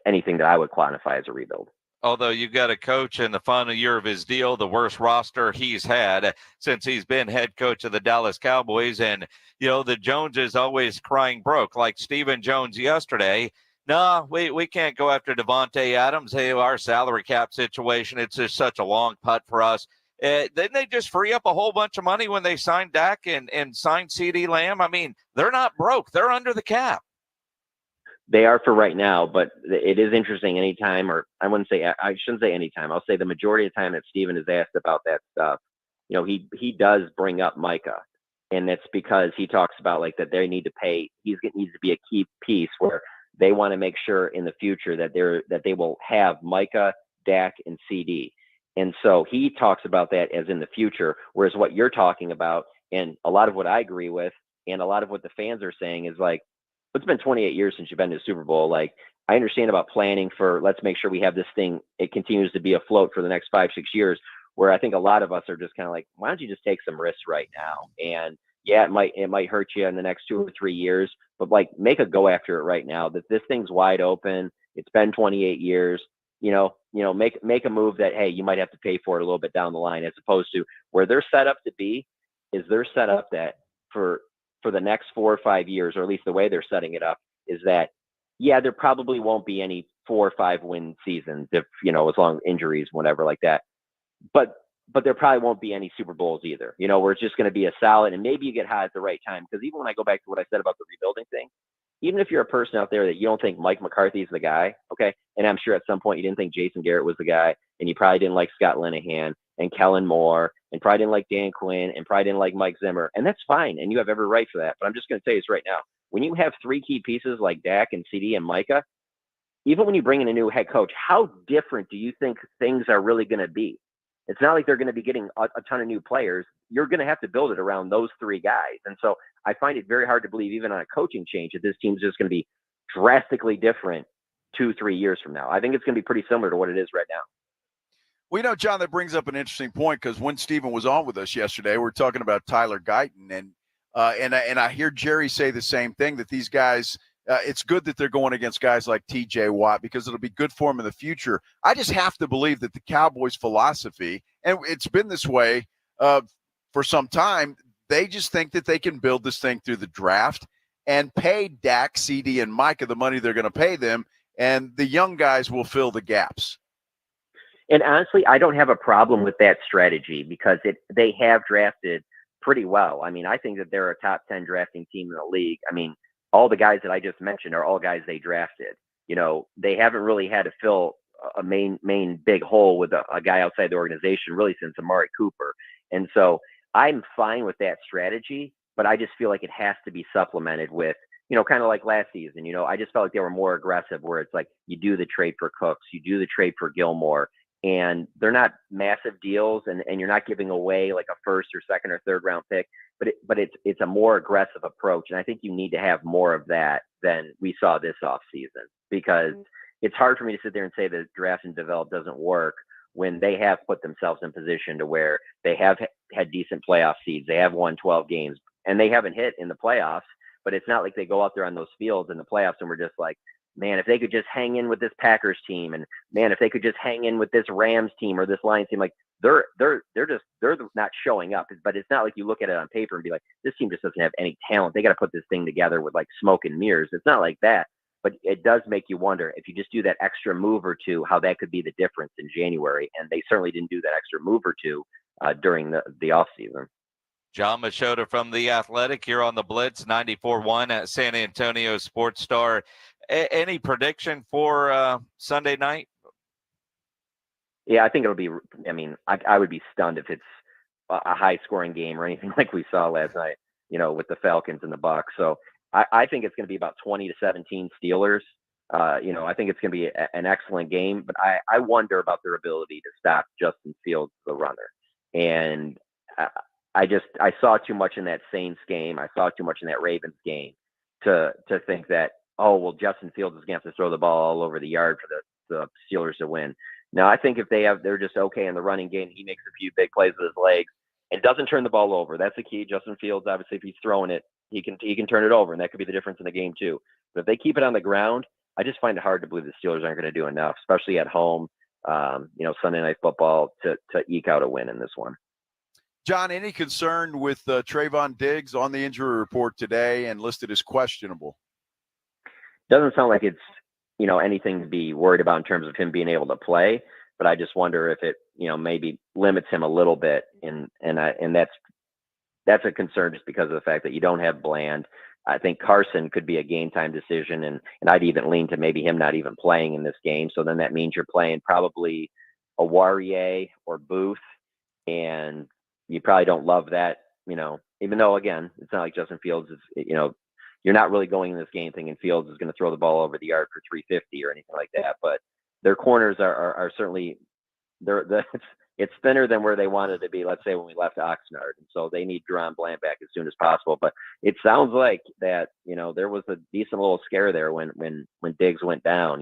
Speaker 3: anything that I would quantify as a rebuild.
Speaker 4: Although you've got a coach in the final year of his deal, the worst roster he's had since he's been head coach of the Dallas Cowboys. And, the Joneses always crying broke, like Stephen Jones yesterday. No, we can't go after Devontae Adams. Hey, our salary cap situation, it's just such a long putt for us. Didn't they just free up a whole bunch of money when they signed Dak and signed CeeDee Lamb? I mean, they're not broke. They're under the cap.
Speaker 3: They are for right now, but it is interesting anytime, or I shouldn't say anytime. I'll say the majority of the time that Steven is asked about that stuff, he does bring up Micah. And that's because he talks about like that they need to pay. Needs to be a key piece where they want to make sure in the future that they will have Micah, Dak, and CD. And so he talks about that as in the future, whereas what you're talking about, and a lot of what I agree with, and a lot of what the fans are saying is like, it's been 28 years since you've been to the Super Bowl. Like, I understand about planning for, let's make sure we have this thing, it continues to be afloat for the next 5-6 years, where I think a lot of us are just kind of like, why don't you just take some risks right now? And yeah, it might hurt you in the next 2 or 3 years, but like make a go after it right now. That this thing's wide open. It's been 28 years. Make a move that, hey, you might have to pay for it a little bit down the line, as opposed to where they're set up to be. Is they're set up that for the next 4 or 5 years, or at least the way they're setting it up, is that yeah, there probably won't be any 4 or 5 win seasons if as long injuries, whatever like that. But there probably won't be any Super Bowls either, where it's just going to be a solid, and maybe you get hot at the right time. Because even when I go back to what I said about the rebuilding thing, even if you're a person out there that you don't think Mike McCarthy is the guy, okay, and I'm sure at some point you didn't think Jason Garrett was the guy, and you probably didn't like Scott Linehan and Kellen Moore, and probably didn't like Dan Quinn, and probably didn't like Mike Zimmer, and that's fine, and you have every right for that. But I'm just going to tell you this right now. When you have 3 key pieces like Dak and CD and Micah, even when you bring in a new head coach, how different do you think things are really going to be? It's not like they're going to be getting a ton of new players. You're going to have to build it around those 3 guys. And so I find it very hard to believe, even on a coaching change, that this team's just going to be drastically different 2-3 years from now. I think it's going to be pretty similar to what it is right now.
Speaker 8: Well, John, that brings up an interesting point, because when Steven was on with us yesterday, we were talking about Tyler Guyton, and I hear Jerry say the same thing, that these guys, it's good that they're going against guys like TJ Watt, because it'll be good for them in the future. I just have to believe that the Cowboys' philosophy, and it's been this way for some time, they just think that they can build this thing through the draft and pay Dak, CD, and Micah the money they're going to pay them, and the young guys will fill the gaps.
Speaker 3: And honestly, I don't have a problem with that strategy, because they have drafted pretty well. I mean, I think that they're a top 10 drafting team in the league. I mean, all the guys that I just mentioned are all guys they drafted. They haven't really had to fill a main big hole with a guy outside the organization really since Amari Cooper. And so I'm fine with that strategy, but I just feel like it has to be supplemented with, kind of like last season, I just felt like they were more aggressive where it's like you do the trade for Cooks, you do the trade for Gilmore, and they're not massive deals and you're not giving away like a first or second or third round pick, but it's a more aggressive approach. And I think you need to have more of that than we saw this offseason, because it's hard for me to sit there and say that draft and develop doesn't work when they have put themselves in position to where they have had decent playoff seeds. They have won 12 games and they haven't hit in the playoffs, but it's not like they go out there on those fields in the playoffs and we're just like, man, if they could just hang in with this Packers team, and man, if they could just hang in with this Rams team or this Lions team, like they're not showing up. But it's not like you look at it on paper and be like, this team just doesn't have any talent. They got to put this thing together with like smoke and mirrors. It's not like that. But it does make you wonder if you just do that extra move or two, how that could be the difference in January. And they certainly didn't do that extra move or two during the off season.
Speaker 4: John Machota from The Athletic here on the Blitz 94.1 at San Antonio Sports Star. Any prediction for Sunday night?
Speaker 3: Yeah, I think it'll be, I would be stunned if it's a high scoring game or anything like we saw last night, with the Falcons and the Bucs. So I think it's going to be about 20-17 Steelers. I think it's going to be an excellent game, but I wonder about their ability to stop Justin Fields, the runner. And I saw too much in that Saints game. I saw too much in that Ravens game to think that, Justin Fields is going to have to throw the ball all over the yard for the Steelers to win. Now, I think if they're just okay in the running game, he makes a few big plays with his legs and doesn't turn the ball over. That's the key. Justin Fields, obviously, if he's throwing it, he can turn it over, and that could be the difference in the game too. But if they keep it on the ground, I just find it hard to believe the Steelers aren't going to do enough, especially at home. Sunday Night Football to eke out a win in this one.
Speaker 8: John, any concern with Trayvon Diggs on the injury report today and listed as questionable?
Speaker 3: Doesn't sound like it's, anything to be worried about in terms of him being able to play, but I just wonder if it, maybe limits him a little bit. And that's a concern just because of the fact that you don't have Bland. I think Carson could be a game time decision, and I'd even lean to maybe him not even playing in this game. So then that means you're playing probably a Warrior or Booth, and you probably don't love that, even though, again, it's not like Justin Fields is, you're not really going in this game thinking Fields is going to throw the ball over the yard for 350 or anything like that. But their corners are certainly, it's thinner than where they wanted to be, let's say, when we left Oxnard. And so they need Deron Bland back as soon as possible. But it sounds like that, there was a decent little scare there when Diggs went down,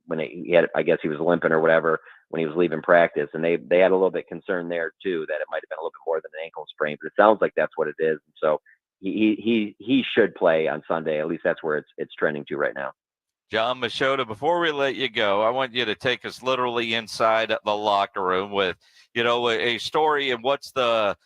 Speaker 3: when he had, I guess he was limping or whatever when he was leaving practice. And they had a little bit concern there too, that it might have been a little bit more than an ankle sprain, but it sounds like that's what it is. And so he should play on Sunday. At least that's where it's trending to right now.
Speaker 4: John Machota, before we let you go, I want you to take us literally inside the locker room with, a story and what's the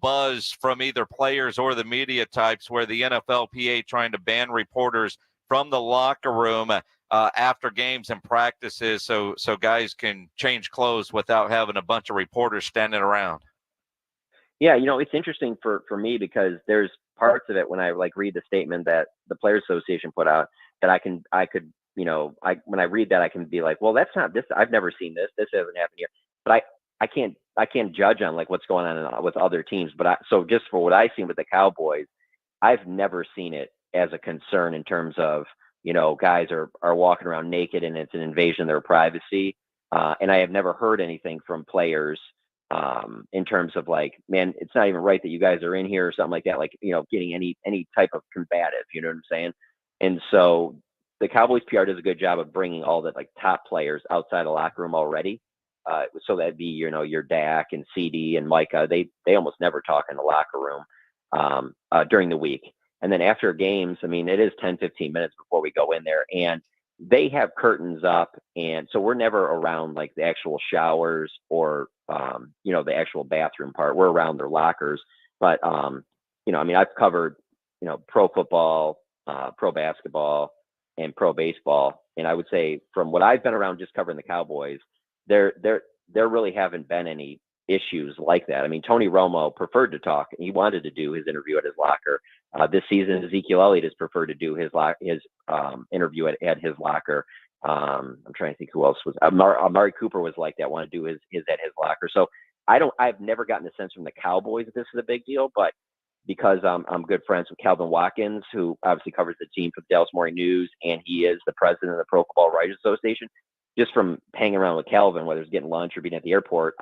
Speaker 4: buzz from either players or the media types where the NFLPA trying to ban reporters from the locker room after games and practices so guys can change clothes without having a bunch of reporters standing around.
Speaker 3: Yeah, it's interesting for me because there's parts of it when I read the statement that the Players Association put out that I could when I read that I can be like, well, that's not this. I've never seen this. This hasn't happened here. But I can't judge on what's going on with other teams. But so just for what I've seen with the Cowboys, I've never seen it as a concern in terms of guys are walking around naked and it's an invasion of their privacy. And I have never heard anything from players in terms of man, it's not even right that you guys are in here or something like that, getting any type of combative, you know what I'm saying? And so the Cowboys PR does a good job of bringing all the top players outside the locker room already. So that'd be, your Dak and CD and Micah, they almost never talk in the locker room during the week. And then after games, it is 10-15 minutes before we go in there, and they have curtains up. And so we're never around the actual showers or, the actual bathroom part. We're around their lockers. But, I've covered, pro football, pro basketball, and pro baseball. And I would say from what I've been around just covering the Cowboys, there really haven't been any issues like that. Tony Romo preferred to talk. He wanted to do his interview at his locker. This season, Ezekiel Elliott has preferred to do his interview at his locker. I'm trying to think who else was. Amari Cooper was like that. Want to do his at his locker. So I've never gotten a sense from the Cowboys that this is a big deal, but because I'm good friends with Calvin Watkins, who obviously covers the team for the Dallas Morning News, and he is the president of the Pro Football Writers Association. Just from hanging around with Calvin, whether it's getting lunch or being at the airport,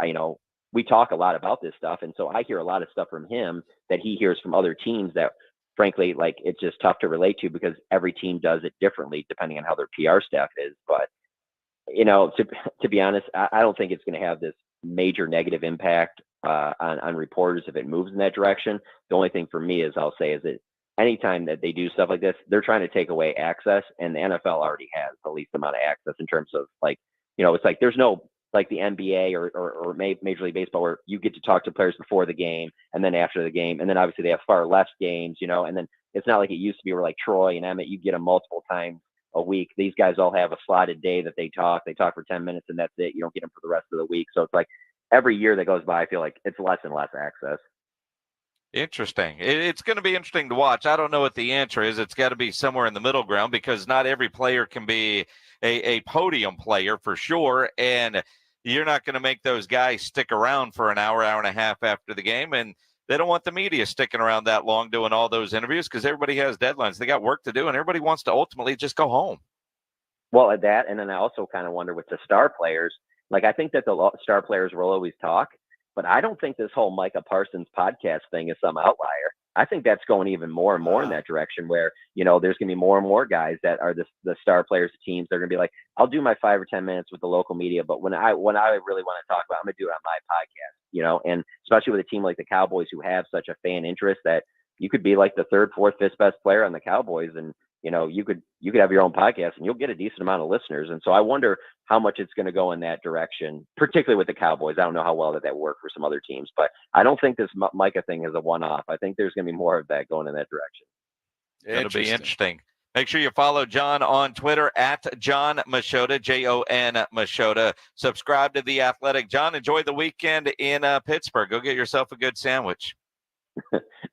Speaker 3: we talk a lot about this stuff. And so I hear a lot of stuff from him that he hears from other teams that, frankly, like, it's just tough to relate to because every team does it differently depending on how their PR staff is. But, to be honest, I don't think it's going to have this major negative impact on reporters if it moves in that direction. The only thing for me is that anytime that they do stuff like this, they're trying to take away access, and the NFL already has the least amount of access in terms of, like, it's like there's no, like the NBA or Major League Baseball where you get to talk to players before the game and then after the game, and then obviously they have far less games, and then it's not like it used to be where, like, Troy and Emmett, you get them multiple times a week. These guys all have a slotted day that they talk for 10 minutes and that's it. You don't get them for the rest of the week. So it's like every year that goes by, I feel like it's less and less access.
Speaker 4: Interesting. It's going to be interesting to watch. I don't know what the answer is. It's got to be somewhere in the middle ground because not every player can be a podium player for sure. And you're not going to make those guys stick around for an hour and a half after the game. And they don't want the media sticking around that long doing all those interviews because everybody has deadlines. They got work to do, and everybody wants to ultimately just go home.
Speaker 3: Well, at that, and then I also kind of wonder with the star players, like, I think that the star players will always talk, but I don't think this whole Micah Parsons podcast thing is some outlier. I think that's going even more and more in that direction where, there's going to be more and more guys that are the star players of teams. They're going to be like, I'll do my 5 or 10 minutes with the local media, but when I really want to talk about, I'm going to do it on my podcast, and especially with a team like the Cowboys who have such a fan interest that you could be like the 3rd, 4th, 5th best player on the Cowboys. And, you could have your own podcast and you'll get a decent amount of listeners. And so I wonder how much it's going to go in that direction, particularly with the Cowboys. I don't know how well that worked for some other teams, but I don't think this Micah thing is a one-off. I think there's going to be more of that going in that direction.
Speaker 4: It'll be interesting. Make sure you follow John on Twitter at John Machota, Jon Machota. Subscribe to The Athletic. John, enjoy the weekend in Pittsburgh. Go get yourself a good sandwich.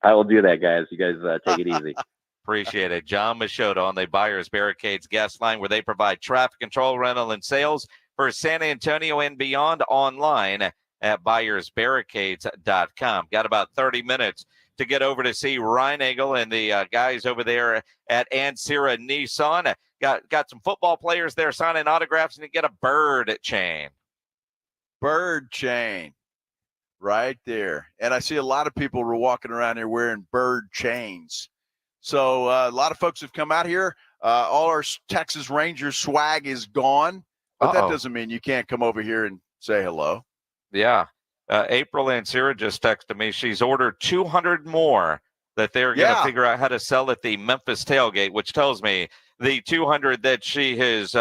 Speaker 3: I will do that, guys. You guys take it easy.
Speaker 4: Appreciate it. John Machota on the Buyers Barricades guest line where they provide traffic control, rental, and sales for San Antonio and beyond online at buyersbarricades.com. Got about 30 minutes to get over to see Reinagel and the guys over there at Ancira Nissan. Got some football players there signing autographs, and you get a bird chain.
Speaker 8: Bird chain. Right there. And I see a lot of people were walking around here wearing bird chains. So a lot of folks have come out here. All our Texas Rangers swag is gone, but that doesn't mean you can't come over here and say hello.
Speaker 4: Yeah. April Ancira just texted me. She's ordered 200 more that they're going to figure out how to sell at the Memphis tailgate, which tells me the 200 that she has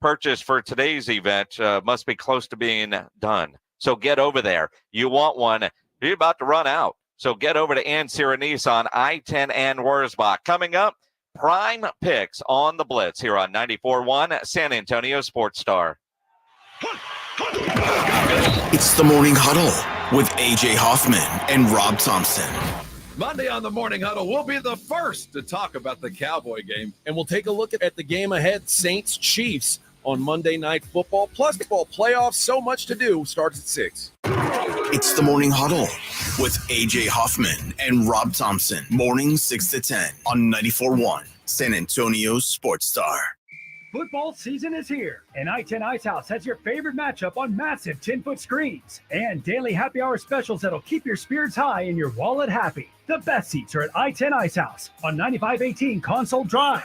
Speaker 4: purchased for today's event must be close to being done. So get over there. You want one. You're about to run out. So get over to Ancira Nissan, I-10 and Wurzbach. Coming up, prime picks on the Blitz here on 94.1 San Antonio Sports Star.
Speaker 1: It's the Morning Huddle with A.J. Hoffman and Rob Thompson.
Speaker 2: Monday on the Morning Huddle, we'll be the first to talk about the Cowboy game. And we'll take a look at the game ahead, Saints-Chiefs on Monday Night Football. Plus, football playoffs, so much to do. Starts at 6.
Speaker 1: It's the Morning Huddle with A.J. Hoffman and Rob Thompson. Mornings 6 to 10 on 94.1 San Antonio Sports Star.
Speaker 19: Football season is here, and I-10 Ice House has your favorite matchup on massive 10-foot screens and daily happy hour specials that'll keep your spirits high and your wallet happy. The best seats are at I-10 Ice House on 9518 Console Drive.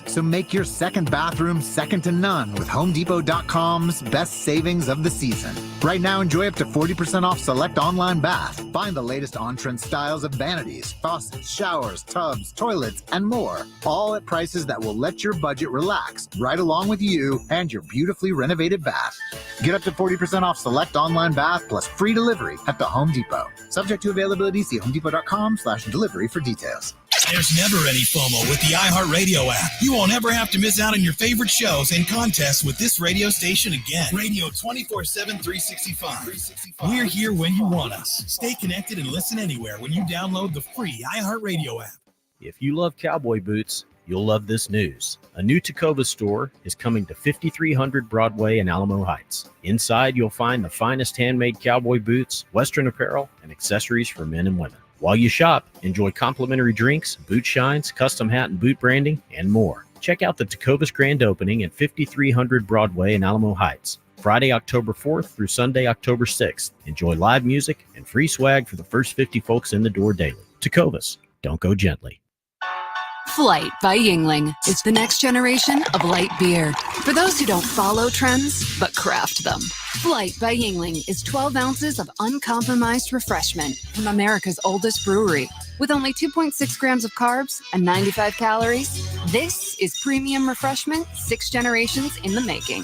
Speaker 5: So make your second bathroom second to none with HomeDepot.com's best savings of the season. Right now, enjoy up to 40% off select online bath. Find the latest on-trend styles of vanities, faucets, showers, tubs, toilets, and more. All at prices that will let your budget relax right along with you and your beautifully renovated bath. Get up to 40% off select online bath plus free delivery at the Home Depot. Subject to availability, see HomeDepot.com/delivery for details.
Speaker 22: There's never any FOMO with the iHeartRadio app. You won't ever have to miss out on your favorite shows and contests with this radio station again. Radio 24/7, 365. We're here when you want us. Stay connected and listen anywhere when you download the free iHeartRadio app.
Speaker 6: If you love cowboy boots, you'll love this news. A new Tacova store is coming to 5300 Broadway in Alamo Heights. Inside, you'll find the finest handmade cowboy boots, Western apparel, and accessories for men and women. While you shop, enjoy complimentary drinks, boot shines, custom hat and boot branding, and more. Check out the Tacova's grand opening at 5300 Broadway in Alamo Heights, Friday, October 4th through Sunday, October 6th. Enjoy live music and free swag for the first 50 folks in the door daily. Tacova's, don't go gently.
Speaker 7: Flight by Yingling is the next generation of light beer. For those who don't follow trends, but craft them. Flight by Yingling is 12 ounces of uncompromised refreshment from America's oldest brewery. With only 2.6 grams of carbs and 95 calories, this is premium refreshment 6 generations in the making.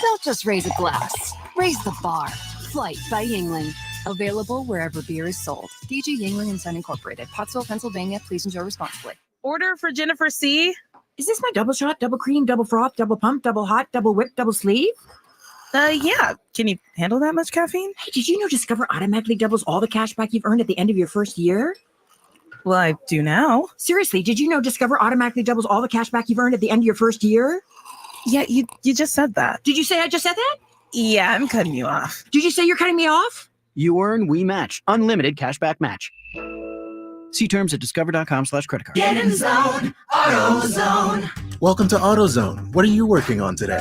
Speaker 7: Don't just raise a glass, raise the bar. Flight by Yingling. Available wherever beer is sold. DG Yingling & Son Incorporated, Pottsville, Pennsylvania. Please enjoy responsibly.
Speaker 10: Order for Jennifer C.
Speaker 11: Is this my double shot, double cream, double froth, double pump, double hot, double whip, double sleeve?
Speaker 10: Yeah. Can you handle that much caffeine?
Speaker 11: Hey, did you know Discover automatically doubles all the cash back you've earned at the end of your first year?
Speaker 10: Well, I do now.
Speaker 11: Seriously, did you know Discover automatically doubles all the cash back you've earned at the end of your first year?
Speaker 10: Yeah, you just said that.
Speaker 11: Did you say I just said that?
Speaker 10: Yeah, I'm cutting you off.
Speaker 11: Did you say you're cutting me off?
Speaker 13: You earn, we match. Unlimited cashback match. See terms at discover.com/creditcard.
Speaker 17: Get in zone, AutoZone.
Speaker 18: Welcome to AutoZone. What are you working on today?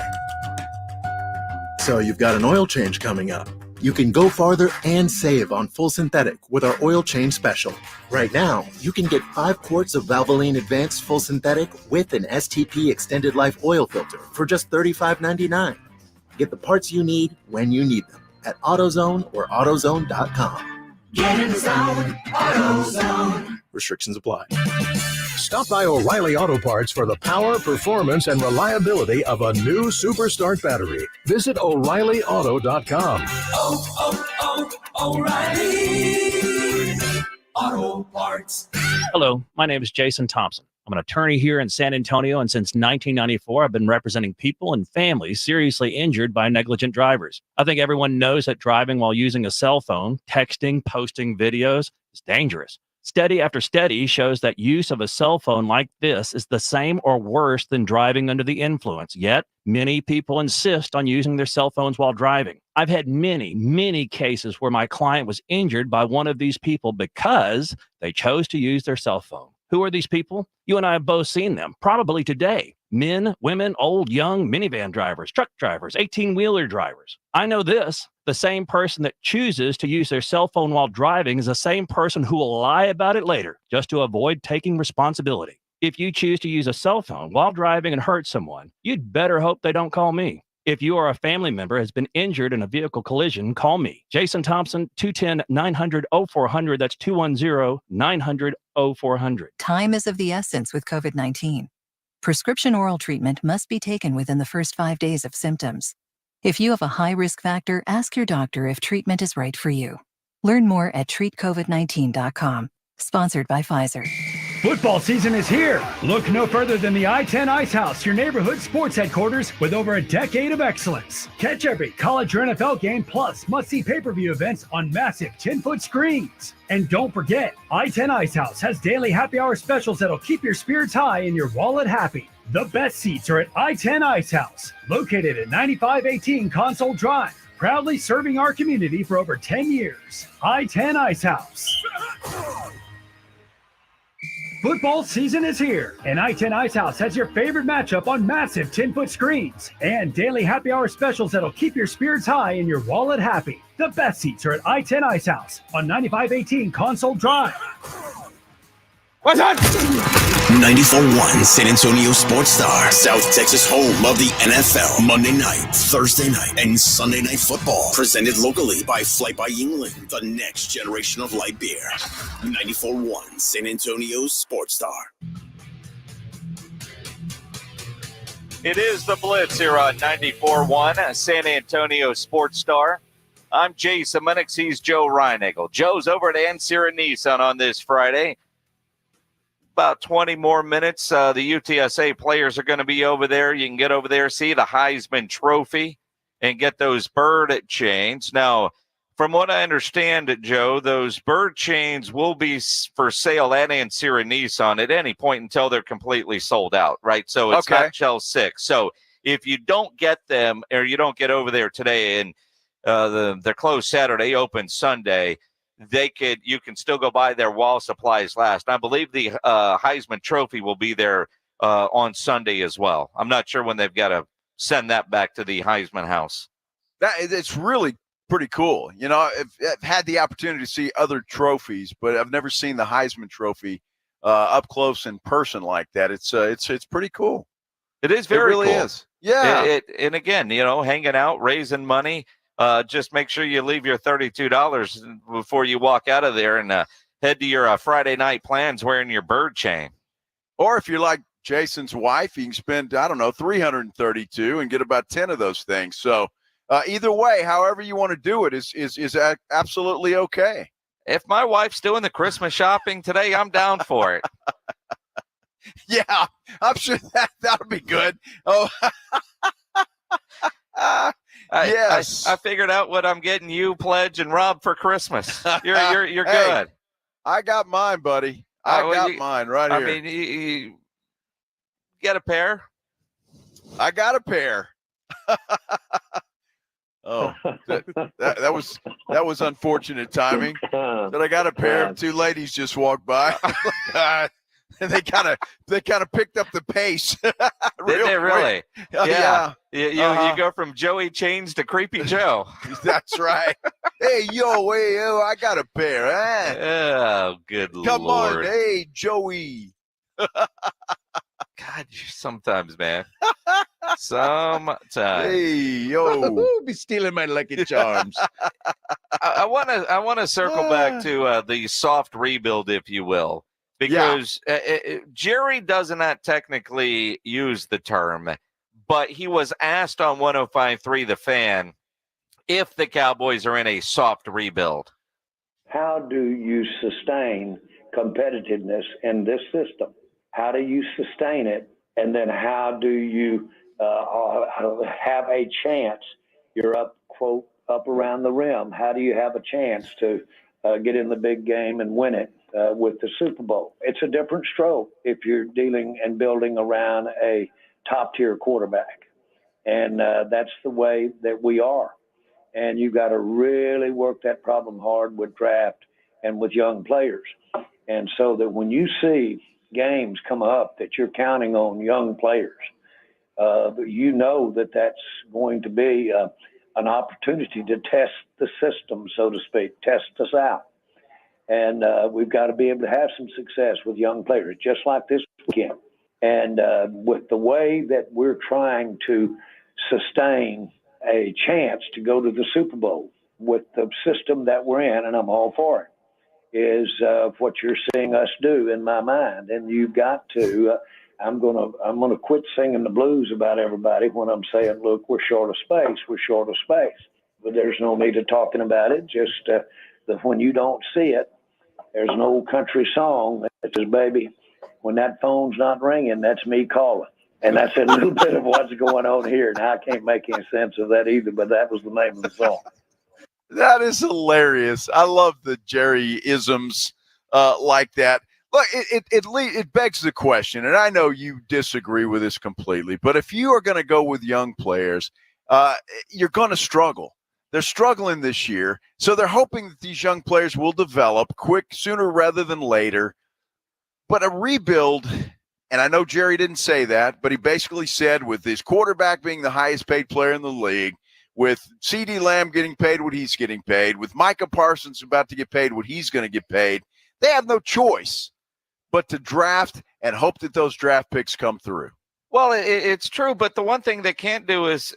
Speaker 18: So you've got an oil change coming up. You can go farther and save on full synthetic with our oil change special. Right now, you can get 5 quarts of Valvoline Advanced Full Synthetic with an STP Extended Life oil filter for just $35.99. Get the parts you need when you need them at AutoZone or AutoZone.com.
Speaker 17: Get in zone, AutoZone.
Speaker 18: Restrictions apply.
Speaker 27: Stop by O'Reilly Auto Parts for the power, performance, and reliability of a new Super Start battery. Visit O'ReillyAuto.com.
Speaker 17: O'Reilly Auto Parts.
Speaker 29: Hello, my name is Jason Thompson. I'm an attorney here in San Antonio, and since 1994, I've been representing people and families seriously injured by negligent drivers. I think everyone knows that driving while using a cell phone, texting, posting videos is dangerous. Study after study shows that use of a cell phone like this is the same or worse than driving under the influence. Yet, many people insist on using their cell phones while driving. I've had many cases where my client was injured by one of these people because they chose to use their cell phone. Who are these people? You and I have both seen them, probably today. Men, women, old, young, minivan drivers, truck drivers, 18-wheeler drivers. I know this. The same person that chooses to use their cell phone while driving is the same person who will lie about it later just to avoid taking responsibility. If you choose to use a cell phone while driving and hurt someone, you'd better hope they don't call me. If you or a family member has been injured in a vehicle collision, call me. Jason Thompson, 210-900-0400. That's 210-900-0400.
Speaker 30: Time is of the essence with COVID-19. Prescription oral treatment must be taken within the first 5 days of symptoms. If you have a high risk factor, ask your doctor if treatment is right for you. Learn more at treatcovid19.com. Sponsored by Pfizer.
Speaker 19: Football season is here. Look no further than the I-10 Ice House, your neighborhood sports headquarters with over a decade of excellence. Catch every college or NFL game plus must-see pay-per-view events on massive 10-foot screens. And don't forget, I-10 Ice House has daily happy hour specials that'll keep your spirits high and your wallet happy. The best seats are at I-10 Ice House, located at 9518 Console Drive, proudly serving our community for over 10 years. I-10 Ice House. Football season is here, and I-10 Ice House has your favorite matchup on massive 10-foot screens and daily happy hour specials that'll keep your spirits high and your wallet happy. The best seats are at I-10 Ice House on 9518 Console Drive.
Speaker 1: What's up? 94.1 San Antonio Sports Star, South Texas home of the NFL. Monday night, Thursday night, and Sunday night football. Presented locally by Flight by Yingling, the next generation of light beer. 94.1 San Antonio Sports Star.
Speaker 31: It is the Blitz here on 94.1 San Antonio Sports Star. I'm Jason Minnix. He's Joe Reinagel. Joe's over at Ansira Nissan on this Friday. About 20 more minutes. The UTSA players are going to be over there. You can get over there, see the Heisman Trophy, and get those bird chains. Now, From what I understand, Joe, those bird chains will be for sale at Ancira Nissan at any point until they're completely sold out, right? So it's not Shell 6. So if you don't get them or you don't get over there today and they're closed Saturday, open Sunday, you can still go buy there while supplies last. I believe the Heisman Trophy will be there on Sunday as well. I'm not sure when they've got to send that back to the Heisman house.
Speaker 8: It's really pretty cool. You know, I've had the opportunity to see other trophies, but I've never seen the Heisman Trophy up close in person like that. It's pretty cool.
Speaker 31: It is very
Speaker 8: cool. It really is.
Speaker 31: Yeah. And again, you know, hanging out, raising money. Just make sure you leave your $32 before you walk out of there and head to your Friday night plans wearing your bird chain.
Speaker 8: Or if you're like Jason's wife, you can spend, I don't know, $332 and get about 10 of those things. So either way, however you want to do it is absolutely okay.
Speaker 31: If my wife's doing the Christmas shopping today, I'm down for it.
Speaker 8: Yeah, I'm sure that'll be good. Oh, yes.
Speaker 31: I figured out what I'm getting you, Pledge, and Rob for Christmas. You're
Speaker 8: Hey,
Speaker 31: good.
Speaker 8: I got mine, buddy. I got mine right here.
Speaker 31: I mean, you get a pair.
Speaker 8: I got a pair. Oh, that was unfortunate timing. That I got a pair of two ladies just walked by. And they kind of picked up the pace.
Speaker 31: Did they really?
Speaker 8: Yeah.
Speaker 31: You go from Joey Chains to Creepy Joe.
Speaker 8: That's right. Hey, yo, I got a pair. Huh?
Speaker 31: Oh, good Lord.
Speaker 8: Come on, hey, Joey.
Speaker 31: God, sometimes, man. Sometimes.
Speaker 8: Hey, yo.
Speaker 9: Be stealing my Lucky Charms.
Speaker 31: I want to circle back to the soft rebuild, if you will, because Jerry does not technically use the term, but he was asked on 105.3 The Fan if the Cowboys are in a soft rebuild.
Speaker 12: How do you sustain competitiveness in this system? How do you sustain it? And then how do you have a chance? You're up, quote, up around the rim. How do you have a chance to get in the big game and win it with the Super Bowl? It's a different stroke if you're dealing and building around a top-tier quarterback. And that's the way that we are. And you got to really work that problem hard with draft and with young players. And so that when you see games come up that you're counting on young players, you know that that's going to be an opportunity to test the system, so to speak, test us out. And we've got to be able to have some success with young players, just like this weekend. And with the way that we're trying to sustain a chance to go to the Super Bowl with the system that we're in, and I'm all for it, is what you're seeing us do in my mind. And you've got to, I'm gonna quit singing the blues about everybody when I'm saying, look, we're short of space. But there's no need of talking about it. Just that when you don't see it, there's an old country song that says, baby, when that phone's not ringing, that's me calling. And that's a little bit of what's going on here. Now, I can't make any sense of that either, but that was the name of the song.
Speaker 8: That is hilarious. I love the Jerry-isms like that. Look, it begs the question, and I know you disagree with this completely, but if you are going to go with young players, you're going to struggle. They're struggling this year, so they're hoping that these young players will develop sooner rather than later. But a rebuild, and I know Jerry didn't say that, but he basically said with his quarterback being the highest paid player in the league, with CeeDee Lamb getting paid what he's getting paid, with Micah Parsons about to get paid what he's going to get paid, they have no choice but to draft and hope that those draft picks come through.
Speaker 31: Well, it's true, but the one thing they can't do is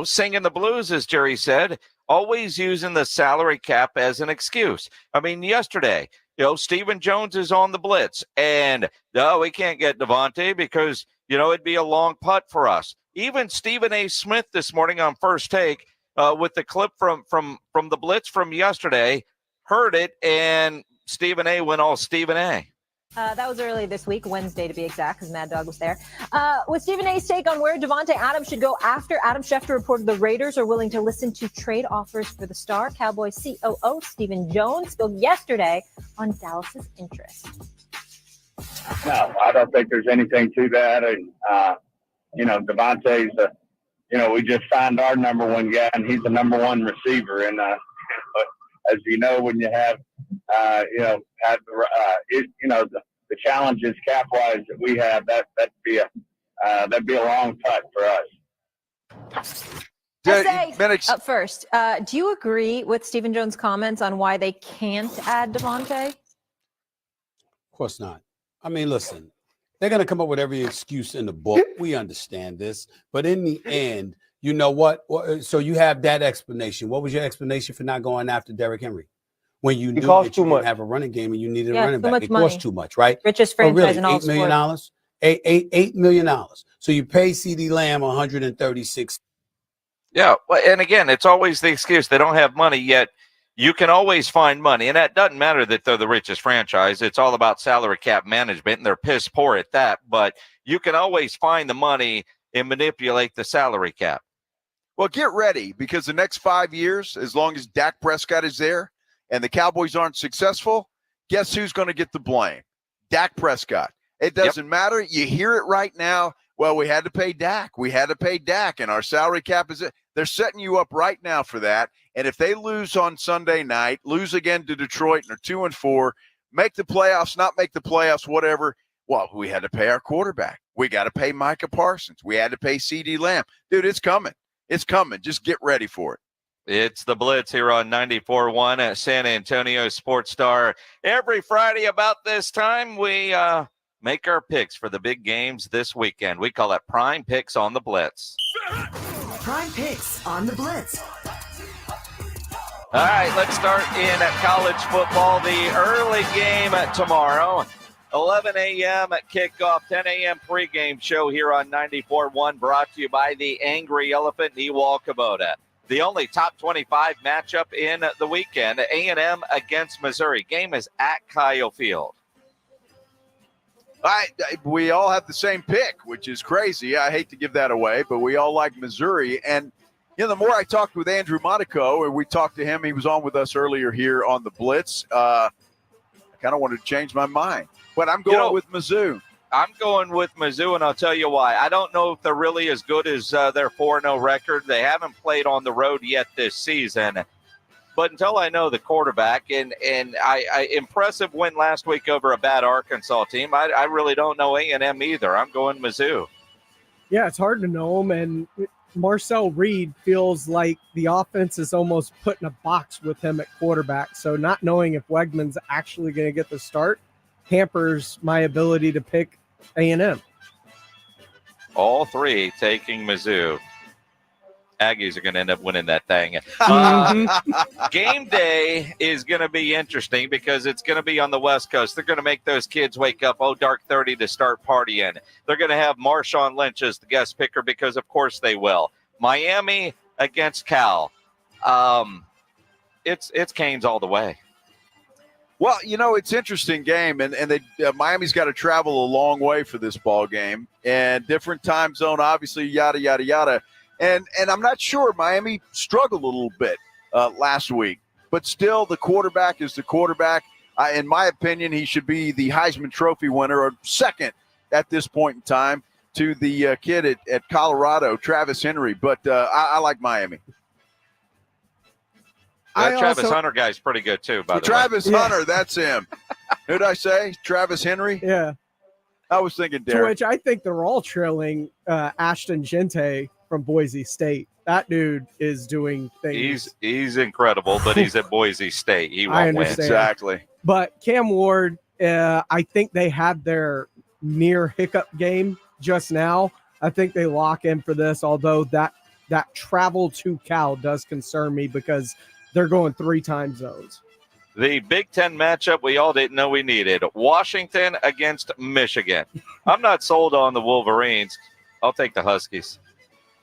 Speaker 31: singing the blues, as Jerry said, always using the salary cap as an excuse. I mean, yesterday, Stephen Jones is on the Blitz, and no, we can't get Devontae because, it'd be a long putt for us. Even Stephen A. Smith this morning on First Take with the clip from the Blitz from yesterday, heard it, and Stephen A. went all Stephen A.
Speaker 3: That was early this week, Wednesday to be exact, because Mad Dog was there. With Stephen A's take on where Devontae Adams should go after, Adam Schefter reported the Raiders are willing to listen to trade offers for the star. Cowboys COO Stephen Jones spilled yesterday on Dallas's interest.
Speaker 14: No, I don't think there's anything to that. And, Devontae's, we just signed our number one guy, and he's the number one receiver. And, as you know, when you have, the challenges cap-wise that we have, that'd be a long putt for us.
Speaker 3: Up first, do you agree with Stephen Jones' comments on why they can't add Devontae?
Speaker 15: Of course not. I mean, listen, they're going to come up with every excuse in the book. We understand this. But in the end, you know what? So you have that explanation. What was your explanation for not going after Derrick Henry? When you knew that you didn't have a running game and you needed a running back. It cost too much, right?
Speaker 3: Richest franchise in all
Speaker 15: $8 million?
Speaker 3: sports.
Speaker 15: $8 million. So you pay CeeDee Lamb $136.
Speaker 4: Yeah, well, and again, it's always the excuse. They don't have money yet. You can always find money, and that doesn't matter that they're the richest franchise. It's all about salary cap management, and they're piss poor at that. But you can always find the money and manipulate the salary cap.
Speaker 8: Well, get ready, because the next 5 years, as long as Dak Prescott is there and the Cowboys aren't successful, guess who's going to get the blame? Dak Prescott. It doesn't matter. You hear it right now. Well, we had to pay Dak. We had to pay Dak, and our salary cap is it. They're setting you up right now for that. And if they lose on Sunday night, lose again to Detroit, and are 2-4, make the playoffs, not make the playoffs, whatever. Well, we had to pay our quarterback. We got to pay Micah Parsons. We had to pay CeeDee Lamb. Dude, it's coming. It's coming. Just get ready for it.
Speaker 4: It's the Blitz here on 94.1 at San Antonio Sports Star. Every Friday about this time, we make our picks for the big games this weekend. We call it Prime Picks on the Blitz.
Speaker 17: Prime Picks on the Blitz.
Speaker 4: All right, let's start in college football. The early game tomorrow, 11 a.m. at kickoff, 10 a.m. pregame show here on 94.1, brought to you by the Angry Elephant in Ewell, Kubota. The only top 25 matchup in the weekend, A&M against Missouri. Game is at Kyle Field.
Speaker 8: We all have the same pick, which is crazy. I hate to give that away, but we all like Missouri. And, the more I talked with Andrew Monaco, and we talked to him, he was on with us earlier here on the Blitz. I kind of wanted to change my mind. But I'm going with Mizzou.
Speaker 4: I'm going with Mizzou, and I'll tell you why. I don't know if they're really as good as their 4-0 record. They haven't played on the road yet this season. But until I know the quarterback, and I impressive win last week over a bad Arkansas team, I really don't know A&M either. I'm going Mizzou.
Speaker 16: Yeah, it's hard to know them, and Marcel Reed feels like the offense is almost put in a box with him at quarterback. So not knowing if Wegman's actually going to get the start hampers my ability to pick A&M.
Speaker 4: All three taking Mizzou. Aggies are going to end up winning that thing. Game day is going to be interesting because it's going to be on the West Coast. They're going to make those kids wake up, dark 30 to start partying. They're going to have Marshawn Lynch as the guest picker because, of course, they will. Miami against Cal. It's Canes all the way.
Speaker 8: Well, it's an interesting game, and Miami's got to travel a long way for this ball game, and different time zone, obviously, yada, yada, yada. And I'm not sure. Miami struggled a little bit last week, but still the quarterback is the quarterback. In my opinion, he should be the Heisman Trophy winner, or second at this point in time to the kid at Colorado, Travis Henry. But I like Miami.
Speaker 4: That Travis Hunter guy's pretty good, too, by the way.
Speaker 8: Travis Hunter, that's him. Who'd I say? Travis Henry?
Speaker 16: Yeah.
Speaker 8: I was thinking Derek.
Speaker 16: To which I think they're all trailing Ashton Gente from Boise State. That dude is doing things.
Speaker 4: He's incredible, but he's at Boise State. He won't win.
Speaker 8: Exactly.
Speaker 16: But Cam Ward, I think they had their near hiccup game just now. I think they lock in for this, although that travel to Cal does concern me because they're going 3 time zones.
Speaker 4: The Big Ten matchup we all didn't know we needed. Washington against Michigan. I'm not sold on the Wolverines. I'll take the Huskies.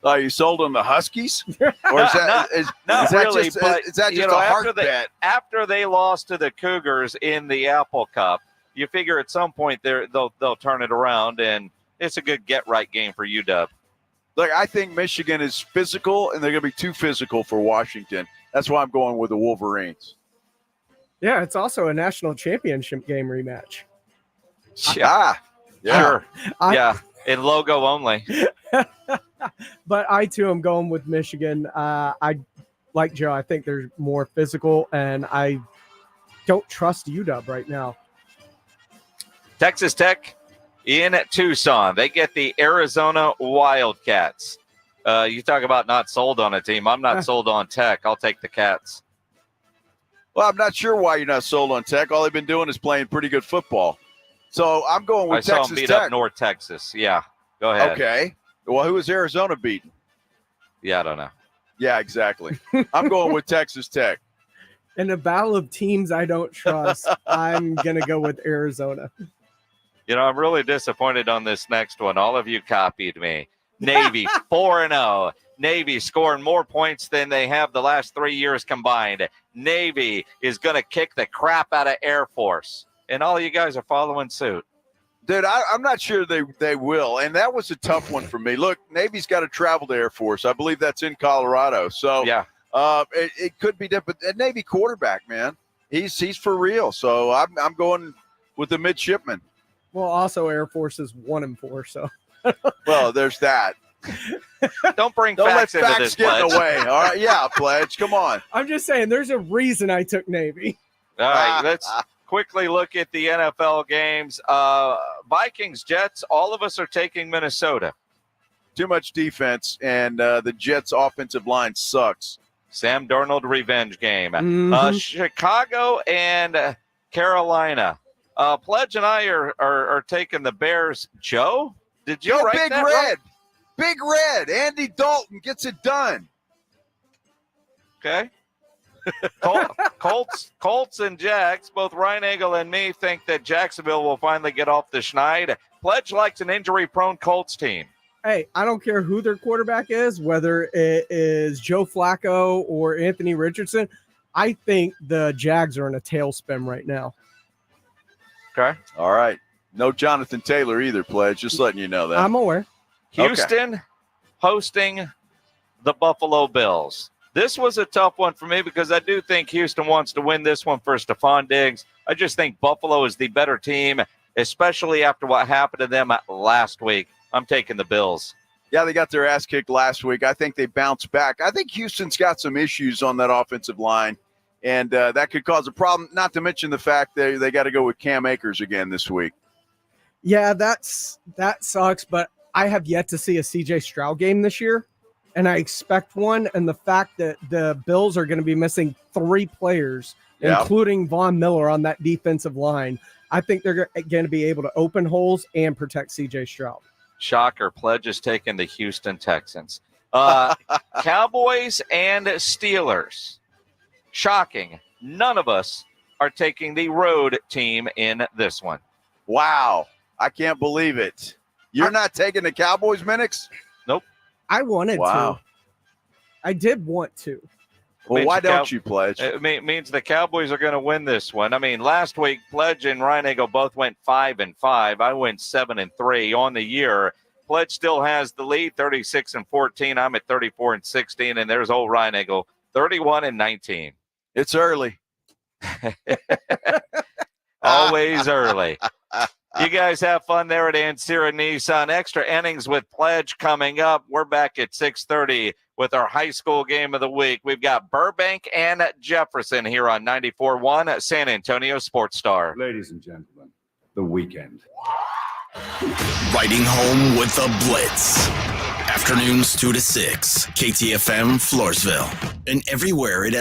Speaker 8: Are you sold on the Huskies? Or is that,
Speaker 4: not really, but
Speaker 8: is that just a heart bet?
Speaker 4: After they lost to the Cougars in the Apple Cup, you figure at some point they'll turn it around, and it's a good get-right game for UW.
Speaker 8: Look, I think Michigan is physical, and they're going to be too physical for Washington. That's why I'm going with the Wolverines.
Speaker 16: Yeah, it's also a national championship game rematch.
Speaker 4: Yeah. Sure. In logo only.
Speaker 16: But I, too, am going with Michigan. I like Joe. I think they're more physical, and I don't trust UW right now.
Speaker 4: Texas Tech in Tucson. They get the Arizona Wildcats. You talk about not sold on a team. I'm not sold on Tech. I'll take the Cats.
Speaker 8: Well, I'm not sure why you're not sold on Tech. All they've been doing is playing pretty good football. So I'm going with Texas Tech.
Speaker 4: I saw them beat up North Texas. Yeah, go ahead.
Speaker 8: Okay. Well, who is Arizona beating?
Speaker 4: Yeah, I don't know.
Speaker 8: Yeah, exactly. I'm going with Texas Tech.
Speaker 16: In a battle of teams I don't trust, I'm going to go with Arizona.
Speaker 4: You know, I'm really disappointed on this next one. All of you copied me. Navy 4-0. Navy scoring more points than they have the last 3 years combined. Navy is going to kick the crap out of Air Force. And all you guys are following suit.
Speaker 8: Dude, I'm not sure they will. And that was a tough one for me. Look, Navy's got to travel to Air Force. I believe that's in Colorado. So
Speaker 4: yeah,
Speaker 8: it could be different. A Navy quarterback, man, he's for real. So I'm going with the midshipman.
Speaker 16: Well, also Air Force is 1-4. So
Speaker 8: well, there's that.
Speaker 4: Don't
Speaker 8: let
Speaker 4: facts into
Speaker 8: facts
Speaker 4: this,
Speaker 8: get in
Speaker 4: Pledge.
Speaker 8: the way. All right, yeah, Pledge. Come on.
Speaker 16: I'm just saying, there's a reason I took Navy.
Speaker 4: All right, let's quickly look at the NFL games. Vikings, Jets, all of us are taking Minnesota.
Speaker 8: Too much defense, and the Jets' offensive line sucks.
Speaker 4: Sam Darnold revenge game.
Speaker 16: Mhm.
Speaker 4: Chicago and Carolina. Pledge and I are taking the Bears. Joe, did you write
Speaker 8: Big
Speaker 4: that
Speaker 8: Red?
Speaker 4: right?
Speaker 8: Big Red. Andy Dalton gets it done.
Speaker 4: Okay. Colts and Jags, both Reinagel and me think that Jacksonville will finally get off the schneid. Pledge likes an injury-prone Colts team.
Speaker 16: Hey, I don't care who their quarterback is, whether it is Joe Flacco or Anthony Richardson. I think the Jags are in a tailspin right now.
Speaker 4: Okay.
Speaker 8: All right. No Jonathan Taylor either, Pledge. Just letting you know that.
Speaker 16: I'm aware.
Speaker 4: Houston hosting the Buffalo Bills. This was a tough one for me because I do think Houston wants to win this one for Stephon Diggs. I just think Buffalo is the better team, especially after what happened to them last week. I'm taking the Bills.
Speaker 8: Yeah, they got their ass kicked last week. I think they bounced back. I think Houston's got some issues on that offensive line, and that could cause a problem, not to mention the fact that they got to go with Cam Akers again this week.
Speaker 16: Yeah, that sucks, but I have yet to see a CJ Stroud game this year, and I expect one. And the fact that the Bills are going to be missing 3 players, including Von Miller on that defensive line, I think they're going to be able to open holes and protect CJ Stroud.
Speaker 4: Shocker. Pledge is taking the Houston Texans. Cowboys and Steelers. Shocking. None of us are taking the road team in this one.
Speaker 8: Wow. I can't believe it. You're not taking the Cowboys, Minnix?
Speaker 4: Nope.
Speaker 16: I wanted to. I did want to.
Speaker 8: Well, why don't you, Pledge?
Speaker 4: It means the Cowboys are going to win this one. I mean, last week, Pledge and Reinagel both went 5-5. I went 7-3 on the year. Pledge still has the lead, 36-14. I'm at 34-16, and there's old Reinagel, 31-19.
Speaker 8: It's early.
Speaker 4: Always early. You guys have fun there at Ansira Nissan. Extra innings with Pledge coming up. We're back at 6:30 with our high school game of the week. We've got Burbank and Jefferson here on 94.1 San Antonio Sports Star.
Speaker 2: Ladies and gentlemen, the weekend.
Speaker 1: Riding home with the Blitz. Afternoons 2 to 6. KTFM Floresville. And everywhere at